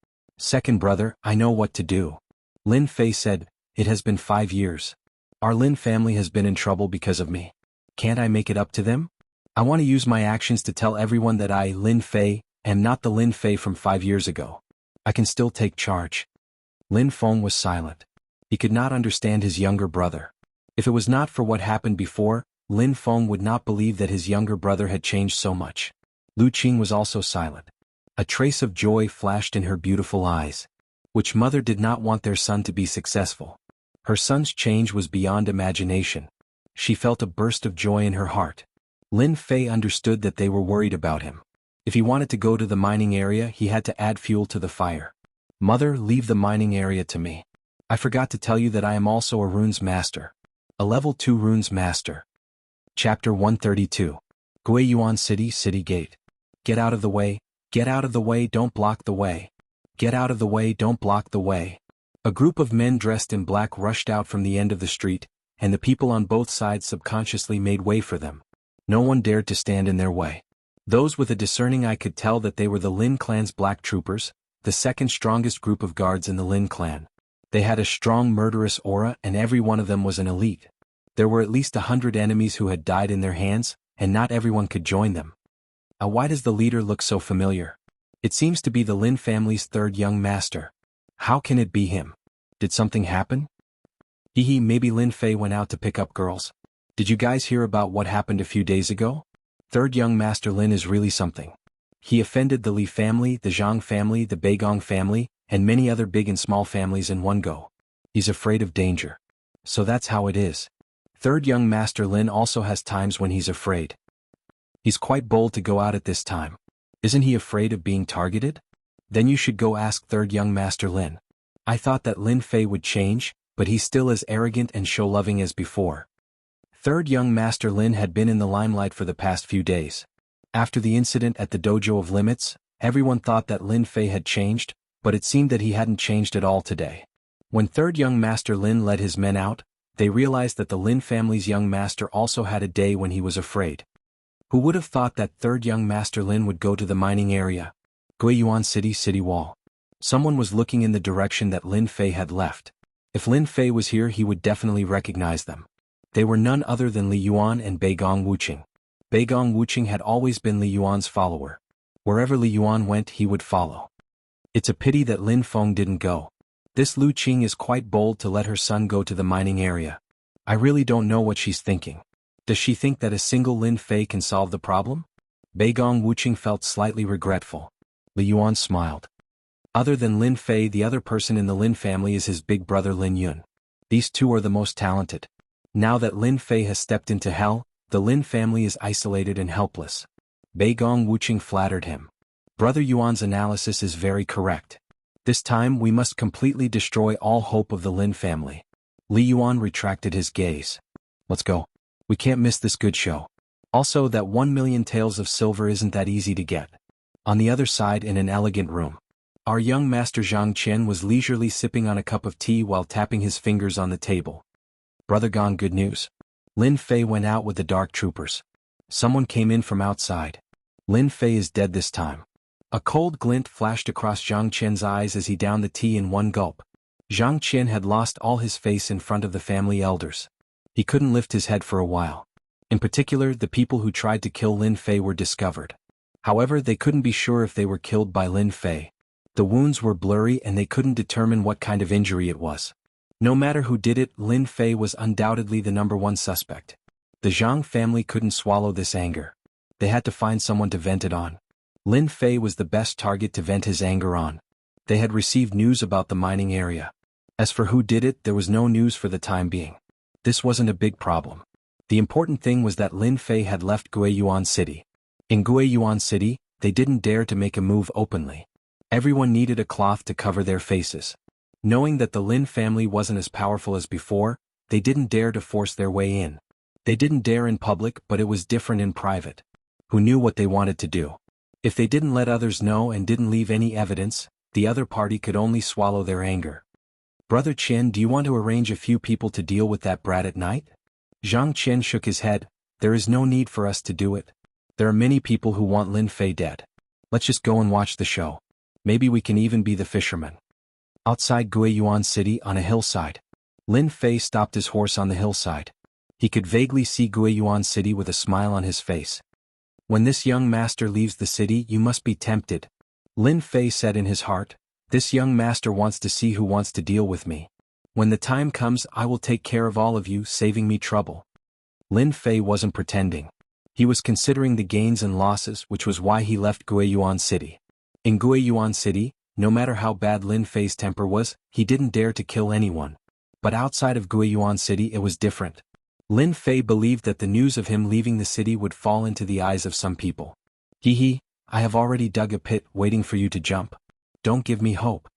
Second brother, I know what to do. Lin Fei said, it has been 5 years. Our Lin family has been in trouble because of me. Can't I make it up to them? I want to use my actions to tell everyone that I, Lin Fei, am not the Lin Fei from 5 years ago. I can still take charge. Lin Feng was silent. He could not understand his younger brother. If it was not for what happened before, Lin Feng would not believe that his younger brother had changed so much. Lu Qing was also silent. A trace of joy flashed in her beautiful eyes. Which mother did not want their son to be successful? Her son's change was beyond imagination. She felt a burst of joy in her heart. Lin Fei understood that they were worried about him. If he wanted to go to the mining area, he had to add fuel to the fire. Mother, leave the mining area to me. I forgot to tell you that I am also a runes master. A level 2 runes master. Chapter 132. Guiyuan City, City Gate. Get out of the way, get out of the way, don't block the way. Get out of the way, don't block the way. A group of men dressed in black rushed out from the end of the street, and the people on both sides subconsciously made way for them. No one dared to stand in their way. Those with a discerning eye could tell that they were the Lin clan's black troopers, the second strongest group of guards in the Lin clan. They had a strong murderous aura, and every one of them was an elite. There were at least 100 enemies who had died in their hands, and not everyone could join them. Why does the leader look so familiar? It seems to be the Lin family's third young master. How can it be him? Did something happen? Maybe Lin Fei went out to pick up girls. Did you guys hear about what happened a few days ago? Third young master Lin is really something. He offended the Li family, the Zhang family, the Beigong family, and many other big and small families in one go. He's afraid of danger. So that's how it is. Third young master Lin also has times when he's afraid. He's quite bold to go out at this time. Isn't he afraid of being targeted? Then you should go ask third young master Lin. I thought that Lin Fei would change, but he's still as arrogant and show-loving as before. Third young master Lin had been in the limelight for the past few days. After the incident at the Dojo of Limits, everyone thought that Lin Fei had changed, but it seemed that he hadn't changed at all today. When third young master Lin led his men out, they realized that the Lin family's young master also had a day when he was afraid. Who would have thought that third young master Lin would go to the mining area? Guiyuan City, City Wall. Someone was looking in the direction that Lin Fei had left. If Lin Fei was here, he would definitely recognize them. They were none other than Li Yuan and Beigong Wuqing. Beigong Wuqing had always been Li Yuan's follower. Wherever Li Yuan went, he would follow. It's a pity that Lin Feng didn't go. This Lu Qing is quite bold to let her son go to the mining area. I really don't know what she's thinking. Does she think that a single Lin Fei can solve the problem? Beigong Wuqing felt slightly regretful. Li Yuan smiled. Other than Lin Fei, the other person in the Lin family is his big brother Lin Yun. These two are the most talented. Now that Lin Fei has stepped into hell, the Lin family is isolated and helpless. Beigong Wuqing flattered him. Brother Yuan's analysis is very correct. This time we must completely destroy all hope of the Lin family. Li Yuan retracted his gaze. Let's go. We can't miss this good show. Also, that 1,000,000 taels of silver isn't that easy to get. On the other side, in an elegant room, our young master Zhang Qian was leisurely sipping on a cup of tea while tapping his fingers on the table. Brother Gong, good news. Lin Fei went out with the dark troopers. Someone came in from outside. Lin Fei is dead this time. A cold glint flashed across Zhang Qian's eyes as he downed the tea in one gulp. Zhang Qian had lost all his face in front of the family elders. He couldn't lift his head for a while. In particular, the people who tried to kill Lin Fei were discovered. However, they couldn't be sure if they were killed by Lin Fei. The wounds were blurry and they couldn't determine what kind of injury it was. No matter who did it, Lin Fei was undoubtedly the #1 suspect. The Zhang family couldn't swallow this anger. They had to find someone to vent it on. Lin Fei was the best target to vent his anger on. They had received news about the mining area. As for who did it, there was no news for the time being. This wasn't a big problem. The important thing was that Lin Fei had left Guiyuan City. In Guiyuan City, they didn't dare to make a move openly. Everyone needed a cloth to cover their faces. Knowing that the Lin family wasn't as powerful as before, they didn't dare to force their way in. They didn't dare in public, but it was different in private. Who knew what they wanted to do? If they didn't let others know and didn't leave any evidence, the other party could only swallow their anger. Brother Qian, do you want to arrange a few people to deal with that brat at night? Zhang Qian shook his head. There is no need for us to do it. There are many people who want Lin Fei dead. Let's just go and watch the show. Maybe we can even be the fishermen. Outside Guiyuan City on a hillside, Lin Fei stopped his horse on the hillside. He could vaguely see Guiyuan City with a smile on his face. When this young master leaves the city, you must be tempted. Lin Fei said in his heart, this young master wants to see who wants to deal with me. When the time comes, I will take care of all of you, saving me trouble. Lin Fei wasn't pretending. He was considering the gains and losses, which was why he left Guiyuan City. In Guiyuan City, no matter how bad Lin Fei's temper was, he didn't dare to kill anyone. But outside of Guiyuan City it was different. Lin Fei believed that the news of him leaving the city would fall into the eyes of some people. Hee, I have already dug a pit waiting for you to jump. Don't give me hope.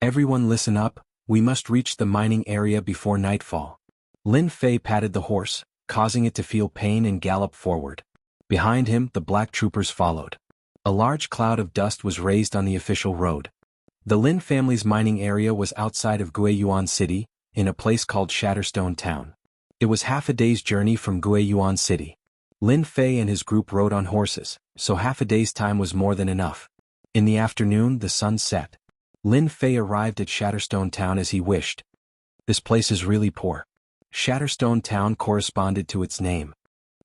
Everyone listen up, we must reach the mining area before nightfall. Lin Fei patted the horse, causing it to feel pain and gallop forward. Behind him, the black troopers followed. A large cloud of dust was raised on the official road. The Lin family's mining area was outside of Guiyuan City, in a place called Shatterstone Town. It was half a day's journey from Guiyuan City. Lin Fei and his group rode on horses, so half a day's time was more than enough. In the afternoon, the sun set. Lin Fei arrived at Shatterstone Town as he wished. This place is really poor. Shatterstone Town corresponded to its name.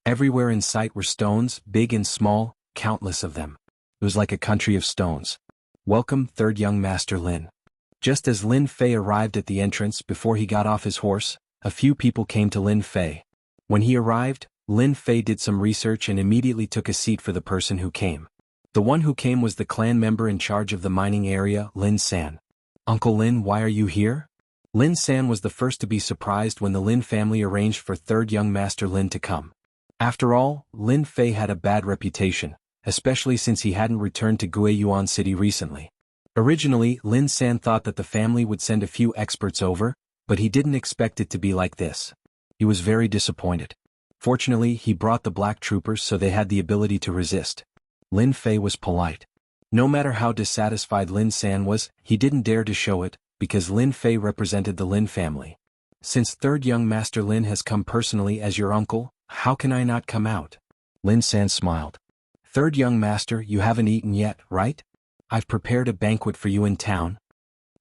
Everywhere in sight were stones, big and small, countless of them. It was like a country of stones. Welcome, third young master Lin. Just as Lin Fei arrived at the entrance before he got off his horse, a few people came to Lin Fei. When he arrived, Lin Fei did some research and immediately took a seat for the person who came. The one who came was the clan member in charge of the mining area, Lin San. Uncle Lin, why are you here? Lin San was the first to be surprised when the Lin family arranged for third young master Lin to come. After all, Lin Fei had a bad reputation, especially since he hadn't returned to Guiyuan City recently. Originally, Lin San thought that the family would send a few experts over, but he didn't expect it to be like this. He was very disappointed. Fortunately, he brought the black troopers so they had the ability to resist. Lin Fei was polite. No matter how dissatisfied Lin San was, he didn't dare to show it, because Lin Fei represented the Lin family. Since third young master Lin has come personally as your uncle, how can I not come out? Lin San smiled. Third young master, you haven't eaten yet, right? I've prepared a banquet for you in town.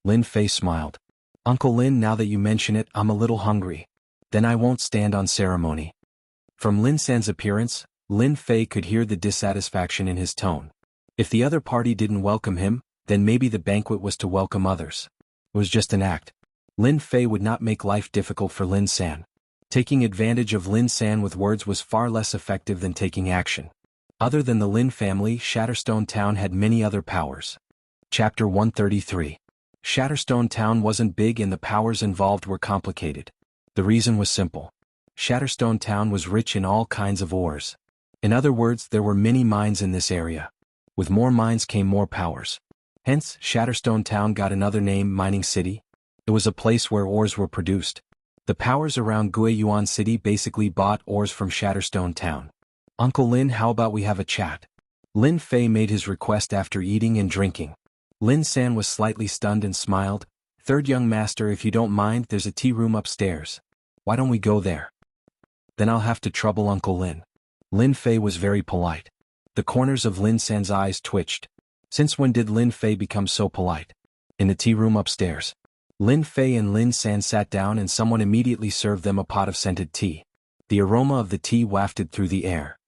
Lin Fei smiled. Uncle Lin, now that you mention it, I'm a little hungry. Then I won't stand on ceremony. From Lin San's appearance, Lin Fei could hear the dissatisfaction in his tone. If the other party didn't welcome him, then maybe the banquet was to welcome others. It was just an act. Lin Fei would not make life difficult for Lin San. Taking advantage of Lin San with words was far less effective than taking action. Other than the Lin family, Shatterstone Town had many other powers. Chapter 133. Shatterstone Town wasn't big and the powers involved were complicated. The reason was simple. Shatterstone Town was rich in all kinds of ores. In other words, there were many mines in this area. With more mines came more powers. Hence, Shatterstone Town got another name, Mining City. It was a place where ores were produced. The powers around Guiyuan City basically bought ores from Shatterstone Town. Uncle Lin, how about we have a chat? Lin Fei made his request after eating and drinking. Lin San was slightly stunned and smiled. Third young master, if you don't mind, there's a tea room upstairs. Why don't we go there? Then I'll have to trouble Uncle Lin. Lin Fei was very polite. The corners of Lin San's eyes twitched. Since when did Lin Fei become so polite? In the tea room upstairs. Lin Fei and Lin San sat down and someone immediately served them a pot of scented tea. The aroma of the tea wafted through the air.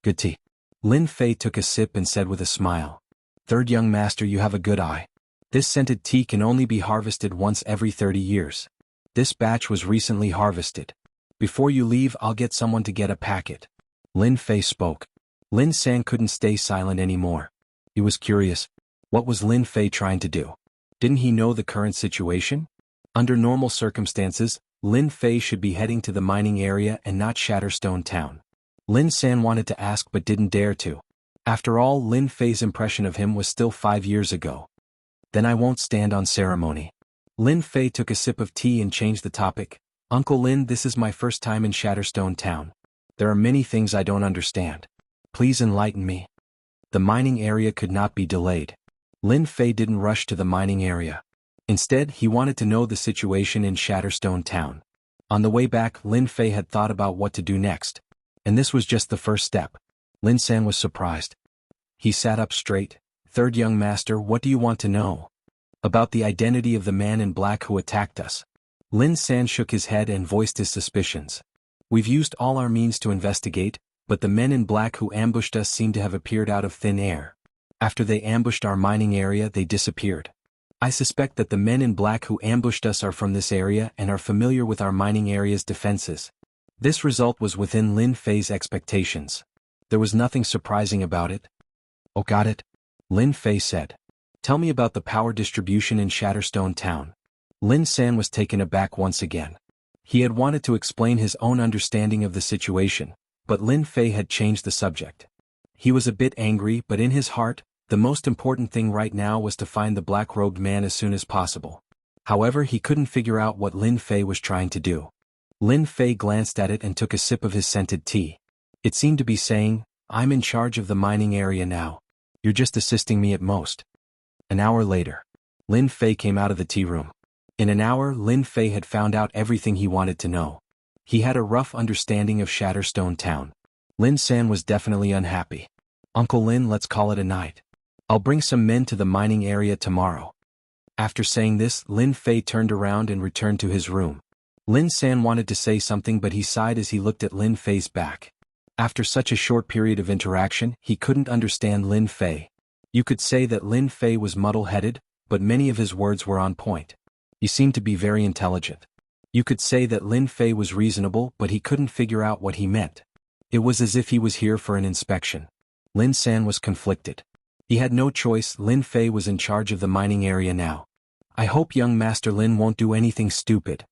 Good tea. Lin Fei took a sip and said with a smile. Third young master, you have a good eye. This scented tea can only be harvested once every 30 years. This batch was recently harvested. Before you leave, I'll get someone to get a packet. Lin Fei spoke. Lin San couldn't stay silent anymore. He was curious. What was Lin Fei trying to do? Didn't he know the current situation? Under normal circumstances, Lin Fei should be heading to the mining area and not Shatterstone Town. Lin San wanted to ask but didn't dare to. After all, Lin Fei's impression of him was still 5 years ago. Then I won't stand on ceremony. Lin Fei took a sip of tea and changed the topic. Uncle Lin, this is my first time in Shatterstone Town. There are many things I don't understand. Please enlighten me. The mining area could not be delayed. Lin Fei didn't rush to the mining area. Instead, he wanted to know the situation in Shatterstone Town. On the way back, Lin Fei had thought about what to do next. And this was just the first step. Lin San was surprised. He sat up straight. Third young master, what do you want to know? About the identity of the man in black who attacked us. Lin San shook his head and voiced his suspicions. We've used all our means to investigate, but the men in black who ambushed us seem to have appeared out of thin air. After they ambushed our mining area, they disappeared. I suspect that the men in black who ambushed us are from this area and are familiar with our mining area's defenses. This result was within Lin Fei's expectations. There was nothing surprising about it. Oh, got it? Lin Fei said. Tell me about the power distribution in Shatterstone Town. Lin San was taken aback once again. He had wanted to explain his own understanding of the situation, but Lin Fei had changed the subject. He was a bit angry, but in his heart, the most important thing right now was to find the black-robed man as soon as possible. However, he couldn't figure out what Lin Fei was trying to do. Lin Fei glanced at it and took a sip of his scented tea. It seemed to be saying, "I'm in charge of the mining area now. You're just assisting me at most." An hour later, Lin Fei came out of the tea room. In an hour, Lin Fei had found out everything he wanted to know. He had a rough understanding of Shatterstone Town. Lin San was definitely unhappy. "Uncle Lin, let's call it a night. I'll bring some men to the mining area tomorrow." After saying this, Lin Fei turned around and returned to his room. Lin San wanted to say something, but he sighed as he looked at Lin Fei's back. After such a short period of interaction, he couldn't understand Lin Fei. You could say that Lin Fei was muddle-headed, but many of his words were on point. He seemed to be very intelligent. You could say that Lin Fei was reasonable, but he couldn't figure out what he meant. It was as if he was here for an inspection. Lin San was conflicted. He had no choice. Lin Fei was in charge of the mining area now. "I hope young Master Lin won't do anything stupid."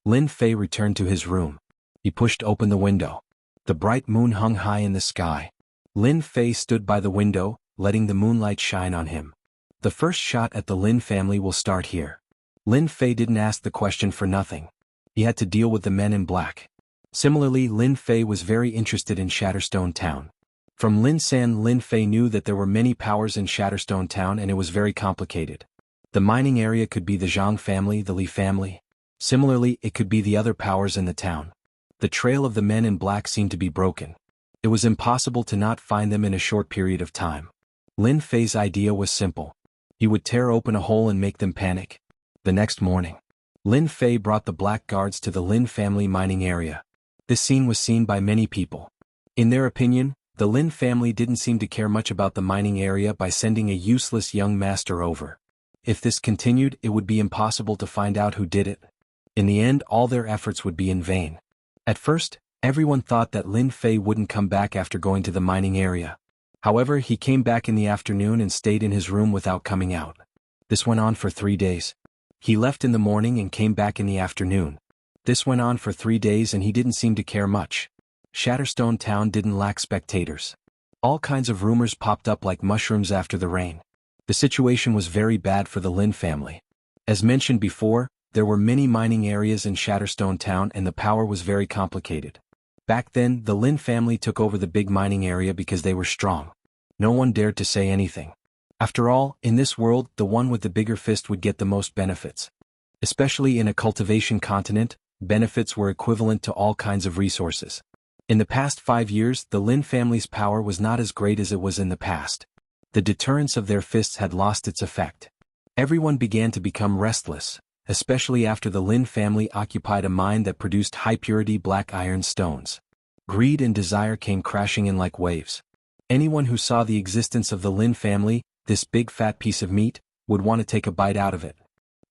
Lin Fei returned to his room. He pushed open the window. The bright moon hung high in the sky. Lin Fei stood by the window, letting the moonlight shine on him. The first shot at the Lin family will start here. Lin Fei didn't ask the question for nothing. He had to deal with the men in black. Similarly, Lin Fei was very interested in Shatterstone Town. From Lin San, Lin Fei knew that there were many powers in Shatterstone Town and it was very complicated. The mining area could be the Zhang family, the Li family. Similarly, it could be the other powers in the town. The trail of the men in black seemed to be broken. It was impossible to not find them in a short period of time. Lin Fei's idea was simple. He would tear open a hole and make them panic. The next morning, Lin Fei brought the black guards to the Lin family mining area. This scene was seen by many people. In their opinion, the Lin family didn't seem to care much about the mining area by sending a useless young master over. If this continued, it would be impossible to find out who did it. In the end, all their efforts would be in vain. At first, everyone thought that Lin Fei wouldn't come back after going to the mining area. However, he came back in the afternoon and stayed in his room without coming out. This went on for 3 days. He left in the morning and came back in the afternoon. This went on for 3 days and he didn't seem to care much. Shatterstone Town didn't lack spectators. All kinds of rumors popped up like mushrooms after the rain. The situation was very bad for the Lin family. As mentioned before, there were many mining areas in Shatterstone Town and the power was very complicated. Back then, the Lin family took over the big mining area because they were strong. No one dared to say anything. After all, in this world, the one with the bigger fist would get the most benefits. Especially in a cultivation continent, benefits were equivalent to all kinds of resources. In the past 5 years, the Lin family's power was not as great as it was in the past. The deterrence of their fists had lost its effect. Everyone began to become restless, especially after the Lin family occupied a mine that produced high-purity black iron stones. Greed and desire came crashing in like waves. Anyone who saw the existence of the Lin family, this big fat piece of meat, would want to take a bite out of it.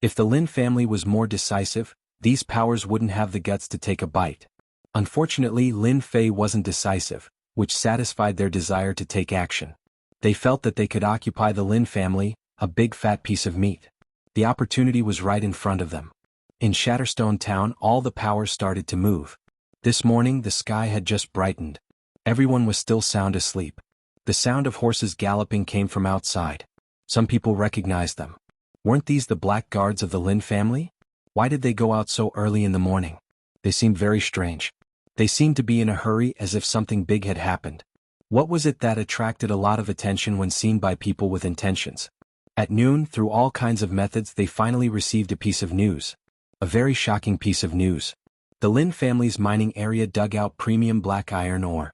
If the Lin family was more decisive, these powers wouldn't have the guts to take a bite. Unfortunately, Lin Fei wasn't decisive, which satisfied their desire to take action. They felt that they could occupy the Lin family, a big fat piece of meat. The opportunity was right in front of them. In Shatterstone Town, all the powers started to move. This morning, the sky had just brightened. Everyone was still sound asleep. The sound of horses galloping came from outside. Some people recognized them. Weren't these the black guards of the Lin family? Why did they go out so early in the morning? They seemed very strange. They seemed to be in a hurry as if something big had happened. What was it that attracted a lot of attention when seen by people with intentions? At noon, through all kinds of methods, they finally received a piece of news. A very shocking piece of news. The Lin family's mining area dug out premium black iron ore.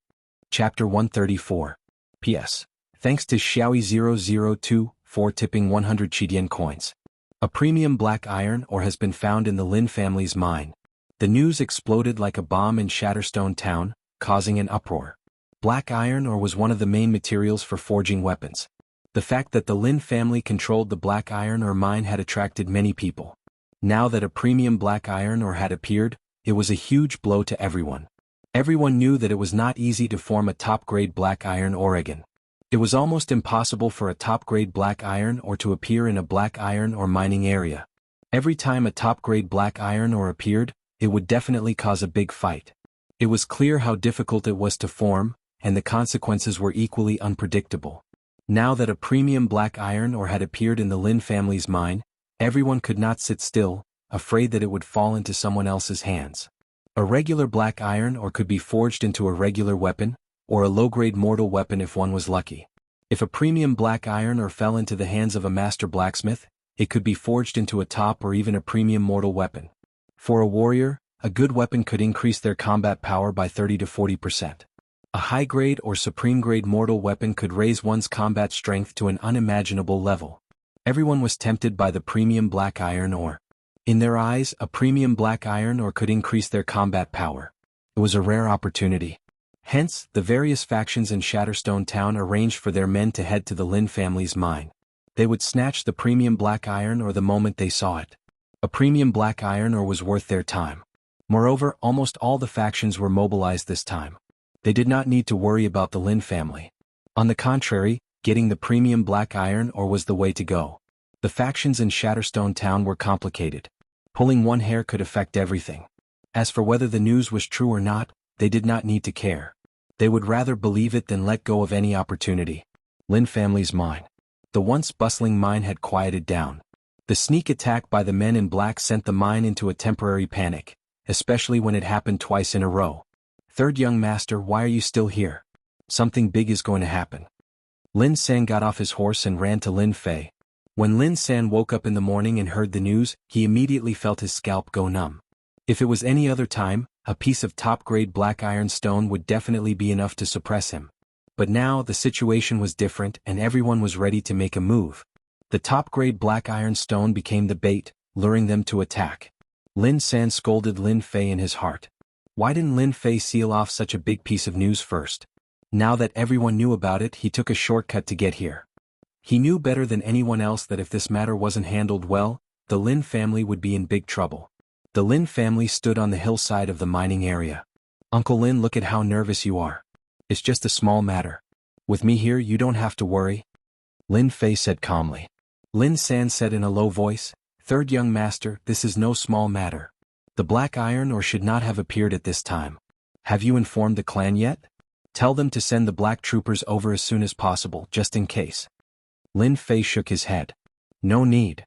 Chapter 134. P.S. Thanks to Xiaoyi002 for tipping 100 Qidian coins. A premium black iron ore has been found in the Lin family's mine. The news exploded like a bomb in Shatterstone Town, causing an uproar. Black iron ore was one of the main materials for forging weapons. The fact that the Lin family controlled the black iron ore mine had attracted many people. Now that a premium black iron ore had appeared, it was a huge blow to everyone. Everyone knew that it was not easy to form a top-grade black iron ore again. It was almost impossible for a top-grade black iron ore to appear in a black iron ore mining area. Every time a top-grade black iron ore appeared, it would definitely cause a big fight. It was clear how difficult it was to form, and the consequences were equally unpredictable. Now that a premium black iron ore had appeared in the Lin family's mine, everyone could not sit still, afraid that it would fall into someone else's hands. A regular black iron ore could be forged into a regular weapon, or a low-grade mortal weapon if one was lucky. If a premium black iron ore fell into the hands of a master blacksmith, it could be forged into a top or even a premium mortal weapon. For a warrior, a good weapon could increase their combat power by 30 to 40%. A high-grade or supreme-grade mortal weapon could raise one's combat strength to an unimaginable level. Everyone was tempted by the premium black iron ore. In their eyes, a premium black iron ore could increase their combat power. It was a rare opportunity. Hence, the various factions in Shatterstone Town arranged for their men to head to the Lin family's mine. They would snatch the premium black iron ore the moment they saw it. A premium black iron ore was worth their time. Moreover, almost all the factions were mobilized this time. They did not need to worry about the Lin family. On the contrary, getting the premium black iron ore was the way to go. The factions in Shatterstone Town were complicated. Pulling one hair could affect everything. As for whether the news was true or not, they did not need to care. They would rather believe it than let go of any opportunity. Lin family's mine. The once bustling mine had quieted down. The sneak attack by the men in black sent the mine into a temporary panic, especially when it happened twice in a row. Third young master, why are you still here? Something big is going to happen. Lin San got off his horse and ran to Lin Fei. When Lin San woke up in the morning and heard the news, he immediately felt his scalp go numb. If it was any other time, a piece of top-grade black iron stone would definitely be enough to suppress him. But now the situation was different and everyone was ready to make a move. The top-grade black iron stone became the bait, luring them to attack. Lin San scolded Lin Fei in his heart. Why didn't Lin Fei seal off such a big piece of news first? Now that everyone knew about it, he took a shortcut to get here. He knew better than anyone else that if this matter wasn't handled well, the Lin family would be in big trouble. The Lin family stood on the hillside of the mining area. Uncle Lin, look at how nervous you are. It's just a small matter. With me here, you don't have to worry. Lin Fei said calmly. Lin San said in a low voice, Third young master, this is no small matter. The black iron ore should not have appeared at this time. Have you informed the clan yet? Tell them to send the black troopers over as soon as possible, just in case. Lin Fei shook his head. No need.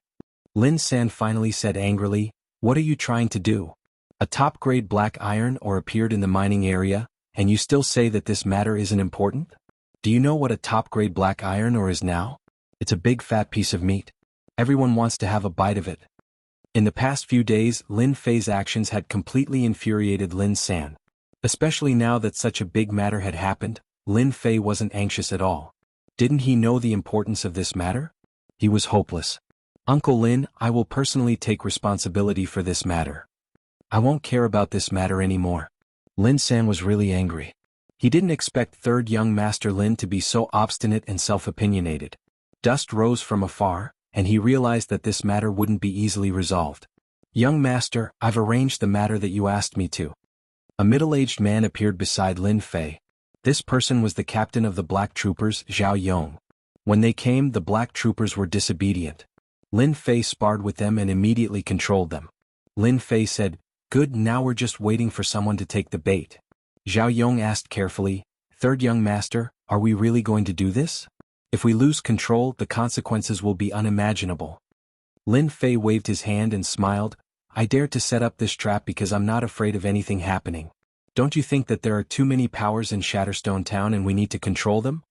Lin San finally said angrily, what are you trying to do? A top-grade black iron ore appeared in the mining area, and you still say that this matter isn't important? Do you know what a top-grade black iron ore is now? It's a big fat piece of meat. Everyone wants to have a bite of it. In the past few days, Lin Fei's actions had completely infuriated Lin San. Especially now that such a big matter had happened, Lin Fei wasn't anxious at all. Didn't he know the importance of this matter? He was hopeless. Uncle Lin, I will personally take responsibility for this matter. I won't care about this matter anymore. Lin San was really angry. He didn't expect third young master Lin to be so obstinate and self-opinionated. Dust rose from afar, and he realized that this matter wouldn't be easily resolved. Young master, I've arranged the matter that you asked me to. A middle-aged man appeared beside Lin Fei. This person was the captain of the black troopers, Zhao Yong. When they came, the black troopers were disobedient. Lin Fei sparred with them and immediately controlled them. Lin Fei said, Good, now we're just waiting for someone to take the bait. Zhao Yong asked carefully, Third young master, are we really going to do this? If we lose control, the consequences will be unimaginable. Lin Fei waved his hand and smiled, I dared to set up this trap because I'm not afraid of anything happening. Don't you think that there are too many powers in Shatterstone Town and we need to control them?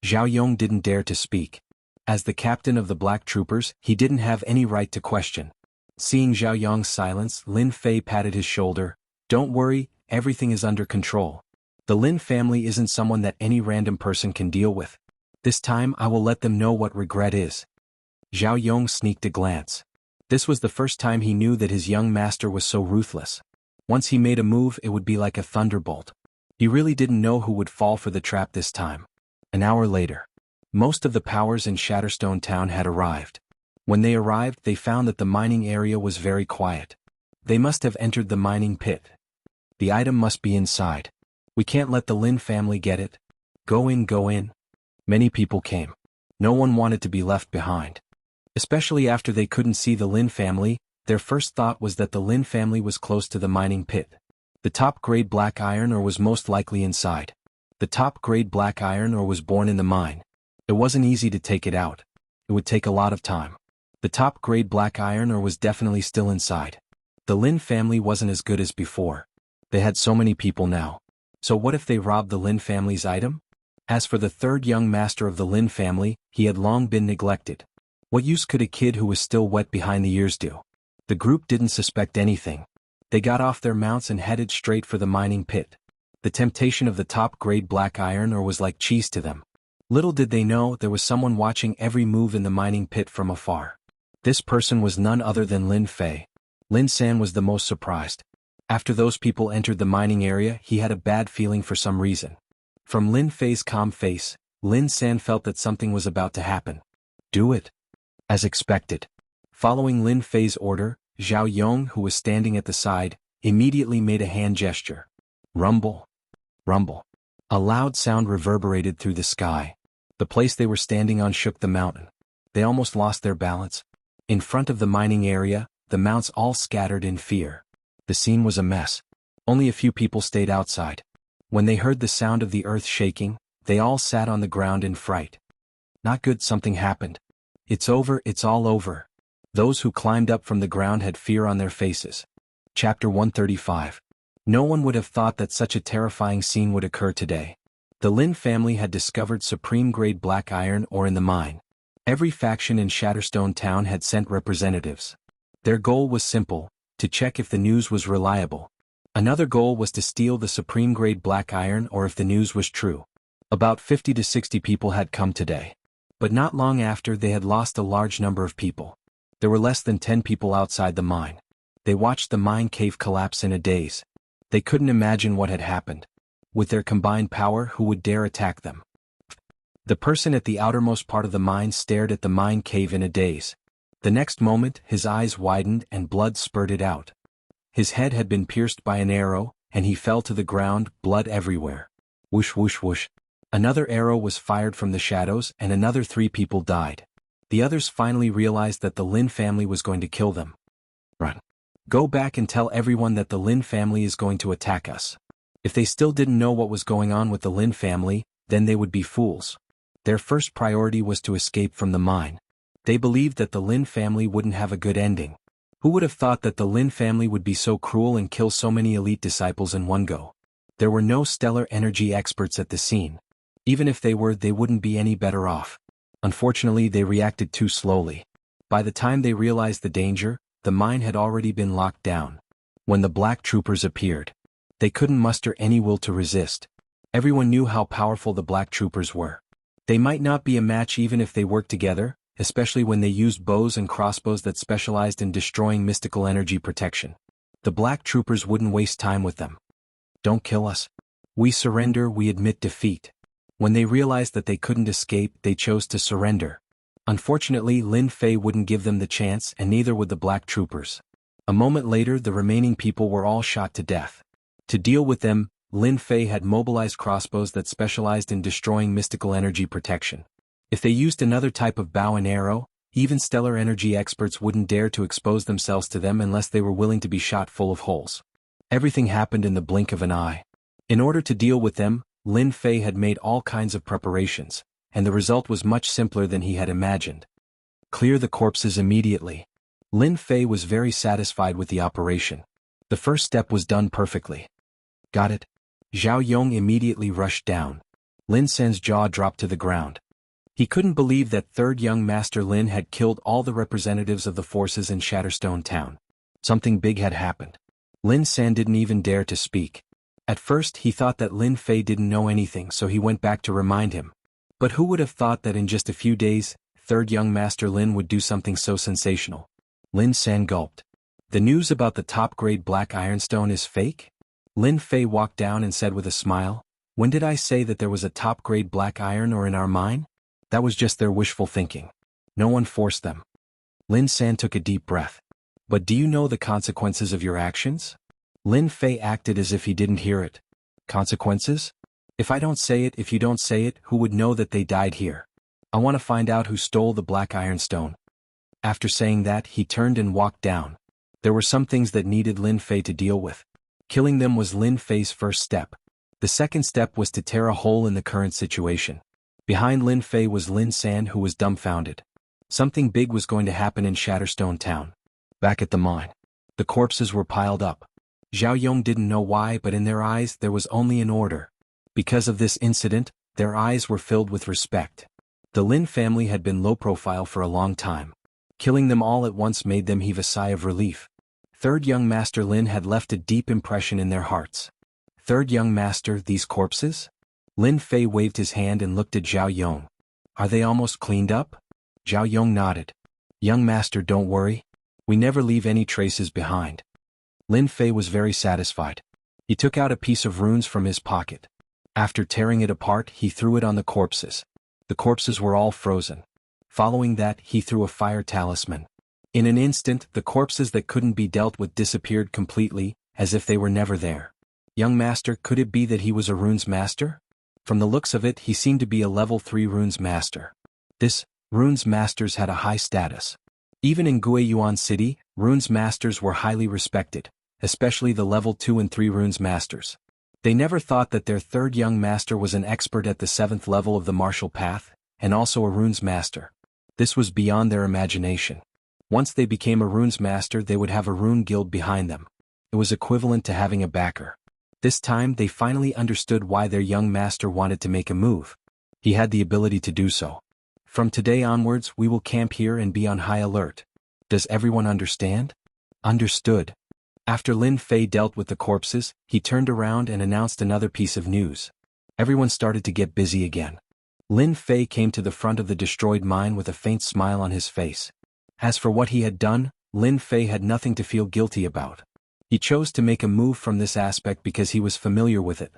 Zhao Yong didn't dare to speak. As the captain of the black troopers, he didn't have any right to question. Seeing Zhao Yong's silence, Lin Fei patted his shoulder. Don't worry, everything is under control. The Lin family isn't someone that any random person can deal with. This time I will let them know what regret is. Zhao Yong sneaked a glance. This was the first time he knew that his young master was so ruthless. Once he made a move, it would be like a thunderbolt. He really didn't know who would fall for the trap this time. An hour later. Most of the powers in Shatterstone Town had arrived. When they arrived, they found that the mining area was very quiet. They must have entered the mining pit. The item must be inside. We can't let the Lin family get it. Go in, go in. Many people came. No one wanted to be left behind. Especially after they couldn't see the Lin family, their first thought was that the Lin family was close to the mining pit. The top-grade black iron ore was most likely inside. The top-grade black iron ore was born in the mine. It wasn't easy to take it out. It would take a lot of time. The top-grade black iron ore was definitely still inside. The Lin family wasn't as good as before. They had so many people now. So what if they robbed the Lin family's item? As for the third young master of the Lin family, he had long been neglected. What use could a kid who was still wet behind the ears do? The group didn't suspect anything. They got off their mounts and headed straight for the mining pit. The temptation of the top-grade black iron ore was like cheese to them. Little did they know there was someone watching every move in the mining pit from afar. This person was none other than Lin Fei. Lin San was the most surprised. After those people entered the mining area, he had a bad feeling for some reason. From Lin Fei's calm face, Lin San felt that something was about to happen. Do it. As expected. Following Lin Fei's order, Zhao Yong, who was standing at the side, immediately made a hand gesture. Rumble. Rumble. A loud sound reverberated through the sky. The place they were standing on shook the mountain. They almost lost their balance. In front of the mining area, the mounts all scattered in fear. The scene was a mess. Only a few people stayed outside. When they heard the sound of the earth shaking, they all sat on the ground in fright. Not good, something happened. It's over, it's all over. Those who climbed up from the ground had fear on their faces. Chapter 135. No one would have thought that such a terrifying scene would occur today. The Lin family had discovered supreme-grade black iron ore in the mine. Every faction in Shatterstone Town had sent representatives. Their goal was simple, to check if the news was reliable. Another goal was to steal the supreme-grade black iron ore if the news was true. About 50 to 60 people had come today. But not long after, they had lost a large number of people. There were less than 10 people outside the mine. They watched the mine cave collapse in a daze. They couldn't imagine what had happened. With their combined power, who would dare attack them? The person at the outermost part of the mine stared at the mine cave in a daze. The next moment, his eyes widened and blood spurted out. His head had been pierced by an arrow, and he fell to the ground, blood everywhere. Whoosh whoosh whoosh. Another arrow was fired from the shadows and another 3 people died. The others finally realized that the Lin family was going to kill them. Run. Go back and tell everyone that the Lin family is going to attack us. If they still didn't know what was going on with the Lin family, then they would be fools. Their first priority was to escape from the mine. They believed that the Lin family wouldn't have a good ending. Who would have thought that the Lin family would be so cruel and kill so many elite disciples in one go? There were no stellar energy experts at the scene. Even if they were, they wouldn't be any better off. Unfortunately, they reacted too slowly. By the time they realized the danger, the mine had already been locked down. When the black troopers appeared, they couldn't muster any will to resist. Everyone knew how powerful the black troopers were. They might not be a match even if they worked together, especially when they used bows and crossbows that specialized in destroying mystical energy protection. The black troopers wouldn't waste time with them. Don't kill us. We surrender, we admit defeat. When they realized that they couldn't escape, they chose to surrender. Unfortunately, Lin Fei wouldn't give them the chance, and neither would the black troopers. A moment later, the remaining people were all shot to death. To deal with them, Lin Fei had mobilized crossbows that specialized in destroying mystical energy protection. If they used another type of bow and arrow, even stellar energy experts wouldn't dare to expose themselves to them unless they were willing to be shot full of holes. Everything happened in the blink of an eye. In order to deal with them, Lin Fei had made all kinds of preparations, and the result was much simpler than he had imagined. Clear the corpses immediately. Lin Fei was very satisfied with the operation. The first step was done perfectly. Got it? Zhao Yong immediately rushed down. Lin San's jaw dropped to the ground. He couldn't believe that third young Master Lin had killed all the representatives of the forces in Shatterstone Town. Something big had happened. Lin San didn't even dare to speak. At first he thought that Lin Fei didn't know anything, so he went back to remind him. But who would have thought that in just a few days, third young Master Lin would do something so sensational? Lin San gulped. The news about the top-grade black ironstone is fake? Lin Fei walked down and said with a smile, when did I say that there was a top-grade black iron ore in our mine? That was just their wishful thinking. No one forced them. Lin San took a deep breath. But do you know the consequences of your actions? Lin Fei acted as if he didn't hear it. Consequences? If I don't say it, if you don't say it, who would know that they died here? I want to find out who stole the black ironstone. After saying that, he turned and walked down. There were some things that needed Lin Fei to deal with. Killing them was Lin Fei's first step. The second step was to tear a hole in the current situation. Behind Lin Fei was Lin San, who was dumbfounded. Something big was going to happen in Shatterstone Town. Back at the mine, the corpses were piled up. Zhao Yong didn't know why, but in their eyes there was only an order. Because of this incident, their eyes were filled with respect. The Lin family had been low profile for a long time. Killing them all at once made them heave a sigh of relief. Third young Master Lin had left a deep impression in their hearts. Third young master, these corpses? Lin Fei waved his hand and looked at Zhao Yong. Are they almost cleaned up? Zhao Yong nodded. Young master, don't worry. We never leave any traces behind. Lin Fei was very satisfied. He took out a piece of runes from his pocket. After tearing it apart, he threw it on the corpses. The corpses were all frozen. Following that, he threw a fire talisman. In an instant, the corpses that couldn't be dealt with disappeared completely, as if they were never there. Young master, could it be that he was a runes master? From the looks of it, he seemed to be a level 3 runes master. This runes masters had a high status. Even in Guiyuan City, runes masters were highly respected, especially the level 2 and 3 runes masters. They never thought that their third young master was an expert at the 7th level of the martial path, and also a runes master. This was beyond their imagination. Once they became a runes master, they would have a rune guild behind them. It was equivalent to having a backer. This time they finally understood why their young master wanted to make a move. He had the ability to do so. From today onwards, we will camp here and be on high alert. Does everyone understand? Understood. After Lin Fei dealt with the corpses, he turned around and announced another piece of news. Everyone started to get busy again. Lin Fei came to the front of the destroyed mine with a faint smile on his face. As for what he had done, Lin Fei had nothing to feel guilty about. He chose to make a move from this aspect because he was familiar with it.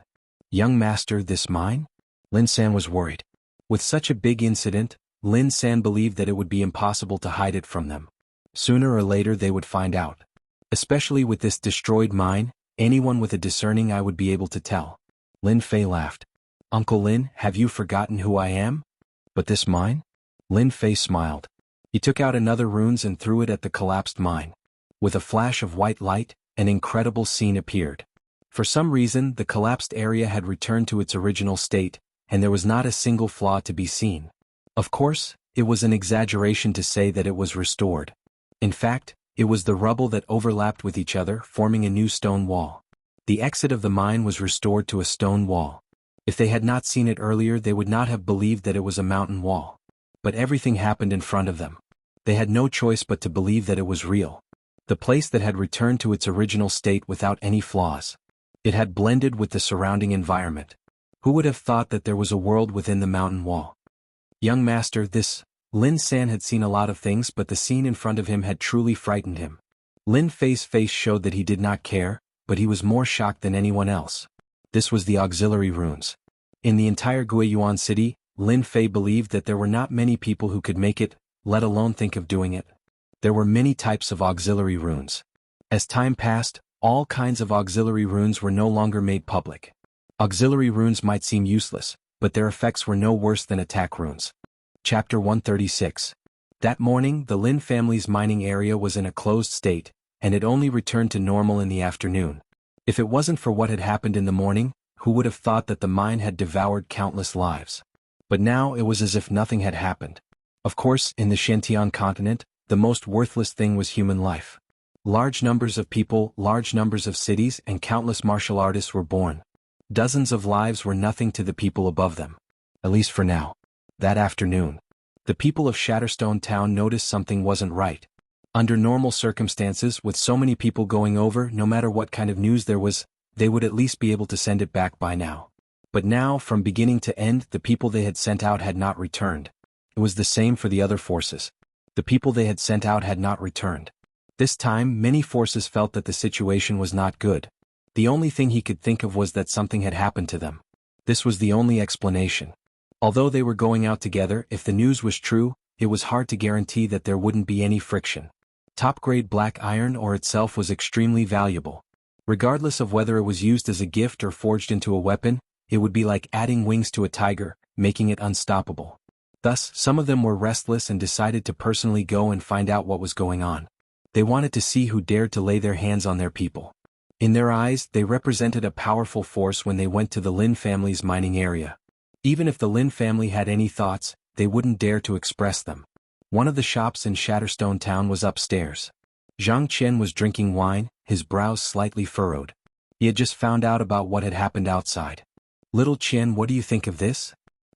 Young master, this mine? Lin San was worried. With such a big incident, Lin San believed that it would be impossible to hide it from them. Sooner or later they would find out. Especially with this destroyed mine, anyone with a discerning eye would be able to tell. Lin Fei laughed. Uncle Lin, have you forgotten who I am? But this mine? Lin Fei smiled. He took out another runes and threw it at the collapsed mine. With a flash of white light, an incredible scene appeared. For some reason, the collapsed area had returned to its original state, and there was not a single flaw to be seen. Of course, it was an exaggeration to say that it was restored. In fact, it was the rubble that overlapped with each other, forming a new stone wall. The exit of the mine was restored to a stone wall. If they had not seen it earlier, they would not have believed that it was a mountain wall. But everything happened in front of them. They had no choice but to believe that it was real. The place that had returned to its original state without any flaws. It had blended with the surrounding environment. Who would have thought that there was a world within the mountain wall? Young master, this... Lin San had seen a lot of things, but the scene in front of him had truly frightened him. Lin Fei's face showed that he did not care, but he was more shocked than anyone else. This was the auxiliary runes. In the entire Guiyuan City, Lin Fei believed that there were not many people who could make it, let alone think of doing it. There were many types of auxiliary runes. As time passed, all kinds of auxiliary runes were no longer made public. Auxiliary runes might seem useless, but their effects were no worse than attack runes. Chapter 136. That morning, the Lin family's mining area was in a closed state, and it only returned to normal in the afternoon. If it wasn't for what had happened in the morning, who would have thought that the mine had devoured countless lives? But now it was as if nothing had happened. Of course, in the Shantian continent, the most worthless thing was human life. Large numbers of people, large numbers of cities, and countless martial artists were born. Dozens of lives were nothing to the people above them. At least for now. That afternoon, the people of Shatterstone Town noticed something wasn't right. Under normal circumstances, with so many people going over, no matter what kind of news there was, they would at least be able to send it back by now. But now, from beginning to end, the people they had sent out had not returned. It was the same for the other forces. The people they had sent out had not returned. This time, many forces felt that the situation was not good. The only thing he could think of was that something had happened to them. This was the only explanation. Although they were going out together, if the news was true, it was hard to guarantee that there wouldn't be any friction. Top-grade black iron ore itself was extremely valuable. Regardless of whether it was used as a gift or forged into a weapon, it would be like adding wings to a tiger, making it unstoppable. Thus, some of them were restless and decided to personally go and find out what was going on. They wanted to see who dared to lay their hands on their people. In their eyes, they represented a powerful force when they went to the Lin family's mining area. Even if the Lin family had any thoughts, they wouldn't dare to express them. One of the shops in Shatterstone Town was upstairs. Zhang Qian was drinking wine, his brows slightly furrowed. He had just found out about what had happened outside. "Little Qian, what do you think of this?"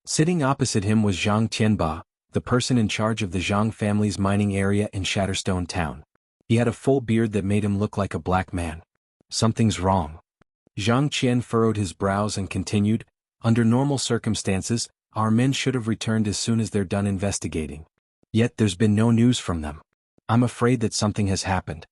Sitting opposite him was Zhang Tianba, the person in charge of the Zhang family's mining area in Shatterstone Town. He had a full beard that made him look like a black man. "Something's wrong." Zhang Qian furrowed his brows and continued, "Under normal circumstances, our men should have returned as soon as they're done investigating. Yet there's been no news from them. I'm afraid that something has happened."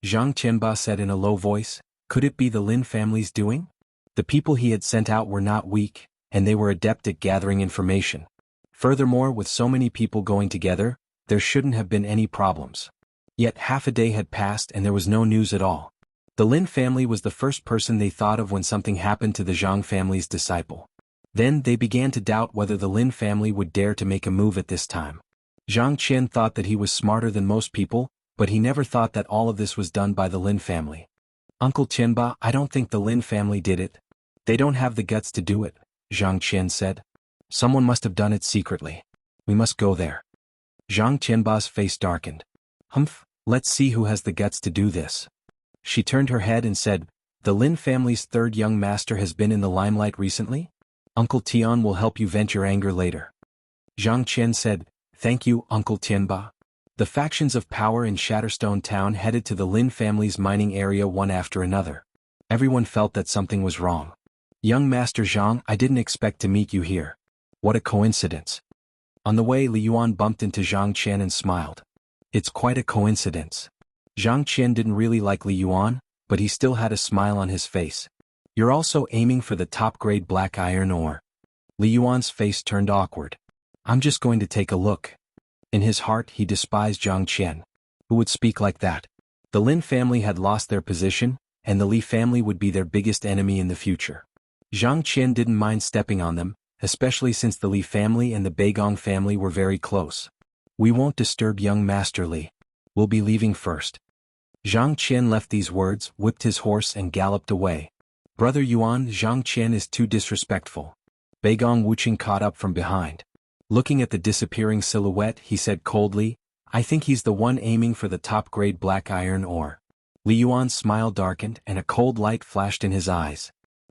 Zhang Tianba said in a low voice, "Could it be the Lin family's doing?" The people he had sent out were not weak, and they were adept at gathering information. Furthermore, with so many people going together, there shouldn't have been any problems. Yet half a day had passed and there was no news at all. The Lin family was the first person they thought of when something happened to the Zhang family's disciple. Then they began to doubt whether the Lin family would dare to make a move at this time. Zhang Qian thought that he was smarter than most people, but he never thought that all of this was done by the Lin family. "Uncle Tianba, I don't think the Lin family did it. They don't have the guts to do it," Zhang Qian said. "Someone must have done it secretly. We must go there." Zhang Tianba's face darkened. "Humph, let's see who has the guts to do this." She turned her head and said, "The Lin family's third young master has been in the limelight recently? Uncle Tian will help you vent your anger later." Zhang Qian said, "Thank you, Uncle Tianba." The factions of power in Shatterstone Town headed to the Lin family's mining area one after another. Everyone felt that something was wrong. "Young Master Zhang, I didn't expect to meet you here. What a coincidence." On the way, Li Yuan bumped into Zhang Qian and smiled. "It's quite a coincidence." Zhang Qian didn't really like Li Yuan, but he still had a smile on his face. "You're also aiming for the top-grade black iron ore." Li Yuan's face turned awkward. "I'm just going to take a look." In his heart, he despised Zhang Qian. Who would speak like that? The Lin family had lost their position, and the Li family would be their biggest enemy in the future. Zhang Qian didn't mind stepping on them, especially since the Li family and the Beigong family were very close. "We won't disturb young Master Li. We'll be leaving first." Zhang Qian left these words, whipped his horse and galloped away. "Brother Yuan, Zhang Qian is too disrespectful." Beigong Wuqing caught up from behind. Looking at the disappearing silhouette, he said coldly, "I think he's the one aiming for the top-grade black iron ore." Li Yuan's smile darkened and a cold light flashed in his eyes.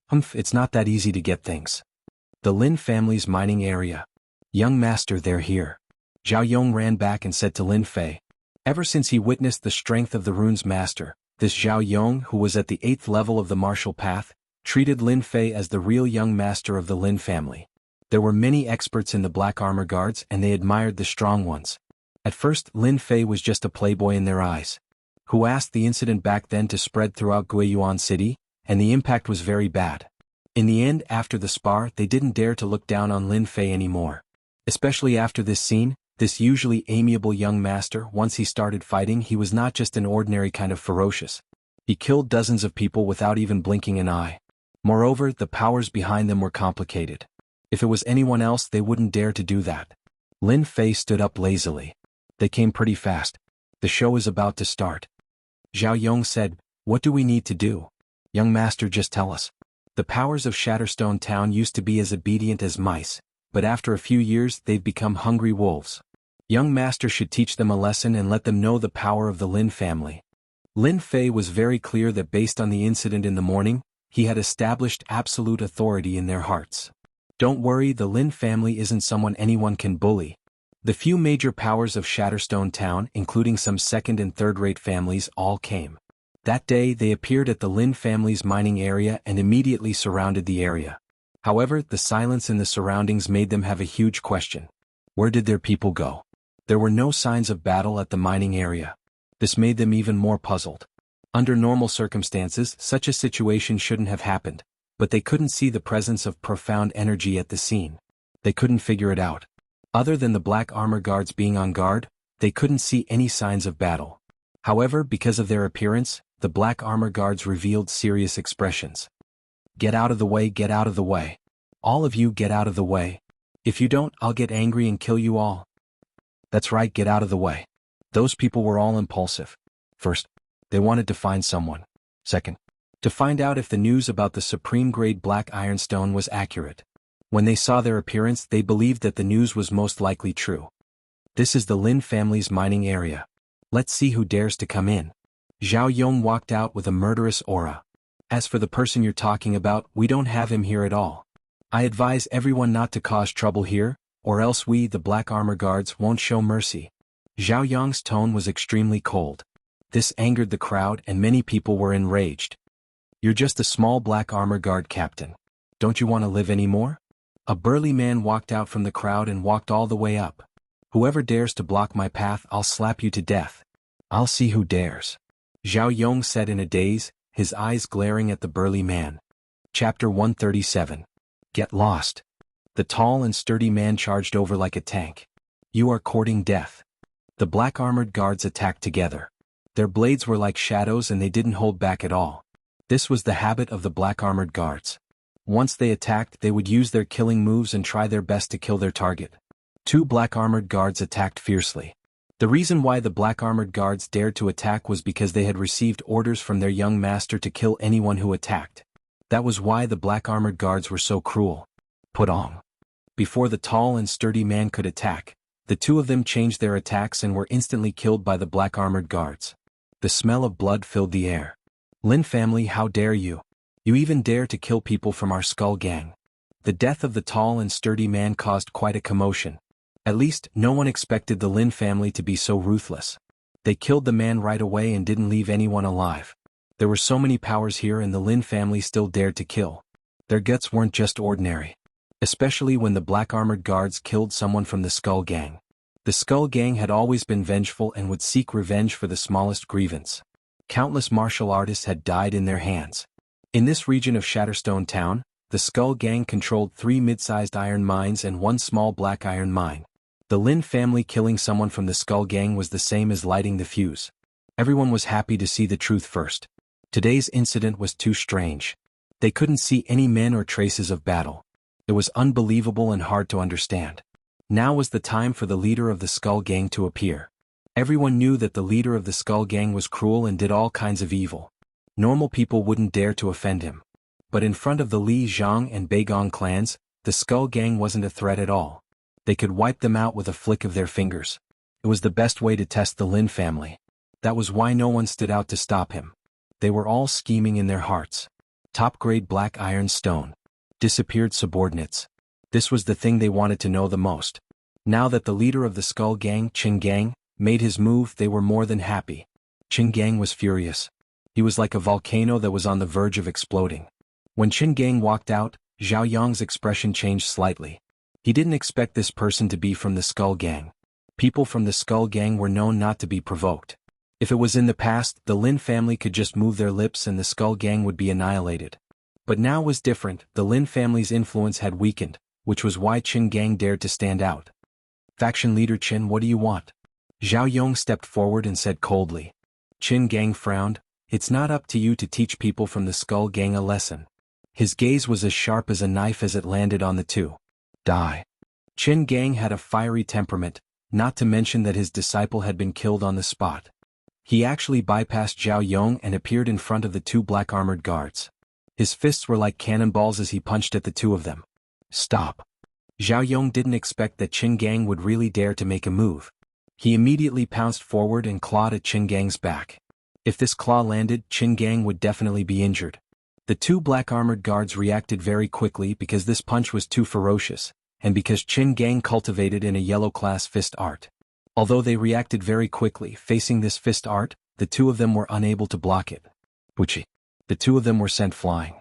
"Humph, it's not that easy to get things." The Lin family's mining area. "Young master, they're here." Zhao Yong ran back and said to Lin Fei. Ever since he witnessed the strength of the rune's master, this Zhao Yong, who was at the 8th level of the martial path, treated Lin Fei as the real young master of the Lin family. There were many experts in the black armor guards and they admired the strong ones. At first, Lin Fei was just a playboy in their eyes. Who asked the incident back then to spread throughout Guiyuan City, and the impact was very bad. In the end, after the spar, they didn't dare to look down on Lin Fei anymore. Especially after this scene, this usually amiable young master, once he started fighting, he was not just an ordinary kind of ferocious. He killed dozens of people without even blinking an eye. Moreover, the powers behind them were complicated. If it was anyone else, they wouldn't dare to do that. Lin Fei stood up lazily. They came pretty fast. "The show is about to start." Zhao Yong said, "What do we need to do?" "Young master, just tell us." The powers of Shatterstone Town used to be as obedient as mice, but after a few years they've become hungry wolves. Young master should teach them a lesson and let them know the power of the Lin family. Lin Fei was very clear that based on the incident in the morning, he had established absolute authority in their hearts. Don't worry, the Lin family isn't someone anyone can bully. The few major powers of Shatterstone Town, including some second and third-rate families, all came. That day they appeared at the Lin family's mining area and immediately surrounded the area. However, the silence in the surroundings made them have a huge question. Where did their people go? There were no signs of battle at the mining area. This made them even more puzzled. Under normal circumstances, such a situation shouldn't have happened, but they couldn't see the presence of profound energy at the scene. They couldn't figure it out. Other than the black armor guards being on guard, they couldn't see any signs of battle. However, because of their appearance, the black armor guards revealed serious expressions. "Get out of the way, get out of the way. All of you get out of the way." If you don't, I'll get angry and kill you all. That's right, get out of the way. Those people were all impulsive. First, they wanted to find someone. Second, to find out if the news about the supreme-grade black ironstone was accurate. When they saw their appearance, they believed that the news was most likely true. This is the Lin family's mining area. Let's see who dares to come in. Zhao Yong walked out with a murderous aura. As for the person you're talking about, we don't have him here at all. I advise everyone not to cause trouble here, or else we, the black armor guards, won't show mercy. Zhao Yong's tone was extremely cold. This angered the crowd and many people were enraged. You're just a small black armor guard captain. Don't you want to live anymore? A burly man walked out from the crowd and walked all the way up. Whoever dares to block my path, I'll slap you to death. I'll see who dares. Zhao Yong said in a daze, his eyes glaring at the burly man. Chapter 137. Get lost. The tall and sturdy man charged over like a tank. You are courting death. The black armored guards attacked together. Their blades were like shadows and they didn't hold back at all. This was the habit of the black armored guards. Once they attacked, they would use their killing moves and try their best to kill their target. Two black armored guards attacked fiercely. The reason why the black armored guards dared to attack was because they had received orders from their young master to kill anyone who attacked. That was why the black armored guards were so cruel. Put on. Before the tall and sturdy man could attack, the two of them changed their attacks and were instantly killed by the black armored guards. The smell of blood filled the air. Lin family, how dare you? You even dare to kill people from our Skull Gang. The death of the tall and sturdy man caused quite a commotion. At least, no one expected the Lin family to be so ruthless. They killed the man right away and didn't leave anyone alive. There were so many powers here and the Lin family still dared to kill. Their guts weren't just ordinary. Especially when the black armored guards killed someone from the Skull Gang. The Skull Gang had always been vengeful and would seek revenge for the smallest grievance. Countless martial artists had died in their hands. In this region of Shatterstone Town, the Skull Gang controlled 3 mid-sized iron mines and 1 small black iron mine. The Lin family killing someone from the Skull Gang was the same as lighting the fuse. Everyone was happy to see the truth first. Today's incident was too strange. They couldn't see any men or traces of battle. It was unbelievable and hard to understand. Now was the time for the leader of the Skull Gang to appear. Everyone knew that the leader of the Skull Gang was cruel and did all kinds of evil. Normal people wouldn't dare to offend him. But in front of the Li Zhang and Beigong clans, the Skull Gang wasn't a threat at all. They could wipe them out with a flick of their fingers. It was the best way to test the Lin family. That was why no one stood out to stop him. They were all scheming in their hearts. Top-grade black iron stone. Disappeared subordinates. This was the thing they wanted to know the most. Now that the leader of the Skull Gang, Qin Gang, made his move, they were more than happy. Qin Gang was furious. He was like a volcano that was on the verge of exploding. When Qin Gang walked out, Zhao Yong's expression changed slightly. He didn't expect this person to be from the Skull Gang. People from the Skull Gang were known not to be provoked. If it was in the past, the Lin family could just move their lips and the Skull Gang would be annihilated. But now was different. The Lin family's influence had weakened, which was why Qin Gang dared to stand out. Faction leader Qin, what do you want? Zhao Yong stepped forward and said coldly. Qin Gang frowned. It's not up to you to teach people from the Skull Gang a lesson. His gaze was as sharp as a knife as it landed on the two. Die. Qin Gang had a fiery temperament, not to mention that his disciple had been killed on the spot. He actually bypassed Zhao Yong and appeared in front of the 2 black armored guards. His fists were like cannonballs as he punched at the 2 of them. Stop. Zhao Yong didn't expect that Qin Gang would really dare to make a move. He immediately pounced forward and clawed at Qin Gang's back. If this claw landed, Qin Gang would definitely be injured. The 2 black armored guards reacted very quickly because this punch was too ferocious, and because Qin Gang cultivated in a yellow-class fist art. Although they reacted very quickly facing this fist art, the 2 of them were unable to block it. Wuxia. The 2 of them were sent flying.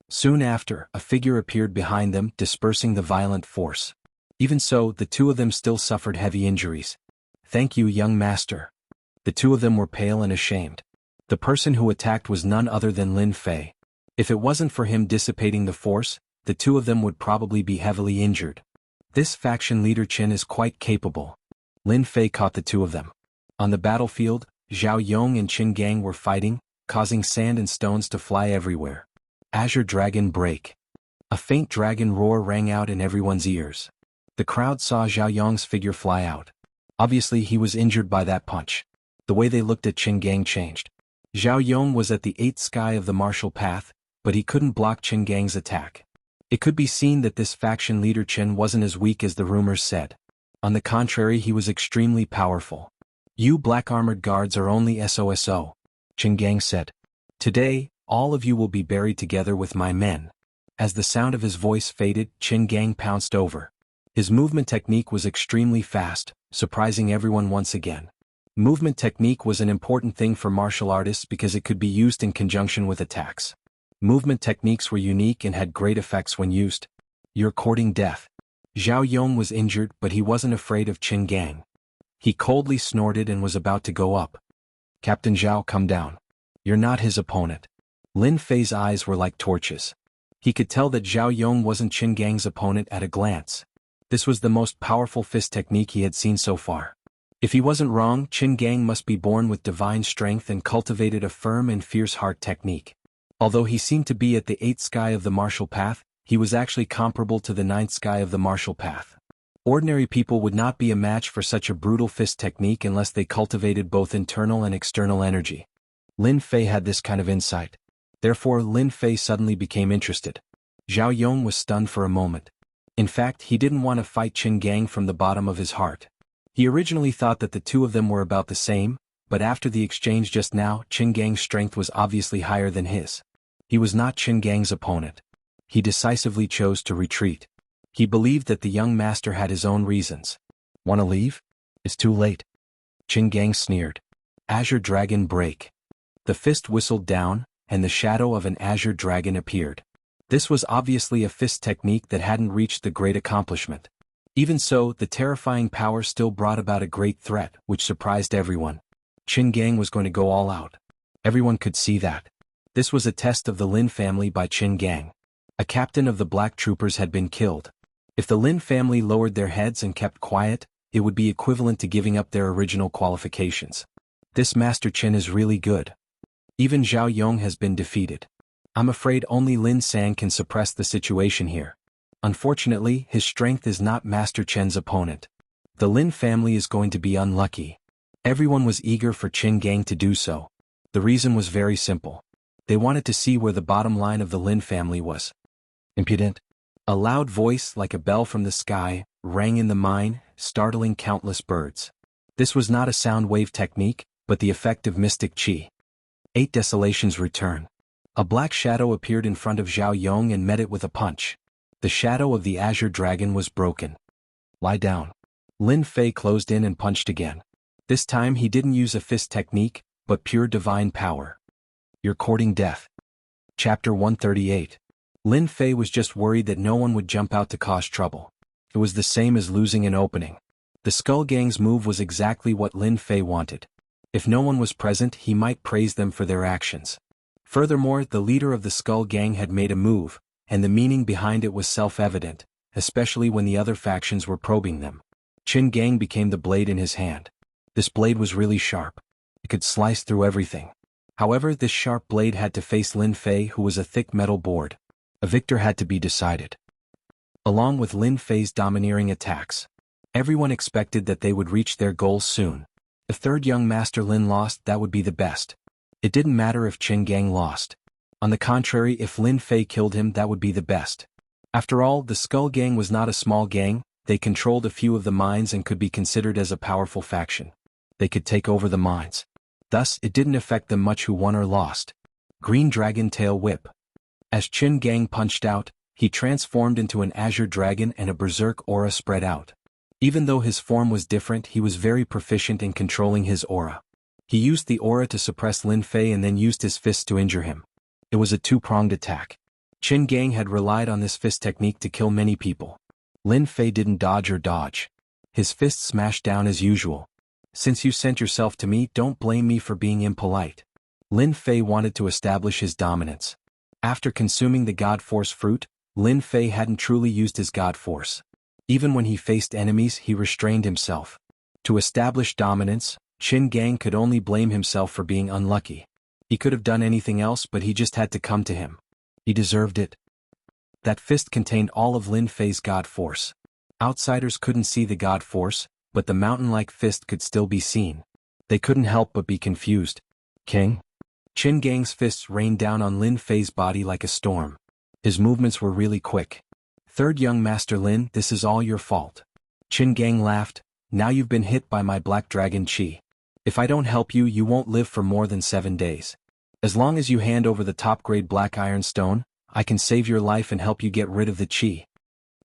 Soon after, a figure appeared behind them, dispersing the violent force. Even so, the 2 of them still suffered heavy injuries. Thank you, young master. The 2 of them were pale and ashamed. The person who attacked was none other than Lin Fei. If it wasn't for him dissipating the force, the 2 of them would probably be heavily injured. This faction leader Qin is quite capable. Lin Fei caught the 2 of them. On the battlefield, Zhao Yong and Qin Gang were fighting, causing sand and stones to fly everywhere. Azure Dragon break. A faint dragon roar rang out in everyone's ears. The crowd saw Zhao Yong's figure fly out. Obviously he was injured by that punch. The way they looked at Qin Gang changed. Zhao Yong was at the 8th sky of the martial path, but he couldn't block Qin Gang's attack. It could be seen that this faction leader Qin wasn't as weak as the rumors said. On the contrary, he was extremely powerful. "You black armored guards are only SOSO," Qin Gang said. "Today, all of you will be buried together with my men." As the sound of his voice faded, Qin Gang pounced over. His movement technique was extremely fast, surprising everyone once again. Movement technique was an important thing for martial artists because it could be used in conjunction with attacks. Movement techniques were unique and had great effects when used. "You're courting death." Zhao Yong was injured, but he wasn't afraid of Qin Gang. He coldly snorted and was about to go up. "Captain Zhao, come down. You're not his opponent." Lin Fei's eyes were like torches. He could tell that Zhao Yong wasn't Qin Gang's opponent at a glance. This was the most powerful fist technique he had seen so far. If he wasn't wrong, Qin Gang must be born with divine strength and cultivated a firm and fierce heart technique. Although he seemed to be at the 8th sky of the martial path, he was actually comparable to the 9th sky of the martial path. Ordinary people would not be a match for such a brutal fist technique unless they cultivated both internal and external energy. Lin Fei had this kind of insight. Therefore, Lin Fei suddenly became interested. Zhao Yong was stunned for a moment. In fact, he didn't want to fight Qin Gang from the bottom of his heart. He originally thought that the two of them were about the same, but after the exchange just now, Qin Gang's strength was obviously higher than his. He was not Qin Gang's opponent. He decisively chose to retreat. He believed that the young master had his own reasons. "Want to leave? It's too late." Qin Gang sneered. "Azure Dragon break." The fist whistled down, and the shadow of an azure dragon appeared. This was obviously a fist technique that hadn't reached the great accomplishment. Even so, the terrifying power still brought about a great threat, which surprised everyone. Qin Gang was going to go all out. Everyone could see that. This was a test of the Lin family by Qin Gang. A captain of the black troopers had been killed. If the Lin family lowered their heads and kept quiet, it would be equivalent to giving up their original qualifications. This Master Qin is really good. Even Zhao Yong has been defeated. I'm afraid only Lin San can suppress the situation here. Unfortunately, his strength is not Master Chen's opponent. The Lin family is going to be unlucky. Everyone was eager for Qin Gang to do so. The reason was very simple. They wanted to see where the bottom line of the Lin family was. "Impudent." A loud voice like a bell from the sky rang in the mine, startling countless birds. This was not a sound wave technique, but the effect of mystic qi. 8 desolations return. A black shadow appeared in front of Zhao Yong and met it with a punch. The shadow of the azure dragon was broken. "Lie down." Lin Fei closed in and punched again. This time he didn't use a fist technique, but pure divine power. "You're courting death." Chapter 138. Lin Fei was just worried that no one would jump out to cause trouble. It was the same as losing an opening. The Skull Gang's move was exactly what Lin Fei wanted. If no one was present, he might praise them for their actions. Furthermore, the leader of the Skull Gang had made a move, and the meaning behind it was self-evident, especially when the other factions were probing them. Qin Gang became the blade in his hand. This blade was really sharp. It could slice through everything. However, this sharp blade had to face Lin Fei, who was a thick metal board. A victor had to be decided. Along with Lin Fei's domineering attacks, everyone expected that they would reach their goals soon. If third young master Lin lost, that would be the best. It didn't matter if Qin Gang lost. On the contrary, if Lin Fei killed him, that would be the best. After all, the Skull Gang was not a small gang. They controlled a few of the mines and could be considered as a powerful faction. They could take over the mines. Thus, it didn't affect them much who won or lost. Green Dragon Tail Whip. As Qin Gang punched out, he transformed into an azure dragon and a berserk aura spread out. Even though his form was different, he was very proficient in controlling his aura. He used the aura to suppress Lin Fei and then used his fist to injure him. It was a two-pronged attack. Qin Gang had relied on this fist technique to kill many people. Lin Fei didn't dodge or dodge. His fist smashed down as usual. "Since you sent yourself to me, don't blame me for being impolite." Lin Fei wanted to establish his dominance. After consuming the God Force fruit, Lin Fei hadn't truly used his God Force. Even when he faced enemies, he restrained himself. To establish dominance, Qin Gang could only blame himself for being unlucky. He could have done anything else, but he just had to come to him. He deserved it. That fist contained all of Lin Fei's God Force. Outsiders couldn't see the god force, but the mountain-like fist could still be seen. They couldn't help but be confused. King? Qin Gang's fists rained down on Lin Fei's body like a storm. His movements were really quick. Third young Master Lin, this is all your fault. Qin Gang laughed. Now you've been hit by my black dragon chi. If I don't help you, you won't live for more than 7 days. As long as you hand over the top-grade black iron stone, I can save your life and help you get rid of the chi.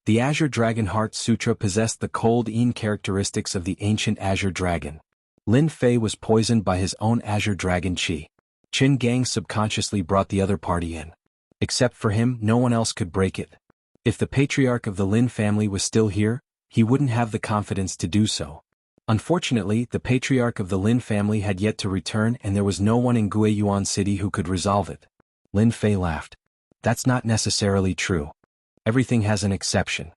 The Azure Dragon Heart Sutra possessed the cold Yin characteristics of the ancient Azure Dragon. Lin Fei was poisoned by his own Azure Dragon chi. Qin Gang subconsciously brought the other party in. Except for him, no one else could break it. If the patriarch of the Lin family was still here, he wouldn't have the confidence to do so. Unfortunately, the patriarch of the Lin family had yet to return and there was no one in Guiyuan City who could resolve it. Lin Fei laughed. That's not necessarily true. Everything has an exception.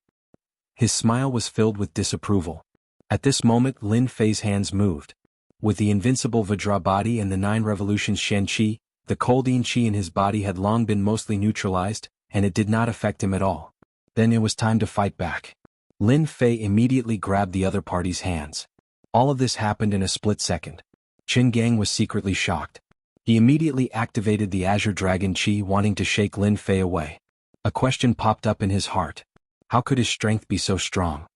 His smile was filled with disapproval. At this moment Lin Fei's hands moved. With the invincible Vajra body and the 9 revolutions Shen Qi, the cold Yin Qi in his body had long been mostly neutralized, and it did not affect him at all. Then it was time to fight back. Lin Fei immediately grabbed the other party's hands. All of this happened in a split second. Qin Gang was secretly shocked. He immediately activated the Azure Dragon Chi, wanting to shake Lin Fei away. A question popped up in his heart. How could his strength be so strong?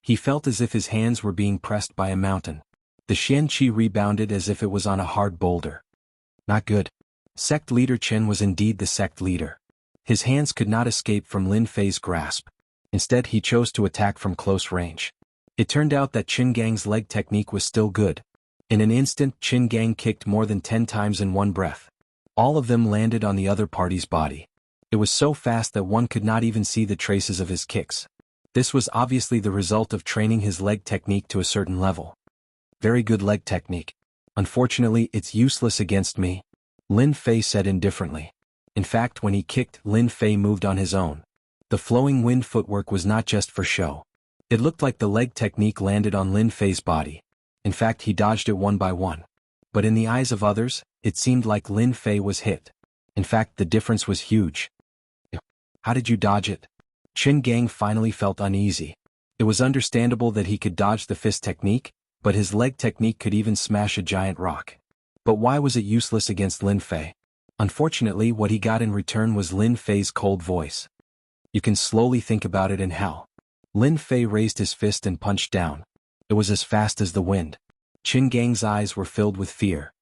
He felt as if his hands were being pressed by a mountain. The Shen Qi rebounded as if it was on a hard boulder. Not good. Sect leader Chen was indeed the sect leader. His hands could not escape from Lin Fei's grasp. Instead he chose to attack from close range. It turned out that Qin Gang's leg technique was still good. In an instant Qin Gang kicked more than 10 times in one breath. All of them landed on the other party's body. It was so fast that one could not even see the traces of his kicks. This was obviously the result of training his leg technique to a certain level. Very good leg technique. Unfortunately, it's useless against me, Lin Fei said indifferently. In fact, when he kicked, Lin Fei moved on his own. The flowing wind footwork was not just for show. It looked like the leg technique landed on Lin Fei's body. In fact, he dodged it one by one. But in the eyes of others, it seemed like Lin Fei was hit. In fact, the difference was huge. How did you dodge it? Qin Gang finally felt uneasy. It was understandable that he could dodge the fist technique, but his leg technique could even smash a giant rock. But why was it useless against Lin Fei? Unfortunately, what he got in return was Lin Fei's cold voice. You can slowly think about it in hell. Lin Fei raised his fist and punched down. It was as fast as the wind. Qin Gang's eyes were filled with fear.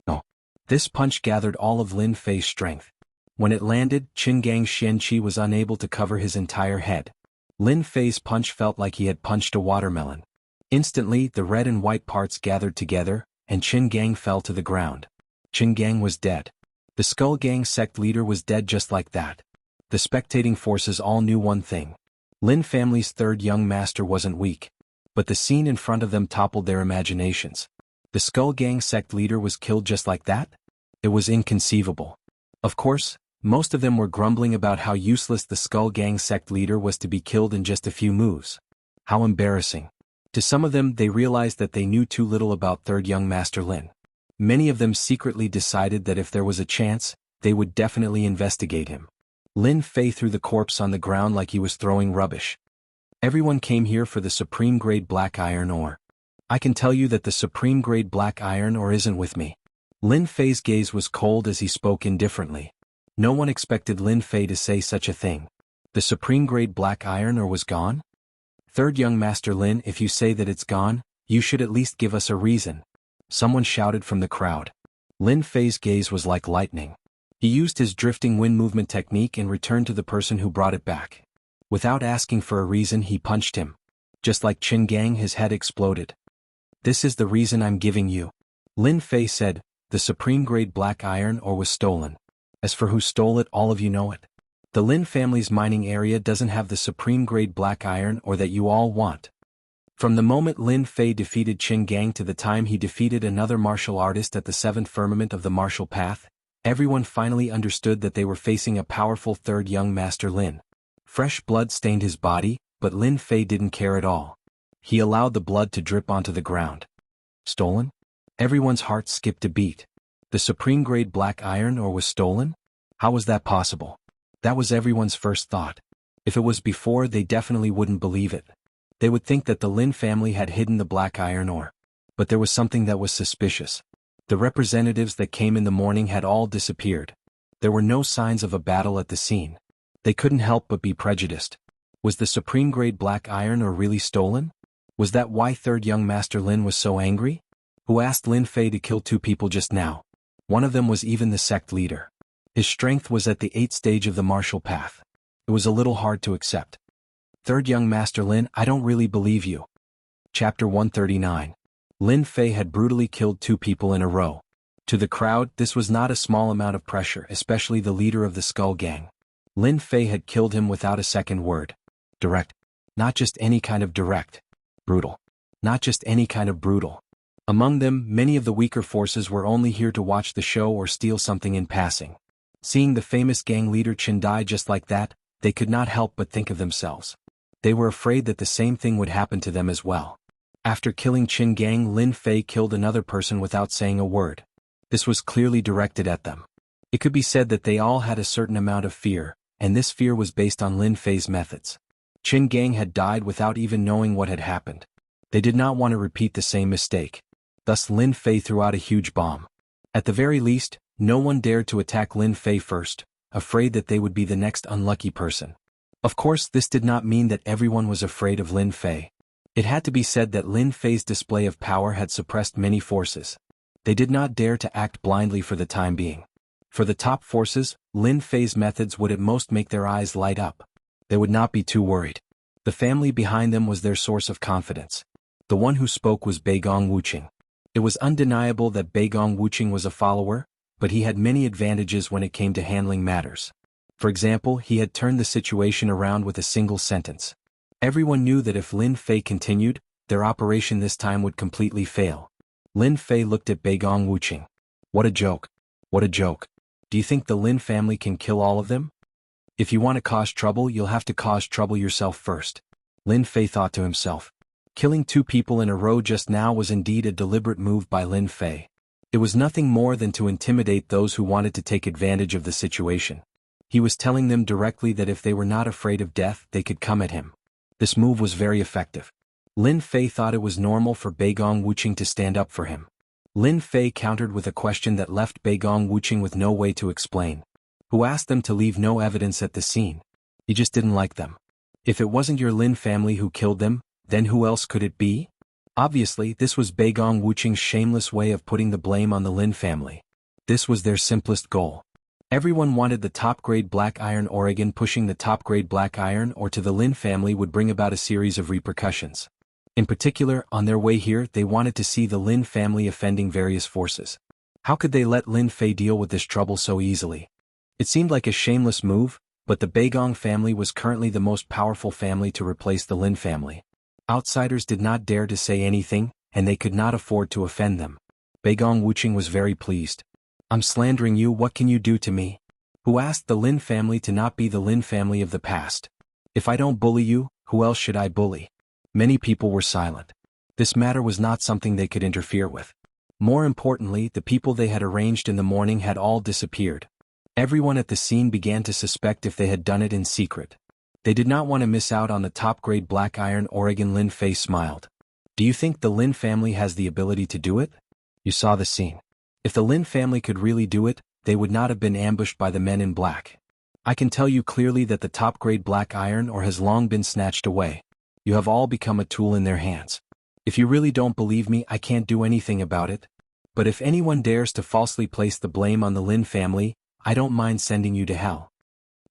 No. This punch gathered all of Lin Fei's strength. When it landed, Qin Gang's Shen Qi was unable to cover his entire head. Lin Fei's punch felt like he had punched a watermelon. Instantly, the red and white parts gathered together, and Qin Gang fell to the ground. Qin Gang was dead. The Skull Gang sect leader was dead just like that. The spectating forces all knew one thing. Lin family's third young master wasn't weak. But the scene in front of them toppled their imaginations. The Skull Gang sect leader was killed just like that? It was inconceivable. Of course, most of them were grumbling about how useless the Skull Gang sect leader was to be killed in just a few moves. How embarrassing. To some of them, they realized that they knew too little about third young master Lin. Many of them secretly decided that if there was a chance, they would definitely investigate him. Lin Fei threw the corpse on the ground like he was throwing rubbish. Everyone came here for the supreme grade black iron ore. I can tell you that the supreme grade black iron ore isn't with me. Lin Fei's gaze was cold as he spoke indifferently. No one expected Lin Fei to say such a thing. The supreme grade black iron ore was gone? Third young master Lin, if you say that it's gone, you should at least give us a reason. Someone shouted from the crowd. Lin Fei's gaze was like lightning. He used his drifting wind movement technique and returned to the person who brought it back. Without asking for a reason, he punched him. Just like Qin Gang, his head exploded. This is the reason I'm giving you. Lin Fei said, the supreme grade black iron ore was stolen. As for who stole it, all of you know it. The Lin family's mining area doesn't have the supreme grade black iron ore that you all want. From the moment Lin Fei defeated Qin Gang to the time he defeated another martial artist at the 7th firmament of the martial path, everyone finally understood that they were facing a powerful third young master Lin. Fresh blood stained his body, but Lin Fei didn't care at all. He allowed the blood to drip onto the ground. Stolen? Everyone's heart skipped a beat. The supreme grade black iron ore was stolen? How was that possible? That was everyone's first thought. If it was before, they definitely wouldn't believe it. They would think that the Lin family had hidden the black iron ore. But there was something that was suspicious. The representatives that came in the morning had all disappeared. There were no signs of a battle at the scene. They couldn't help but be prejudiced. Was the supreme-grade black iron ore really stolen? Was that why third young Master Lin was so angry? Who asked Lin Fei to kill 2 people just now? One of them was even the sect leader. His strength was at the 8th stage of the martial path. It was a little hard to accept. Third young Master Lin, I don't really believe you. Chapter 139. Lin Fei had brutally killed 2 people in a row. To the crowd, this was not a small amount of pressure, especially the leader of the Skull Gang. Lin Fei had killed him without a second word. Direct. Not just any kind of direct. Brutal. Not just any kind of brutal. Among them, many of the weaker forces were only here to watch the show or steal something in passing. Seeing the famous gang leader Qin die just like that, they could not help but think of themselves. They were afraid that the same thing would happen to them as well. After killing Qin Gang, Lin Fei killed another person without saying a word. This was clearly directed at them. It could be said that they all had a certain amount of fear, and this fear was based on Lin Fei's methods. Qin Gang had died without even knowing what had happened. They did not want to repeat the same mistake. Thus Lin Fei threw out a huge bomb. At the very least, no one dared to attack Lin Fei first, afraid that they would be the next unlucky person. Of course, this did not mean that everyone was afraid of Lin Fei. It had to be said that Lin Fei's display of power had suppressed many forces. They did not dare to act blindly for the time being. For the top forces, Lin Fei's methods would at most make their eyes light up. They would not be too worried. The family behind them was their source of confidence. The one who spoke was Beigong Wuqing. It was undeniable that Beigong Wuqing was a follower, but he had many advantages when it came to handling matters. For example, he had turned the situation around with a single sentence. Everyone knew that if Lin Fei continued, their operation this time would completely fail. Lin Fei looked at Beigong Wuqing. What a joke. What a joke. Do you think the Lin family can kill all of them? If you want to cause trouble, you'll have to cause trouble yourself first. Lin Fei thought to himself. Killing 2 people in a row just now was indeed a deliberate move by Lin Fei. It was nothing more than to intimidate those who wanted to take advantage of the situation. He was telling them directly that if they were not afraid of death, they could come at him. This move was very effective. Lin Fei thought it was normal for Beigong Wuqing to stand up for him. Lin Fei countered with a question that left Beigong Wuqing with no way to explain. Who asked them to leave no evidence at the scene? He just didn't like them. If it wasn't your Lin family who killed them, then who else could it be? Obviously, this was Beigong Wuqing's shameless way of putting the blame on the Lin family. This was their simplest goal. Everyone wanted the top-grade black iron ore. Pushing the top-grade black iron ore to the Lin family would bring about a series of repercussions. In particular, on their way here, they wanted to see the Lin family offending various forces. How could they let Lin Fei deal with this trouble so easily? It seemed like a shameless move, but the Beigong family was currently the most powerful family to replace the Lin family. Outsiders did not dare to say anything, and they could not afford to offend them. Beigong Wuqing was very pleased. I'm slandering you, what can you do to me? Who asked the Lin family to not be the Lin family of the past? If I don't bully you, who else should I bully? Many people were silent. This matter was not something they could interfere with. More importantly, the people they had arranged in the morning had all disappeared. Everyone at the scene began to suspect if they had done it in secret. They did not want to miss out on the top-grade black iron ore. Lin Fei smiled. Do you think the Lin family has the ability to do it? You saw the scene. If the Lin family could really do it, they would not have been ambushed by the men in black. I can tell you clearly that the top-grade black iron ore has long been snatched away. You have all become a tool in their hands. If you really don't believe me, I can't do anything about it. But if anyone dares to falsely place the blame on the Lin family, I don't mind sending you to hell.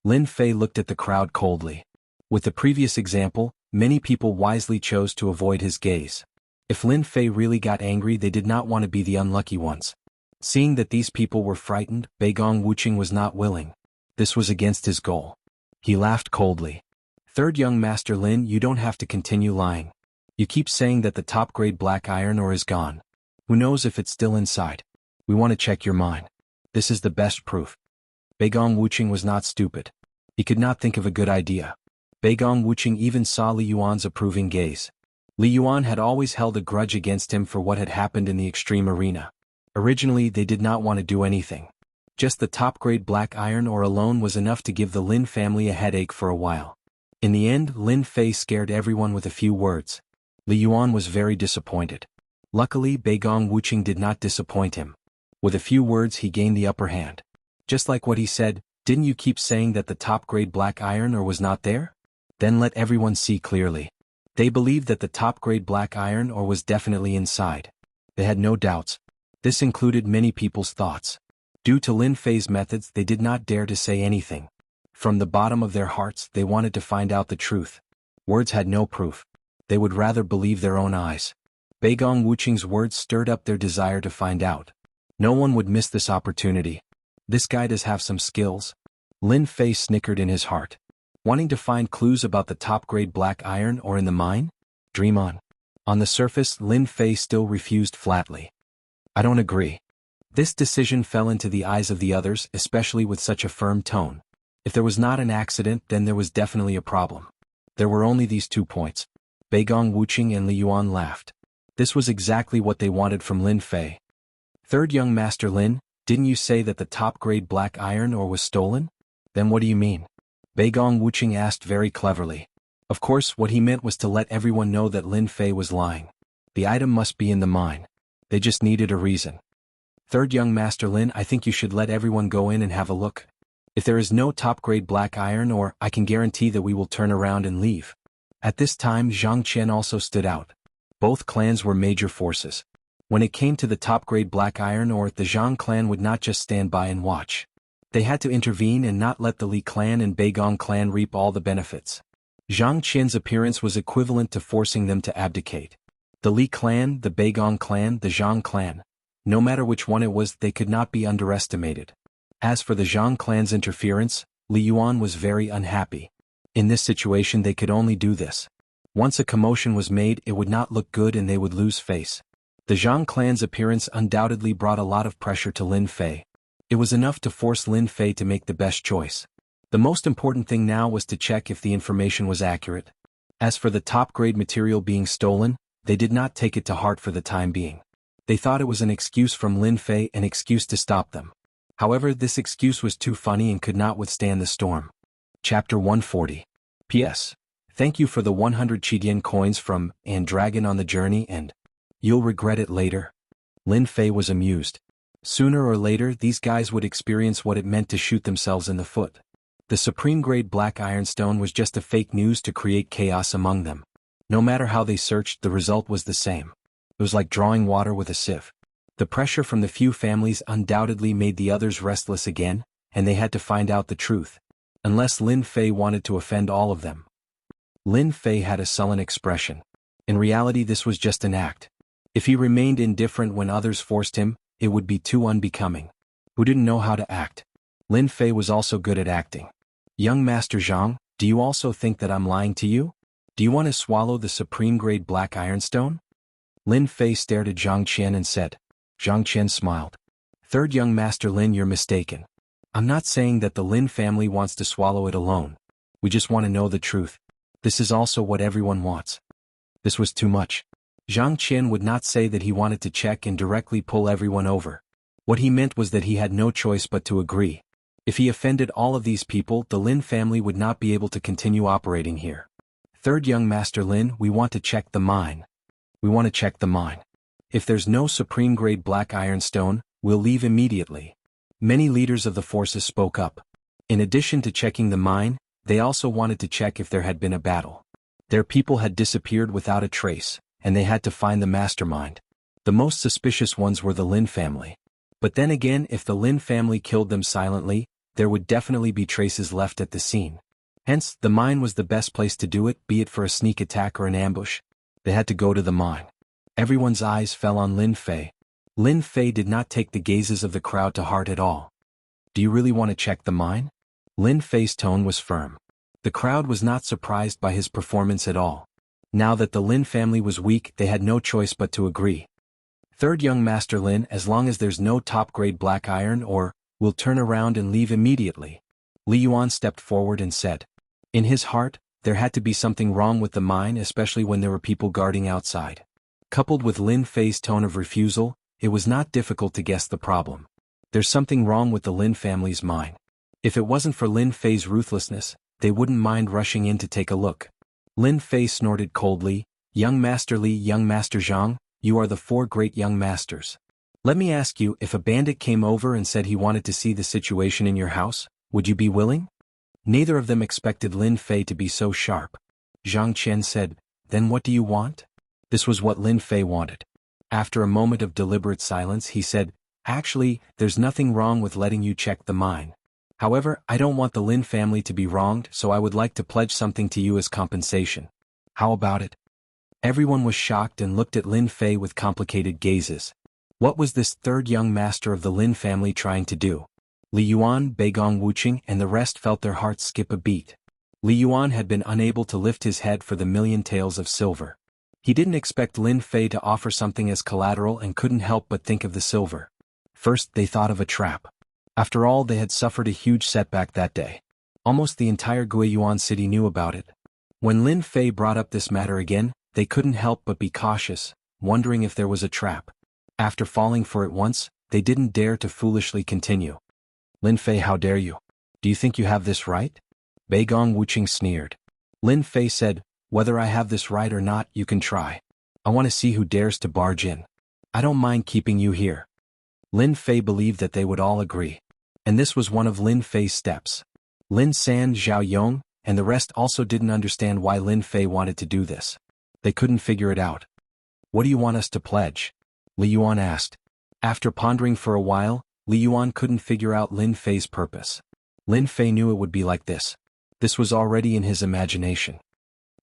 Lin Fei looked at the crowd coldly. With the previous example, many people wisely chose to avoid his gaze. If Lin Fei really got angry, they did not want to be the unlucky ones. Seeing that these people were frightened, Beigong Wuqing was not willing. This was against his goal. He laughed coldly. Third young Master Lin, you don't have to continue lying. You keep saying that the top-grade black iron ore is gone. Who knows if it's still inside? We want to check your mind. This is the best proof. Beigong Wuqing was not stupid. He could not think of a good idea. Beigong Wuqing even saw Li Yuan's approving gaze. Li Yuan had always held a grudge against him for what had happened in the extreme arena. Originally, they did not want to do anything. Just the top-grade black iron ore alone was enough to give the Lin family a headache for a while. In the end, Lin Fei scared everyone with a few words. Li Yuan was very disappointed. Luckily, Beigong Wuqing did not disappoint him. With a few words he gained the upper hand. Just like what he said, "Didn't you keep saying that the top-grade black iron ore was not there? Then let everyone see clearly." They believed that the top-grade black iron ore was definitely inside. They had no doubts. This included many people's thoughts. Due to Lin Fei's methods, they did not dare to say anything. From the bottom of their hearts, they wanted to find out the truth. Words had no proof. They would rather believe their own eyes. Beigong Wuqing's words stirred up their desire to find out. No one would miss this opportunity. This guy does have some skills. Lin Fei snickered in his heart. Wanting to find clues about the top-grade black iron ore in the mine? Dream on. On the surface, Lin Fei still refused flatly. "I don't agree." This decision fell into the eyes of the others, especially with such a firm tone. If there was not an accident, then there was definitely a problem. There were only these 2 points. Beigong Wuqing and Li Yuan laughed. This was exactly what they wanted from Lin Fei. "Third young Master Lin, didn't you say that the top-grade black iron ore was stolen? Then what do you mean?" Beigong Wuqing asked very cleverly. Of course, what he meant was to let everyone know that Lin Fei was lying. The item must be in the mine. They just needed a reason. "Third young Master Lin, I think you should let everyone go in and have a look. If there is no top-grade black iron ore, I can guarantee that we will turn around and leave." At this time, Zhang Qian also stood out. Both clans were major forces. When it came to the top-grade black iron ore, the Zhang clan would not just stand by and watch. They had to intervene and not let the Li clan and Beigong clan reap all the benefits. Zhang Qian's appearance was equivalent to forcing them to abdicate. The Li clan, the Beigong clan, the Zhang clan. No matter which one it was, they could not be underestimated. As for the Zhang clan's interference, Li Yuan was very unhappy. In this situation they could only do this. Once a commotion was made, it would not look good and they would lose face. The Zhang clan's appearance undoubtedly brought a lot of pressure to Lin Fei. It was enough to force Lin Fei to make the best choice. The most important thing now was to check if the information was accurate. As for the top-grade material being stolen, they did not take it to heart for the time being. They thought it was an excuse from Lin Fei, an excuse to stop them. However, this excuse was too funny and could not withstand the storm. Chapter 140. P.S. Thank you for the 100 Qidian coins from and Dragon on the journey, and you'll regret it later. Lin Fei was amused. Sooner or later, these guys would experience what it meant to shoot themselves in the foot. The supreme-grade black ironstone was just a fake news to create chaos among them. No matter how they searched, the result was the same. It was like drawing water with a sieve. The pressure from the few families undoubtedly made the others restless again, and they had to find out the truth. Unless Lin Fei wanted to offend all of them. Lin Fei had a sullen expression. In reality, this was just an act. If he remained indifferent when others forced him, it would be too unbecoming. Who didn't know how to act? Lin Fei was also good at acting. Young Master Zhang, do you also think that I'm lying to you? Do you want to swallow the supreme-grade black ironstone? Lin Fei stared at Zhang Qian and said. Zhang Qian smiled. Third young Master Lin, you're mistaken. I'm not saying that the Lin family wants to swallow it alone. We just want to know the truth. This is also what everyone wants. This was too much. Zhang Qian would not say that he wanted to check and directly pull everyone over. What he meant was that he had no choice but to agree. If he offended all of these people, the Lin family would not be able to continue operating here. Third young Master Lin, we want to check the mine. We want to check the mine. If there's no supreme-grade black ironstone, we'll leave immediately. Many leaders of the forces spoke up. In addition to checking the mine, they also wanted to check if there had been a battle. Their people had disappeared without a trace, and they had to find the mastermind. The most suspicious ones were the Lin family. But then again, if the Lin family killed them silently, there would definitely be traces left at the scene. Hence, the mine was the best place to do it, be it for a sneak attack or an ambush. They had to go to the mine. Everyone's eyes fell on Lin Fei. Lin Fei did not take the gazes of the crowd to heart at all. Do you really want to check the mine? Lin Fei's tone was firm. The crowd was not surprised by his performance at all. Now that the Lin family was weak, they had no choice but to agree. Third young Master Lin, as long as there's no top-grade black iron ore, we'll turn around and leave immediately. Li Yuan stepped forward and said. In his heart, there had to be something wrong with the mine, especially when there were people guarding outside. Coupled with Lin Fei's tone of refusal, it was not difficult to guess the problem. There's something wrong with the Lin family's mine. If it wasn't for Lin Fei's ruthlessness, they wouldn't mind rushing in to take a look. Lin Fei snorted coldly, "Young Master Li, Young Master Zhang, you are the four great young masters. Let me ask you, if a bandit came over and said he wanted to see the situation in your house, would you be willing?" Neither of them expected Lin Fei to be so sharp. Zhang Qian said, "Then what do you want?" This was what Lin Fei wanted. After a moment of deliberate silence he said, "Actually, there's nothing wrong with letting you check the mine. However, I don't want the Lin family to be wronged, so I would like to pledge something to you as compensation. How about it?" Everyone was shocked and looked at Lin Fei with complicated gazes. What was this third young master of the Lin family trying to do? Li Yuan, Beigong Wuqing and the rest felt their hearts skip a beat. Li Yuan had been unable to lift his head for the million taels of silver. He didn't expect Lin Fei to offer something as collateral and couldn't help but think of the silver. First they thought of a trap. After all, they had suffered a huge setback that day. Almost the entire Guiyuan city knew about it. When Lin Fei brought up this matter again, they couldn't help but be cautious, wondering if there was a trap. After falling for it once, they didn't dare to foolishly continue. "Lin Fei, how dare you? Do you think you have this right?" Beigong Wuqing sneered. Lin Fei said, "Whether I have this right or not, you can try. I want to see who dares to barge in. I don't mind keeping you here." Lin Fei believed that they would all agree. And this was one of Lin Fei's steps. Lin San, Zhao Yong, and the rest also didn't understand why Lin Fei wanted to do this. They couldn't figure it out. "What do you want us to pledge?" Li Yuan asked. After pondering for a while, Li Yuan couldn't figure out Lin Fei's purpose. Lin Fei knew it would be like this. This was already in his imagination.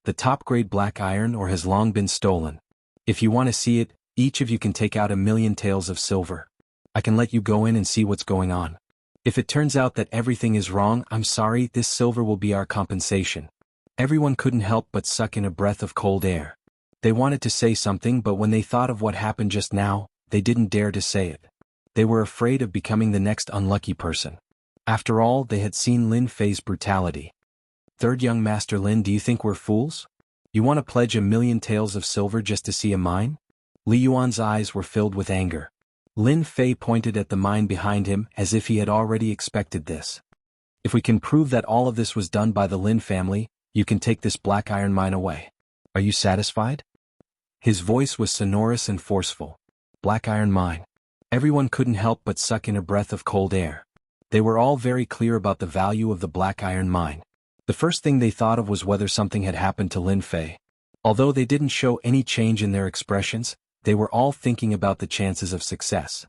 The top-grade black iron ore has long been stolen. If you want to see it, each of you can take out 1,000,000 taels of silver. I can let you go in and see what's going on. If it turns out that everything is wrong, I'm sorry, this silver will be our compensation. Everyone couldn't help but suck in a breath of cold air. They wanted to say something, but when they thought of what happened just now, they didn't dare to say it. They were afraid of becoming the next unlucky person. After all, they had seen Lin Fei's brutality. "Third young Master Lin, do you think we're fools? You want to pledge 1,000,000 taels of silver just to see a mine?" Li Yuan's eyes were filled with anger. Lin Fei pointed at the mine behind him as if he had already expected this. "If we can prove that all of this was done by the Lin family, you can take this black iron mine away. Are you satisfied?" His voice was sonorous and forceful. Black iron mine. Everyone couldn't help but suck in a breath of cold air. They were all very clear about the value of the black iron mine. The first thing they thought of was whether something had happened to Lin Fei. Although they didn't show any change in their expressions, they were all thinking about the chances of success.